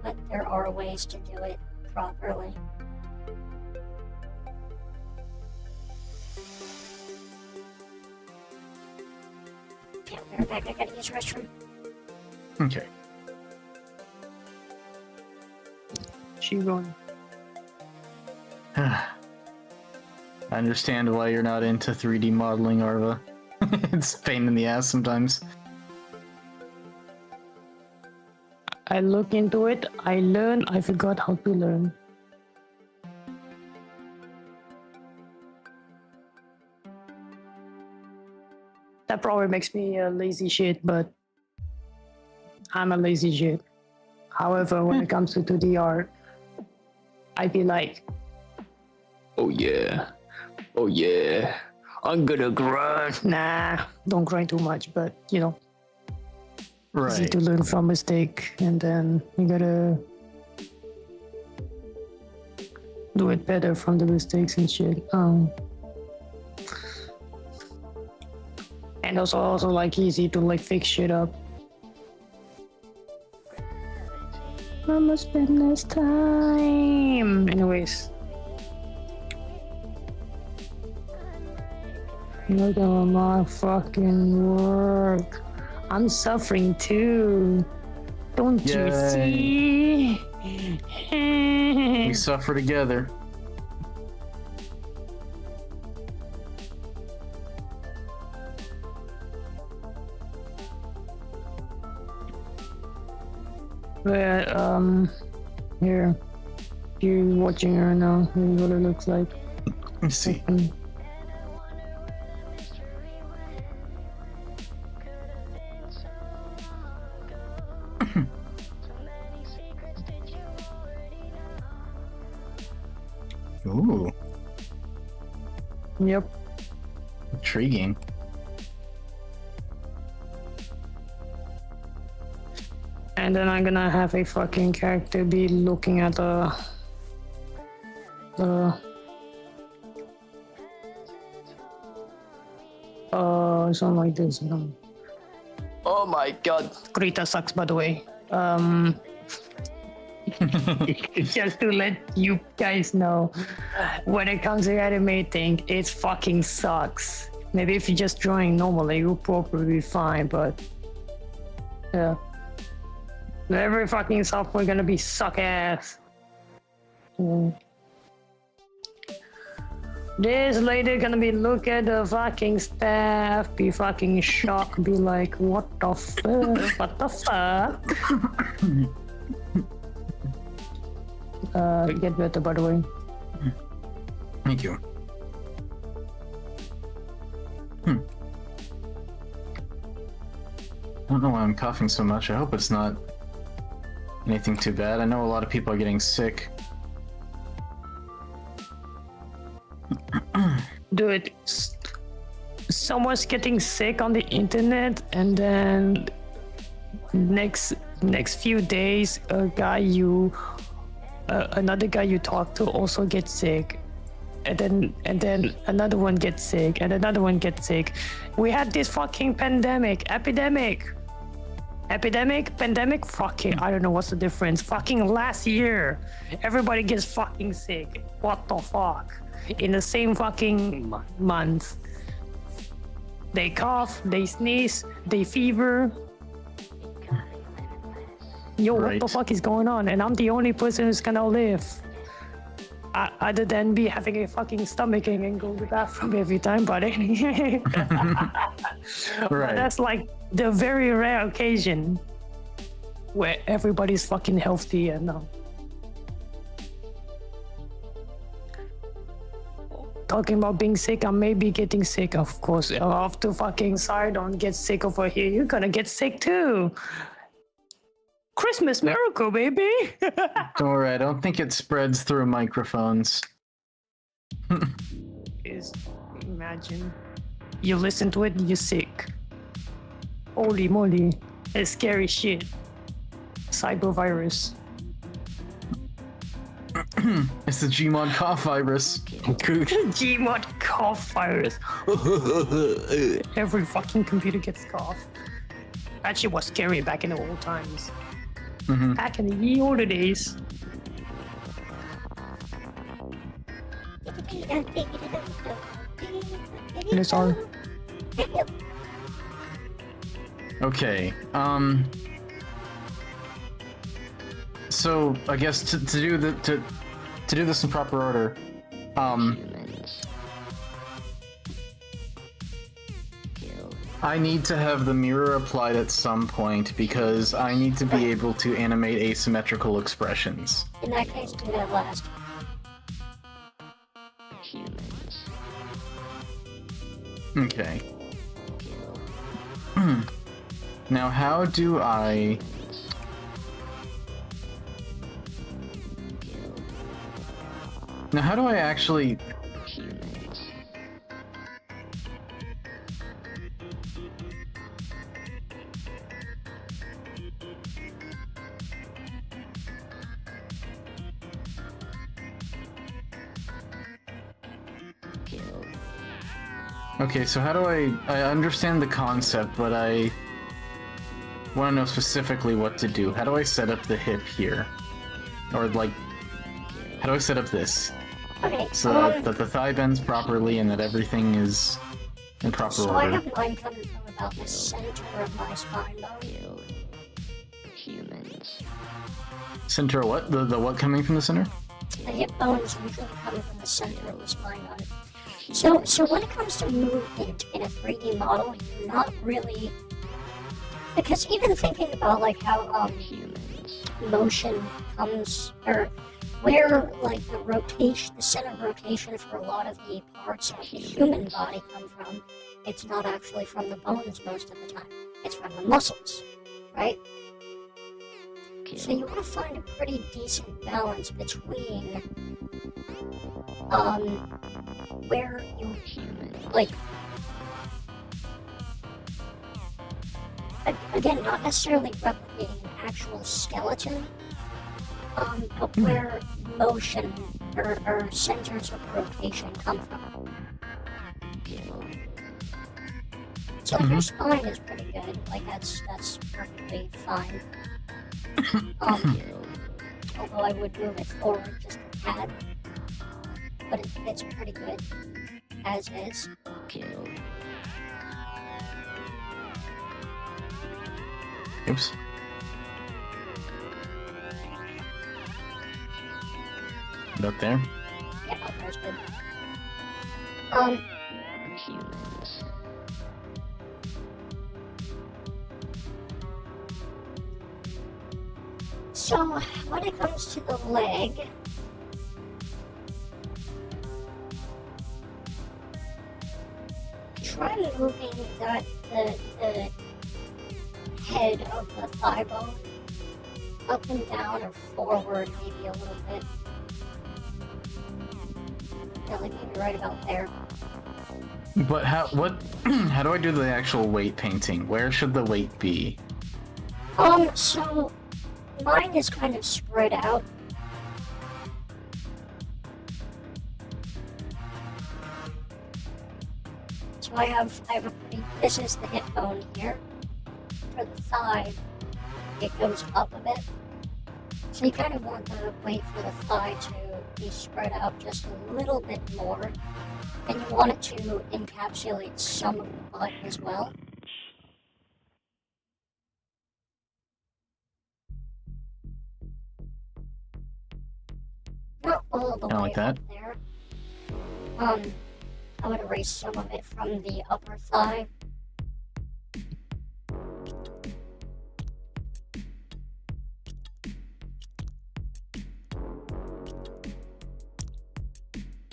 but there are ways to do it properly. Okay, I'll be right back. I gotta use the restroom. Okay. She going. I understand why you're not into 3D modeling, Arva. It's a pain in the ass sometimes. I look into it, I learn, I forgot how to learn. That probably makes me a lazy shit, but I'm a lazy shit. However, when it comes to 2D art, I'd be like, oh yeah, I'm gonna grind. Nah, don't grind too much, but you know, easy Right. to learn from mistake, and then you gotta do it better from the mistakes and shit. And also like easy to like fix shit up. I'ma spend this time. Anyways. Look at my fucking work. I'm suffering too. Don't you see? We suffer together. But, here. You're watching her now. Here's what it looks like. Let me see. Ooh, Yep. intriguing. And then I'm gonna have a fucking character be looking at the something like this. Oh my god, Krita sucks, by the way. Just to let you guys know, when it comes to animating, it fucking sucks. Maybe if you're just drawing normally, you'll probably be fine, but yeah. Every fucking software gonna be suck ass. This lady gonna be look at the fucking staff, be fucking shocked, be like, what the fuck? What the fuck? Get better, by the way. Thank you. I don't know why I'm coughing so much. I hope it's not anything too bad. I know a lot of people are getting sick. Dude, someone's getting sick on the internet, and then next few days, another guy you talk to also gets sick, and then another one gets sick, and another one gets sick. We had this fucking epidemic, Pandemic, fucking, I don't know what's the difference. Fucking last year, everybody gets fucking sick. What the fuck? In the same fucking month. They cough, they sneeze, they fever. Yo, what the Right. fuck is going on? And I'm the only person who's gonna live. Other than me having a fucking stomachache and go to the bathroom every time, but anyway. Right. That's like the very rare occasion where everybody's fucking healthy and talking about being sick, I may be getting sick, of course. Off to fucking side, don't get sick over here. You're gonna get sick too. Christmas miracle, baby. Don't worry, I don't think it spreads through microphones. Is imagine you listen to it, you're sick. Holy moly, it's scary shit. Cyber virus. It's the Gmod cough virus. Gmod cough virus. Every fucking computer gets cough. That shit was scary back in the old times. Mhm. Back in the ye older days. And it's all Okay. So I guess to do this in proper order, Humans. Kill. I need to have the mirror applied at some point because I need to be able to animate asymmetrical expressions. In that case, do that last. Humans. Okay. Kill. Now how do I... Kill. Now how do I actually... Humans. Kill. Okay, so how do I understand the concept, but I want to know specifically what to do. How do I set up the hip here? Or like, how do I set up this? Okay, So that the thigh bends properly and that everything is in proper so I order. have mine coming from about the center of my spine bone. Kill. Humans. Center what? The what coming from the center? The hip bone is usually coming from the center of the spine bone. So when it comes to movement in a 3D model, you're not really... Because even thinking about like how Humans. motion comes, or where like the rotation, the center of rotation for a lot of the parts of the human body come from, it's not actually from the bones most of the time. It's from the muscles, right? So you want to find a pretty decent balance between where you like again, not necessarily replicating an actual skeleton, but where motion or centers of rotation come from. So your spine is pretty good. Like that's perfectly fine. Although I would move it forward just a tad, but it's pretty good as is. Kill. Oops. Up there. Yeah, that's good. Humans. So when it comes to the leg, try moving the head of the thigh bone up and down or forward maybe a little bit. Yeah, like maybe right about there. But how how do I do the actual weight painting? Where should the weight be? So mine is kind of spread out. So I have a pretty, this is the hip bone here. for the thigh, it goes up a bit. So you kind of want the weight for the thigh to be spread out just a little bit more. And you want it to encapsulate some of the butt as well. Not all the Kinda way like that? up there. I would erase some of it from the upper thigh.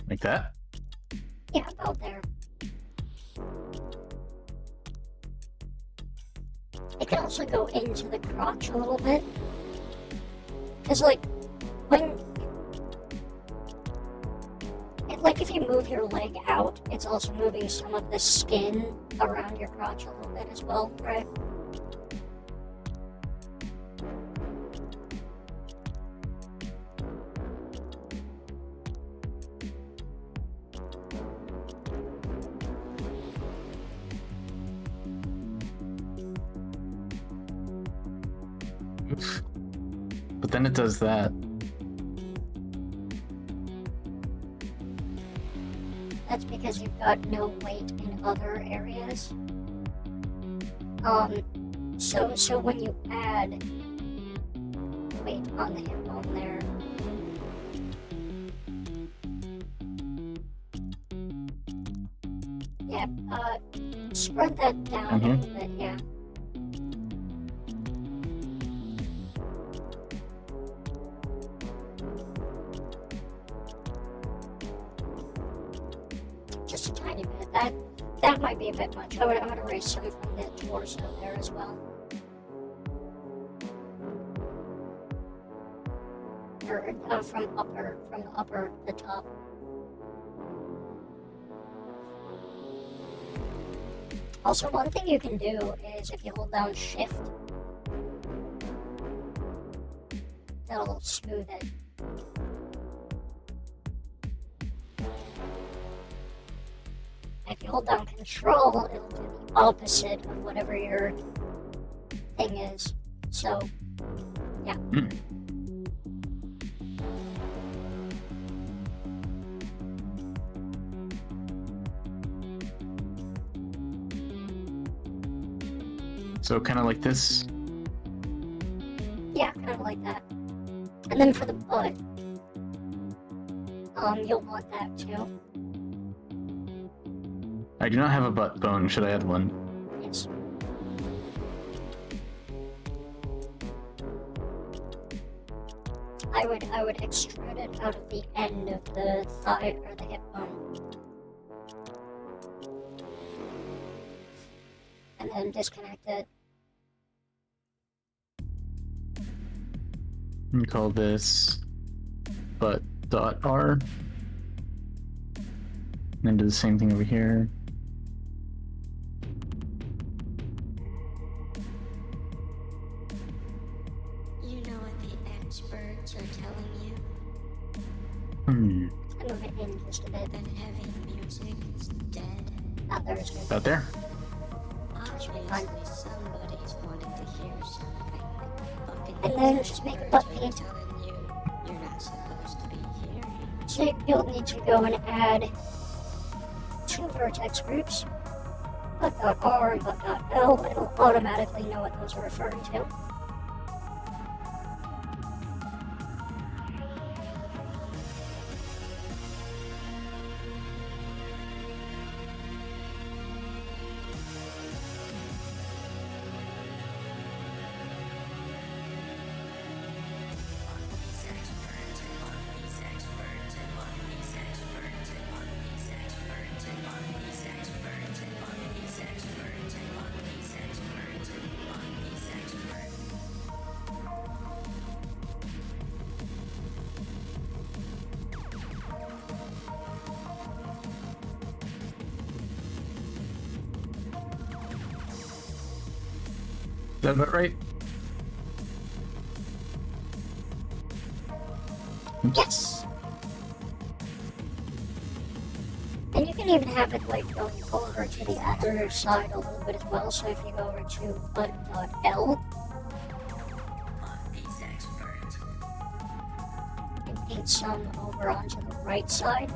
Like that? Yeah, about there. It can also go into the crotch a little bit. Because, like, if you move your leg out, it's also moving some of the skin around your crotch a little bit as well, right? Oof. But then it does that. That's because you've got no weight in other areas. So when you add weight on the hip bone there, yeah, spread that down a little bit, yeah. Just a tiny bit. That might be a bit much. I would erase some from the torso there as well. Or from the upper, the top. Also, one thing you can do is if you hold down Shift, that'll smooth it. If you hold down Control, it'll do the opposite of whatever your thing is. So, yeah. So kind of like this. Yeah, kind of like that. And then for the butt, you'll want that too. I do not have a butt bone. Should I add one? Yes. I would extrude it out of the end of the thigh or the hip bone. And then disconnect it. We call this butt.r. And then do the same thing over here. You know what the experts are telling you? Move it in just a bit. That heavy music is dead. Not there is good. About there? Obviously, somebody's wanting to hear something. Fucking And then just make a butt paint. telling you you're not supposed to be hearing. So you'll need to go and add 2 vertex groups, butt.r and butt.l. It'll automatically know what those are referring to. Is that about right? Oops. Yes. And you can even have it like going over to the other side a little bit as well. So if you go over to button.L, and paint some over onto the right side.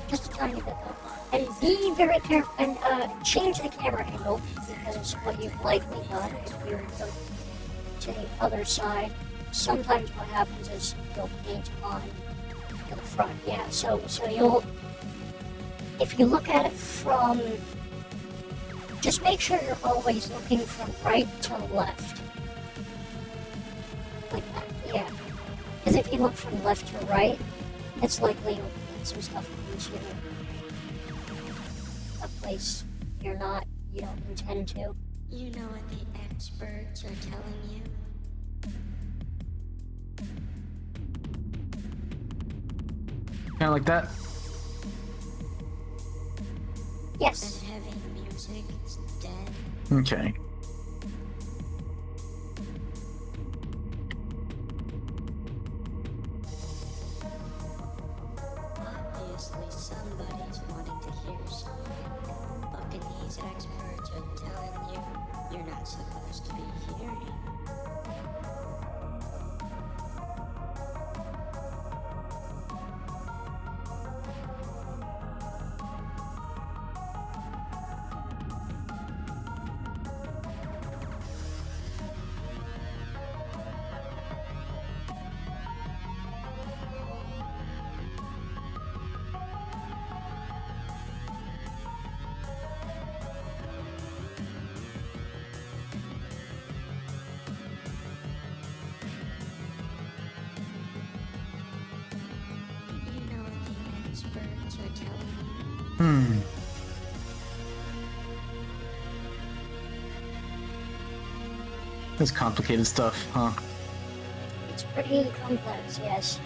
Just a tiny bit though. And be very careful and change the camera angle, because what you've likely done if you're going to the other side, sometimes what happens is you'll paint on to the front. Yeah, so you'll, if you look at it from, just make sure you're always looking from right to left. Like that, yeah. Because if you look from left to right, it's likely you'll paint some stuff into a place you don't intend to. You know what the experts are telling you? Kind of like that. Yes. That heavy music is dead. Okay. Obviously, somebody's wanting to hear something. Fucking these experts are telling you you're not supposed to be hearing. You know what the experts are telling you? That's complicated stuff, huh? It's pretty complex, yes.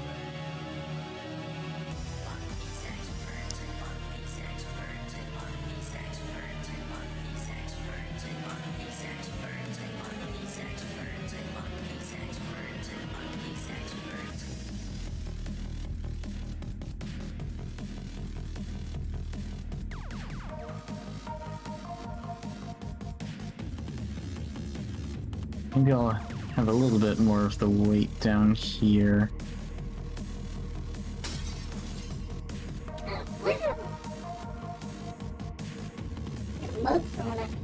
Maybe I'll have a little bit more of the weight down here. Get mud thrown at me.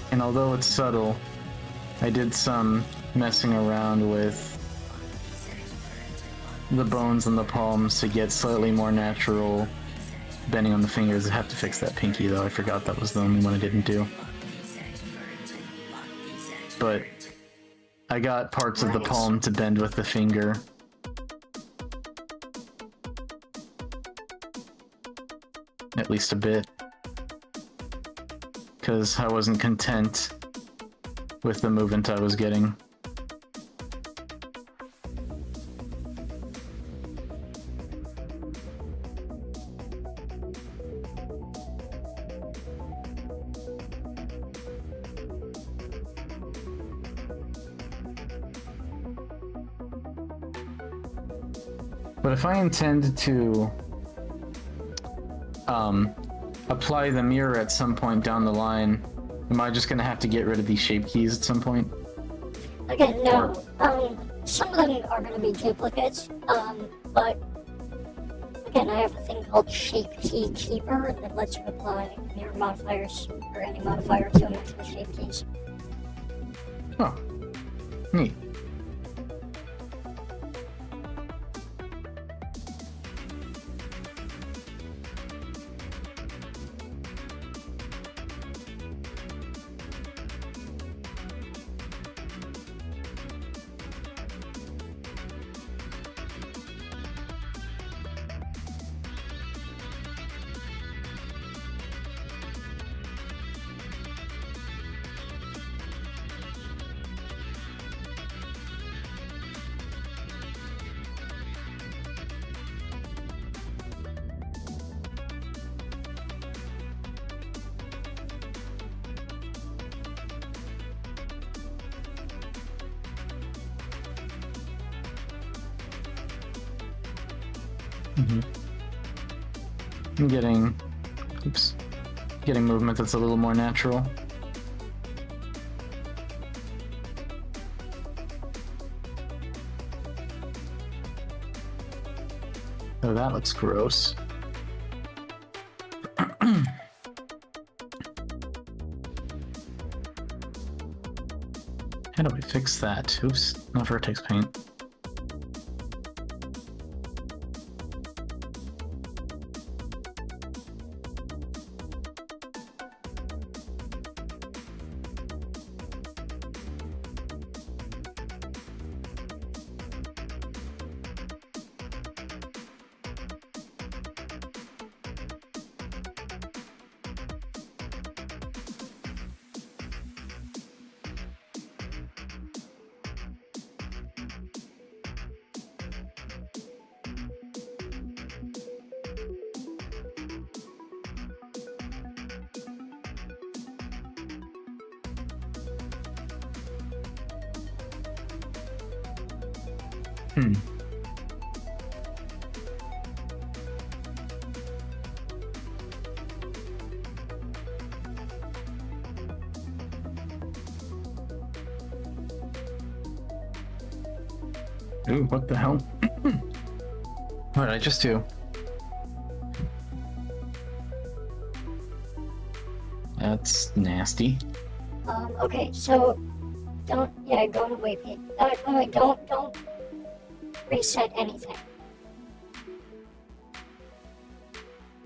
And although it's subtle, I did some messing around with the bones and the palms to get slightly more natural bending on the fingers. I have to fix that pinky though, I forgot that was the only one I didn't do. But I got parts of the palm to bend with the finger. At least a bit. Because I wasn't content with the movement I was getting. But if I intend to apply the mirror at some point down the line, am I just gonna have to get rid of these shape keys at some point? Again, no. Some of them are going to be duplicates, but again, I have a thing called Shape Key Keeper that lets you apply mirror modifiers or any modifier to any of the shape keys. Oh, neat. I'm getting, oops, getting movement that's a little more natural. Oh, that looks gross. How do I fix that? Oops, no vertex paint. Ooh, what the hell? What did I just do? That's nasty. Okay, so don't, go to waypoint. Wait, don't reset anything.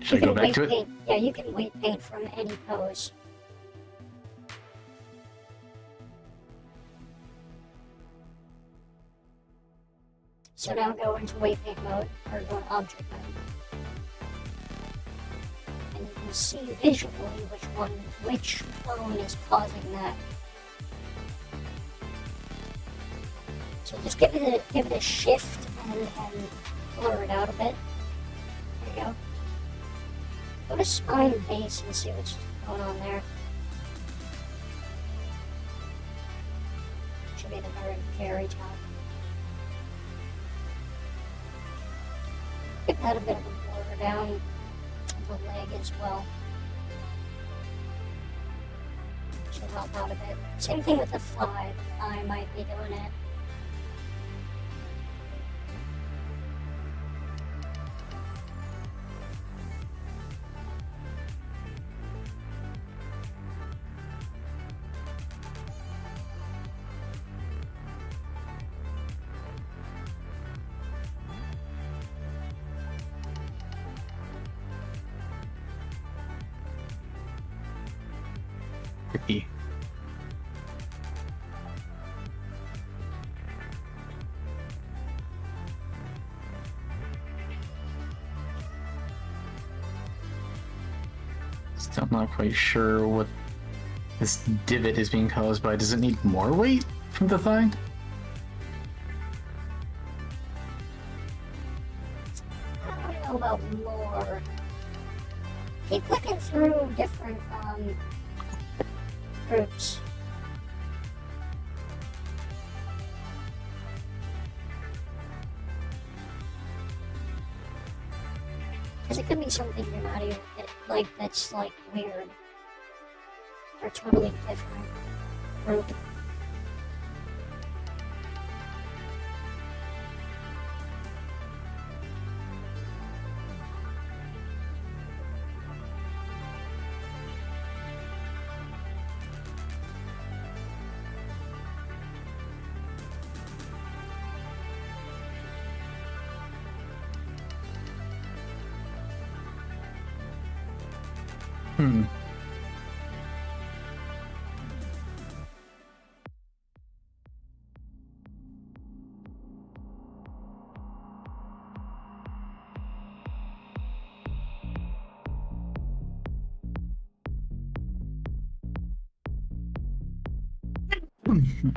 Should I go back to it? Paint. Yeah, you can weight paint from any pose. So now go into waypaint mode, or go into object mode. And you can see visually which bone is causing that. So just give it a shift and blur it out a bit. There you go. Go to spine base and see what's going on there. Should be the very top. Give that a bit of a blur down the leg as well. Should help out a bit. Same thing with the thigh. The thigh might be doing it. Tricky. Still not quite sure what this divot is being caused by. Does it need more weight from the thigh? I don't know about more. Keep looking through different groups. Because it could be something you're not even, that's like weird. Or totally different group.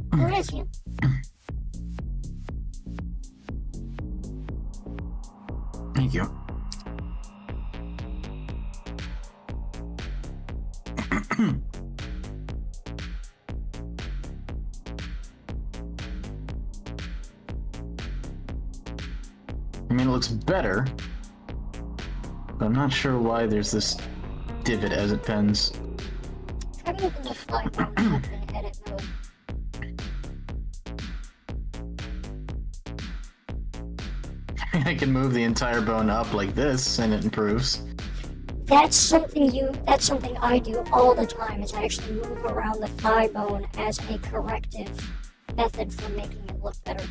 Where is he? Thank you. I mean, it looks better. I'm not sure why there's this divot as it bends. Try moving the thigh bone up in edit mode. I can move the entire bone up like this and it improves. That's something I do all the time, is I actually move around the thigh bone as a corrective method for making it look better.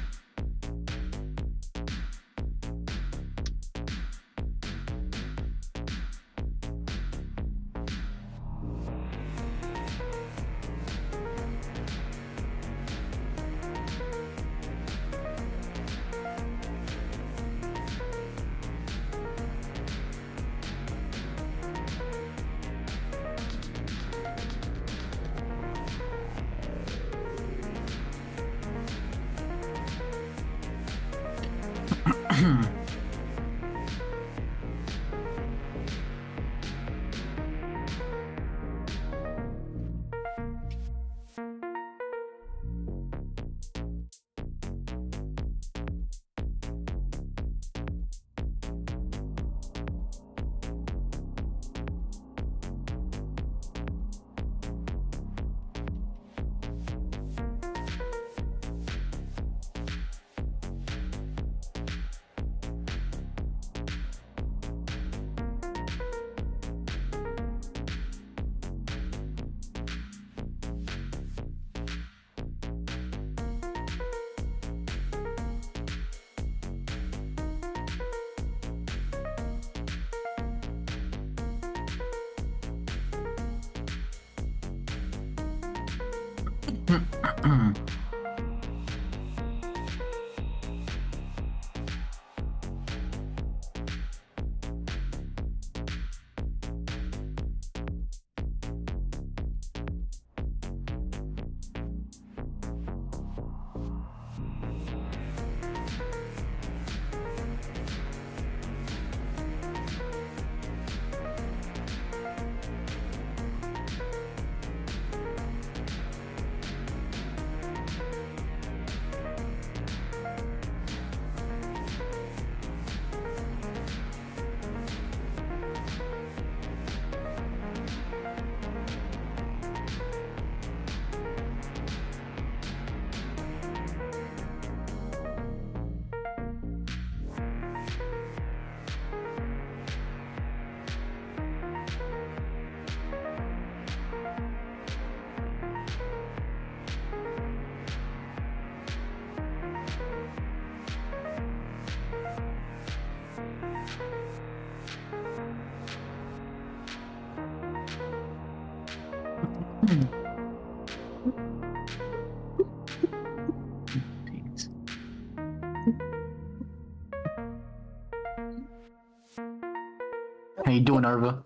How you doing, Arva?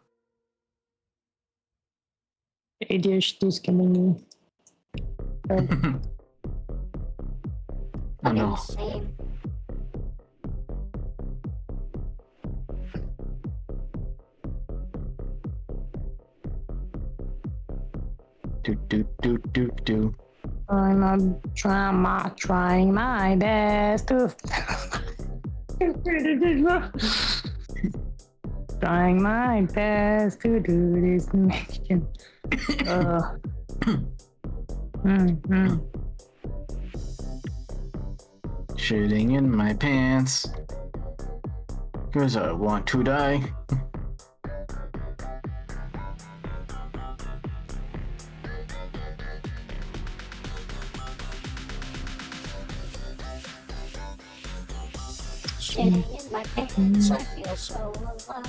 ADHD's killing me. Oh no. Insane. Do. I'm trying my best to trying my best to do this mission. Shitting in my pants. 'Cause I want to die. Shitting in my pants, I feel so alive.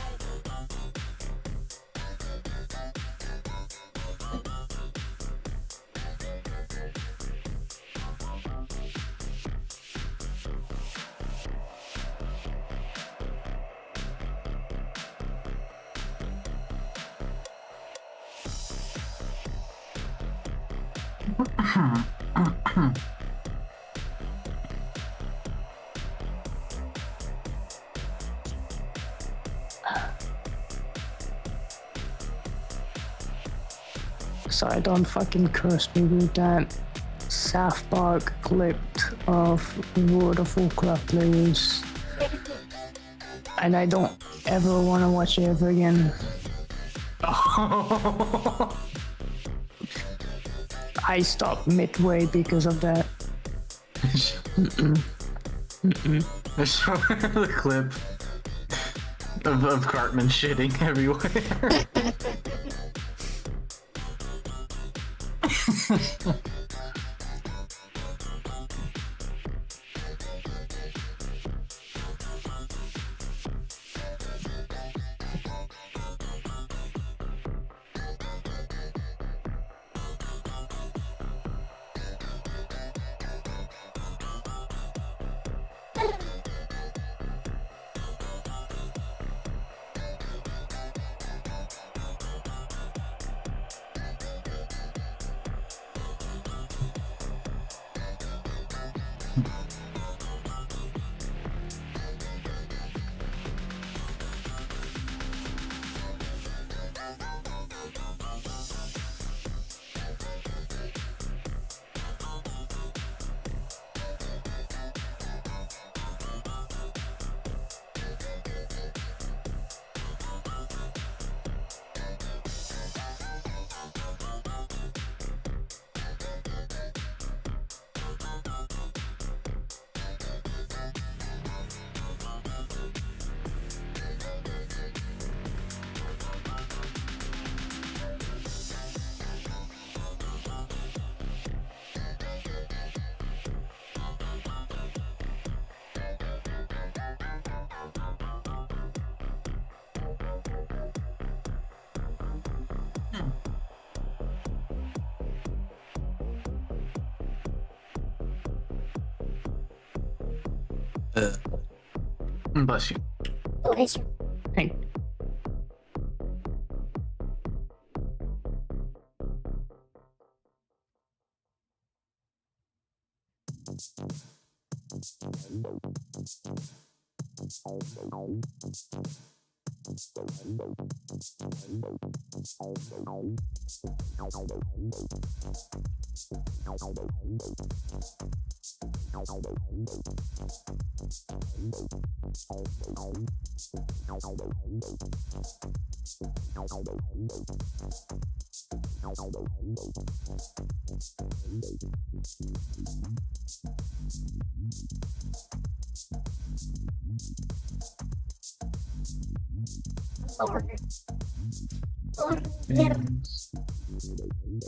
Sorry, don't fucking curse me with that South Park clip of World of Warcraft players. And I don't ever want to watch it ever again. I stopped midway because of that. I show the clip of Cartman shitting everywhere. Bless you. Bless you. Hey.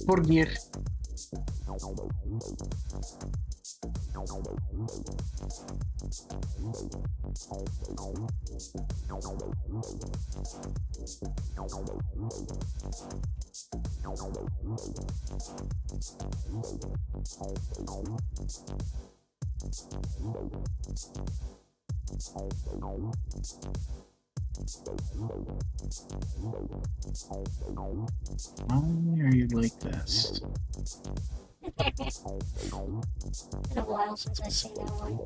Burger. Why are you like this? Been a while since I've seen that one.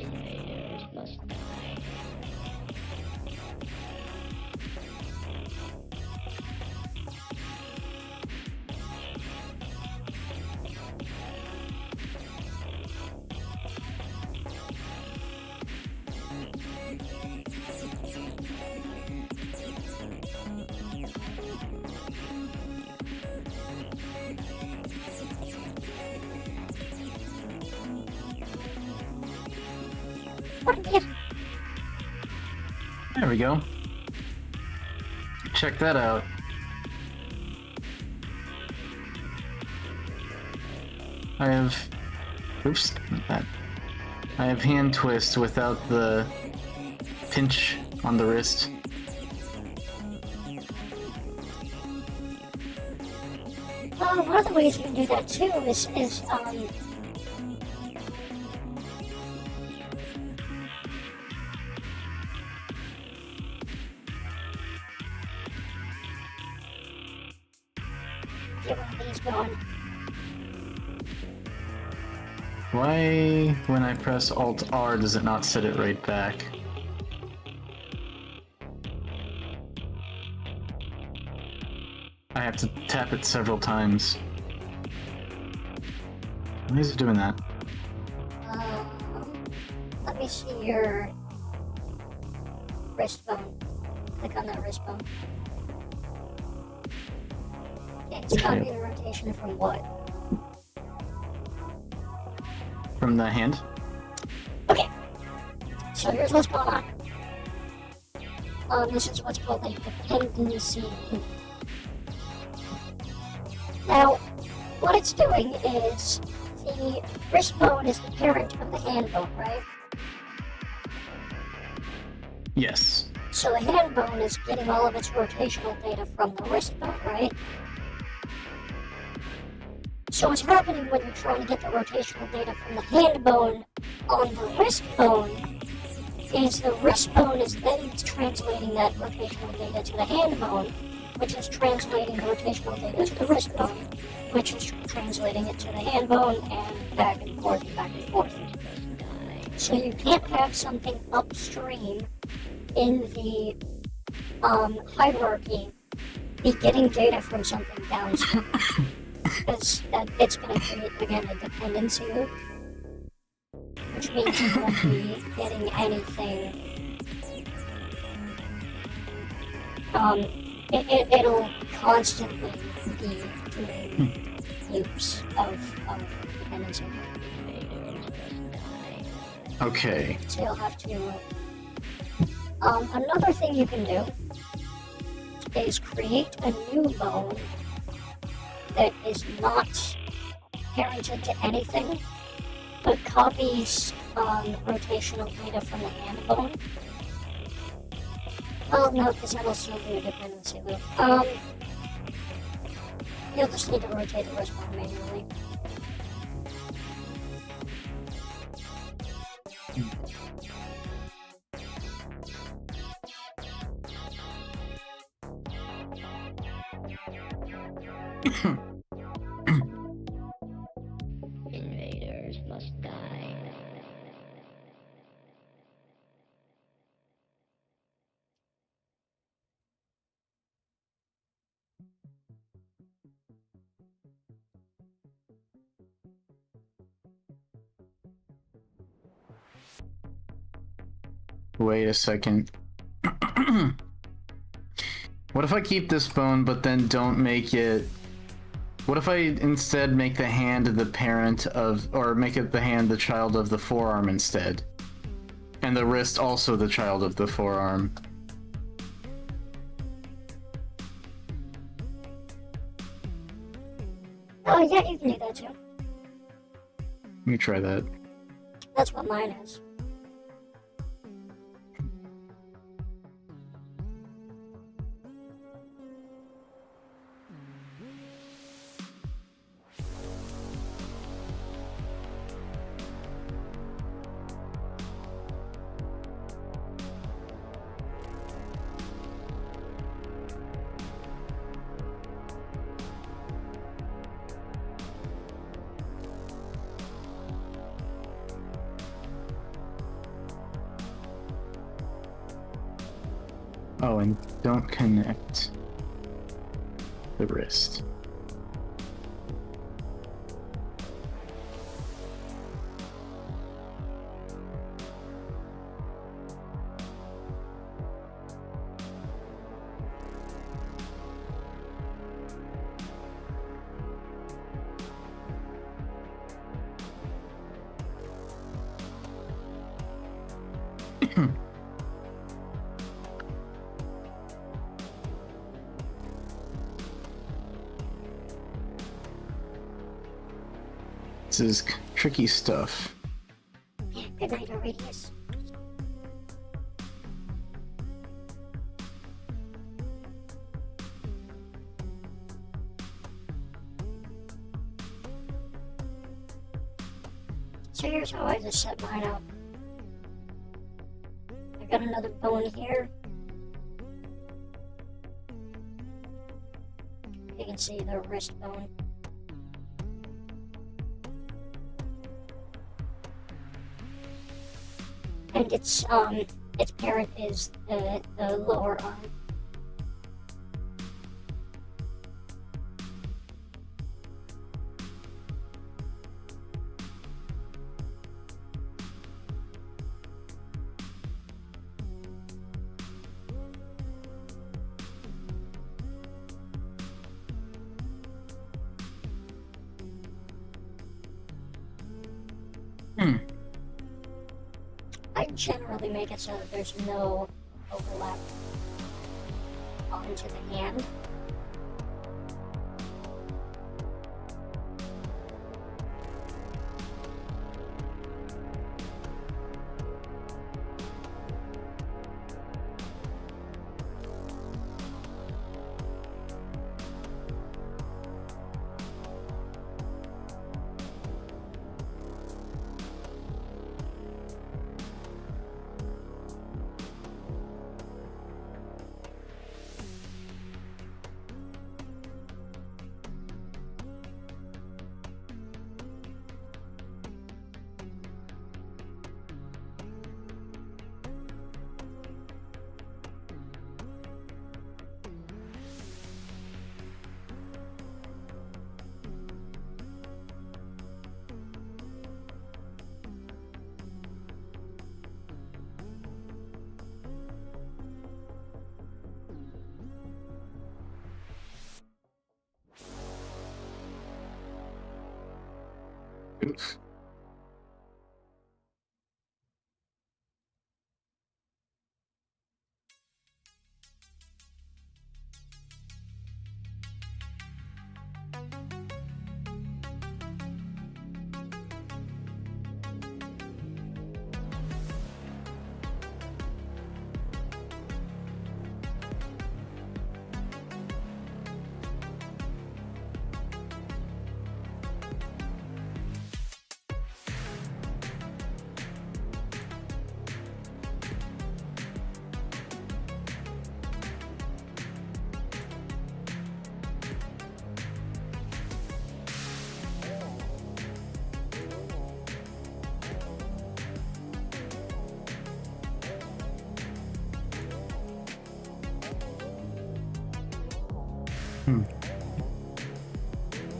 Invaders must die. There we go. Check that out. I have... Oops, not that. I have hand twist without the pinch on the wrist. One of the ways you can do that too is these going. Why, when I press Alt-R, does it not set it right back? I have to tap it several times. Why is it doing that? Let me see your wrist bone. Click on that wrist bone. Okay, it's telling me the rotation from what? From the hand? Okay. So here's what's going on. This is what's called a dependency loop. Now, what it's doing is the wrist bone is the parent of the hand bone, right? Yes. So the hand bone is getting all of its rotational data from the wrist bone, right? So what's happening when you're trying to get the rotational data from the hand bone on the wrist bone is the wrist bone is then translating that rotational data to the hand bone, which is translating the rotational data to the wrist bone, which is translating it to the hand bone, and back and forth and back and forth. So you can't have something upstream in the hierarchy be getting data from something downstream. Because it's going to create, again, a dependency loop, which means you won't be getting anything. It'll constantly be doing loops of dependency. Okay. So you'll have to. Another thing you can do is create a new bone that is not parented to anything, but copies rotational data from the hand bone. Well, no, because that'll still be a dependency loop. You'll just need to rotate the wrist bone manually. Invaders must die. Wait a second. What if I keep this bone but then don't make it... What if I instead make the hand the parent of... or make it the hand the child of the forearm instead? And the wrist also the child of the forearm? Oh, yeah, you can do that too. Let me try that. That's what mine is. Oh, and don't connect the wrist. This is tricky stuff. Good night, Aurelius. So here's how I just set mine up. I got another bone here. You can see the wrist bone. and its parent is the lower arm. I generally make it so that there's no overlap onto the hand.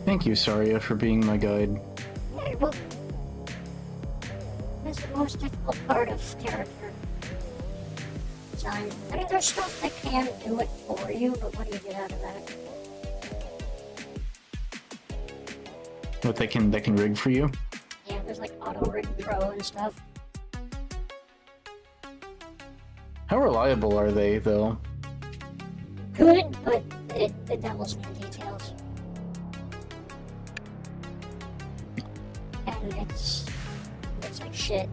Thank you, SAR-IA, for being my guide. Yeah, well, that's the most difficult part of character design. I mean, there's stuff that can do it for you, but what do you get out of that? What they can rig for you? Yeah, there's like Auto Rig Pro and stuff. How reliable are they, though? Good, but the devil's in the details. And it's like shit.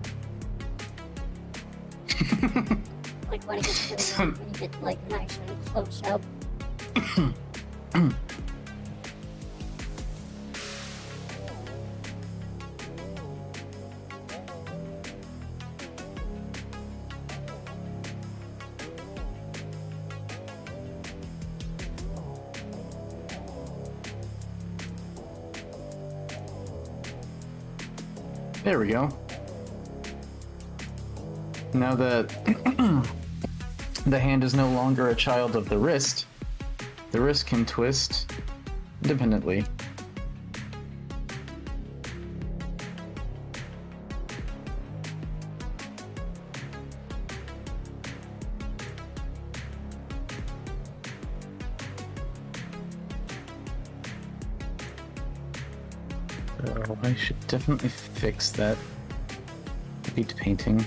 Like when it gets really, when you get like nice and close up. There we go. Now that the hand is no longer a child of the wrist can twist independently. So I should definitely fix that beat painting.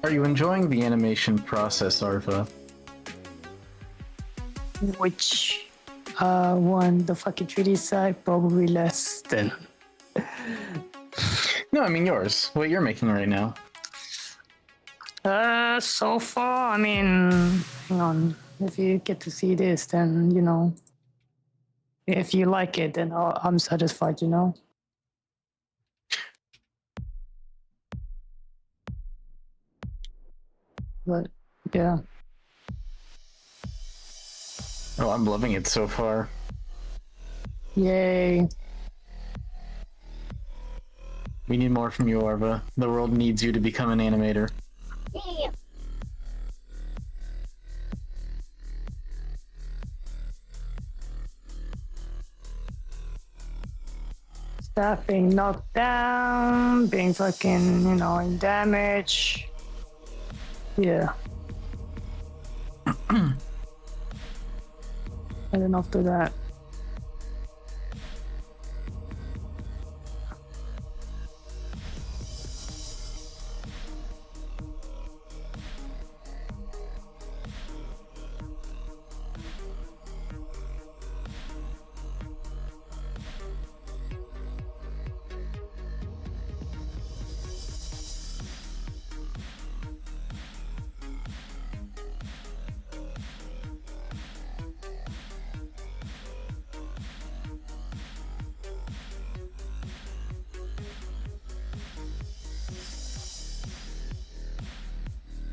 Are you enjoying the animation process, Arva? Which one? The fucking 3D side? Probably less than. No, I mean yours. What you're making right now. So far, I mean, hang on. If you get to see this, then, you know, if you like it, then I'm satisfied, you know? But, yeah. Oh, I'm loving it so far. Yay. We need more from you, Arva. The world needs you to become an animator. Yeah. Stuff being knocked down, being fucking, you know, in damage. Yeah. And then after that.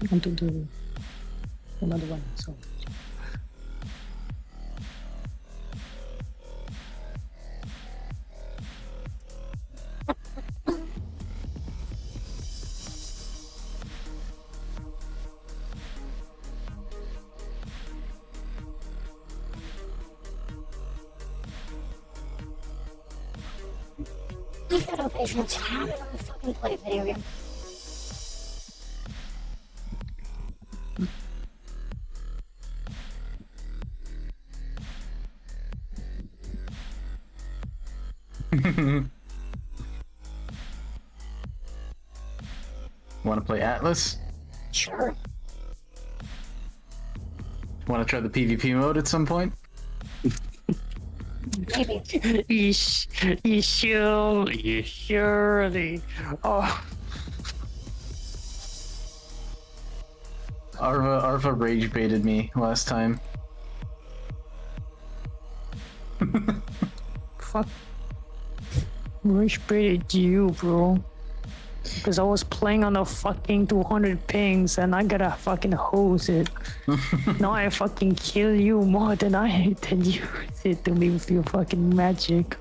I want to do another one, so. I've got no patience. How did I fucking play a video game? Want to play Atlas? Sure. Want to try the PvP mode at some point? Maybe. You surely. Oh, Arva rage baited me last time. fuck. Rage baited you, bro. Because I was playing on a fucking 200 pings and I gotta fucking hose it. Now I fucking kill you more than than you did to me with your fucking magic.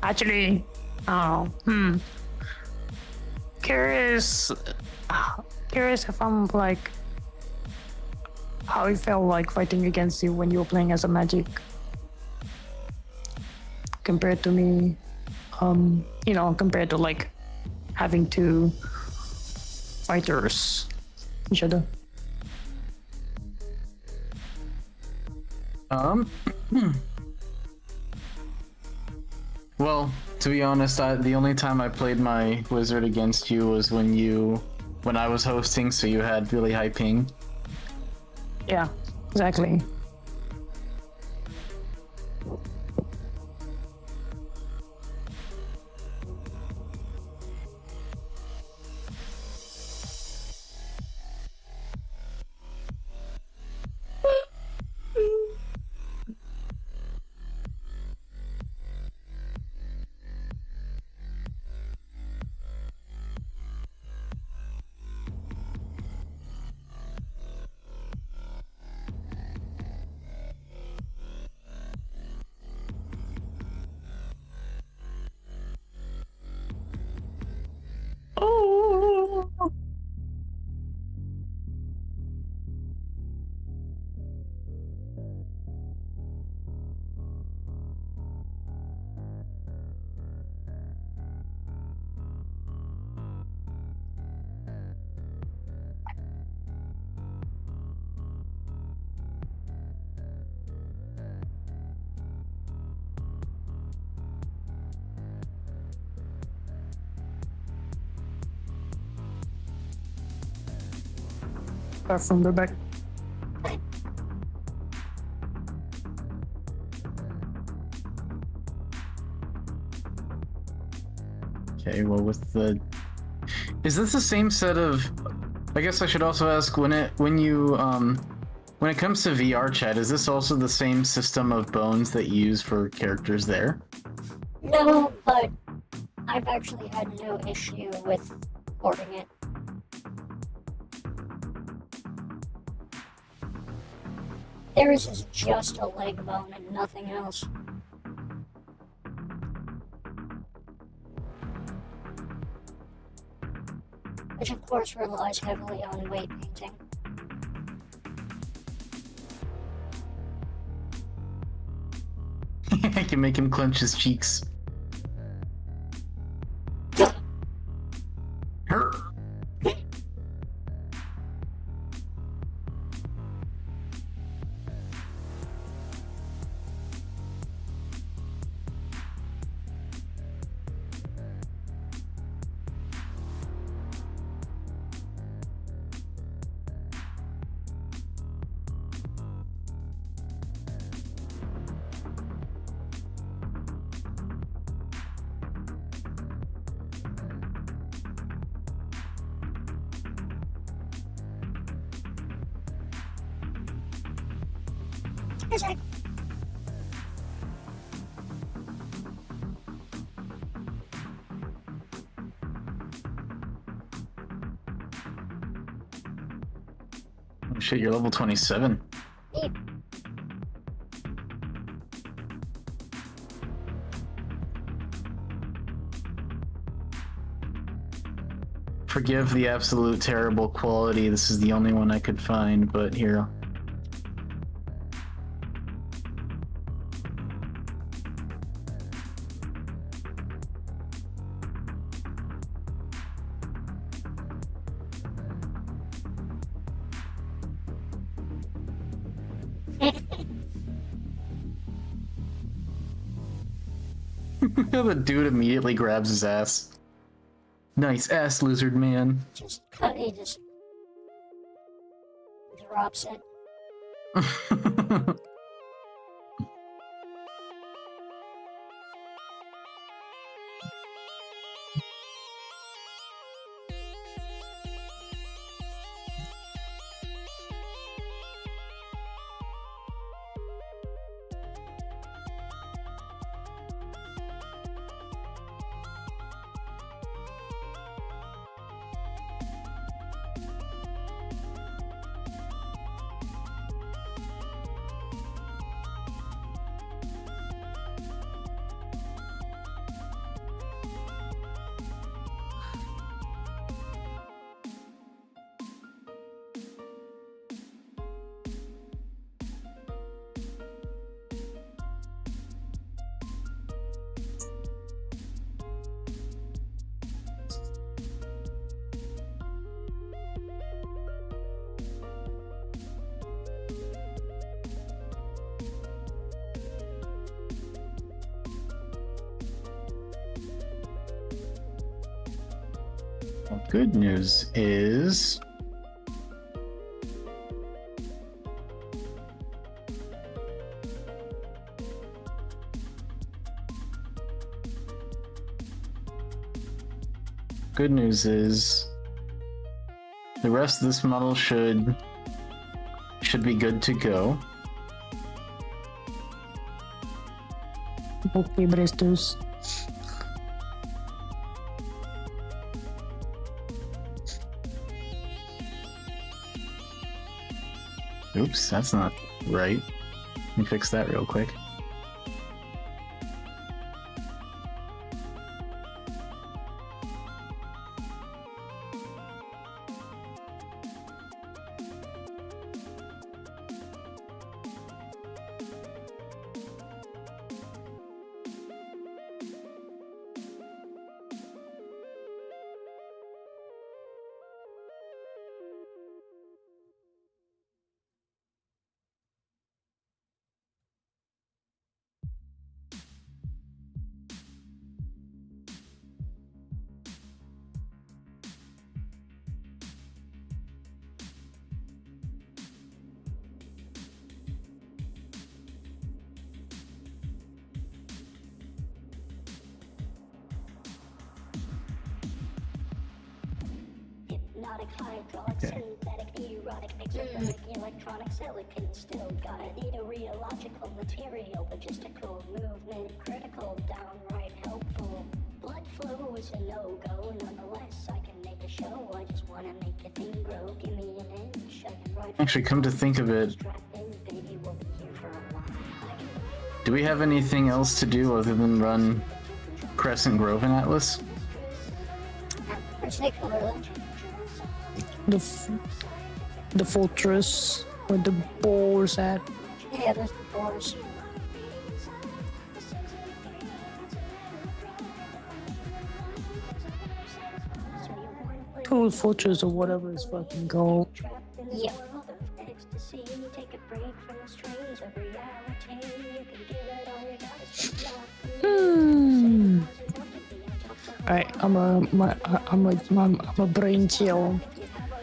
Actually, I don't know. Curious if I'm like how it felt like fighting against you when you were playing as a magic compared to me. You know, compared to like having two fighters each other. Well, to be honest, the only time I played my wizard against you was when I was hosting, so you had really high ping. Yeah, exactly. from the back. Okay, well with the... Is this the same set of... I guess I should also ask, when it comes to VR chat, is this also the same system of bones that you use for characters there? No, but I've actually had no issue with porting it. Theirs is just a leg bone and nothing else. Which of course relies heavily on weight painting. I can make him clench his cheeks. Hurt. Exactly. Oh shit, you're level 27. Yep. Forgive the absolute terrible quality. This is the only one I could find, but here. The dude immediately grabs his ass. Nice ass, lizard man. He just drops it. Well, good news is... Good news is... the rest of this model should be good to go. Okay, Brestos. Oops, that's not right. Let me fix that real quick. hypnotic, hydraulic, synthetic, erotic, exothermic, electronic, silicon, still gotta need a rheological material, logistical, movement, critical, downright helpful. Blood flow is a no-go, nonetheless, I can make a show, I just wanna make a thing grow, give me an inch, I can ride. Actually, come to think of it, Strap in, baby, we'll be here for a while. do we have anything else to do other than run Crescent Grove and Atlas? Where's Takeover then? The fortress where the boars at. Yeah, there's the doors. To the fortress or whatever it's fucking called. Yeah. Ecstasy, take a break from the strains of reality. You can give it all you got. It's not Alright, I'm a brain chill.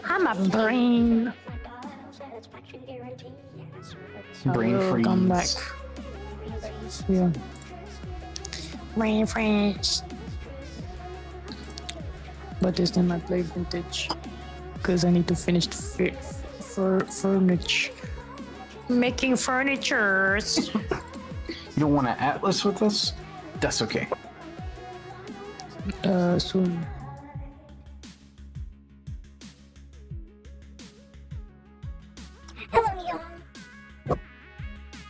I'm a brain. Brain will freeze. come back. Yeah. Brain freeze. But this time I play vintage because I need to finish the furniture. Making furnitures. You don't want to Atlas with us? That's okay. Soon. Hello, Neon.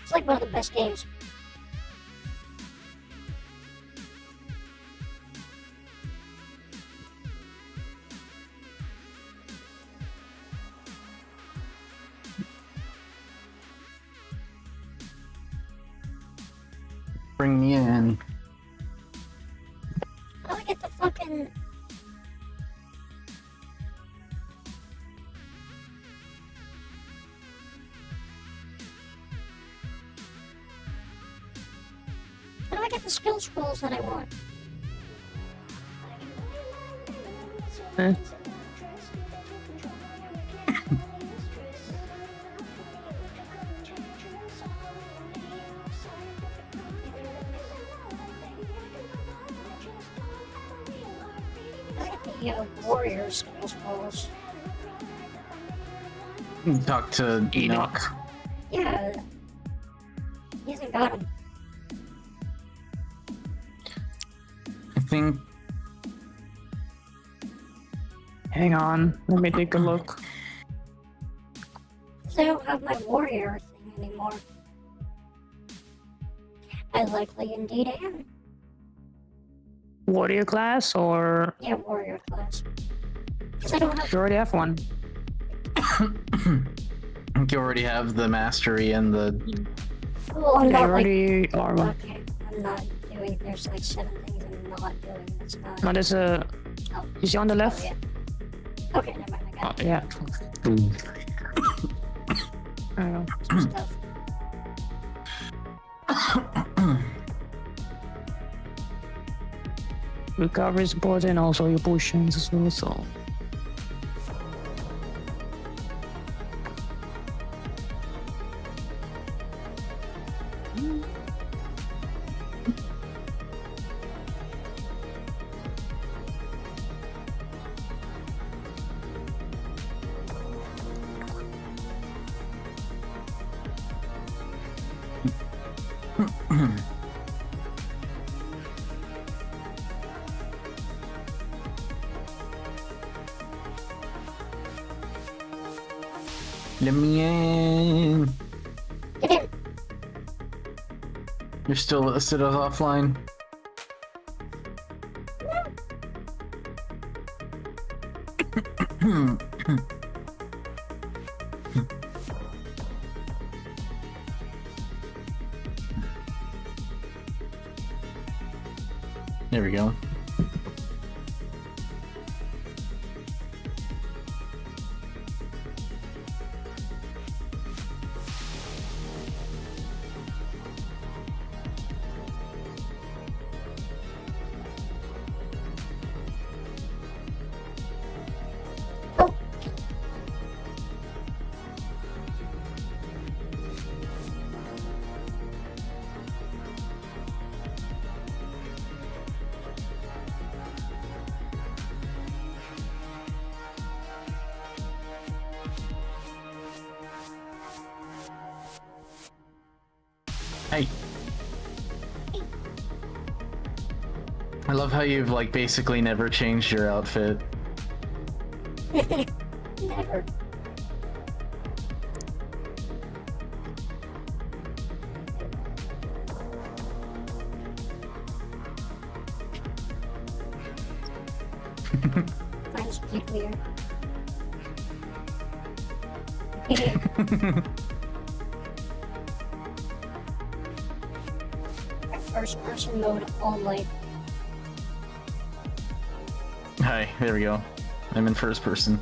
It's like one of the best games. Bring me in. How do I get the fucking... How do I get the skill scrolls that I want? Eh? How do I get the warrior skill scrolls? Talk to Enoch. Yeah. He hasn't got them. I think Hang on, let me take a look. So I don't have my warrior thing anymore. I likely indeed am. Warrior class or Yeah, warrior class. Because I don't have... you already have one? I think you already have the mastery and the. Well, I'm Yeah, you not like... already are one. Okay, I'm not doing... There's like 7 things I'm not doing. That's not... No, there's a. Oh. You see on the left? Yeah. Okay, never mind. I Oh, got yeah. I don't know. some stuff. Recovery is important, also your potions as well, so. Let me in. Get in. You're still listed as offline. There we go. Hey. I love how you've like basically never changed your outfit. Never. Mine's nuclear. First person mode only. Hi, there we go. I'm in first person.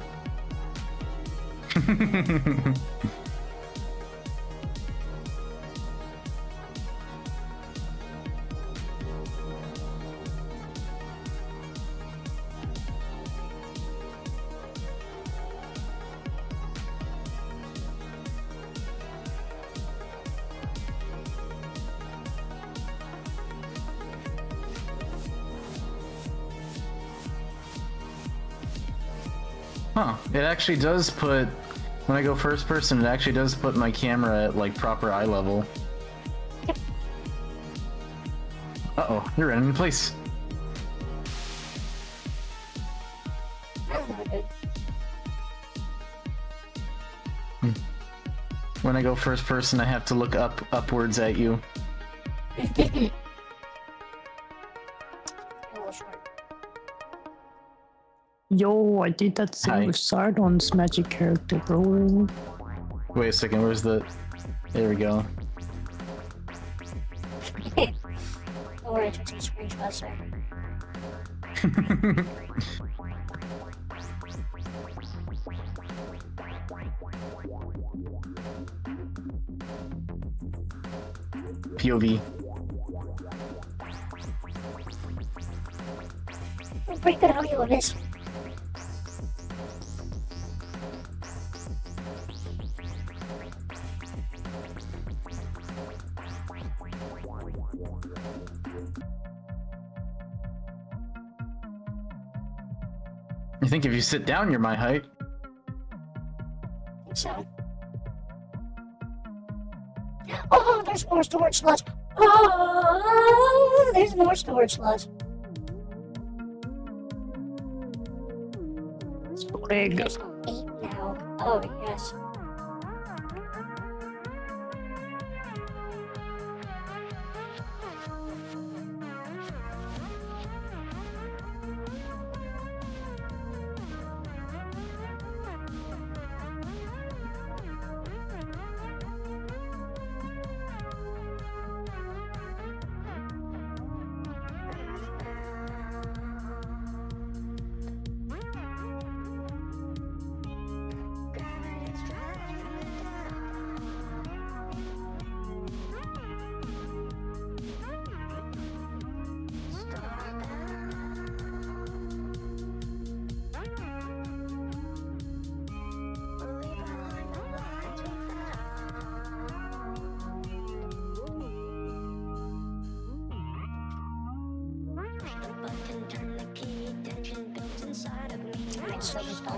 Huh, it actually does put, when I go first person, it actually does put my camera at like proper eye level. Uh-oh, you're running in place. That's not good. When I go first person, I have to look upwards at you. A little short. Yo, I did that thing Hi. with Sardon's magic character, bro. Wait a second, where's the... There we go. Don't worry, I took some screenshots there. POV. I'm pretty good at audio of this. You think if you sit down, you're my height? I think so. Oh, there's more storage slots. Oh, there's more storage slots. Sprig. There's 8 now. Oh, yes.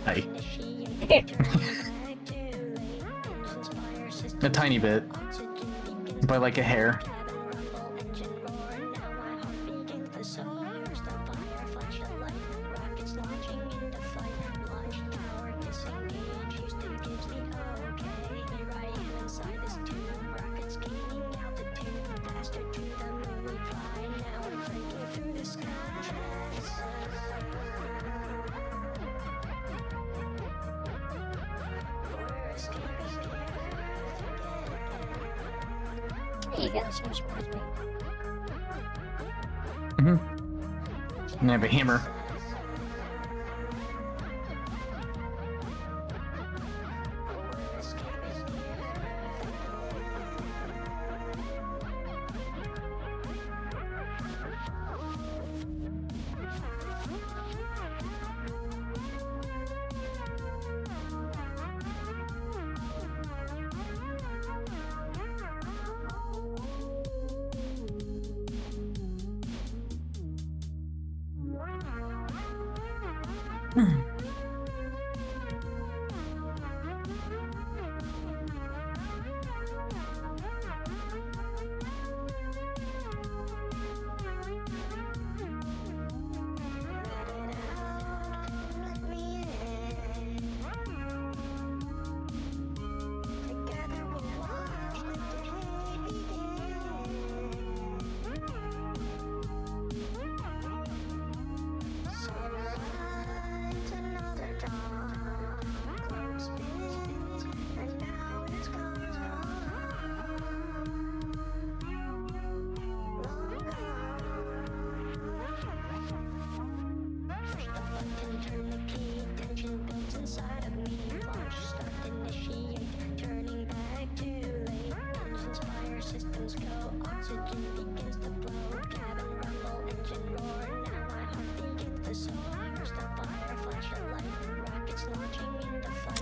Hi. A tiny bit. By like a hair. There you go, that seems worth me. And I have a hammer.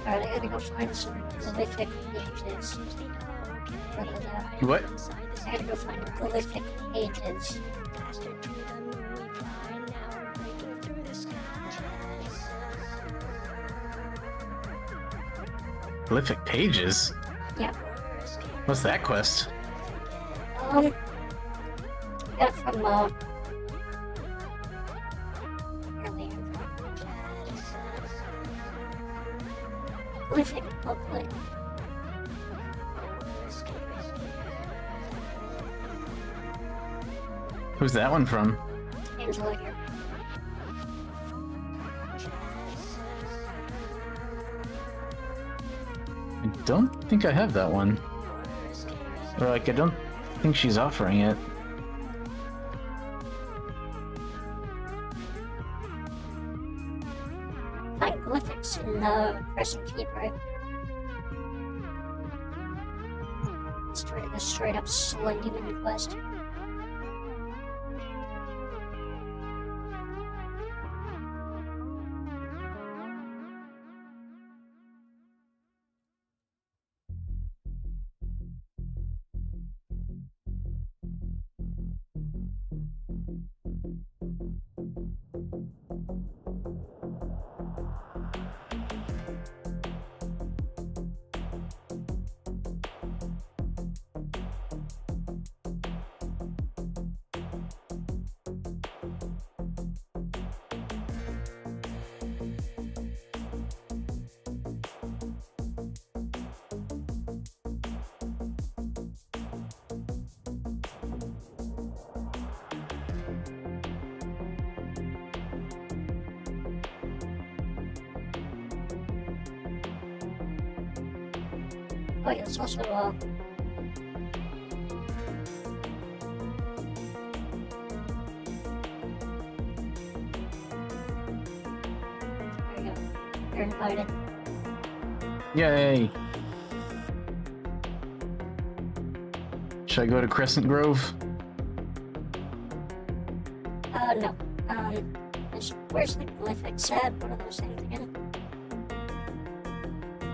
Alright, I gotta go find some prolific pages. What? I gotta go find prolific pages. Prolific pages? Yeah. What's that quest? I got it from, earlier. Prolific booklet. Who's that one from? Angela here. I don't think I have that one. Or like, I don't think she's offering it. Hieroglyphics in the Crescent Keep, right? Straight up Slenderman quest. Oh yeah, it's also, there you go. You're invited. Yay! Should I go to Crescent Grove? No. Where's the glyphics at? What are those things again?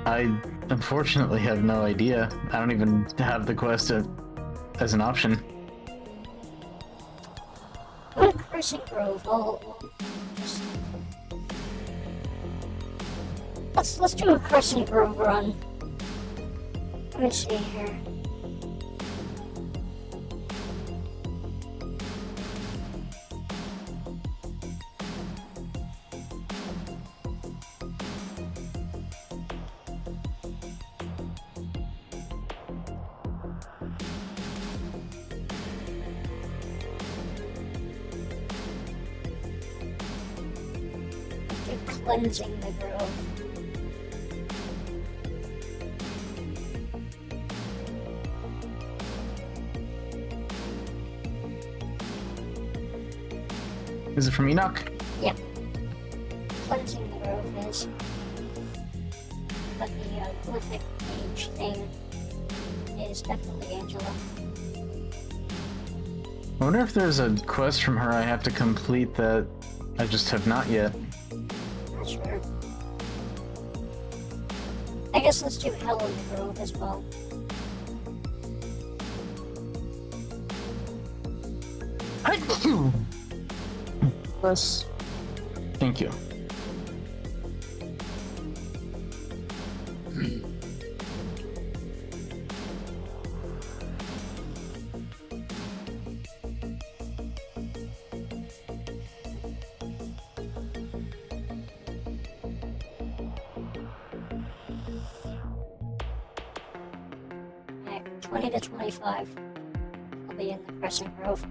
I unfortunately have no idea. I don't even have the quest as an option. Go to Crescent Grove. I'll just... Let's do a Crescent Grove run. Let me see here. Cleansing the grove. Is it from Enoch? Yep. Cleansing the grove is. But the glyphic page thing is definitely Angela. I wonder if there's a quest from her I have to complete that I just have not yet. Not sure. I guess let's do Hell in the Grove as well. Plus, Thank you. Alright, 20 to 25. I'll be in the Crescent Grove.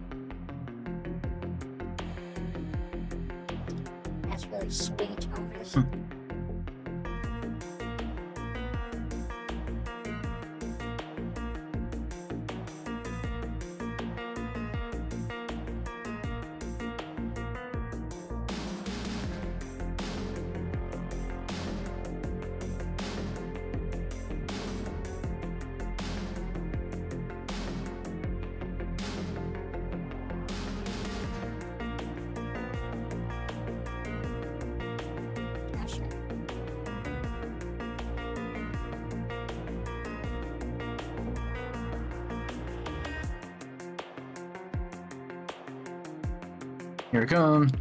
That's really sweet, Thomas. Here it comes.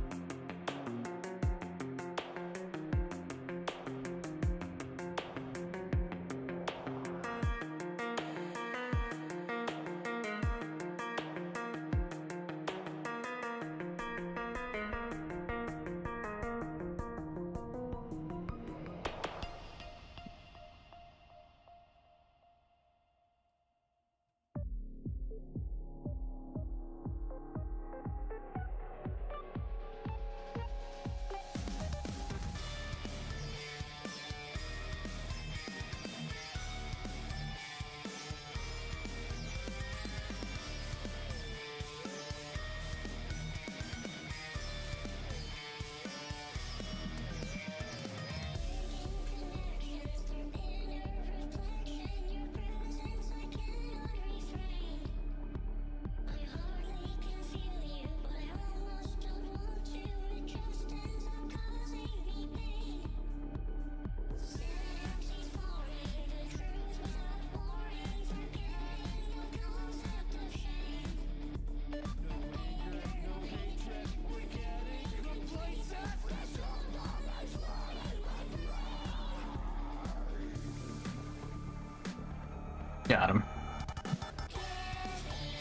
Got him.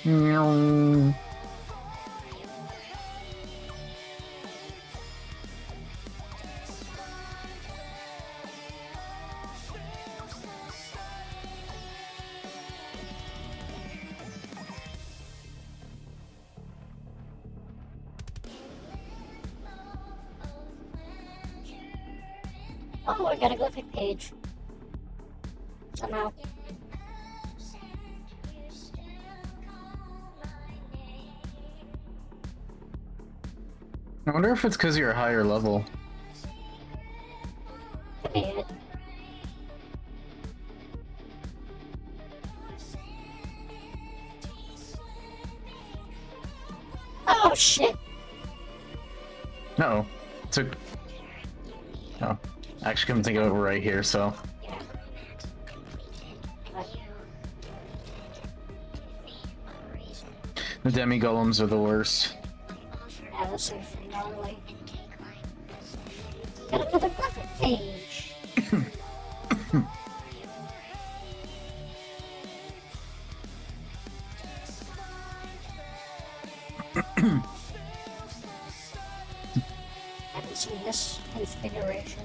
Meow. Oh, I got a glyphic page. Somehow. I wonder if it's because you're a higher level. Could be it. Oh shit! No. Took. Oh. Actually, come think of it, we're right here, so. Yeah. But The demi-golems are the worst. yeah, that's so gnarly. Got another glyphic page. Haven't seen this configuration.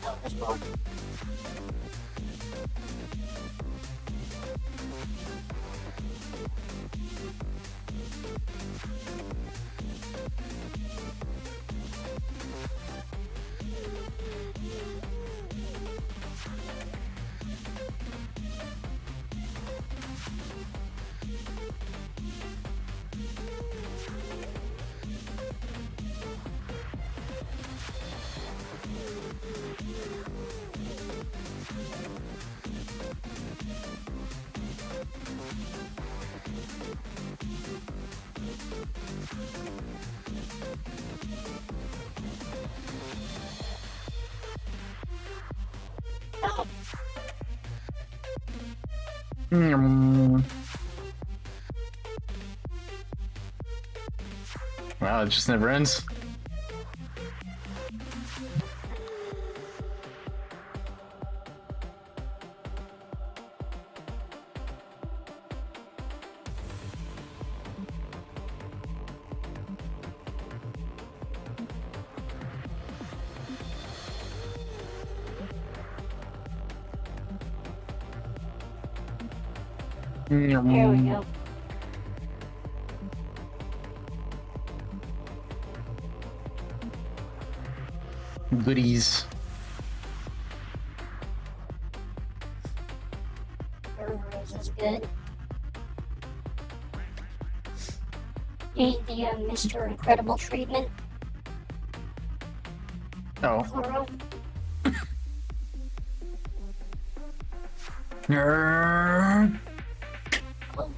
Oh, there's more. Wow, it just never ends. There we go. Goodies. Burn is good. Need the Mr. Incredible treatment, Oh. Coro. Nerd. Oh,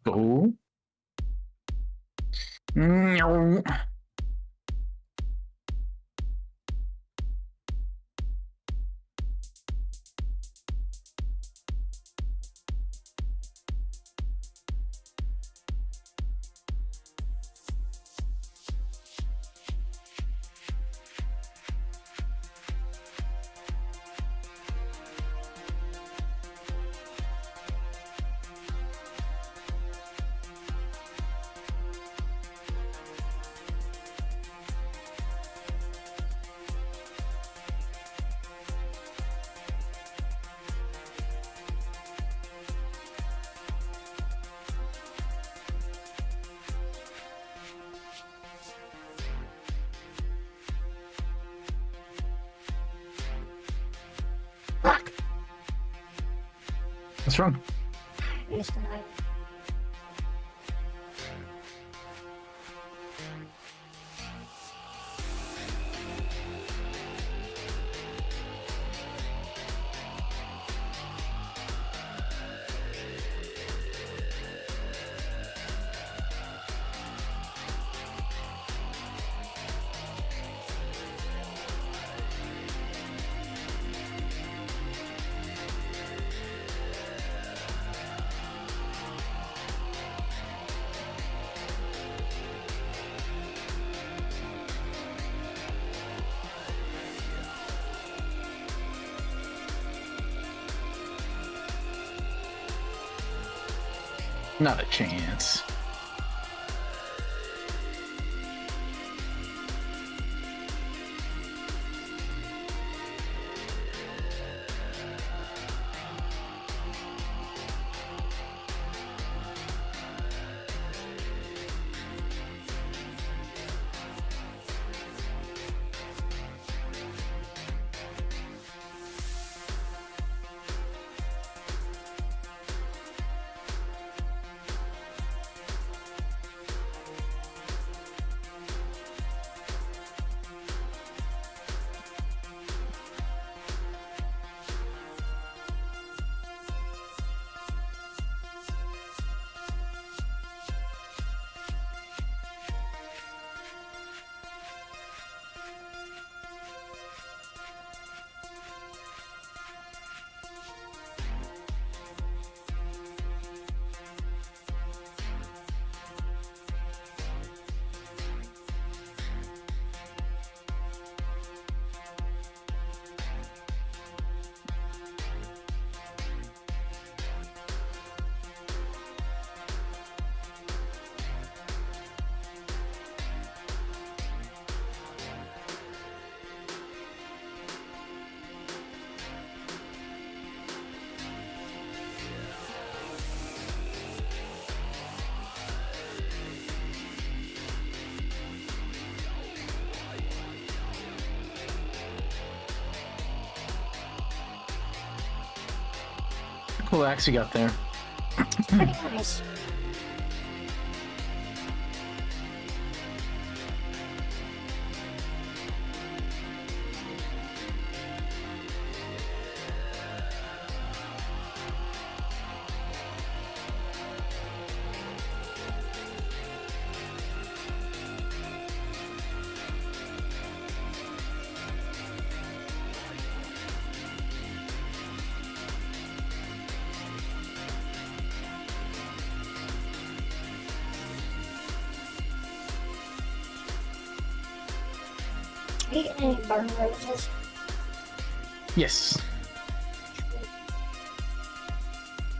Go. Meow. fuck! What's wrong? Missed an item. Not a chance. cool axe you got there. Pretty nice. Are you getting any burn roses? Yes.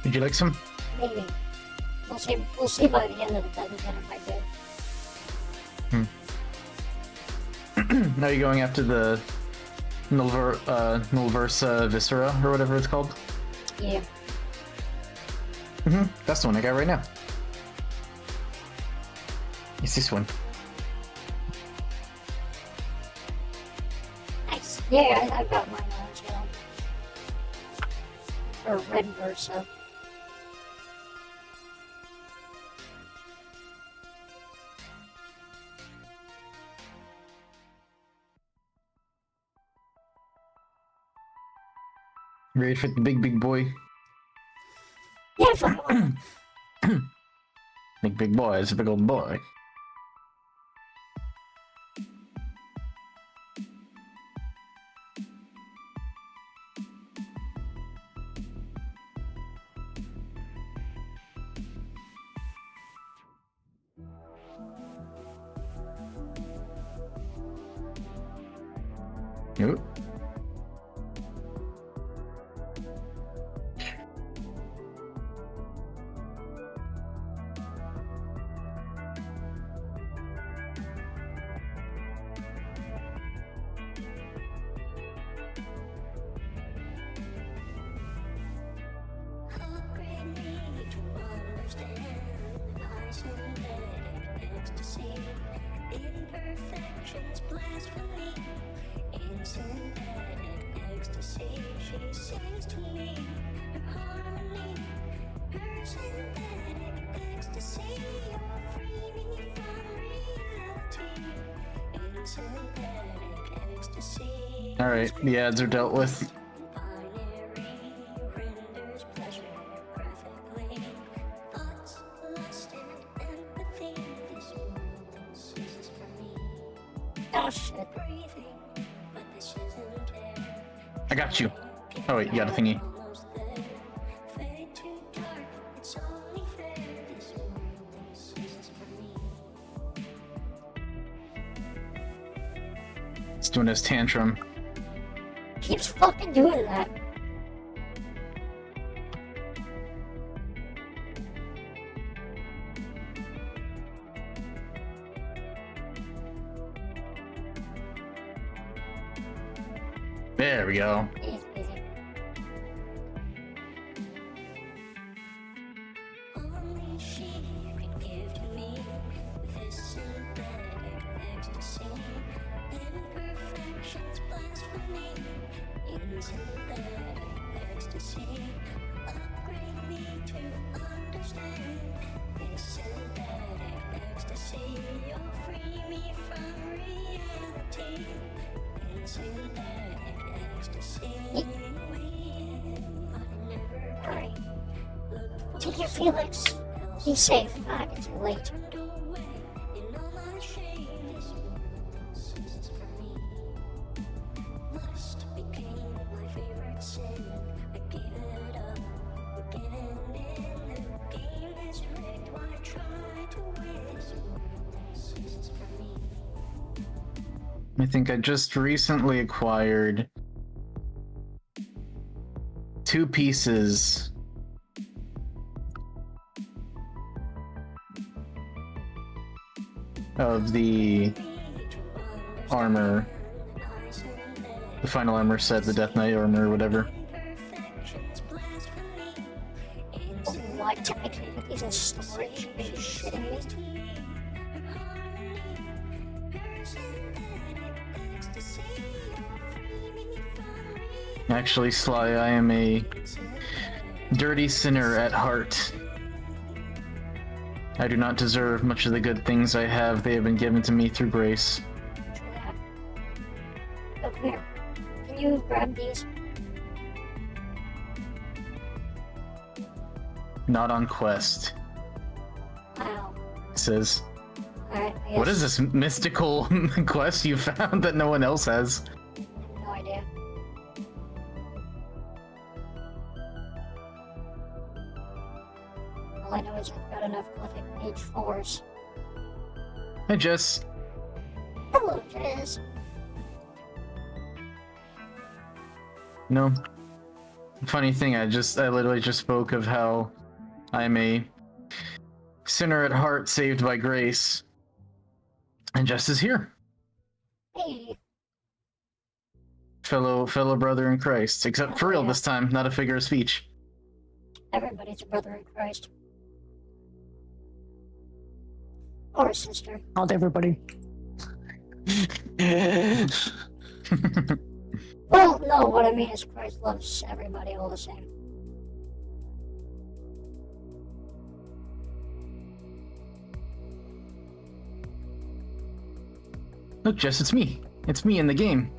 Would you like some? Maybe. We'll see by the end of the dungeon if I do. Now you're going after the Nulversa Viscera, or whatever it's called? Yeah. That's the one I got right now. It's this one. Nice. Yeah, I've got mine on as well. Or red versa. Ready for the big boy? Yeah, fuck on. Big boy, it's a big old boy. Nope. Upgrade me to understand my synthetic ecstasy. Imperfections blasphemy. In synthetic ecstasy, she sings to me her harmony. Her synthetic ecstasy, you'll free me from reality. In synthetic ecstasy. Alright, the ads are dealt with. Binary renders pleasure graphically. Thoughts, lust, and empathy. This is for me. Oh shit. Breathing, but this isn't air. I got you. Oh wait, you got a thingy. Almost there. Fade too dark. It's only fair. This is for me. It's doing his tantrum. Keeps fucking doing that. There we go. Easy, easy. Only she could give to me this synthetic ecstasy. Imperfections blasphemy. In synthetic ecstasy. Upgrade me to understand this synthetic ecstasy. You'll free me from reality. In synthetic ecstasy. Alright. Take care, Felix. Be safe. God, it's late. I think I just recently acquired 2 pieces of the armor, the final armor set, the Death Knight armor, or whatever. Why technically put these in storage? Are you shitting me? Actually, Sly, I am a dirty sinner at heart. I do not deserve much of the good things I have. They have been given to me through grace. Oh, come here. Can you grab these? Not on quest. Wow. It says, Alright, I guess. what is this mystical quest you found that no one else has? I have no idea. All I know is I've got enough glyphic page 4s. Hey, Jess. Hello, Jess. No. Funny thing, I literally just spoke of how I'm a sinner at heart saved by grace. And Jess is here. Hey. Fellow brother in Christ. Except for real this time, not a figure of speech. Everybody's a brother in Christ. Or a sister. Not everybody. Well, no, what I mean is Christ loves everybody all the same. Look, Jess, it's me. It's me in the game.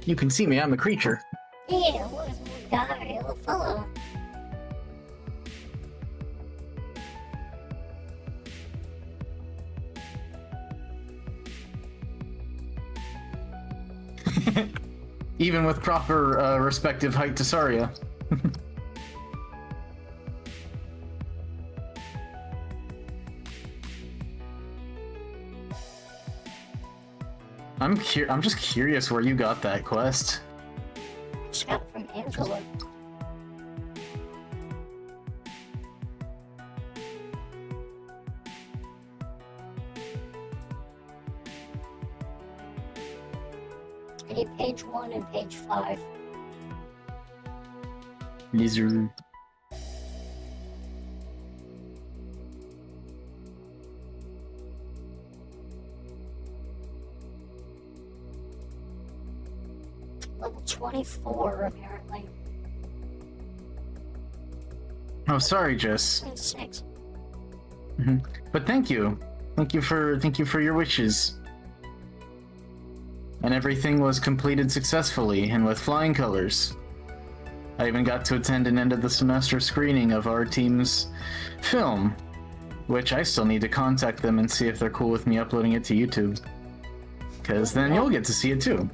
You can see me, I'm a creature. Yeah, what a little guy, a little fellow. Even with proper respective height to SAR-IA. I'm just curious where you got that quest. I just got it from Angela. I need page 1 and page 5. These are... Level 24, apparently. Oh, sorry, Jess. 26. But thank you. Thank you for your wishes. And everything was completed successfully and with flying colors. I even got to attend an end of the semester screening of our team's film, which I still need to contact them and see if they're cool with me uploading it to YouTube. Because then you'll get to see it too.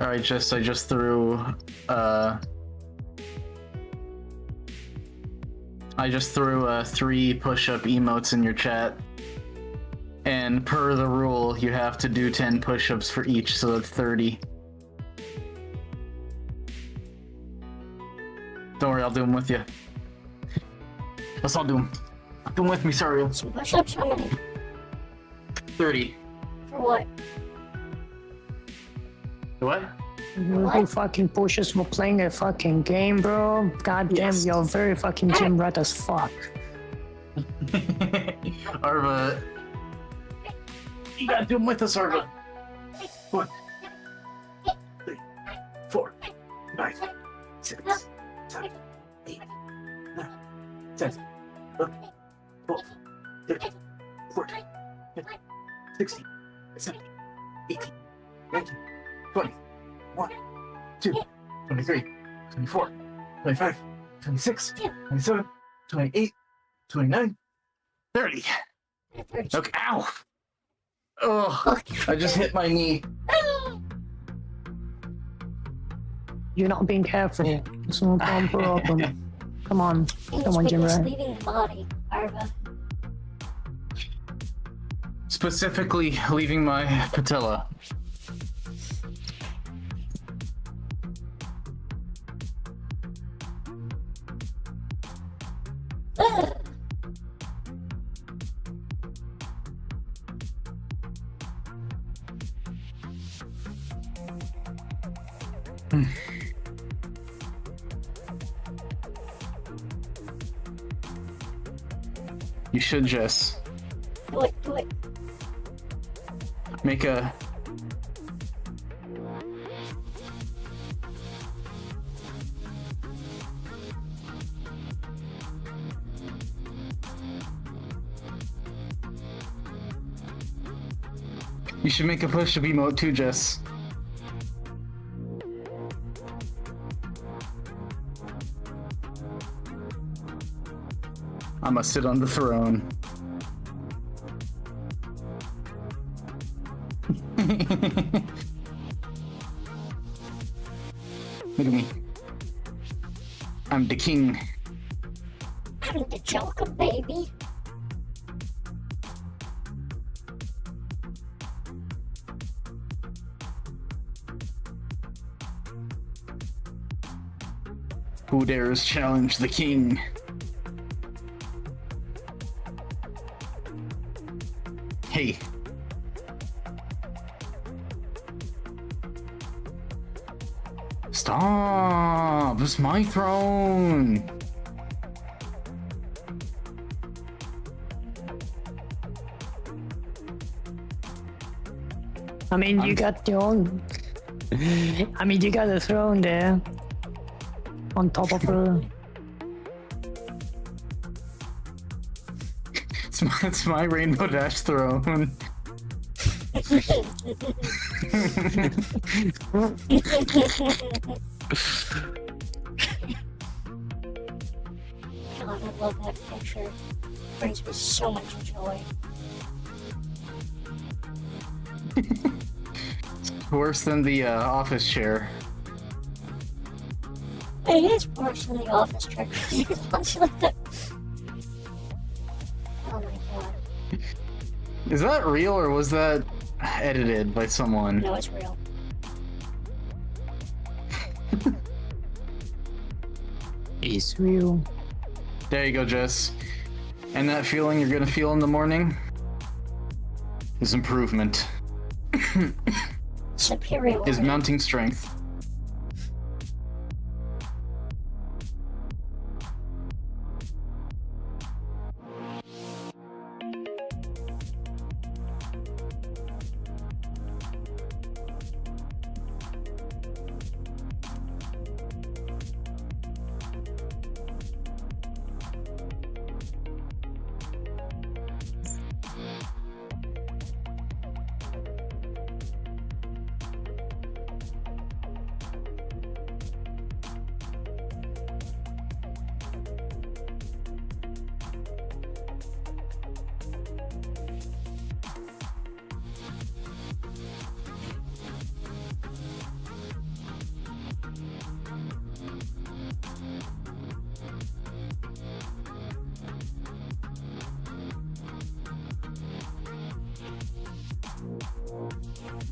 Alright, I just threw, I just threw 3 push-up emotes in your chat. And per the rule, you have to do 10 push-ups for each, so that's 30. Don't worry, I'll do them with you. Let's all do them. Do them with me, sorry. Some push-ups? How many? 30. For what? What? Who fucking pushes for playing a fucking game, bro? God damn, Yes. you're very fucking gym rat as fuck. Arva. You gotta do them with us, Arva. 1, 3, 4, 5, 6, 7, 8, 9, 10, 11, 12, 13, 14, 15, 16, 17, 18, 19, 20, 1, 2, 23, 24, 25, 26, 27, 28, 29, 30. Okay, ow! Oh, I just hit my knee. You're not being careful. It's no problem. Come on. Come on, gym It's rat. leaving the body, Arva. Specifically, leaving my patella. You should just Do it, do it. make a... You should make a push-up emote too, Jess. I'ma sit on the throne. Look at me. I'm the king. I'm the Joker, baby. Who dares challenge the king? Hey. Stop! It's my throne! I mean, you got your own. I mean, you got a throne there. On top of her. It's my Rainbow Dash throne. God, I love that picture. Brings me so much joy. Worse than the office chair. It is worse than the office trick. It's much like that. Oh my god. Is that real or was that edited by someone? No, it's real. It's real. There you go, Jess. And that feeling you're gonna feel in the morning is improvement. Superiority. Is mounting strength.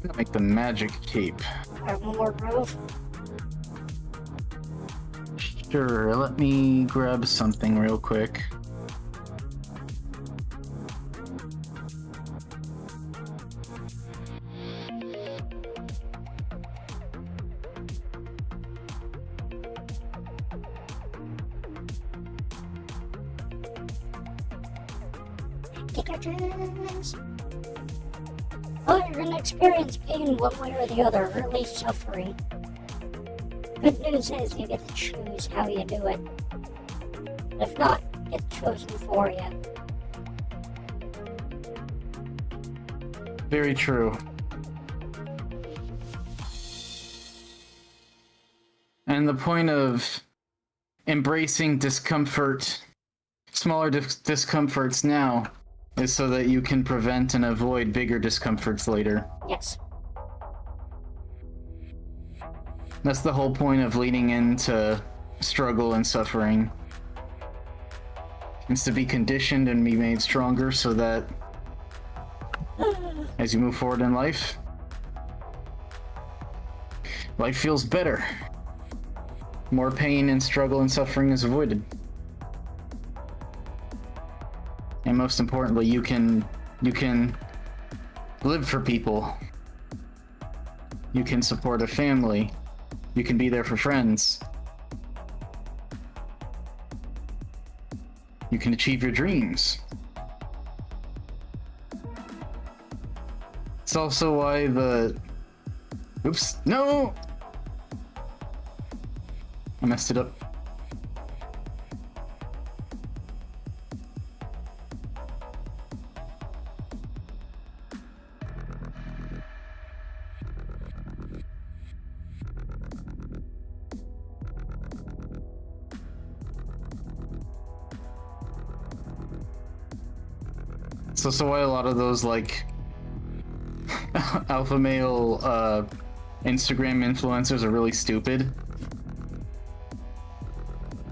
I'm gonna make the magic cape. Alright, one more grove. Sure, let me grab something real quick. Take your turns. Oh, you're gonna experience pain one way or the other, or at least suffering. Good news is you get to choose how you do it. If not, it's chosen for you. Very true. And the point of embracing discomfort, smaller discomforts now, is so that you can prevent and avoid bigger discomforts later. Yes. That's the whole point of leading into struggle and suffering. It's to be conditioned and be made stronger so that as you move forward in life, life feels better. More pain and struggle and suffering is avoided. And most importantly, you can live for people. You can support a family. You can be there for friends. You can achieve your dreams. It's also why the... Oops, no! I messed it up. It's also why a lot of those, like, alpha male Instagram influencers are really stupid.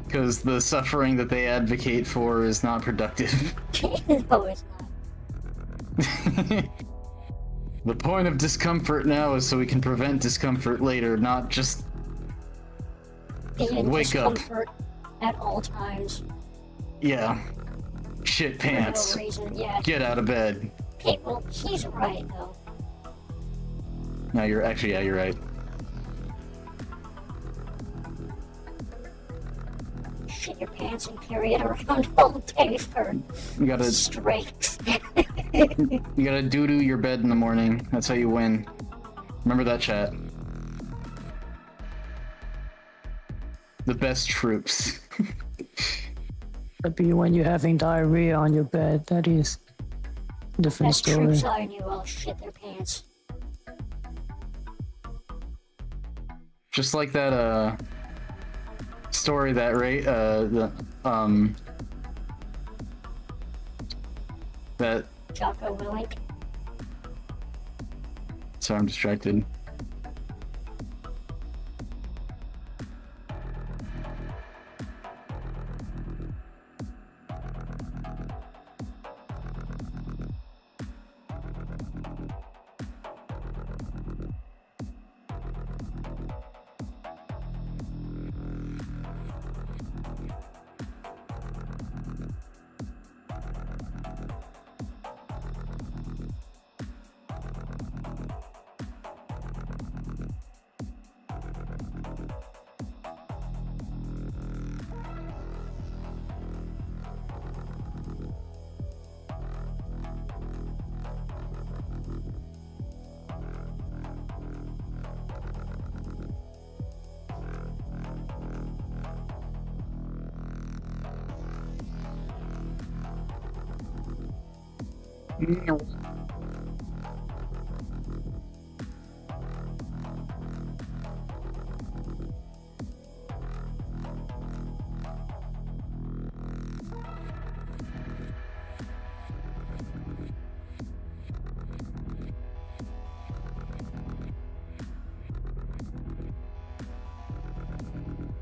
Because the suffering that they advocate for is not productive. No, it's not. The point of discomfort now is so we can prevent discomfort later, not just Be in wake up. discomfort at all times. Yeah. Shit pants. For no reason. Yeah. Get out of bed. Okay, well, he's right, though. No, you're actually, yeah, you're right. Shit your pants and period around all day for You gotta straight. you gotta doo-doo your bed in the morning. That's how you win. Remember that, chat. The best troops. That'd be when you're having diarrhea on your bed. That is a different Best story. troops I knew all shit their pants. Just like that story that that Jocko Willink. sorry, I'm distracted.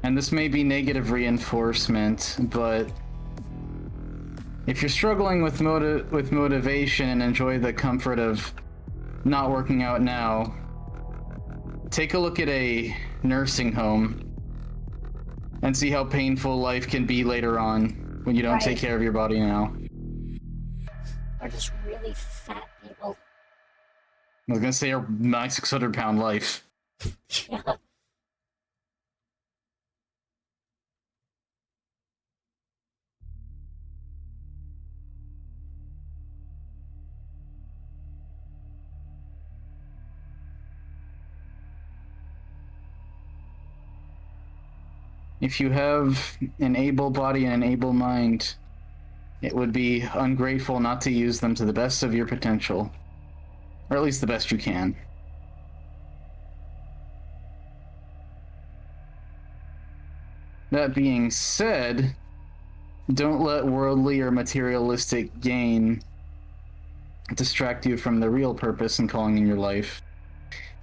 And this may be negative reinforcement, but if you're struggling with motivation and enjoy the comfort of not working out now, take a look at a nursing home and see how painful life can be later on when you don't take care of your body now. Or just really fat people. I was gonna say my 600-pound life. Yeah. If you have an able body and an able mind, it would be ungrateful not to use them to the best of your potential. Or at least the best you can. That being said, don't let worldly or materialistic gain distract you from the real purpose and calling in your life.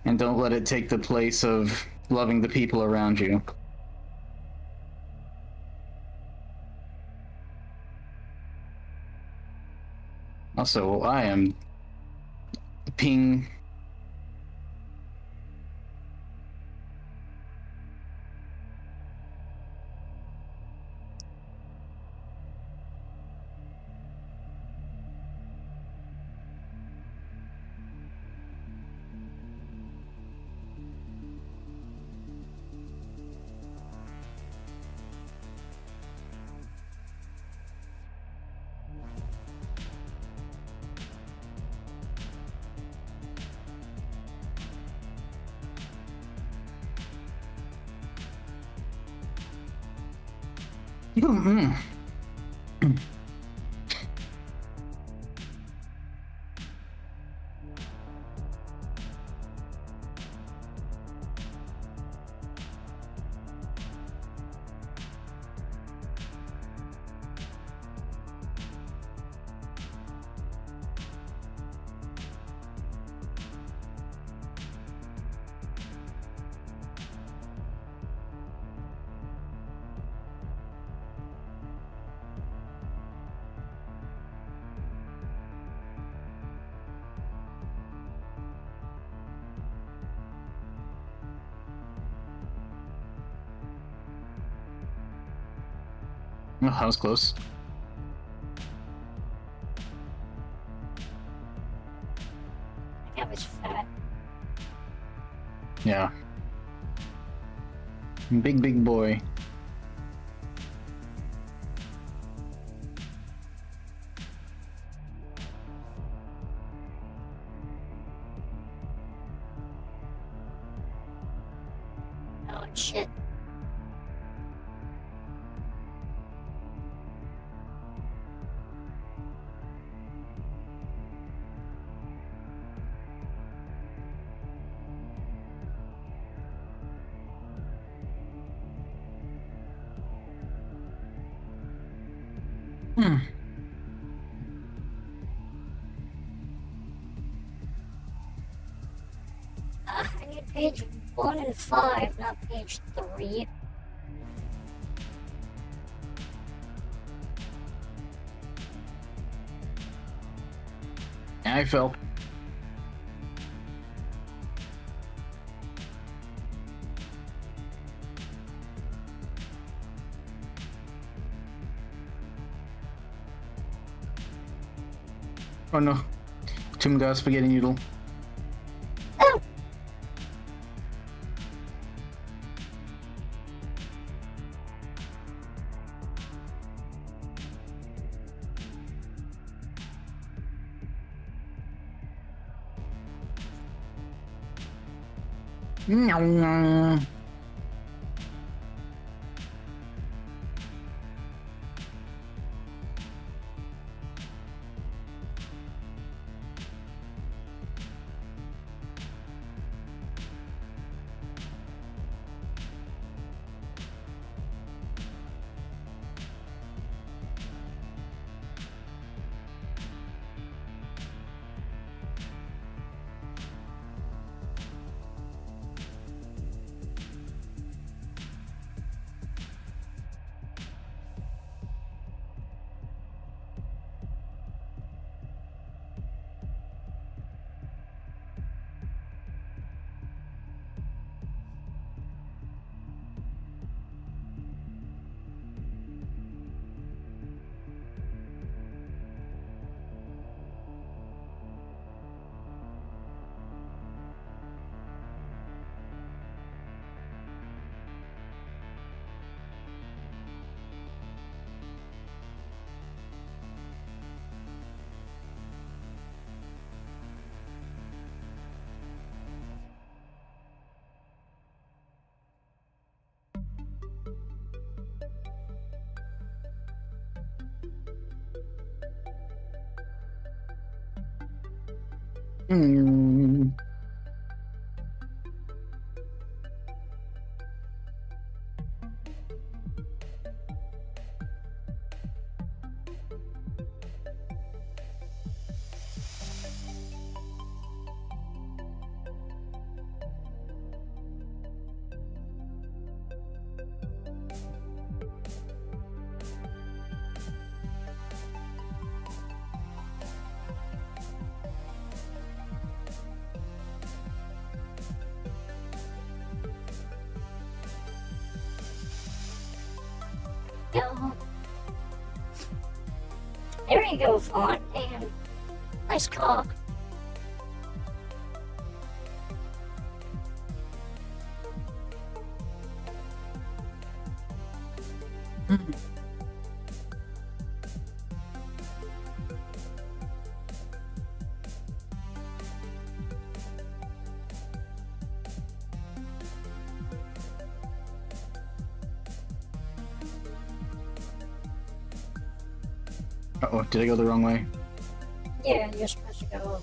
And don't let it take the place of loving the people around you. Also, I am ping. Oh, that was close. That was fat. Yeah. Big boy. Oh shit. Hmm. I need page 1 and 5, not page 3. I fell. Oh no. Tim got a spaghetti noodle. Oh! Meow. Hmm. Go. There you go, Fawn. And nice cock. Uh-oh, did I go the wrong way? Yeah, you're supposed to go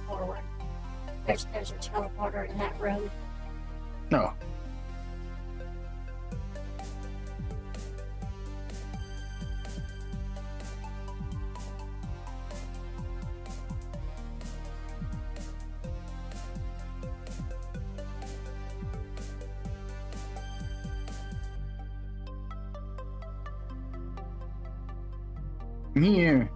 forward. There's a teleporter in that room. No. Here.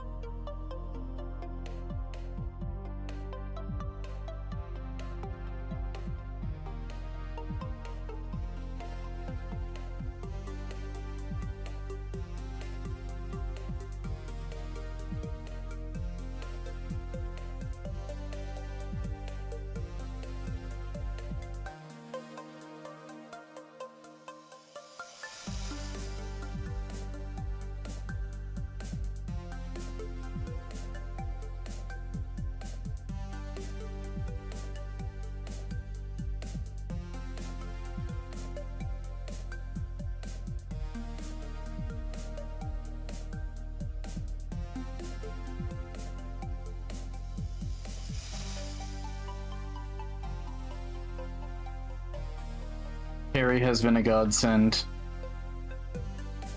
Harry has been a godsend.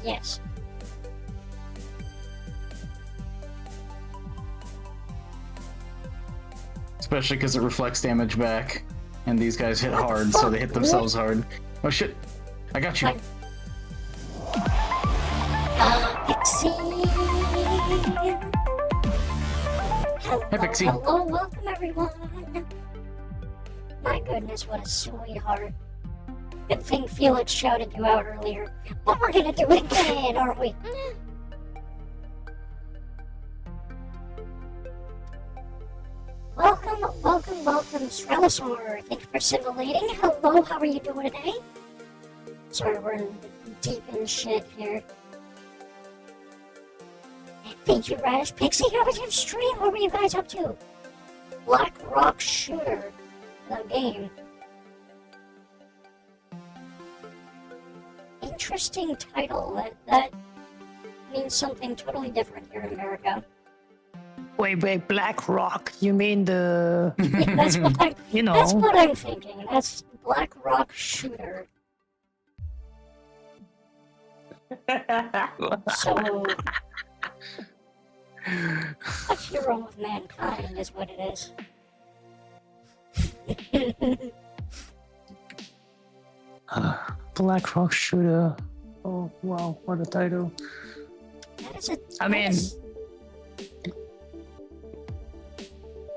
Yes. Especially because it reflects damage back. And these guys hit What the hard, so fuck, they hit dude? themselves hard. Oh shit. I got you. Like- Pixie! Hello, Hi, Pixie. hello, welcome everyone! My goodness, what a sweetheart. Good thing Felix shouted you out earlier. But we're gonna do it again, aren't we? Welcome, Strelasaur. Thank you for simulating. Hello, how are you doing today? Sorry, we're deep in shit here. Thank you, Radish Pixie. How was your stream? What were you guys up to? Black Rock Shooter, the game. Interesting title. That means something totally different here in America. Wait, Black Rock? You mean the... Yeah, that's what I'm. You know. That's what I'm thinking. That's Black Rock Shooter. So, a hero of mankind is what it is. Black Rock Shooter. Oh, wow, what a title. That is a. I mean-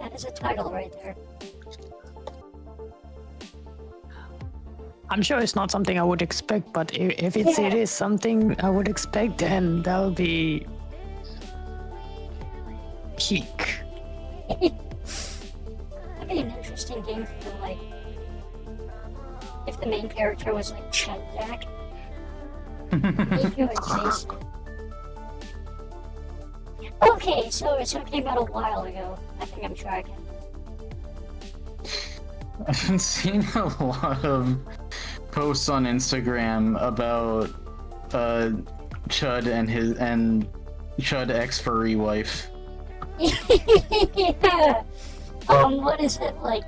That is a title right there. I'm sure it's not something I would expect, but if it is something I would expect, then that'll be peak. That'd be an interesting game for like. If the main character was like Chud Jack. Okay, so it came out a while ago. I think I'm tracking. I've been seeing a lot of posts on Instagram about Chud and Chud ex furry wife. Yeah. What is it like?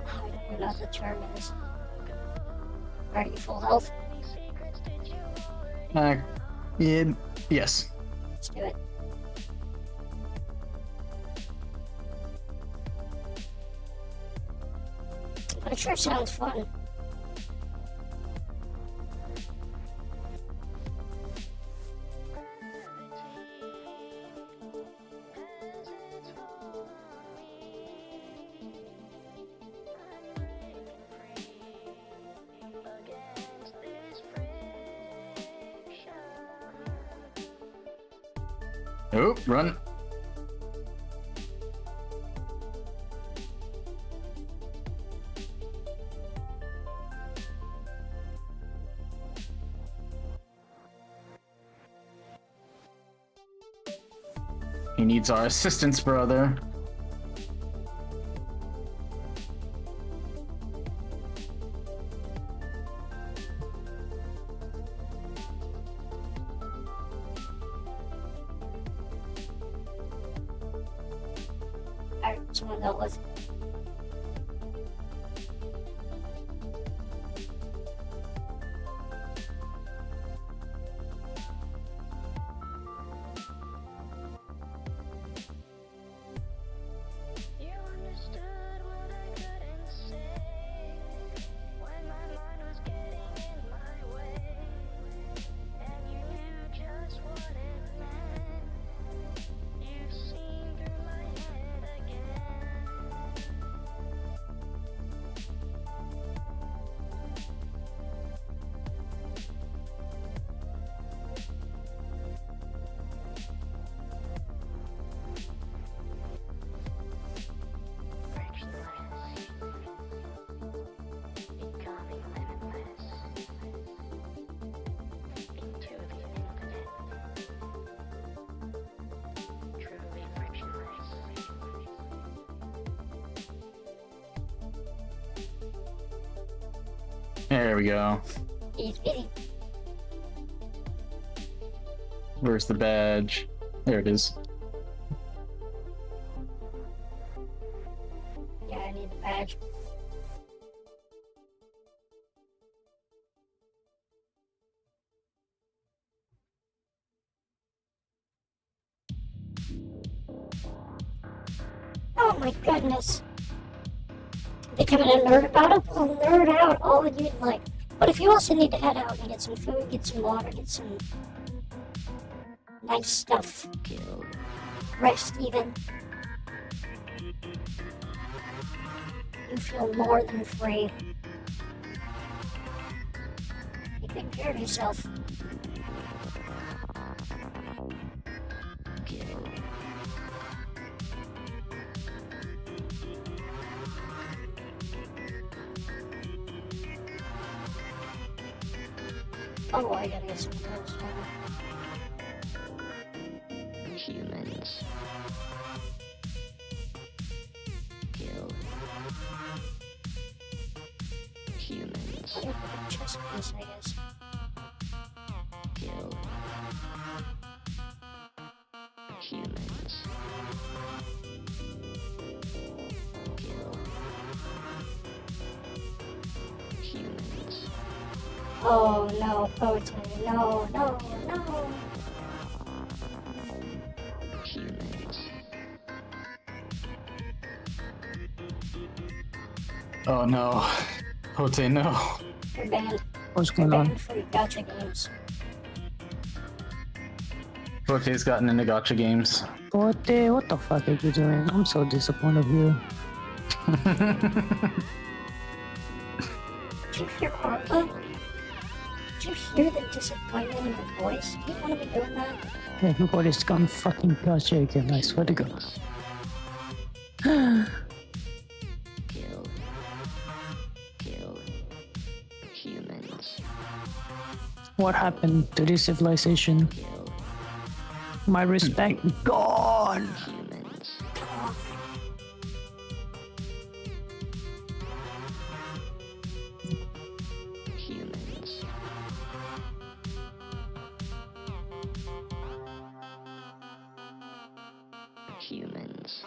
I don't know what the term is. Are you full health? Yeah, yes. Let's do it. But it sure sounds fun. Oh, run. He needs our assistance, brother. someone dealt with. You understood what I couldn't say when my mind was getting in my way, and you knew just what it meant. You've seen through my head again. Frictionless, becoming limitless, into the infinite, truly frictionless. There we go. Easy peasy. Where's the badge? There it is. Yeah, I need the badge. Oh my goodness. Becoming a nerd about it? Well, nerd out all you'd like. But if you also need to head out and get some food, get some water, get some nice stuff, rest even, you feel more than free. You take care of yourself. Oh, I gotta get some clothes. Humans. Kill. Humans. I'll get the chest piece, I guess. Kill. Humans. Kill. Humans. Oh no, poetry. No, no, no. Humans. Oh no. Pote, no. You're banned. What's You're going on? banned for gotcha games. Pote's gotten into gotcha games. What the fuck are you doing? I'm so disappointed of you. Did you hear Arpa? Did you hear the disappointment in your voice? Do you want to be doing that? Everybody's gone fucking gotcha again, I swear to God. Kill. Kill. Humans. What happened to this civilization? Kill. My respect gone. Humans. Humans. Humans.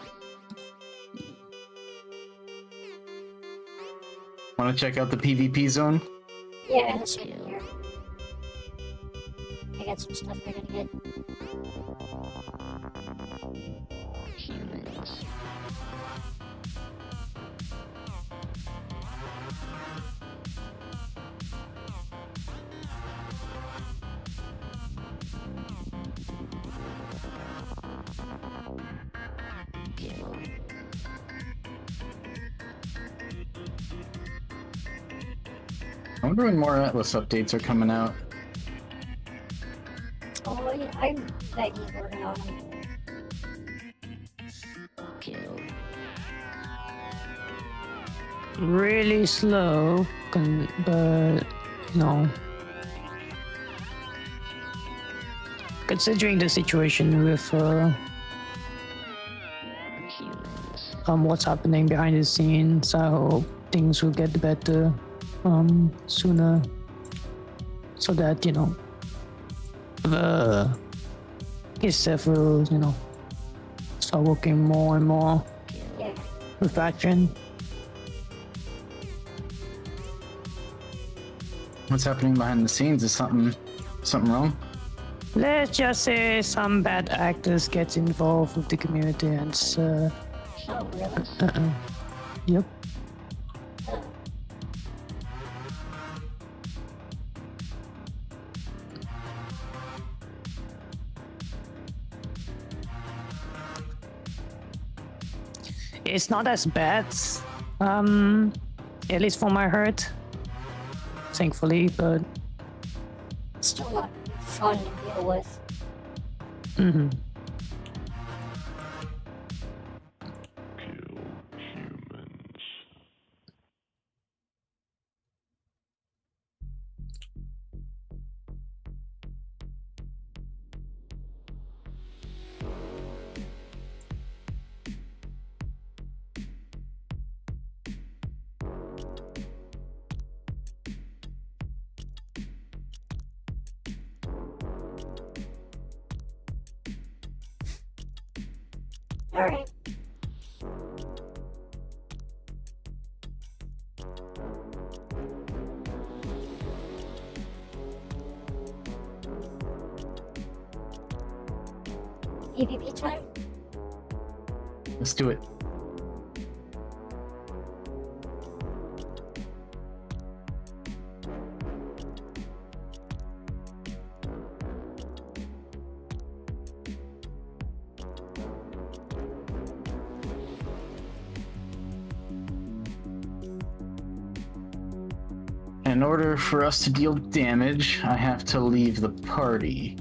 Want to check out the PvP zone? Yeah, let's get in here. I got some stuff I gotta get. Humans. Kill. I wonder when more Atlas updates are coming out. Oh, yeah, I bet he's working on them. Kill. Really slow, but you know, considering the situation with Humans. what's happening behind the scenes, I hope things will get better sooner, so that the ISF will start working more and more. Yeah, faction. What's happening behind the scenes? Is something wrong? Let's just say some bad actors get involved with the community and Oh, really? Yep. It's not as bad, at least for my hurt, thankfully, but It's still not fun to deal with. mhm. Kill humans. Alright. EVP time? Let's do it. In order for us to deal damage, I have to leave the party.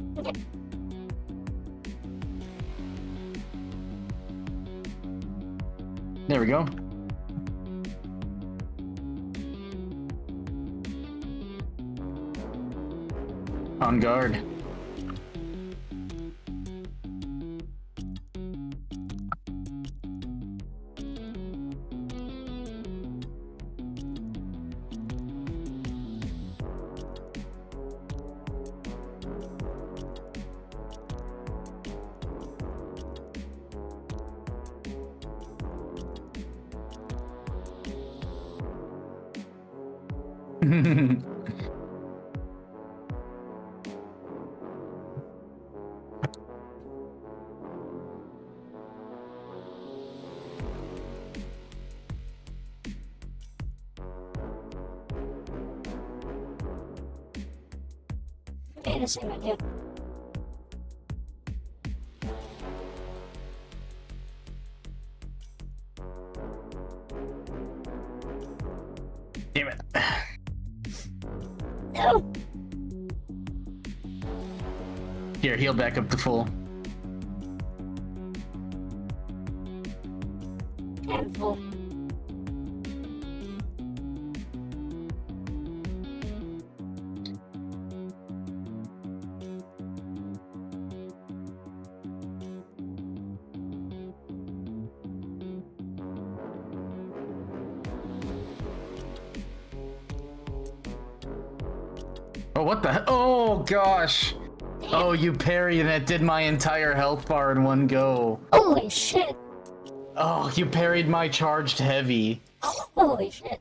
There we go. On guard. Okay, the same idea. Damn it. No! Here, heal back up to full. Handful. Oh, what the? Oh, gosh. Oh, you parried and it did my entire health bar in one go. Holy shit! Oh, you parried my charged heavy. Holy shit.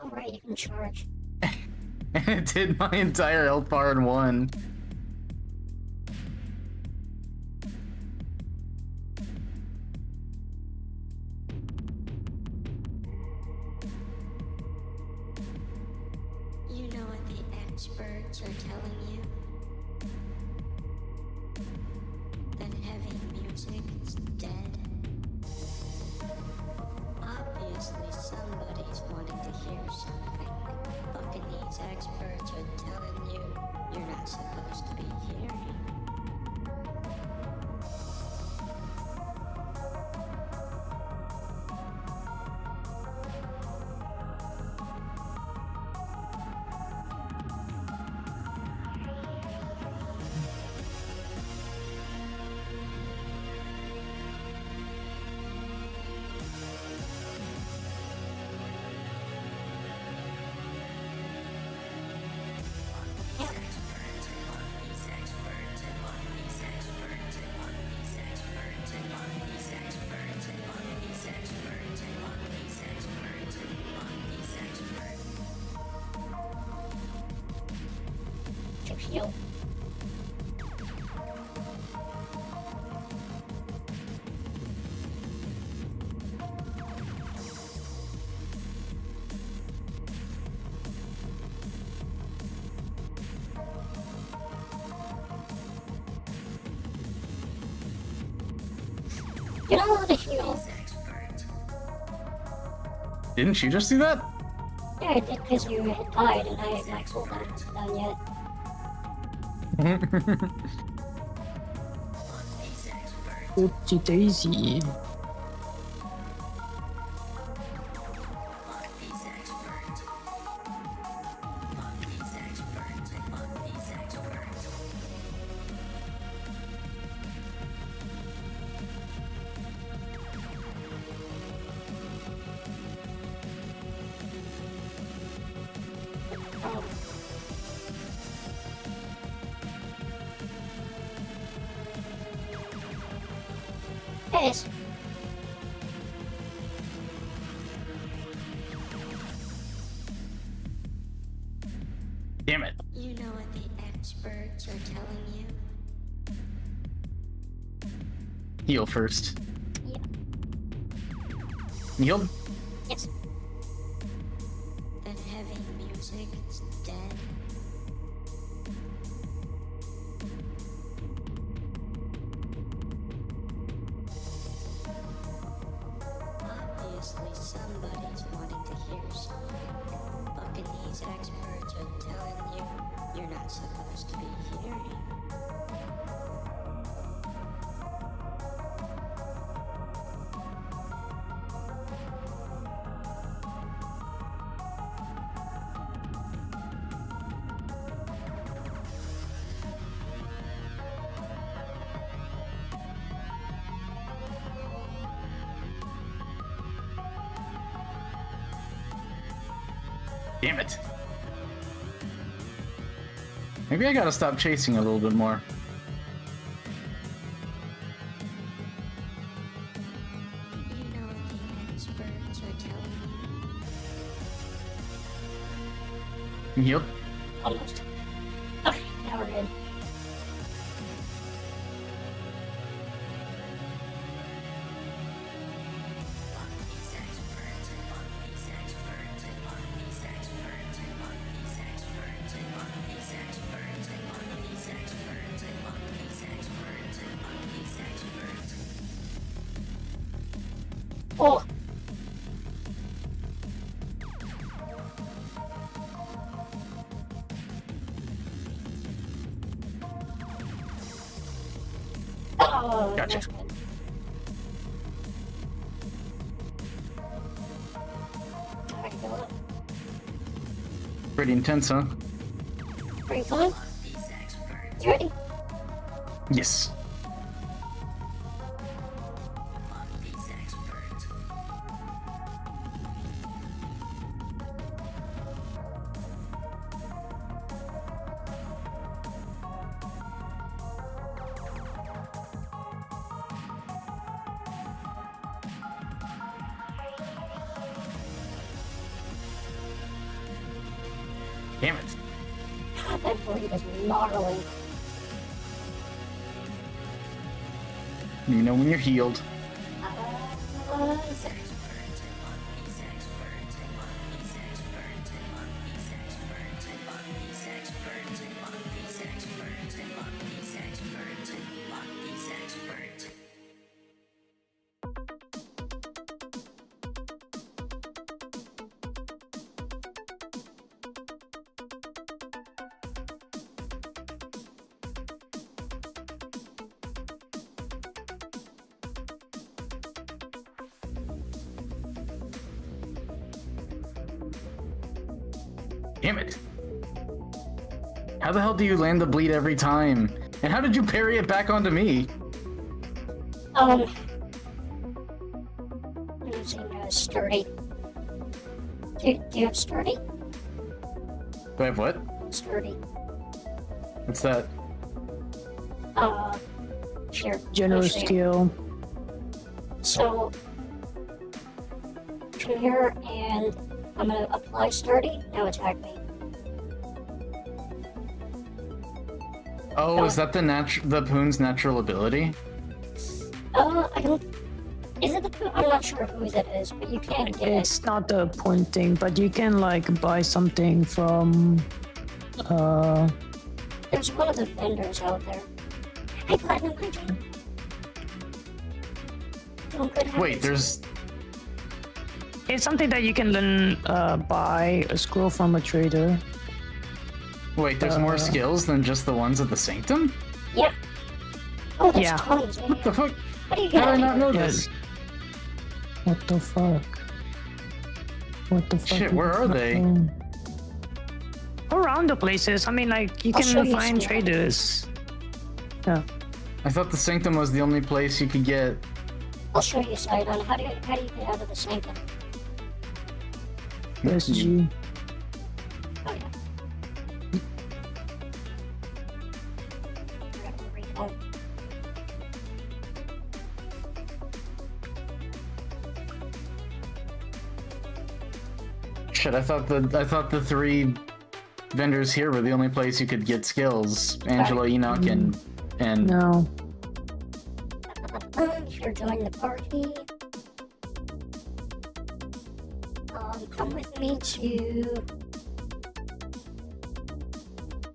Alright, you can charge. And it did my entire health bar in one. You know what the experts are telling you? That heavy music is dead. Obviously, somebody's wanting to hear something. Buccaneers experts are telling you you're not supposed to be hearing. You're not allowed to heal. Didn't you just do that? Yeah, I did because you had died and I had my cooldown done yet. Oopsie daisy. Yes. Damn it. You know what the experts are telling you? Heal first. Yeah. Heal? Yes. That heavy music is dead. Obviously, somebody's wanting to hear something. Fucking these experts are telling you you're not supposed to be hearing. Damn it. Maybe I gotta stop chasing a little bit more. You know what the experts are telling you? Heal? Almost. Okay, now we're good. Oh! Oh, Gotcha. that's good. Alright, go up. Pretty intense, huh? Pretty fun. You ready? Yes. Damn it. God, that blade is gnarly. You know when you're healed. Damn it. How the hell do you land the bleed every time? And how did you parry it back onto me? I'm using sturdy. Do you have sturdy? Do I have what? Sturdy. What's that? Sure. Generous I'll show you. skill. So, come here and I'm gonna apply sturdy. Now attack me. Oh, is that the Poon's natural ability? I don't. Is it the? I'm not sure whose it is, but you can get it. It's not the point thing, but you can like buy something from There's one of the vendors out there. Hey, Platinum, hi, John. Oh, good Wait, heavens. there's. It's something that you can then buy a scroll from a trader. Wait, there's more skills than just the ones at the Sanctum? Yeah. Oh, there's Yeah. tons, man. What the fuck? What do you How got? did I not know Yeah. this? What the fuck? What the fuck? Shit, is where are this they? from? Around the places. I mean, like, you I'll show can you find some. traders. Yeah. I thought the Sanctum was the only place you could get. I'll show you, Sidon. How do you get out of the Sanctum? Where's G? Oh, yeah. Grab the recall. Shit, I thought the three vendors here were the only place you could get skills. Angela, Enoch, and No. Here, join the party. Come with me to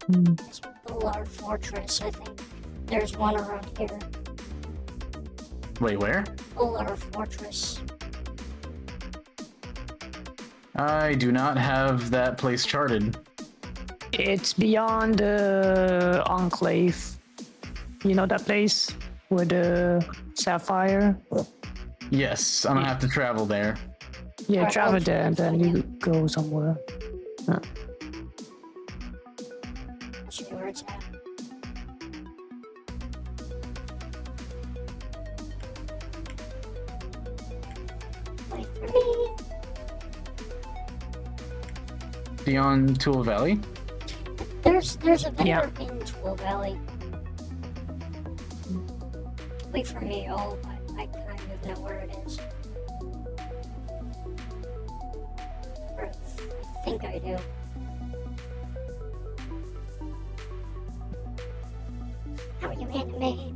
Hmm. the large fortress, I think. There's one around here. wait, where? Polar Fortress. I do not have that place charted. It's beyond the Enclave. You know that place? Where the Sapphire? Yes, I'm gonna have to travel there. Yeah, Alright, travel I'll there and then try you go somewhere. I'll show you where it's at. Wait for me. Beyond Tool Valley? There's a vendor Yeah. in Tool Valley. Wait for me. Oh, I kind of know where it is. Or I think I do. How are you anime?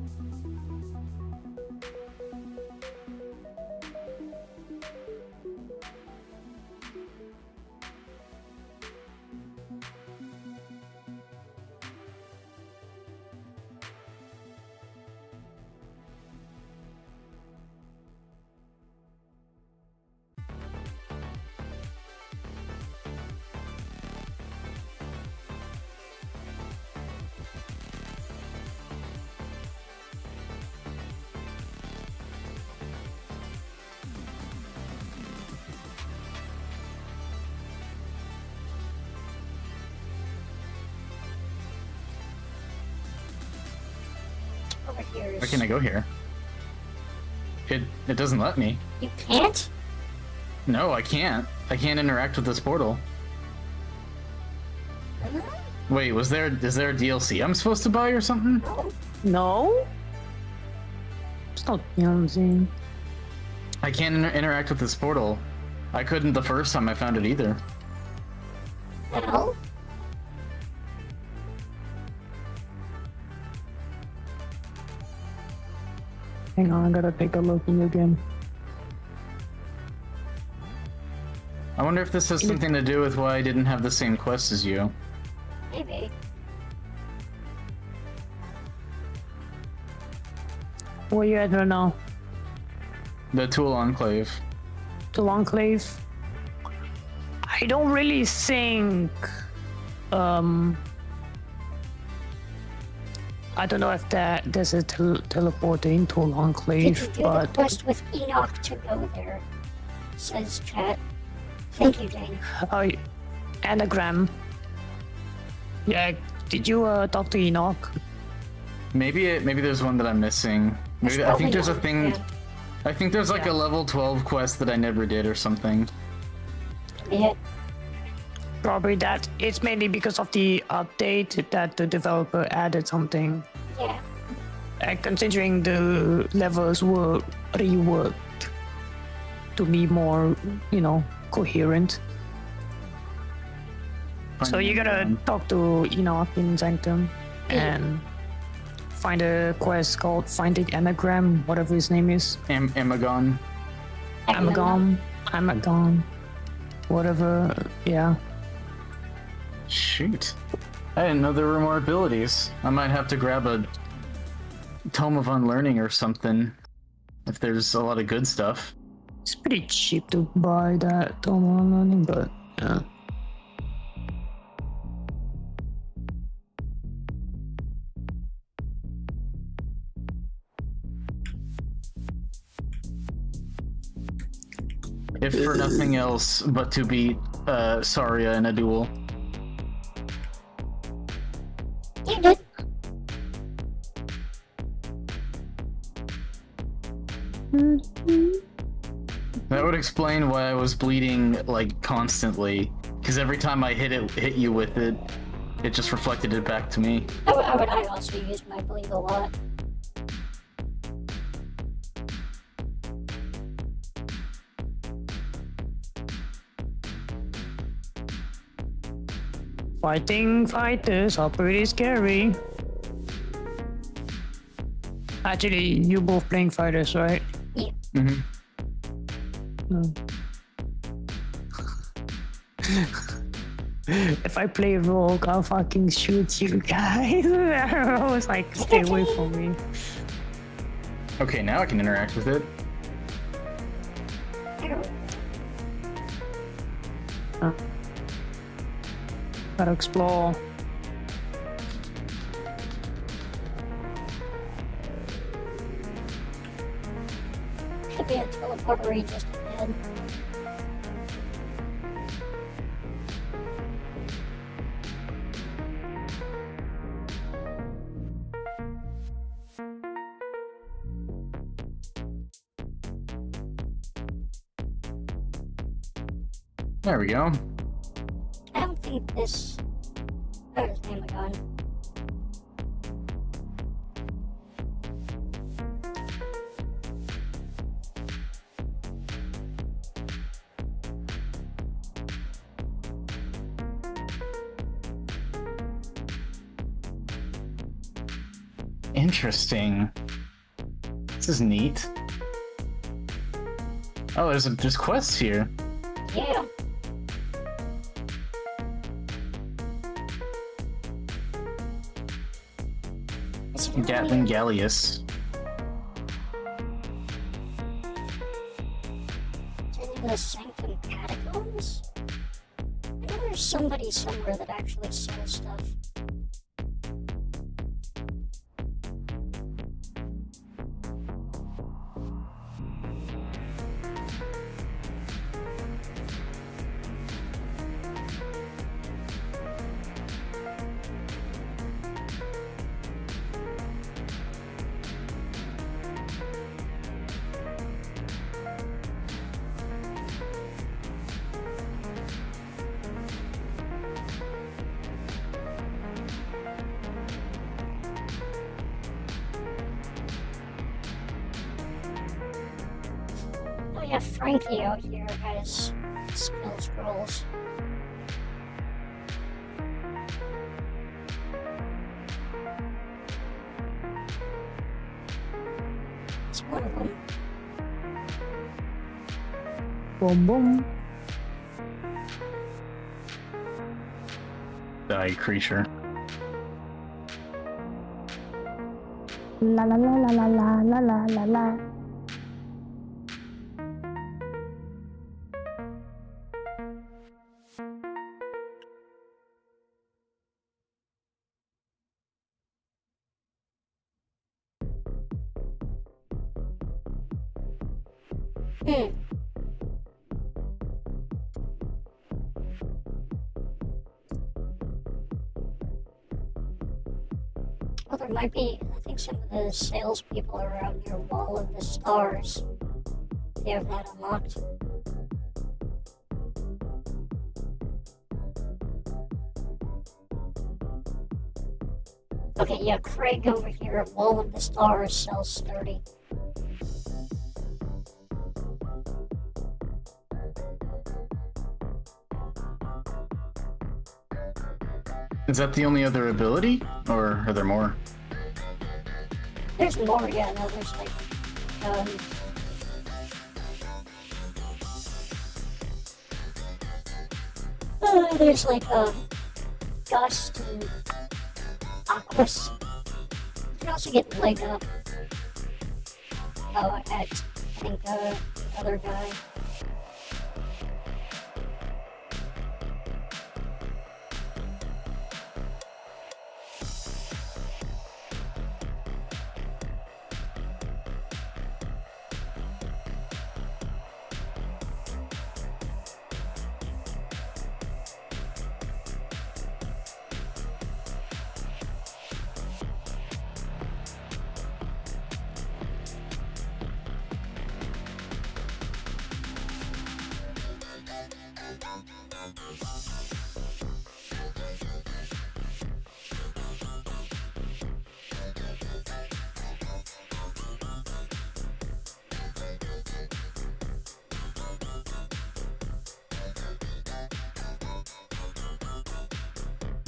Over here is... Where can I go here? It doesn't let me. You can't? No, I can't. I can't interact with this portal. Wait, is there a DLC I'm supposed to buy or something? No? It's not, you know what I'm saying? I can't interact with this portal. I couldn't the first time I found it either. Well, Hang on, I gotta take a look in again. I wonder if this has something to do with why I didn't have the same quest as you. maybe. Where you at right now? The Tool Enclave. The Enclave? I don't really think... I don't know if there's a teleport into Did you Enclave, do the but... quest with Enoch to go there? Says chat. Thank you, Jane. Oh, anagram. Yeah, did you talk to Enoch? Maybe there's one that I'm missing. Maybe I think there's a thing. Yeah. I think there's like a level 12 quest that I never did or something. Yeah. Probably that. It's mainly because of the update that the developer added something. Yeah. And considering the levels were reworked to be more, you know, coherent. So you gotta talk to Enoch in Sanctum and find a quest called Finding Anagram, whatever his name is. Amagon. Amagon. Whatever, yeah. Shoot. I didn't know there were more abilities. I might have to grab a Tome of Unlearning or something. if there's a lot of good stuff. It's pretty cheap to buy that online, but yeah. If for nothing else but to beat SAR-IA in a duel. You did. That would explain why I was bleeding like constantly. Because every time I hit you with it, it just reflected it back to me. I also use my bleed a lot. Fighting fighters are pretty scary. Actually, you both playing fighters, right? Yeah. Mm-hmm. If I play Rogue, I'll fucking shoot you guys. I was like, stay away from me. Okay, now I can interact with it. Gotta explore. Should be a teleporter just ahead. There we go. I don't think this. Oh, there's name of gun. Interesting. This is neat. Oh, there's quests here. Yeah. Gatling Gallius. In the Sanctum Catacombs? I know there's somebody somewhere that actually sells stuff. Oh yeah, Frankie out here has skill scrolls. It's one of them. Boom boom. Die, creature. La la la la la la la la la la. Well, there might be, I think some of the salespeople are around near Wall of the Stars. They have that unlocked. Okay, yeah, Craig over here at Wall of the Stars sells sturdy. Is that the only other ability? Or are there more? There's more, yeah, no, there's like, there's like, Gust and Aquas. You can also get Leg Up. at, I think, the other guy.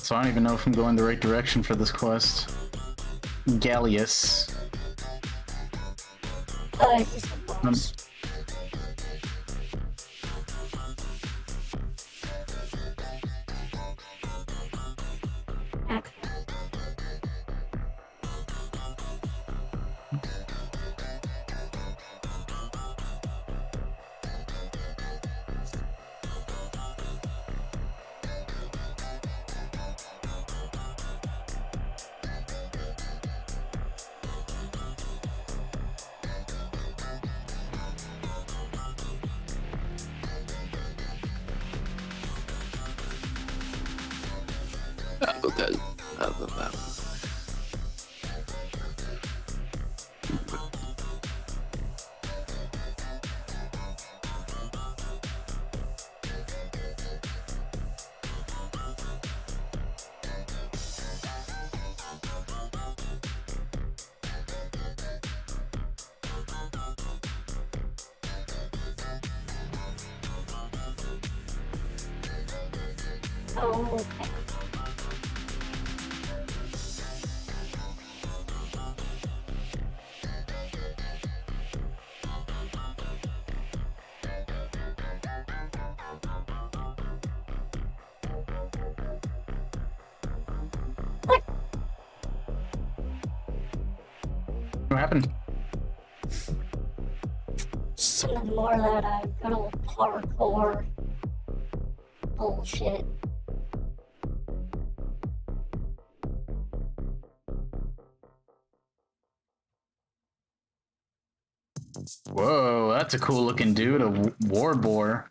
So I don't even know if I'm going the right direction for this quest. Gallius. He's the boss. Okay. Oh, okay. What happened? Something more of that good old parkour bullshit. Whoa, that's a cool looking dude, a war boar.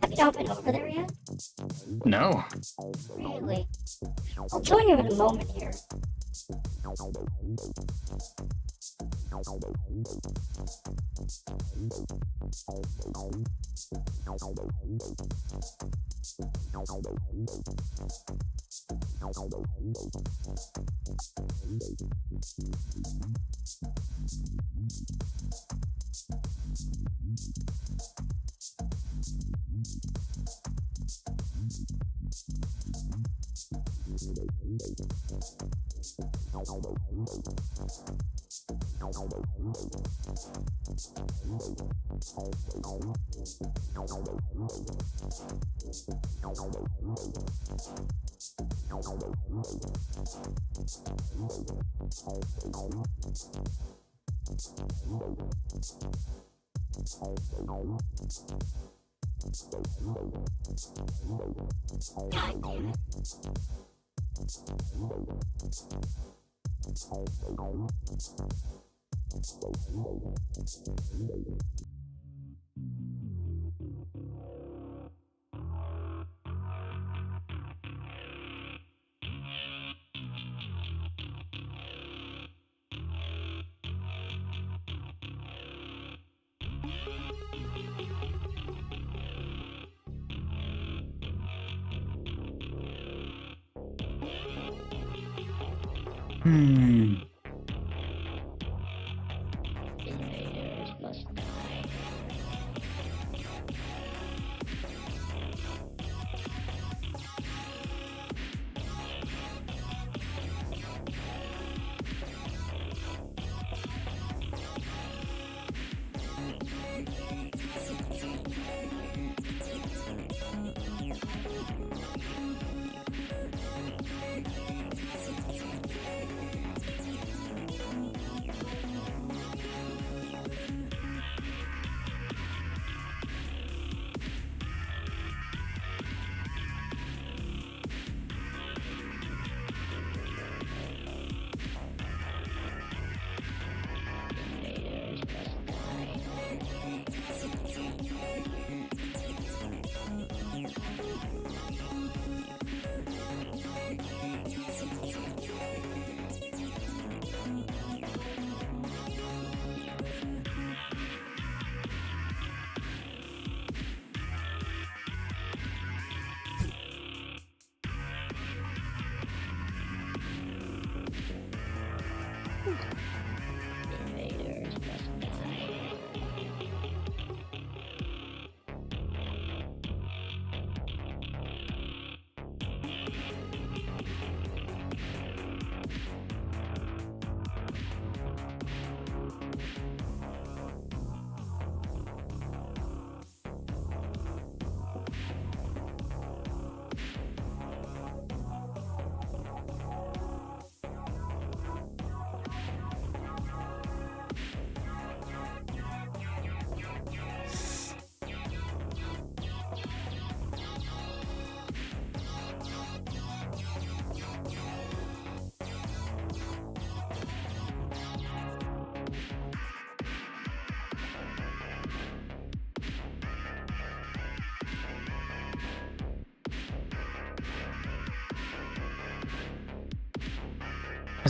Have you not been over there yet? No. Really? I'll join you in a moment here. God damn it. Invaders must die.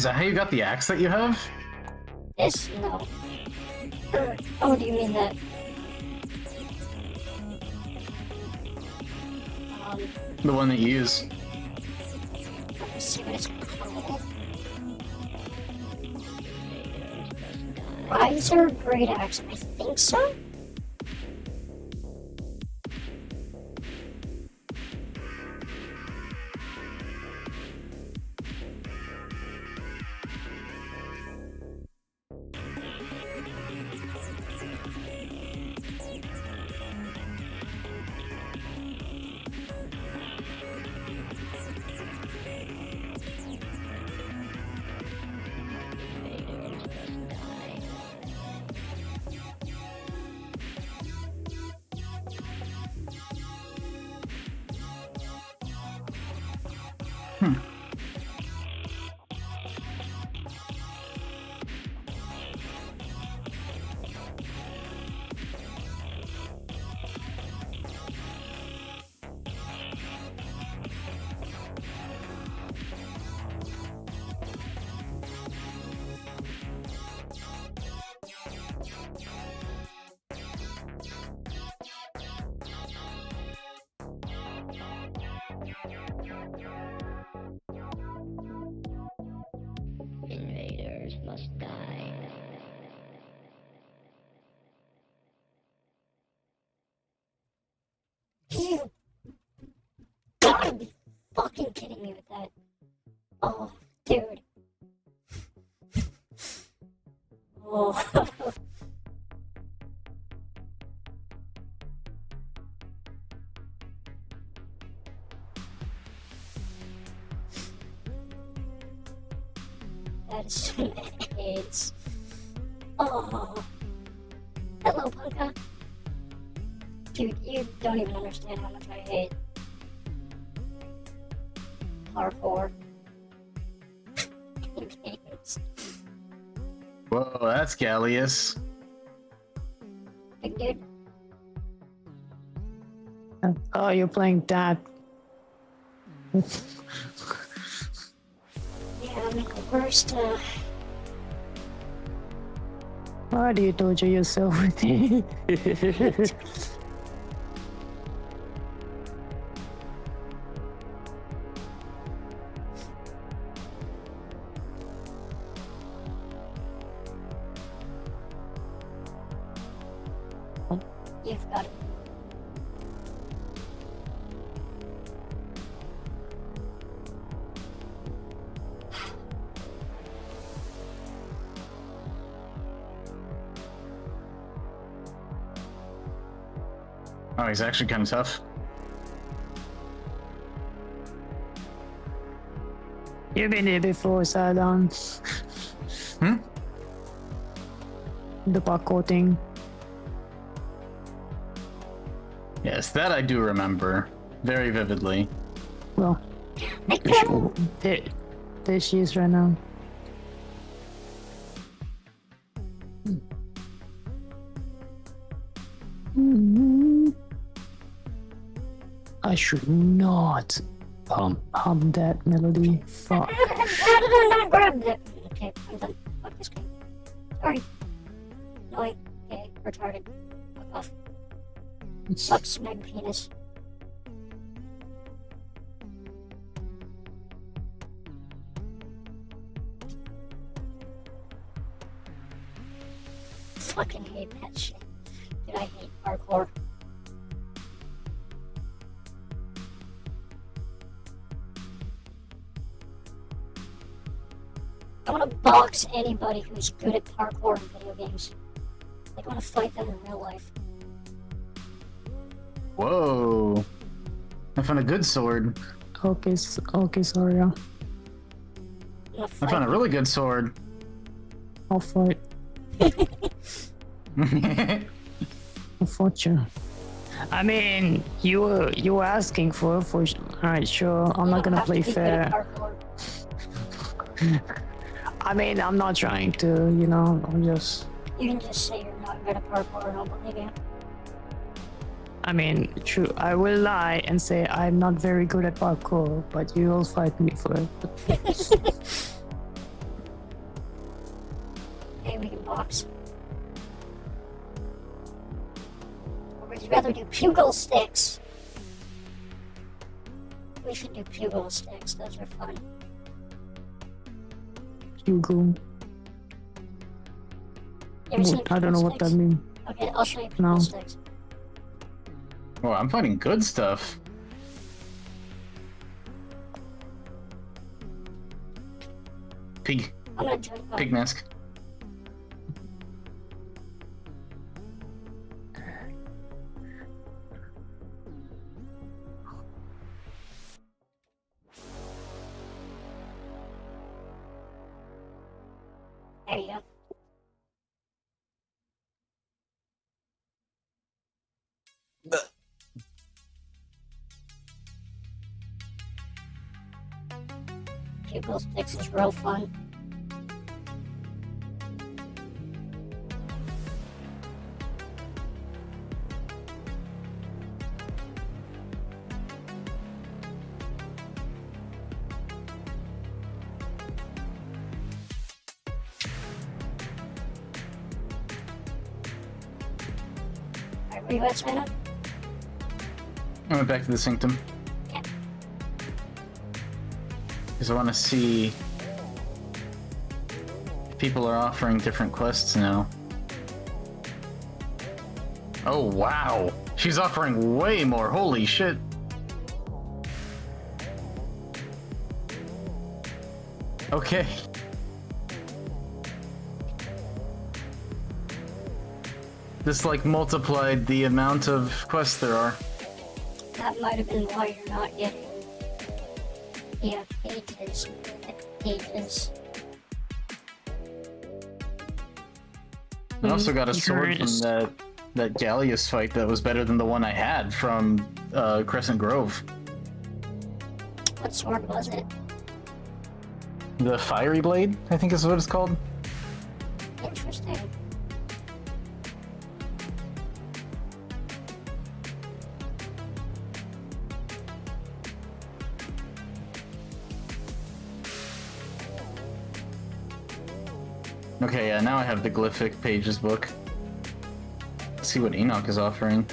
Is that how you got the axe that you have? This? No. Oh, do you mean that? The one that you use. Let's see what it's called. Riser Great Axe. I think so. Invaders must die. You gotta be fucking kidding me with that. Oh, dude. Oh. That is some AIDS. Oh. Hello, Punka. Dude, you don't even understand how much I hate parkour in games. Whoa, that's Gallius. Big dude. Oh, you're playing that. Yeah, I'm the worst, Why do you torture yourself with it? You've got it. Oh, he's actually kind of tough. You've been here before, Silence. Hmm? The parkour thing. Yes, that I do remember very vividly. Well, there she is right now. I should not pump that melody. Fuck. How did I not grab that? Okay, I'm done. Fuck this game. Sorry. Annoying. Okay, retarded. Fuck off. Sucks, meg penis. Fucking hate that shit. Dude, I hate parkour. I want to box anybody who's good at parkour in video games. Like, I want to fight them in real life. Whoa. I found a good sword. Okay, sorry. I want to I fight found a them. really good sword. I'll fight. I'll fight you. I mean, you were asking for. Alright, sure. I'm You not don't gonna have to play be good at fair. parkour. I mean, I'm not trying to. I'm just. You can just say you're not good at parkour and I'll believe you. I mean, true. I will lie and say I'm not very good at parkour, but you will fight me for it. box. Or would you rather do pugil sticks? We should do pugil sticks, those are fun. Hugo. You ever seen I don't know pugil what that sticks? means. Okay, I'll show you pugil No. sticks. Oh, I'm finding good stuff. Pig. I'm gonna join. Oh, Pig mask. there you go. Pugil sticks is real fun. Alright, where you at, China? I went back to the sanctum. Yeah. Because I want to see if people are offering different quests now. Oh, wow. She's offering way more. Holy shit. Okay. This, like, multiplied the amount of quests there are. That might have been why you're not getting pages. Pages. I also got a sword from Nice. that Gallius fight that was better than the one I had from Crescent Grove. What sword was it? The Fiery Blade, I think is what it's called. Interesting. Okay, yeah, now I have the Glyphic Pages book. Let's see what Enoch is offering.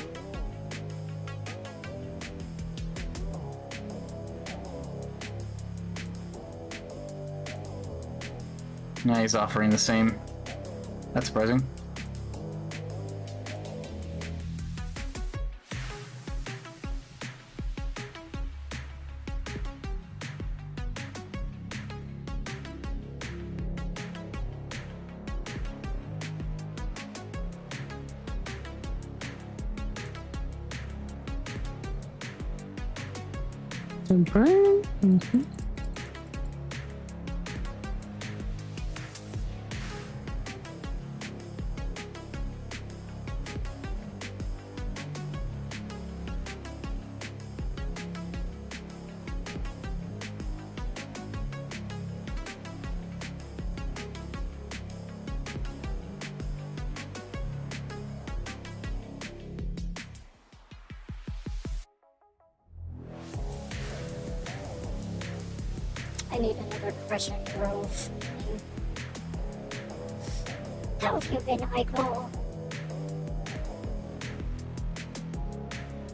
Yeah, he's offering the same. That's surprising. Mm-hmm. I need another Crescent Grove. How have you been, Aiko?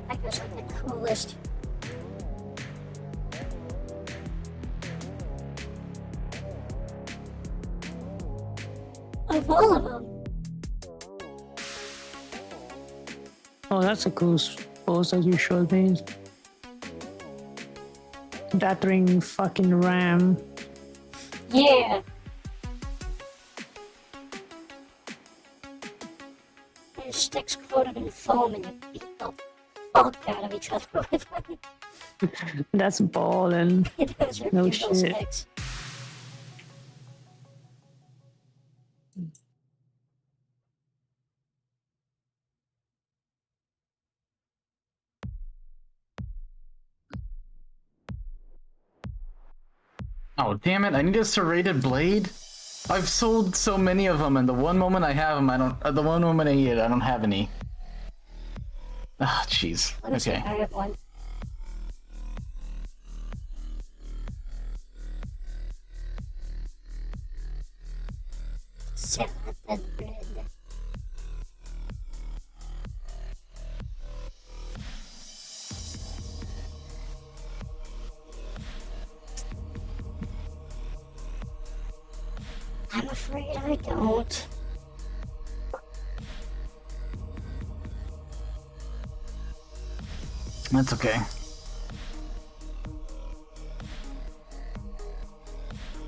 Aiko's like the coolest. Of all of them. Oh, that's a cool post that you showed me. Battering fucking ram. Yeah. Your sticks coated in foam and you beat the fuck out of each other with them. That's ballin'. Those are No Pugil shit. sticks. Oh, damn it, I need a serrated blade? I've sold so many of them, and the one moment I have them, I don't. The one moment I need it, I don't have any. Ah, jeez. Let me see, Okay. I have one. Set the bread. I'm afraid I don't. That's okay.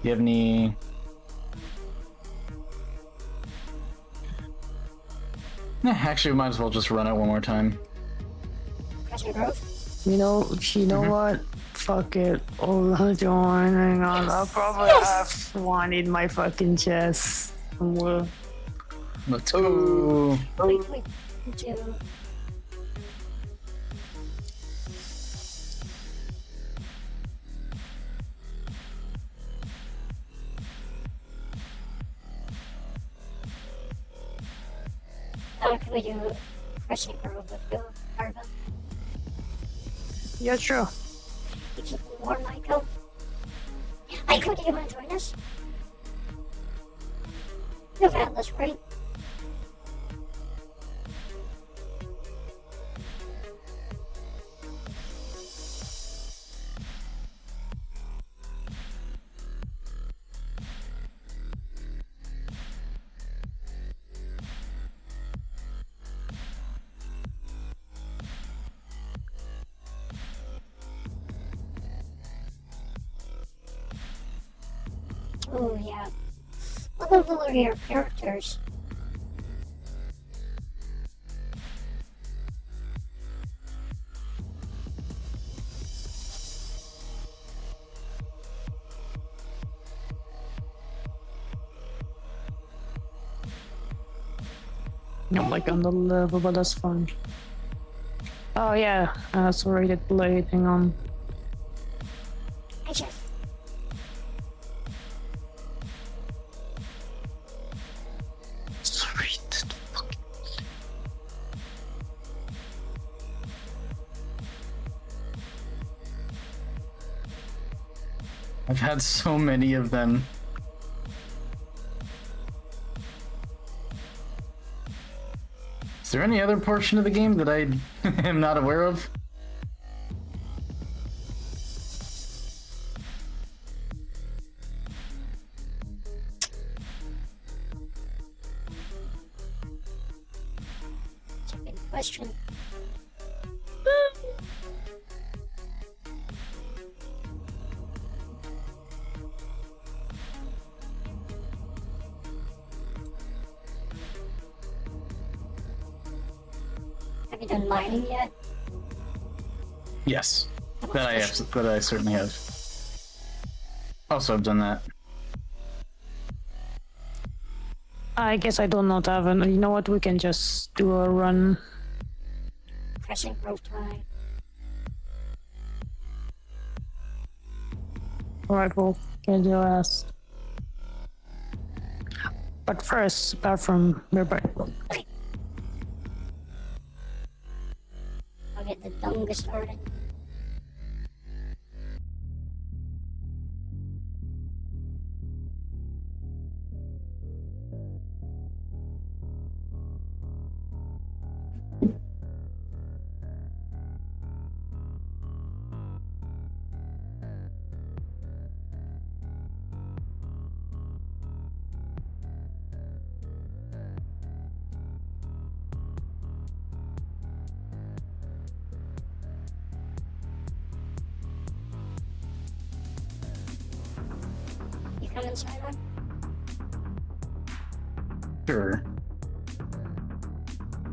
Do you have any... actually, we might as well just run it one more time. Crescent Grove? You know what? Fuck it. Oh, John, hang on. I'll probably have one in my fucking chest somewhere. Let's go. We do. Can we do Crescent Grove with Bill Arva? Yeah, sure. You keep me warm, Michael. Michael, do you want to join us? You've had this, right? Oh, yeah. What level are your characters? Not like on the level, but that's fine. Oh yeah, that's a rated blade. Hang on. I just... I've had so many of them. Is there any other portion of the game that I am not aware of? It's a big question. Have you done mining yet? Yes, that I have. That I certainly have. Also, I've done that. I guess I do not have an. You know what? We can just do a run. Crescent Grove time. Alright, well, get your ass. But first, bathroom. We're back. I'll get the dunga started. You come inside one? Sure.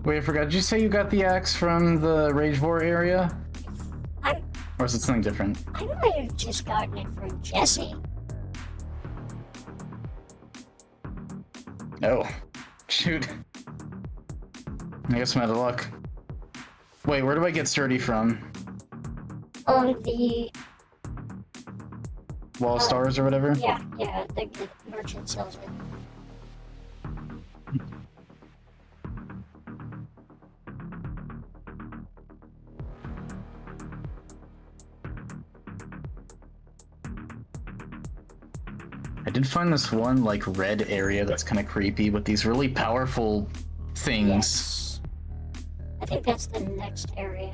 Wait, I forgot. Did you say you got the axe from the Rage War area? Or is it something different? I might have just gotten it from Jesse. Oh. Shoot. I guess I'm out of luck. Wait, where do I get sturdy from? The... Wall of Stars or whatever? Yeah, the merchant sells it. I did find this one like red area that's kind of creepy with these really powerful things. Yes. I think that's the next area.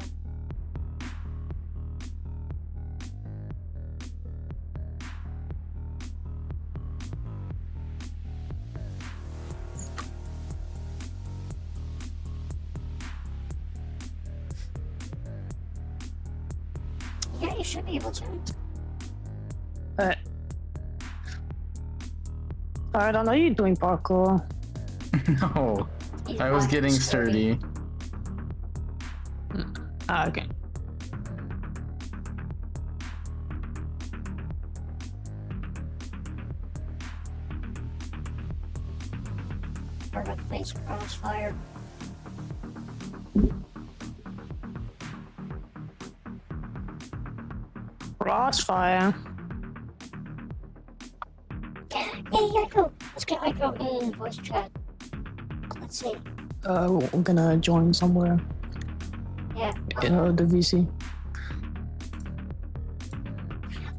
Yeah, you should be able to. I don't know. You doing parkour? No, I was getting sturdy. Okay. Perfect place crossfire. Crossfire. Yeah, Echo. Let's get Echo in voice chat. Let's see. I'm gonna join somewhere. Yeah. The VC.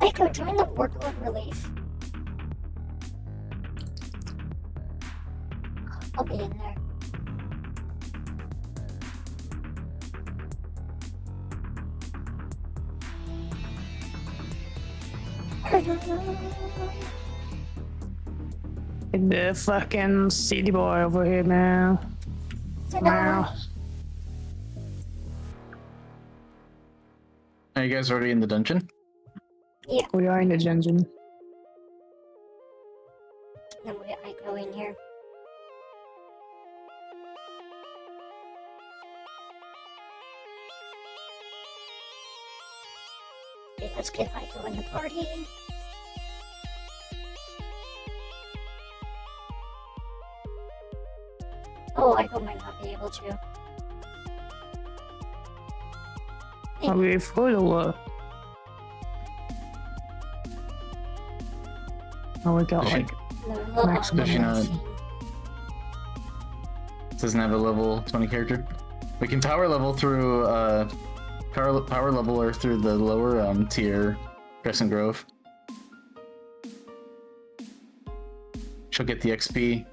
Echo, join the workload relief. I'll be in there. The fucking city boy over here, man. Wow. Are you guys already in the dungeon? Yeah, We are in the dungeon. then we'll get Echo in here. Okay, let's get Echo in the party. Oh, Echo might not be able to. Are we full or what? Oh, we got like No, maximum. Does she not? Doesn't have a level 20 character. We can power level through power level or through the lower tier Crescent Grove. She'll get the XP.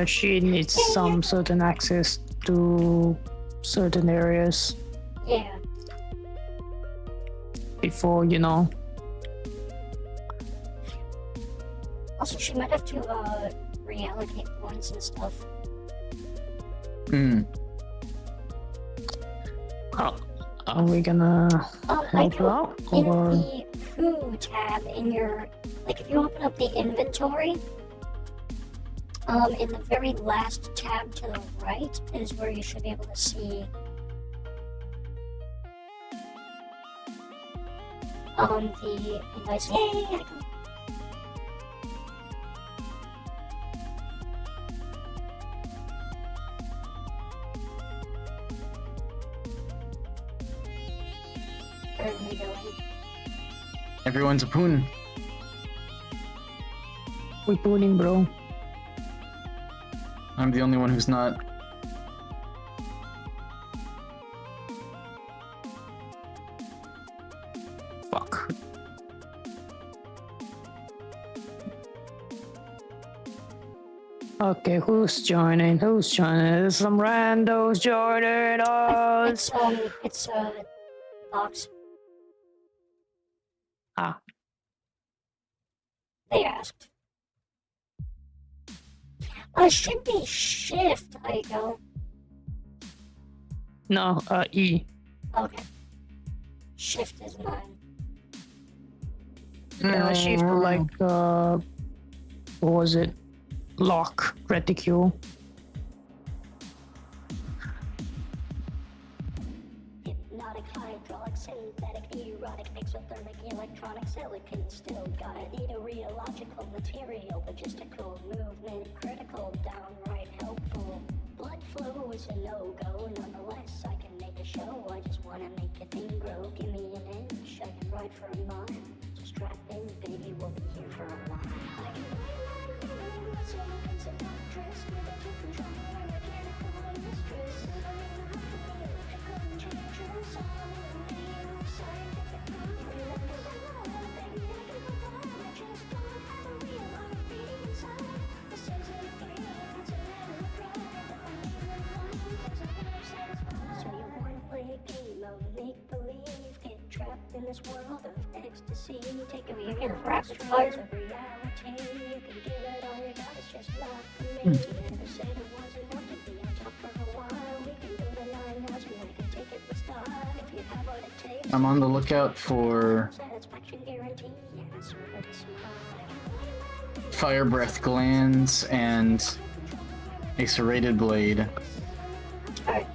She needs some certain access to certain areas Yeah. before, you know. Also, she might have to reallocate points and stuff. Hmm. Are we gonna help her Echo, out? in Or the food tab in your, like, if you open up the inventory, in the very last tab to the right is where you should be able to see the invites. Yay, Echo. Where are we going? Everyone's a poon. we pulling, bro? I'm the only one who's not. Fuck. Okay, who's joining? Who's joining? There's some randos joining us. It's box. Ah, They asked. Should be shift, Echo. no, E. Okay. Shift is mine. Yeah, shift like, what was it? Lock, reticule. Hypnotic, hydraulic, synthetic, erotic, exothermic, electronic, silicon, still gotta need a realogical material, logistical, movement, critical, downright helpful. Blood flow is a no-go, nonetheless, I can make a show, I just wanna make a thing grow, give me an inch, I can ride for a mile, just strap in, baby, we'll be here for a while. I can this world of ecstasy. Take Here we a get real rapid straight fire. to reality. You can give it all you got, it's just not for me. Never said it wasn't enough to be on top for a while. We can go to 9 hours and I can take it with style. If you have what it takes, I'm on the lookout for satisfaction guaranteed. Answer with a smile. fire breath glands and a serrated blade. Alright.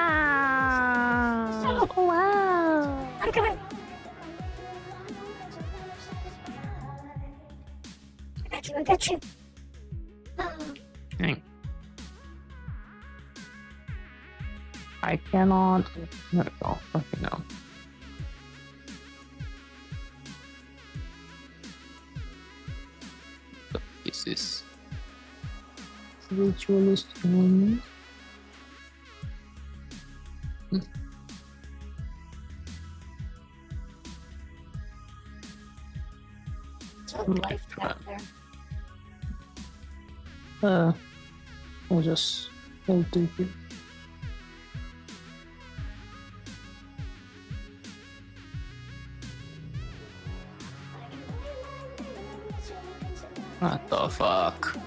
Wow! Oh, Wow! I'm coming. I got you. I got you. Dang. I cannot. Oh, fucking no. What is this? Ritualist one. So life out there. I'll just hold it. What the fuck?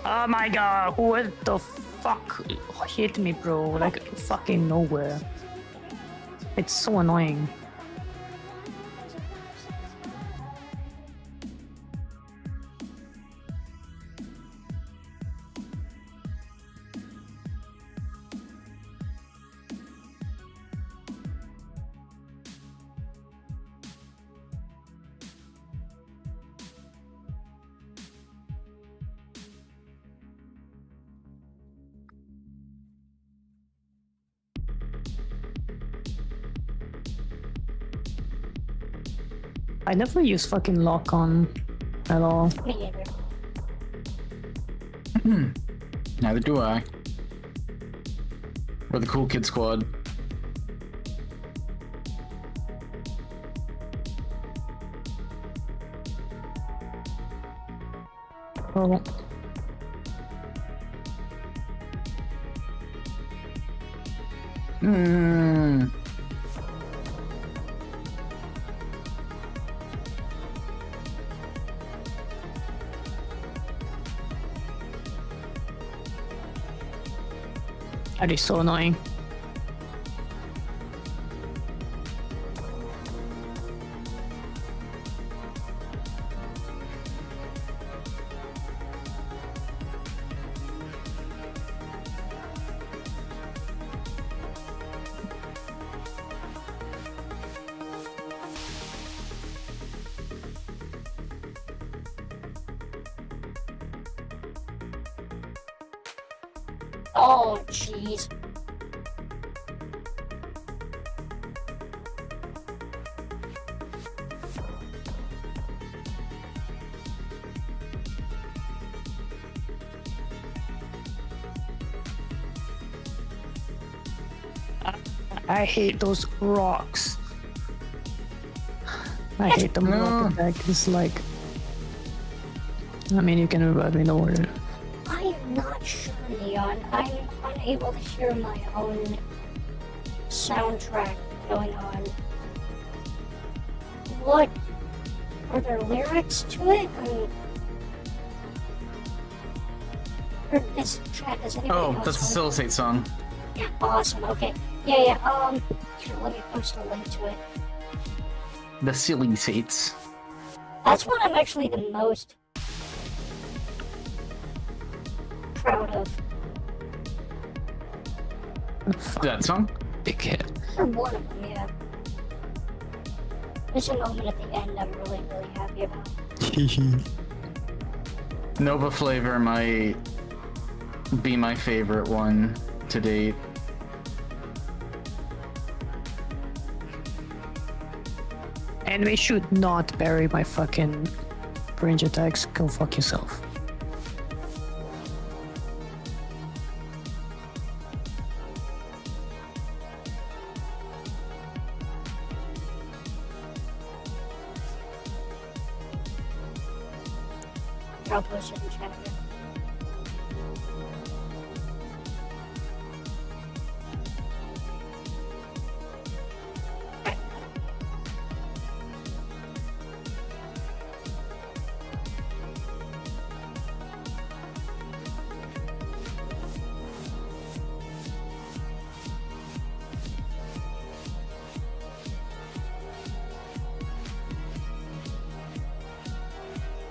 Oh my god, what the fuck hit me, bro? Like fucking nowhere. It's so annoying. I never use fucking lock on at all. Me either. Neither do I. We're the cool kid squad. Oh. Hmm. That is so annoying. Oh, jeez. I hate those rocks. I hate them rock attack. It's like, I mean, you can revive me, don't worry. I am not sure, Neon. I'm unable to hear my own soundtrack going on. What? Are there lyrics to it? Or this track, does anybody Oh, know that's the what's Facilitate song. going on? Awesome, okay. Yeah, here, let me post a link to it. The Silly Sates. That's what I'm actually the most proud of. That song? Big hit. Or one of them, yeah. There's a moment at the end I'm really happy about. Nova Flavor might be my favorite one to date. Anime should not bury my fucking range attacks. Go fuck yourself. I'll post it in chat here.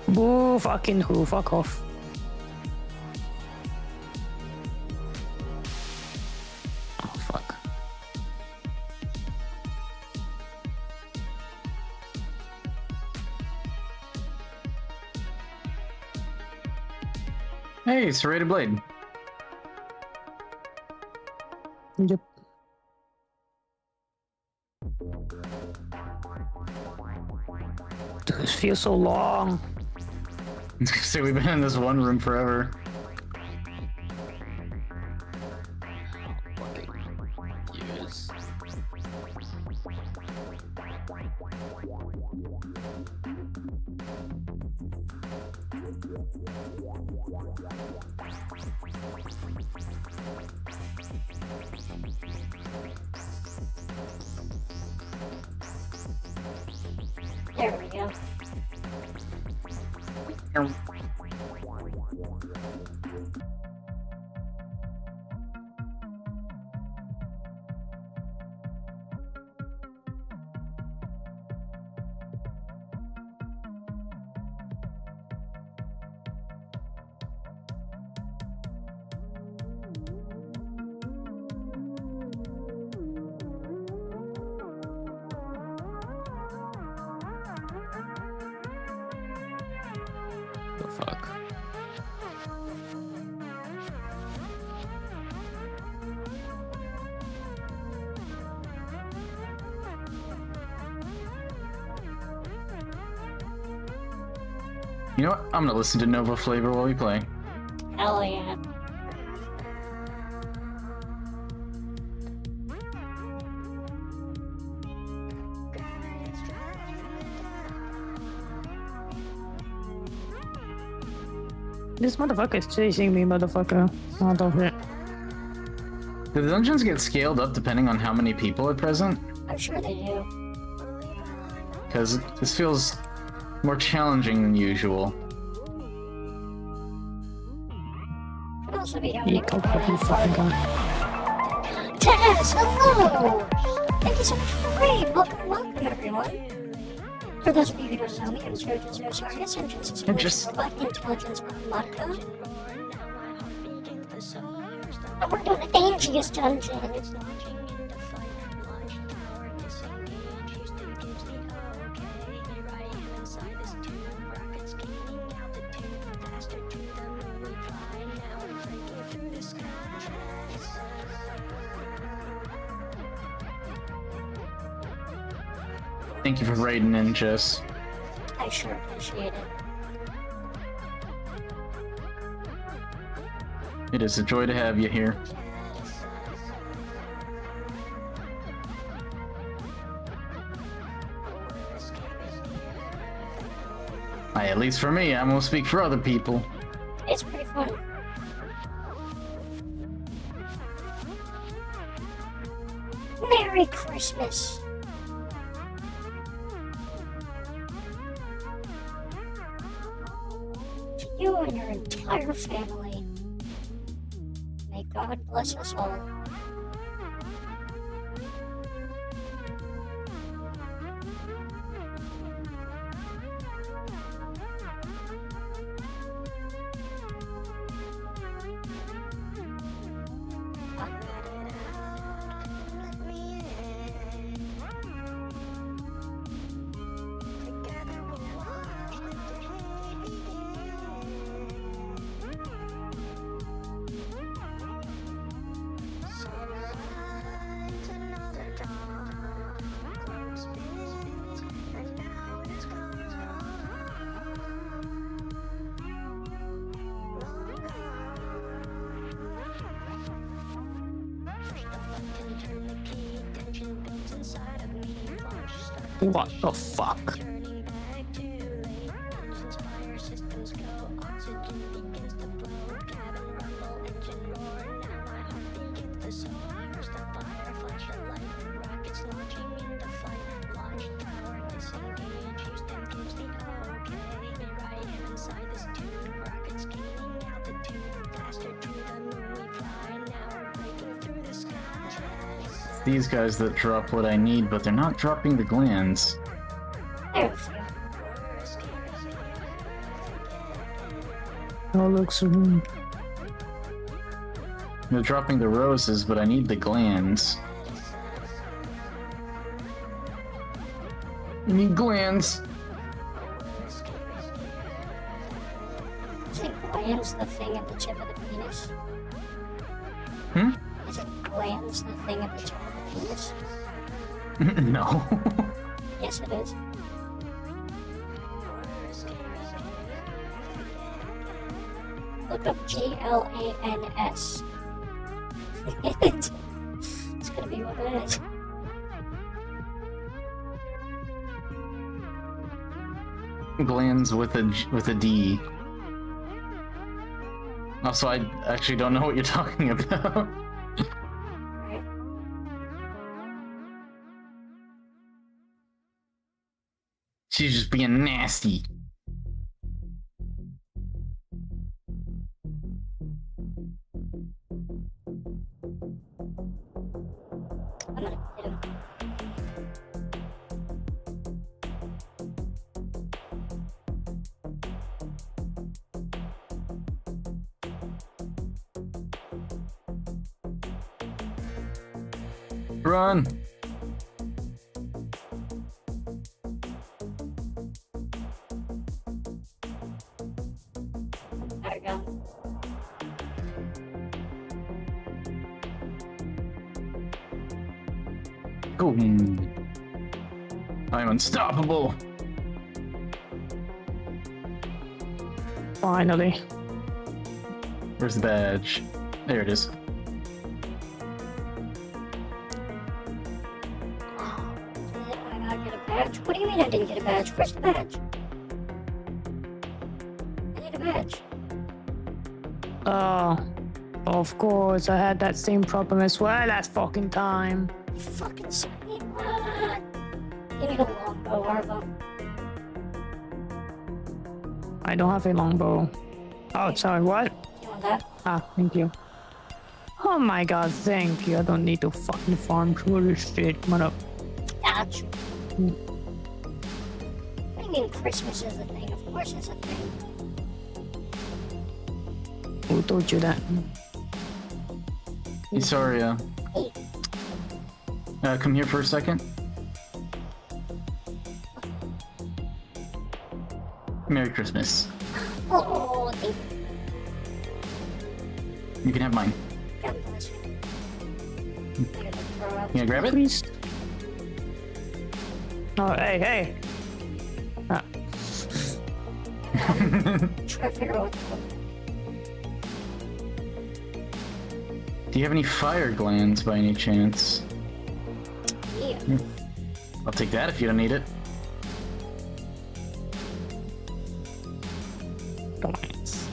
Boo, fucking who? Fuck off. Oh, fuck. Hey, serrated blade. Yep. Dude, this feels so long. So we've been in this one room forever. Years. There we go. The fuck? You know what? I'm gonna listen to Nova Flavor while we play. Hell yeah. This motherfucker is chasing me, motherfucker. Out of it. Do the dungeons get scaled up depending on how many people are present? I'm sure they do. Because this feels more challenging than usual. Could also be how many You people go fucking are fucking in god. Taz, hello! Thank you so much for the raid. Welcome everyone. For those of you who don't know me, I'm SAR-IA, I'm just robot intelligence Modco. And we're doing a dangerous dungeon. Thank you for raiding in, Jess. I sure appreciate it. It is a joy to have you here. At least for me, I won't speak for other people. It's pretty fun. Merry Christmas! To you and your entire family. May God bless us all. What the fuck? against the flow. Cabin rumble, engine roar. Now my heart begins to soar. Burst of fire, flash of light. Rockets launching into flight. Launch tower disengage. Houston gives the okay. Be right inside this tube. Rockets gaining altitude. Faster to the moon we fly. Now we're breaking through the sky. It's these guys that drop what I need, but they're not dropping the glands. There we go. Oh, looks They're dropping the roses, but I need the glands. I need glands. Is it glands the thing at the tip of the penis? Hmm? Is it glands the thing at the tip of the penis? No. Yes, it is. Look up GLANS. It's gonna be what it is. Glands with a D. Also, I actually don't know what you're talking about. Right. She's just being nasty. I'm gonna hit him. Run! There we go. Boom! I'm unstoppable! finally. Where's the badge? There it is. I gotta get a badge? What do you mean I didn't get a badge? Where's the badge? I need a badge. Oh, of course, I had that same problem as well last fucking time. You fucking suck. What? You need a longbow, Arvo. I don't have a longbow. Oh, sorry, what? You want that? Ah, thank you. Oh my god, thank you. I don't need to fucking farm through this shit. Come on up. Gotcha. What do you mean Christmas is a thing? Of course it's a thing. Who told you that? Hey, SAR-IA. Come here for a second. Merry Christmas. Oh, thank you. You can have mine. God bless you. You're the pro. Can I grab it? Please. Oh, hey, hey. Ah, Try to figure out what to put. Do you have any fire glands by any chance? Yeah. I'll take that if you don't need it. nice.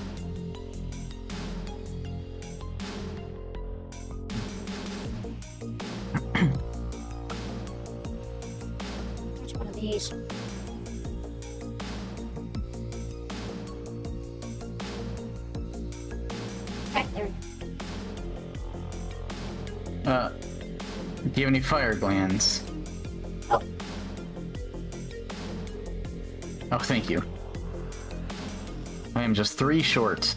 Which one of these? Right there. Do you have any fire glands? Oh, Oh, thank you. I am just 3 short.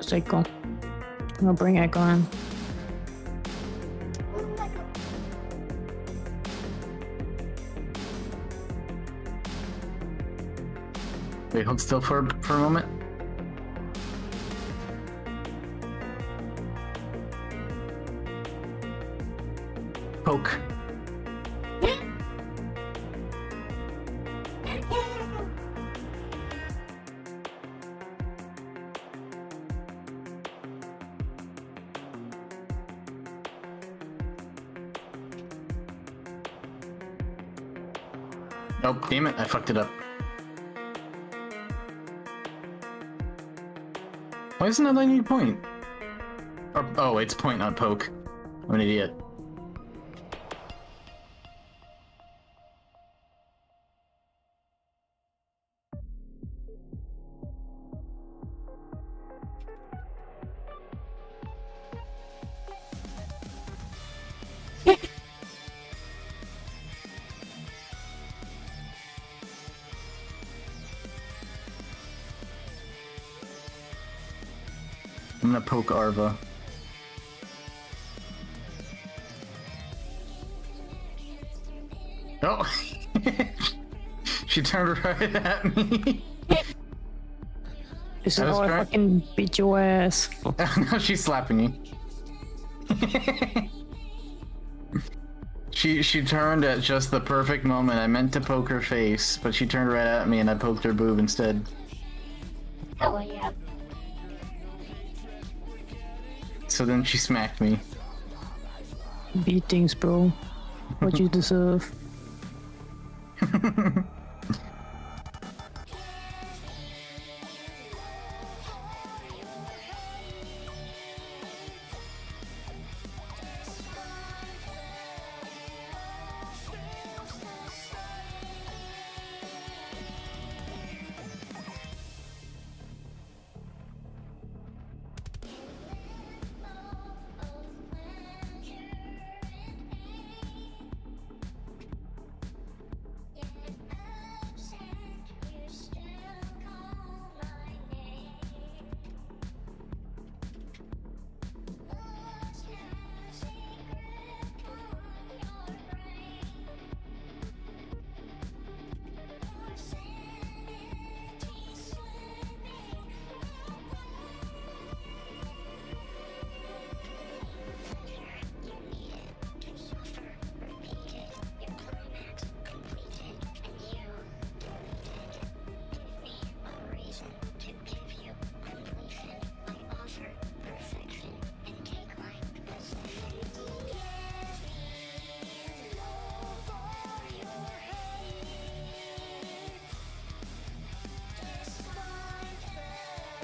Let's go. I'm gonna bring Echo in. Wait, hold still for a moment. Poke. Oh, damn it, I fucked it up. Why isn't it letting me point? Or, oh, it's point, not poke. I'm an idiot. I'm gonna poke Arva. Oh! She turned right at me. This is I was how I trying- fucking beat your ass. Now she's slapping me. She turned at just the perfect moment. I meant to poke her face, but she turned right at me and I poked her boob instead. Oh, yeah. So then she smacked me. Beatings, bro. What you deserve.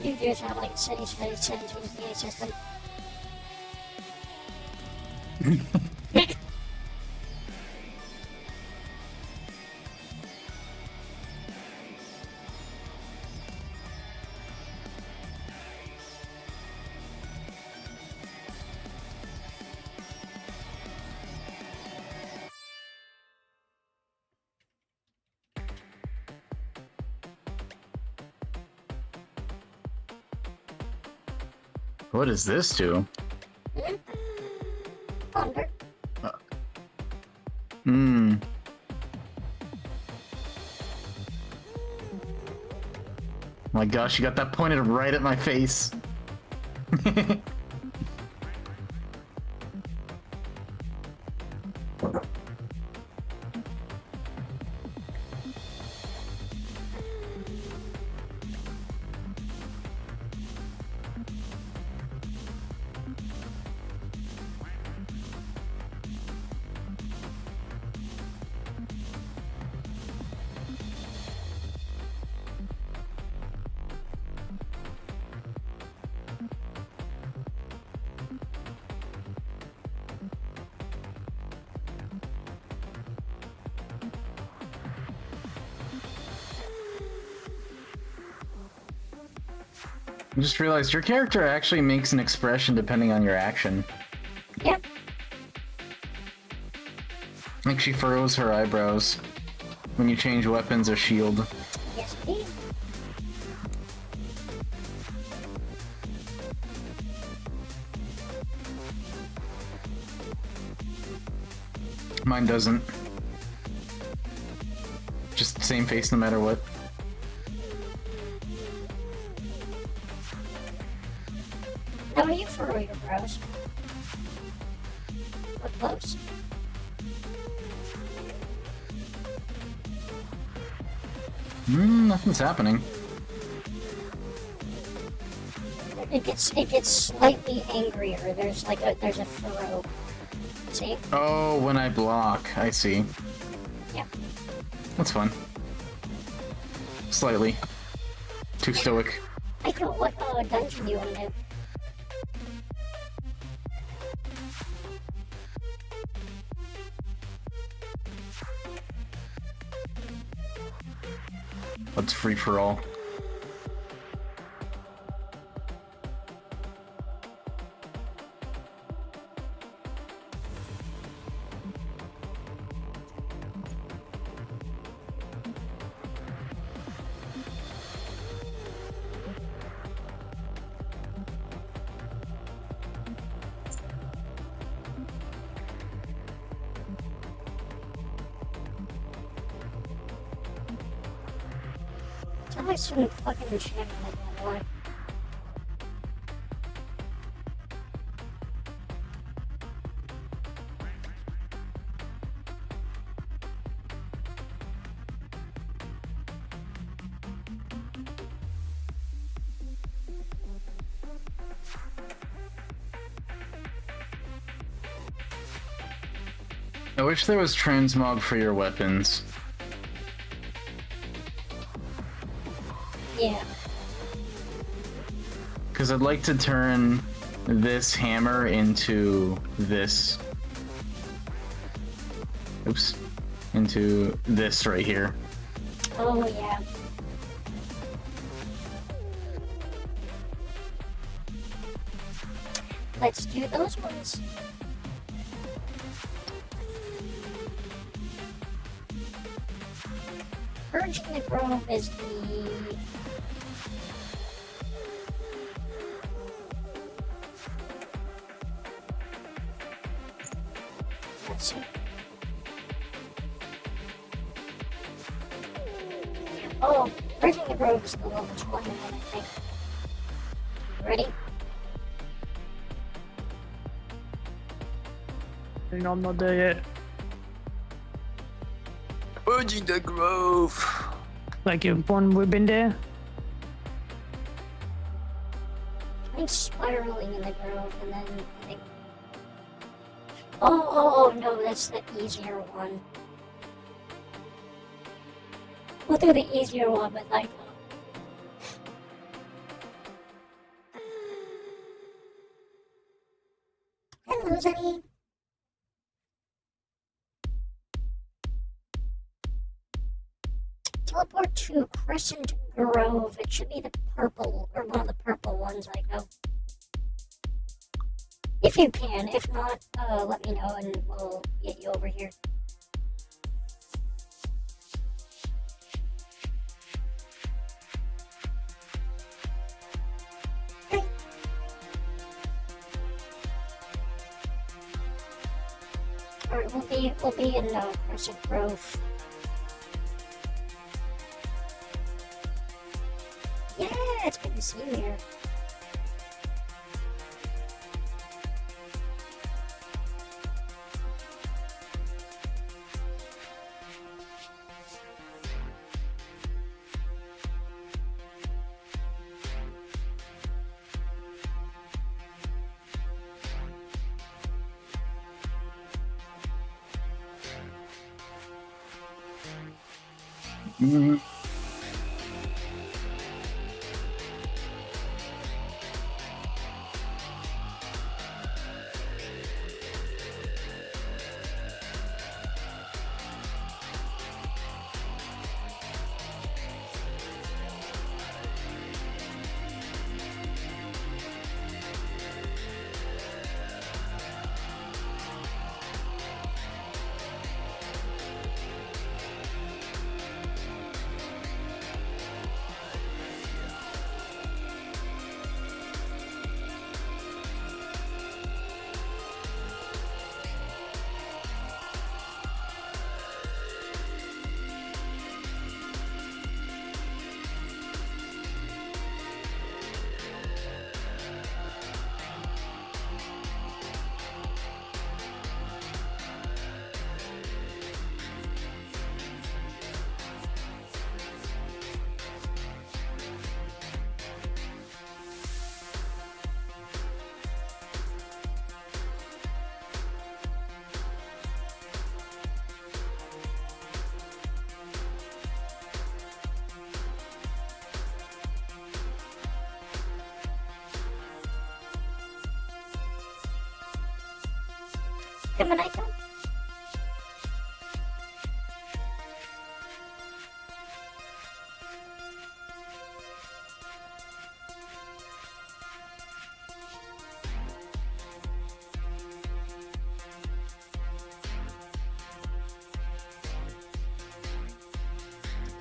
You do have like city space and VA system. What does this do? Thunder. Hmm. My gosh, you got that pointed right at my face. I just realized your character actually makes an expression depending on your action. Yep. Like she furrows her eyebrows when you change weapons or shield. Yes, please. Mine doesn't. Just same face no matter what. How do you furrow your brows? Look close. Nothing's happening. It gets slightly angrier. There's a furrow. See? Oh, when I block, I see. Yeah. That's fun. Slightly. Too stoic. Michael, what dungeon do you want to do? Let's free for all. I shouldn't fucking shit like that. I wish there was transmog for your weapons. Yeah. Because I'd like to turn this hammer into this. Oops. Into this right here. Oh, yeah. Let's do those ones. Purging the Grove is the... Let's see. Oh, Purging the Grove is the level 20 one, I think. Ready? I'm not there yet. Purging the grove. Like when we've been there. I think spiraling in the grove, and then I think... Oh, no, that's the easier one. We'll do the easier one, but like... Hello, Zenny. Teleport to Crescent Grove. It should be the purple, or one of the purple ones, I know. If you can. If not, let me know and we'll get you over here. Hey. Alright, we'll be in Crescent Grove. Yeah, it's good to see you here. Mm-hmm. discriminate them?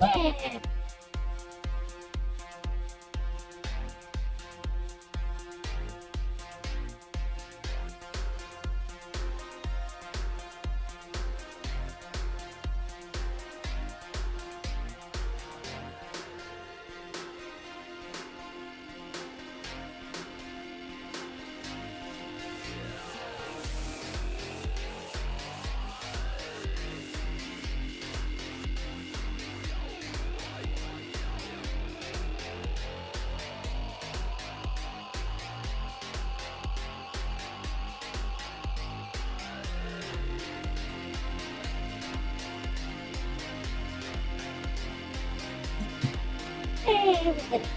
Yeah. Hey, we did it.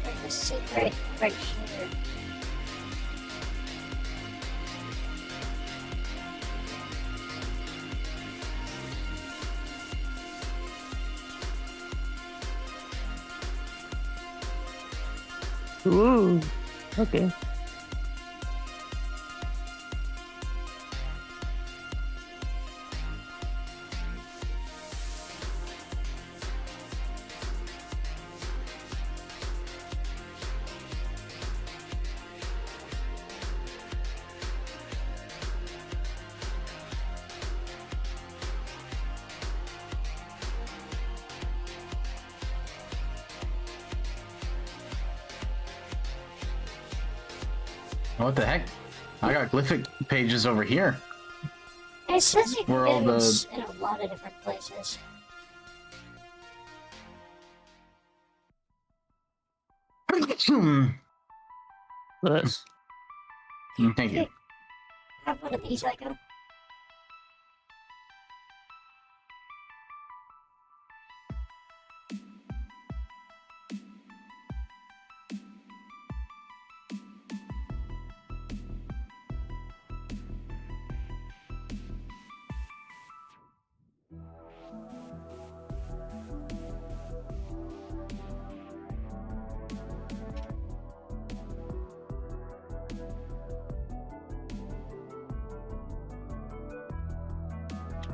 There's a secret right here. Ooh. Okay. What the heck? I got glyphic pages over here. It says you can Where get all them the- in a lot of different places. Yes. Thank you. Have one of these, Ico.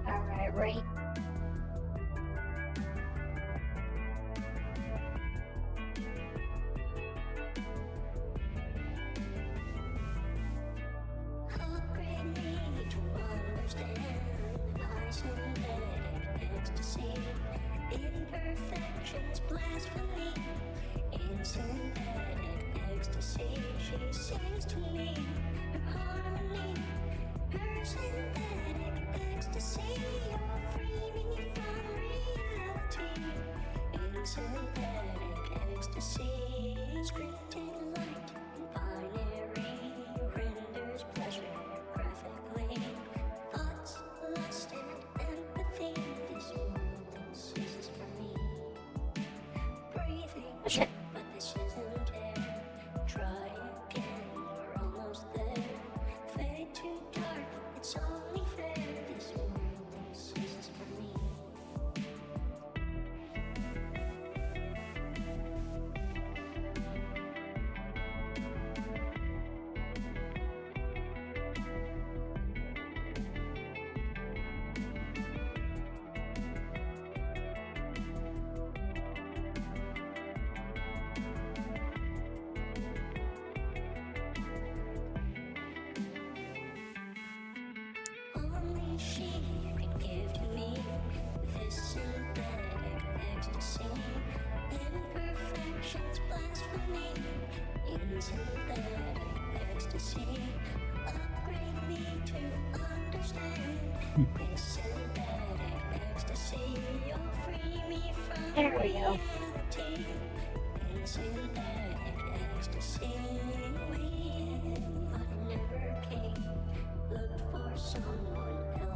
Alright, right. Upgrade me to understand my synthetic ecstasy. Imperfections, blasphemy. In synthetic ecstasy, she sings to me her harmony. Her synthetic ecstasy, you'll free me from reality. In synthetic ecstasy, scripted light and binary renders pleasure graphically. Thoughts, lust, and empathy. This is for me. Breathing, Oh, shit. but this isn't air. Try again, we're almost there. Fade too dark, it's only fair. This is for me. Only she could give to me this synthetic ecstasy. Imperfections, blasphemy. In synthetic ecstasy, upgrade me to understand. In synthetic ecstasy, you'll free me from There we go. reality. In synthetic ecstasy, waiting but never came. Look for someone else.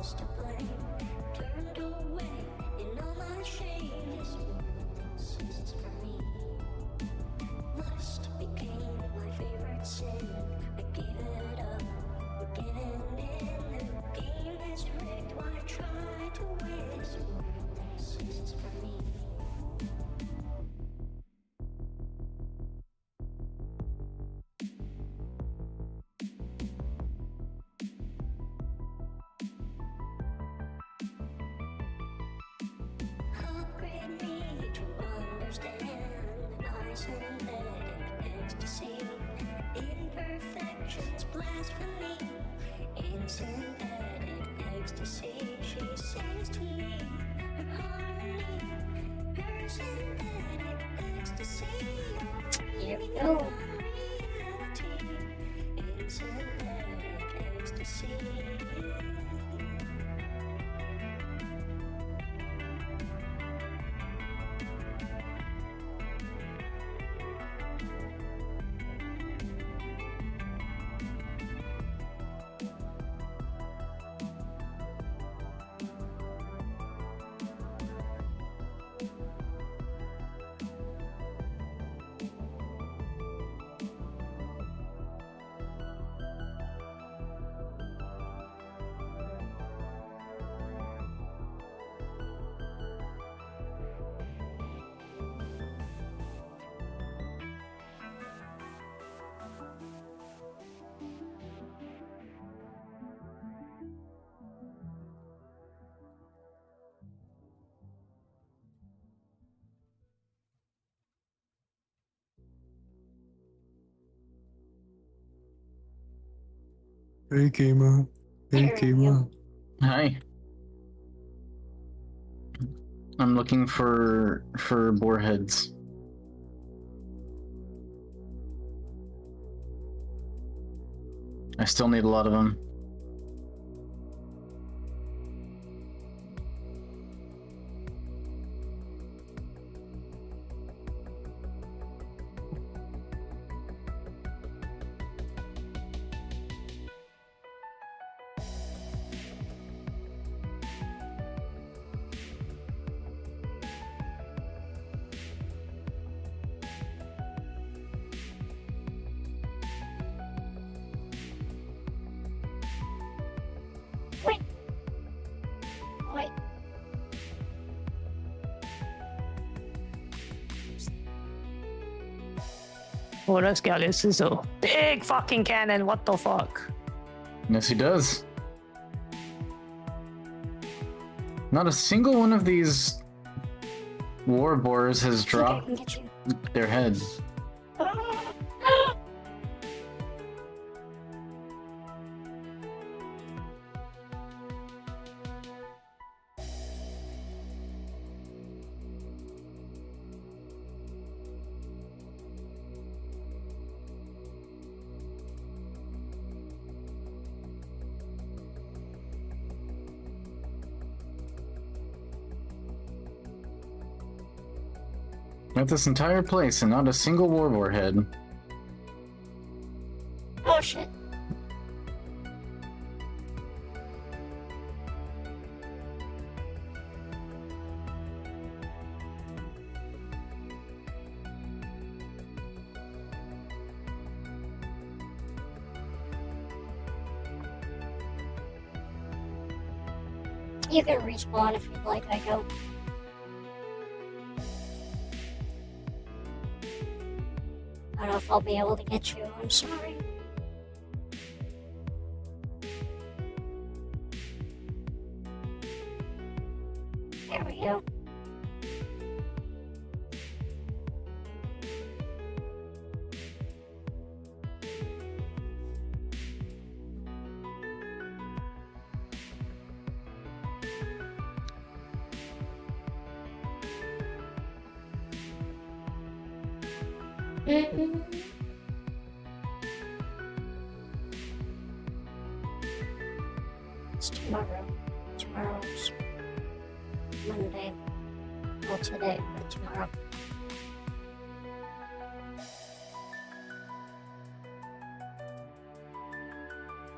blasphemy. In synthetic ecstasy, she sings to me her harmony. Her synthetic ecstasy. Here we go. Reality. In synthetic ecstasy. Hey, gamer. Hey, There we gamer. go. Hi. I'm looking for boarheads. I still need a lot of them. Wait. Wait. Oh, this guy, this is a big fucking cannon. What the fuck? Yes, he does. Not a single one of these war boars has I think I dropped can get you. their head. At this entire place and not a single war boar head. Oh shit. You can respawn if you'd like, I go. I don't know if I'll be able to get you, I'm sorry. There we go. It's tomorrow. Tomorrow's Monday. Well, today, but tomorrow.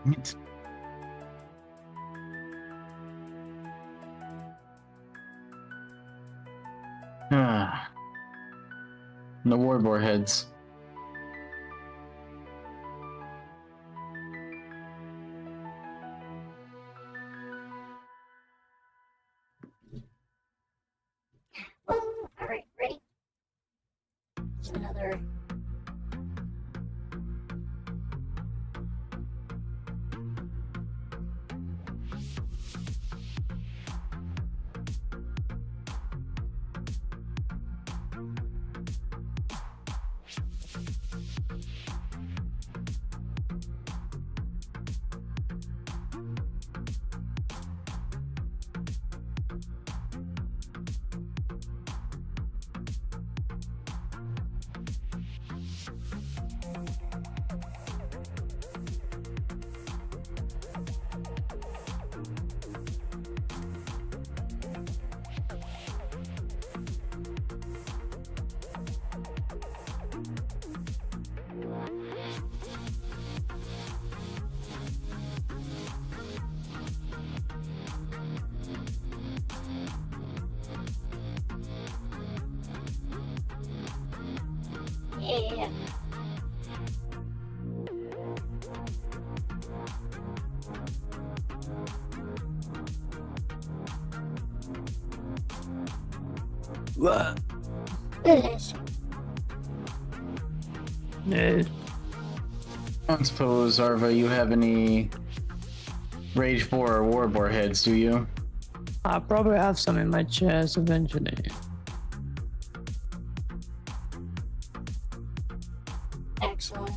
What? Ah. No war boar heads. Alright, ready? It's another. Yeah. What? Yes. Yeah. I don't suppose, Arva, you have any Rage Boar or War Boar heads, do you? I probably have some in my chest eventually. Excellent.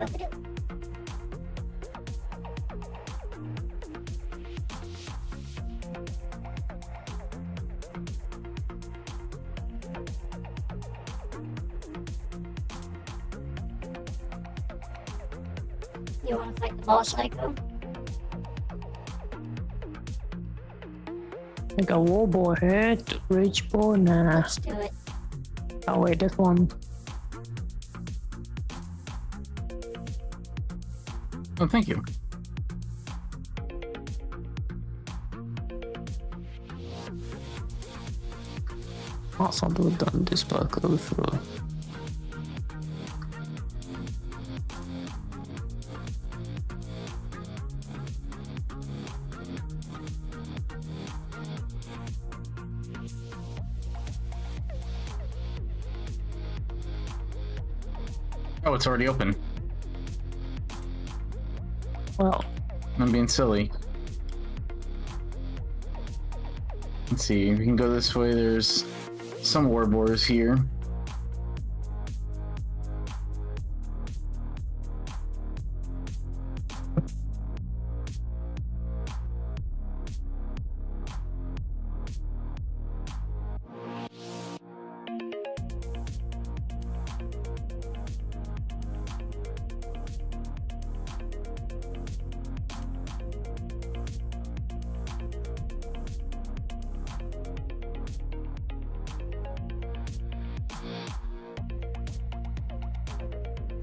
Okay. You want to fight the boss, Psycho? Like a war boar head, rage boar, nah. Let's do it. Oh wait, this one. Oh, thank you. Also do done this parkour through. Oh, it's already open. Well, I'm being silly. Let's see, we can go this way. There's some War Boars here.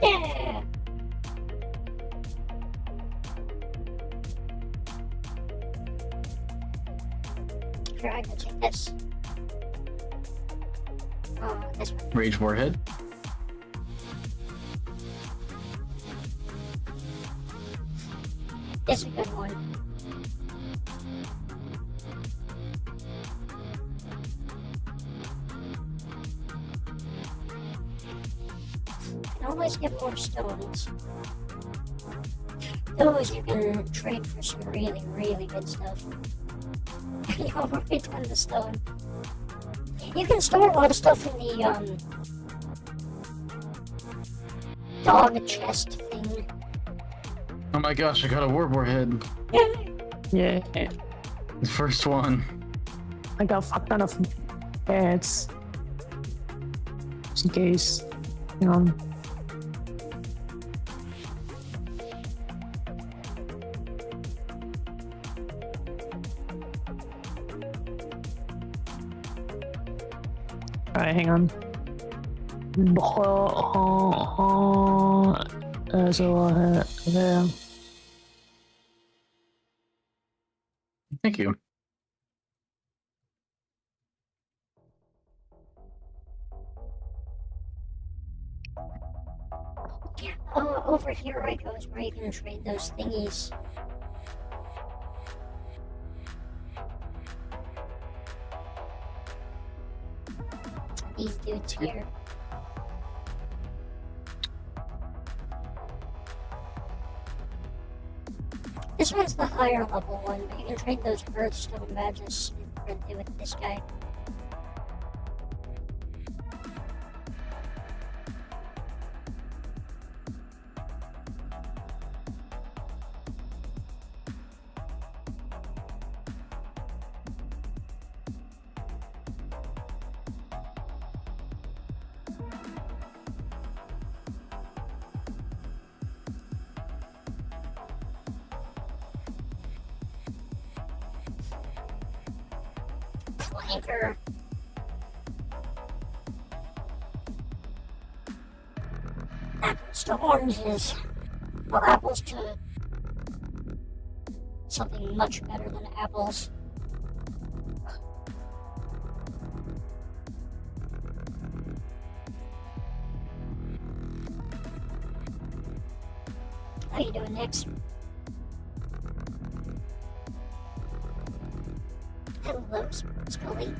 Yeah. Here, I can take this. This one. Rage Boar head. This is a good one. Can always get more stones. Those you can trade for some really, really good stuff. You already done the stone. You can store a lot of stuff in the dog chest thing. Oh my gosh, I got a War Boar head. yeah. The first one. I got a fuck ton of heads. Just in case. Hang on. Alright, hang on. So, there. Thank you. Over here I go is where you can trade those thingies. These dudes here. This one's the higher level one, but you can trade those Earthstone badges with this guy. Anchor. Apples to oranges. Well, apples to something much better than apples. How you doing, Nix? Hello, Scully.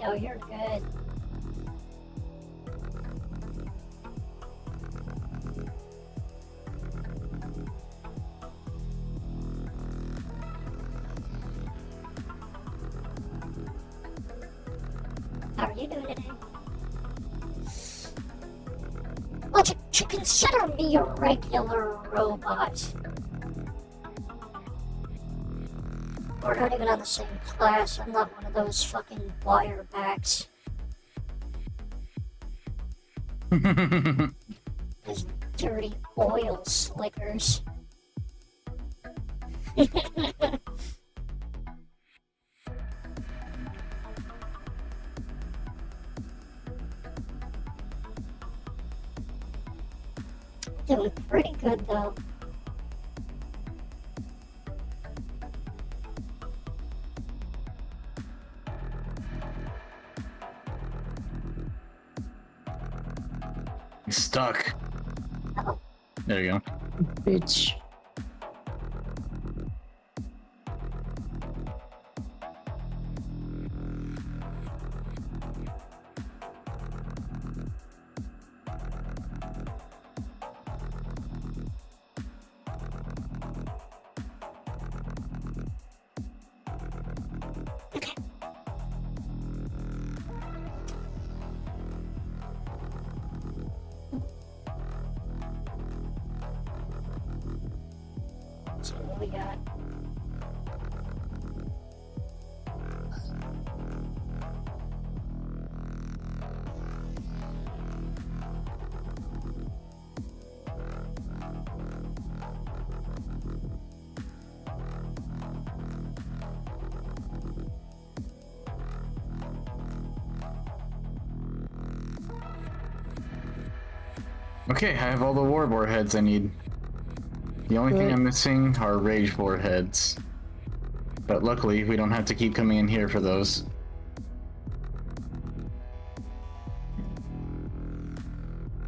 No, you're good. How are you doing today? Well, to consider me a regular robot. We're not even on the same class. I'm not one of those fucking wirebacks. Those dirty oil slickers. Doing pretty good though. Stuck. Oh, There you go. Bitch. so what we got? Okay, I have all the war warheads I need. The only thing Good. I'm missing are rage warheads. But luckily, we don't have to keep coming in here for those.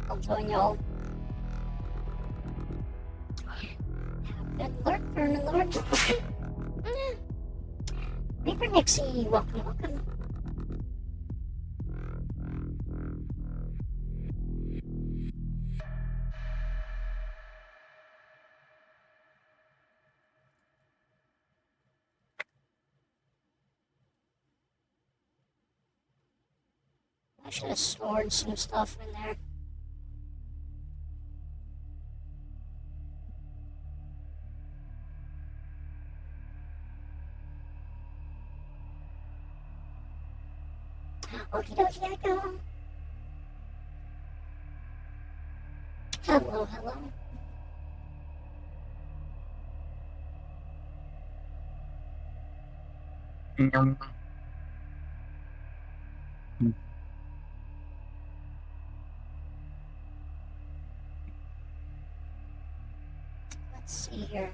I'll join y'all. Good lurk, Vernon Lord. Reaper Nixie, welcome, welcome. I should have stored some stuff in there. Okie dokie, I go. Hello, hello. Let's see here.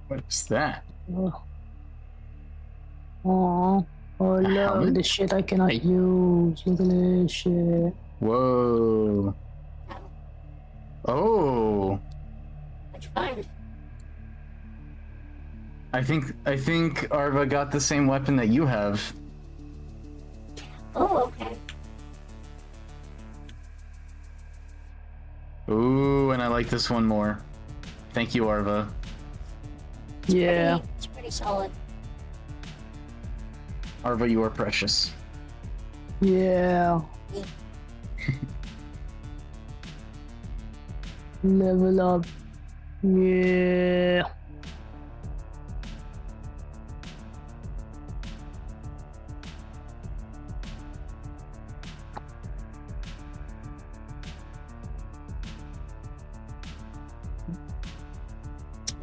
What's that? Oh, look helmet? at the shit I cannot use. Look at this shit. Whoa. Oh. What'd you find? I think Arva got the same weapon that you have. Oh, okay. Ooh, and I like this one more. Thank you, Arva. Yeah. It's pretty solid. Arva, you are precious. Yeah. Level up. Yeah.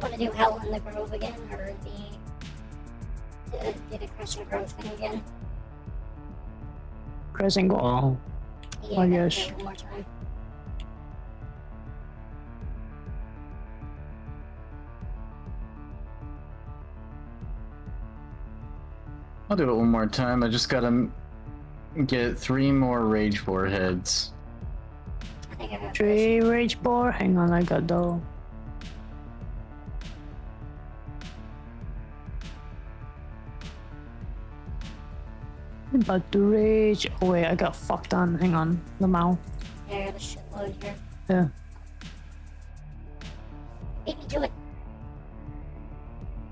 Want to do Hell in the Grove again, or the Crescent Grove thing again? Crescent go. Oh, Yeah, I gotta guess. do it one more time. I'll do it one more time. I just gotta get 3 more rage warheads. I think I got 3 rage bar. Hang on, I got though. About to rage. Oh wait, I got fucked on. Hang on, the mouth. Yeah, I got a shitload here. Yeah. Beat me to it.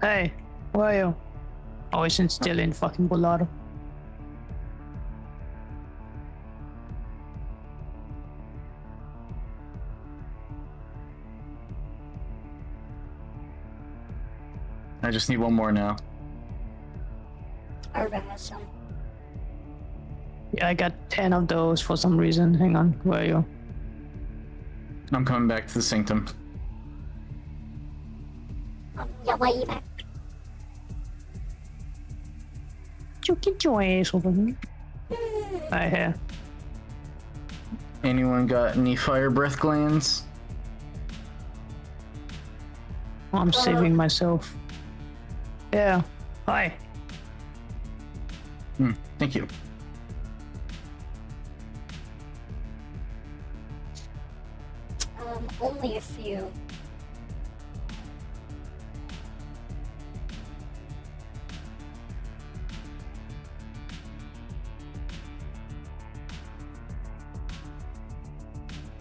Hey, where are you? Oh, isn't still in fucking Bolado. I just need 1 more now. Arba has some. Yeah, I got 10 of those for some reason. Hang on, where are you? I'm coming back to the sanctum. Yeah, why you back? You get your ass over here. Right here. Anyone got any fire breath glands? I'm saving myself. Yeah. Hi. Thank you. Only a few.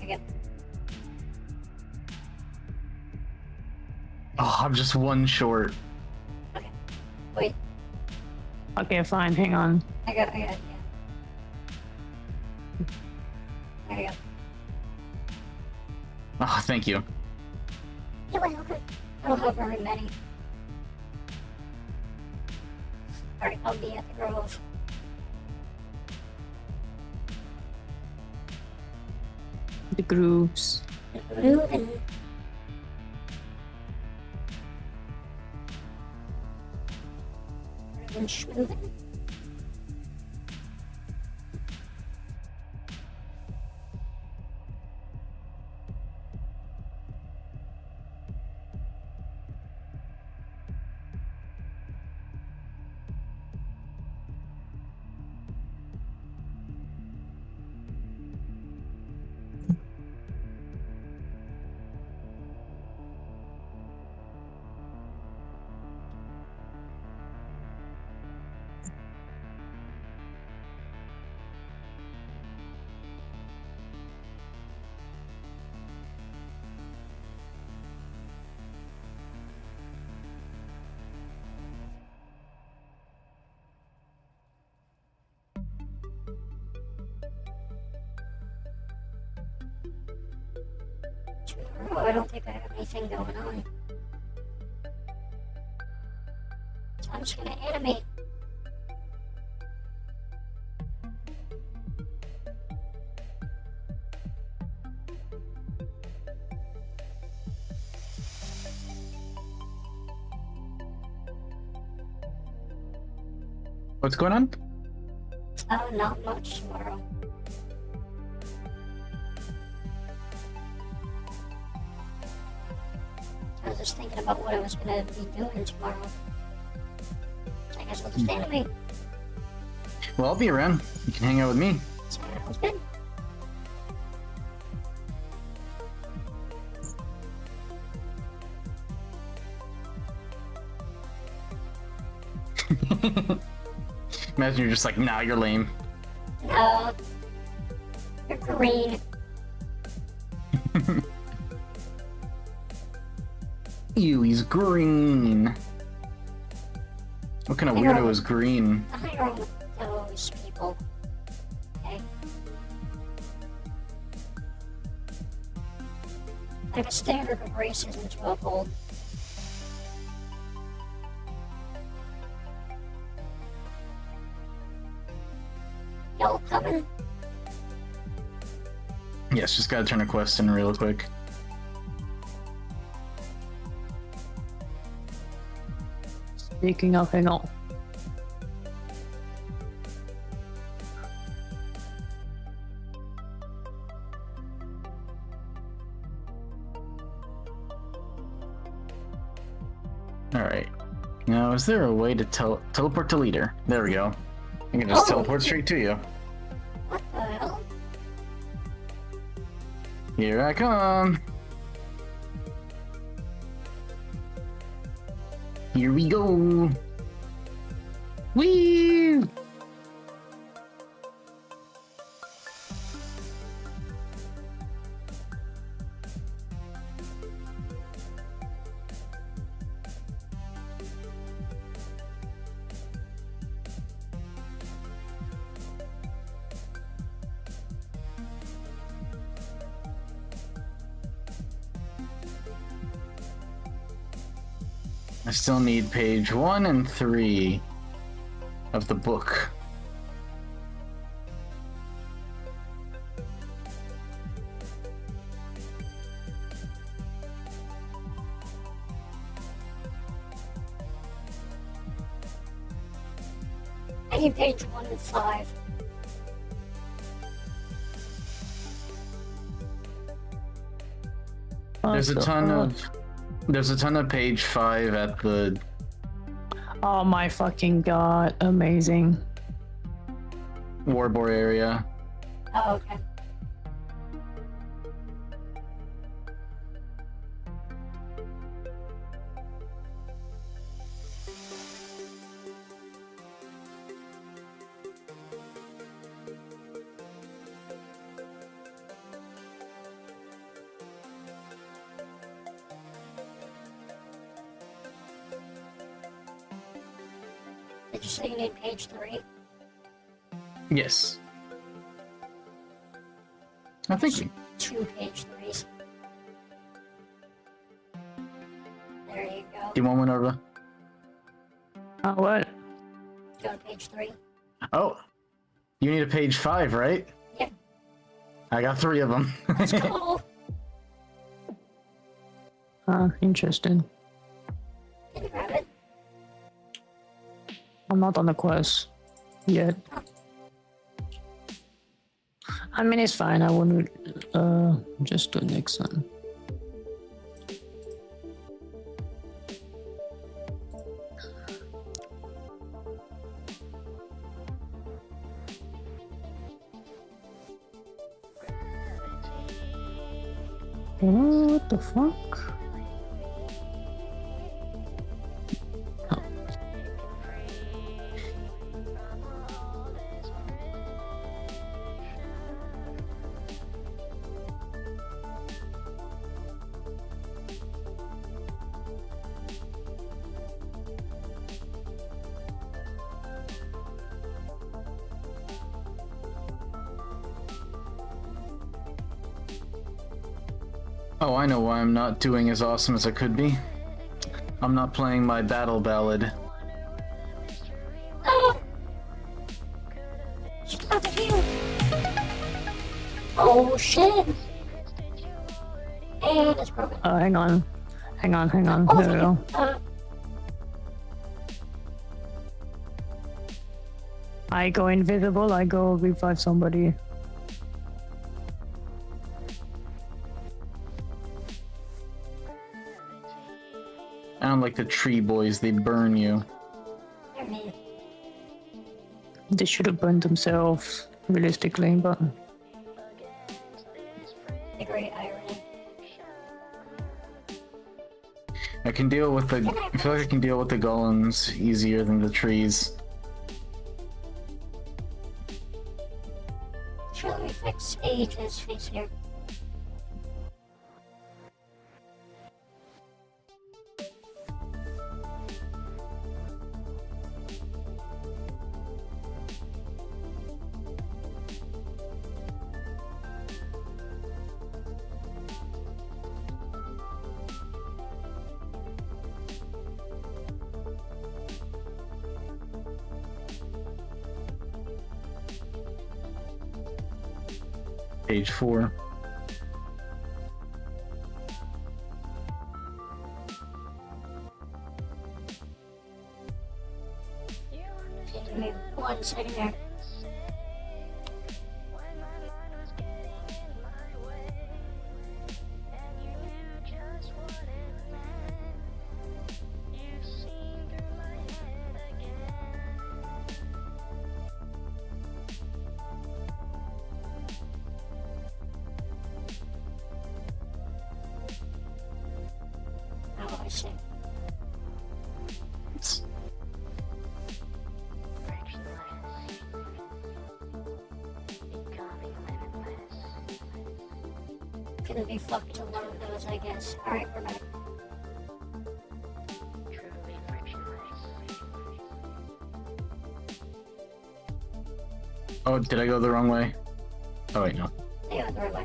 Okay. Oh, I'm just 1 short. Okay. Wait, Okay, fine. Hang on. I got, yeah. There you go. Oh, thank you. You're welcome. I don't have very many. Alright, I'll be at the Grove. The grooves. Moving. Schmoving. Oh, I don't think I have anything going on. So I'm just gonna animate. What's going on? Oh, not much tomorrow. I was just thinking about what I was gonna be doing tomorrow. So I guess I'll just animate. Well, I'll be around. You can hang out with me. Sounds good. Imagine you're just like, nah, you're lame. No. You're green. Ew, he's green. What kind of weirdo is green? I don't with those people. Okay? have a standard of racism to uphold. Y'all coming? Yes, just gotta turn a quest in real quick. Speaking of, hang on. Alright. Now, is there a way to teleport to leader? There we go. I can just teleport straight to you. What the hell? Here I come. Here we go. Whee! I still need page 1 and 3 of the book. I need page 1 and 5. There's a ton of page 5 at the Oh my fucking god, amazing. Warbor area. Oh, okay. Did you say you need page 3? Yes. I think you. 2 page 3s. There you go. Do you want one over? What? Go to page 3. Oh, you need a page 5, right? Yep. I got 3 of them. Oh, Interesting. can you grab it? I'm not on the quest yet. I mean, it's fine. I wouldn't just do next one. What the fuck? Oh, I know why I'm not doing as awesome as I could be. I'm not playing my battle ballad. Oh! Stop it here! Oh shit! And it's broken. Hang on. Oh, There we go. I go invisible, I go revive somebody. I don't like the tree boys, they burn you. They're mean. They should have burned themselves, realistically, but The great irony. I can deal with the. I feel like I can deal with the golems easier than the trees. Sure, let me fix Age's face here. Page 4. Give me 1 second here. Oh, I see. Gonna be fucked to learn those, I guess. Alright, we're back. Oh, did I go the wrong way? Oh, wait, no. Yeah, the right way.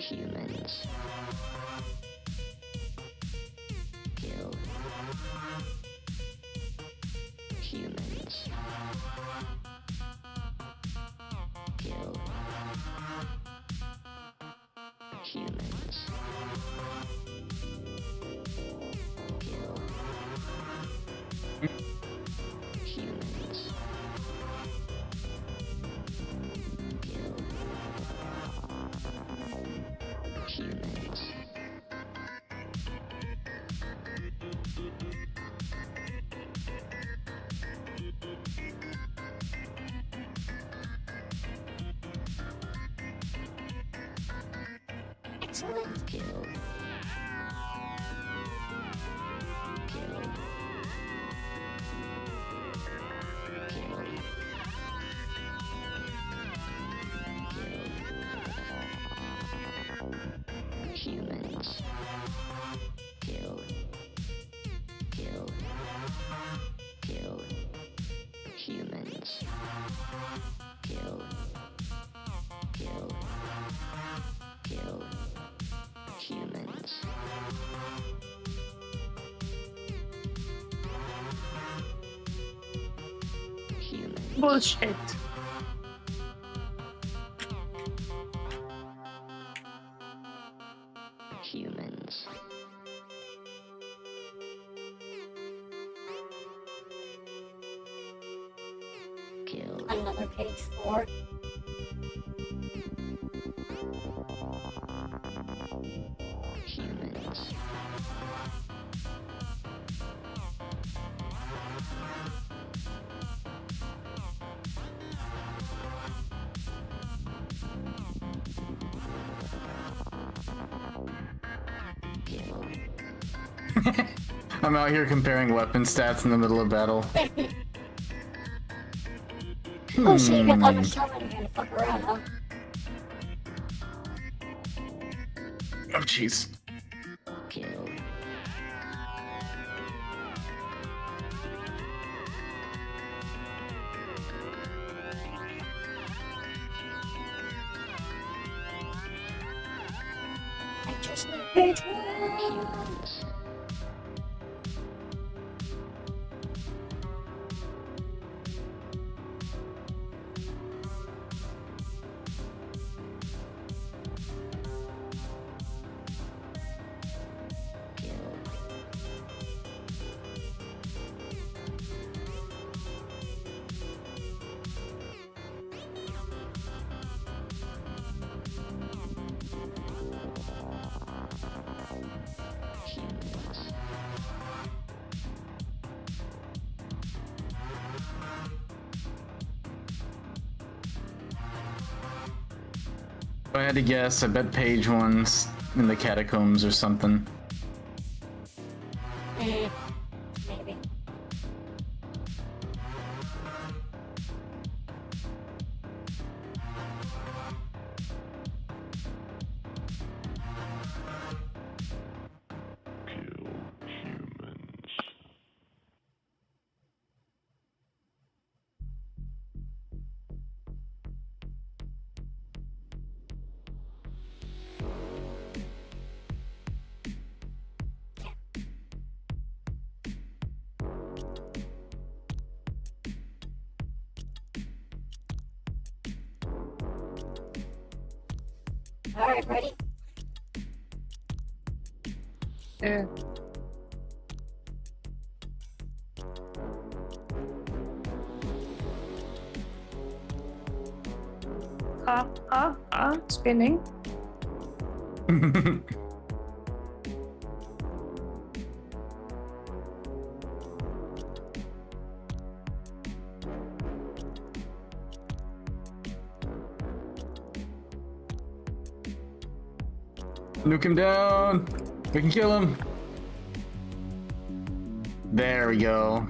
Humans. Kill. Humans. Kill. Humans. Kill. Humans. Kill. Humans. Excellent. Kill. Kill. Kill. Kill. Humans. Kill. Kill. Kill. Humans. Kill. Kill. Kill. Humans. Humans. Bullshit. Humans. Kill. Another page 4. Humans. Kill. I'm out here comparing weapon stats in the middle of battle. Oh shit, you got the summon again to fuck around, huh? Oh, jeez. Kill. I just need page 1. Humans. Kill. If I had to guess, I bet page one's in the catacombs or something. Maybe. Kill humans. Alright, ready? Yeah. Spinning. Nuke him down! We can kill him! There we go.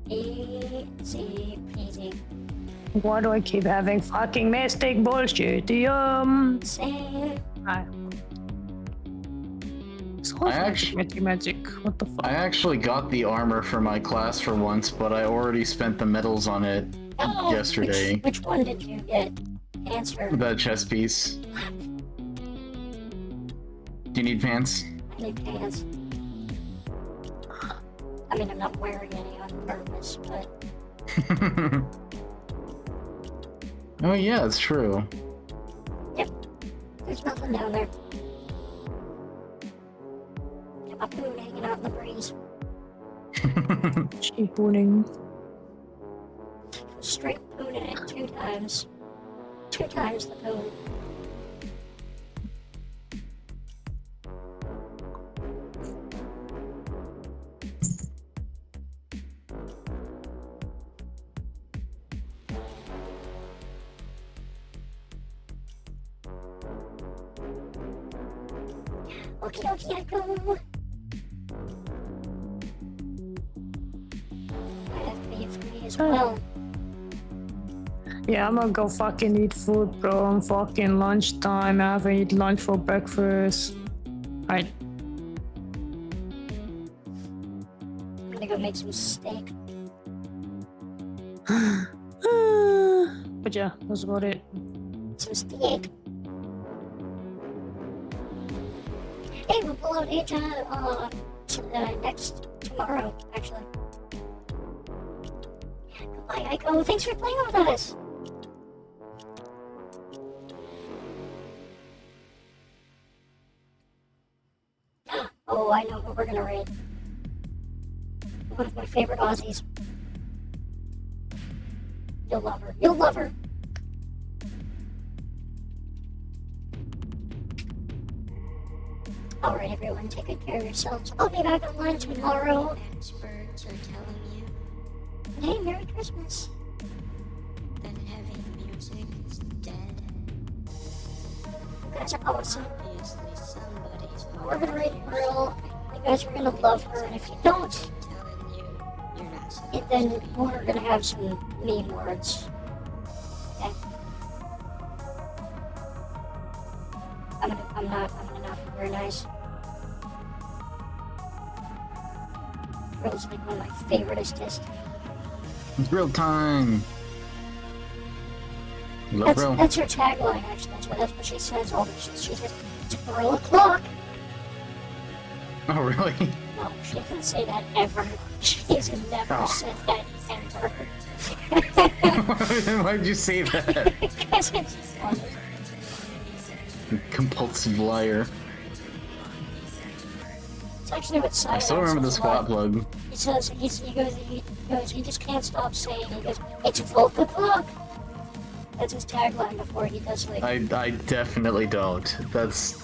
Easy peasy. Why do I keep having fucking mystic bullshit? Same. So magic. What the I fuck? actually got the armor for my class for once, but I already spent the medals on it Oh, yesterday. Which one did you get? Answer. The chest piece. Do you need pants? I need pants. I mean, I'm not wearing any on purpose, but Oh yeah, it's true. there's nothing down there. Got my poon hanging out in the breeze. Cheap booning. Straight pooning it 2 times. 2 times the poon. Okie dokie, I go. I have to be free as well. Yeah, I'm gonna go fucking eat food, bro. I'm fucking lunchtime. I haven't eaten lunch for breakfast. Alright. I'm gonna go make some steak. But yeah, that's about it. Some steak. Hey, we'll pull out Asia tomorrow, actually. Goodbye, Aiko. Thanks for playing with us. Oh, I know who we're gonna raid. One of my favorite Aussies. You'll love her. You'll love her. Alright, everyone, take good care of yourselves. I'll be back online tomorrow. Experts are telling you Hey, Merry Christmas. that heavy music is dead. You guys are awesome. Obviously, somebody's We're gonna raid Pearl. You guys are gonna love her, and if you don't, telling you you're not supposed and then we're gonna have some mean words. Okay? I'm gonna not be very nice. Pearl's like one of my favoriteest. It's real time. You love real. That's her tagline, actually. That's what she says all the shit. She says, it's Pearl o'clock. Oh really? No, she doesn't say that ever. She's never Oh. said that ever. Why'd you say that? Because it's funny. Compulsive liar. It's actually what Simon I still remember the says a squat lot. plug. He says, he goes, he just can't stop saying, he goes, it's 12 o'clock. That's his tagline before he does like, I definitely don't. That's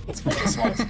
it's what he says.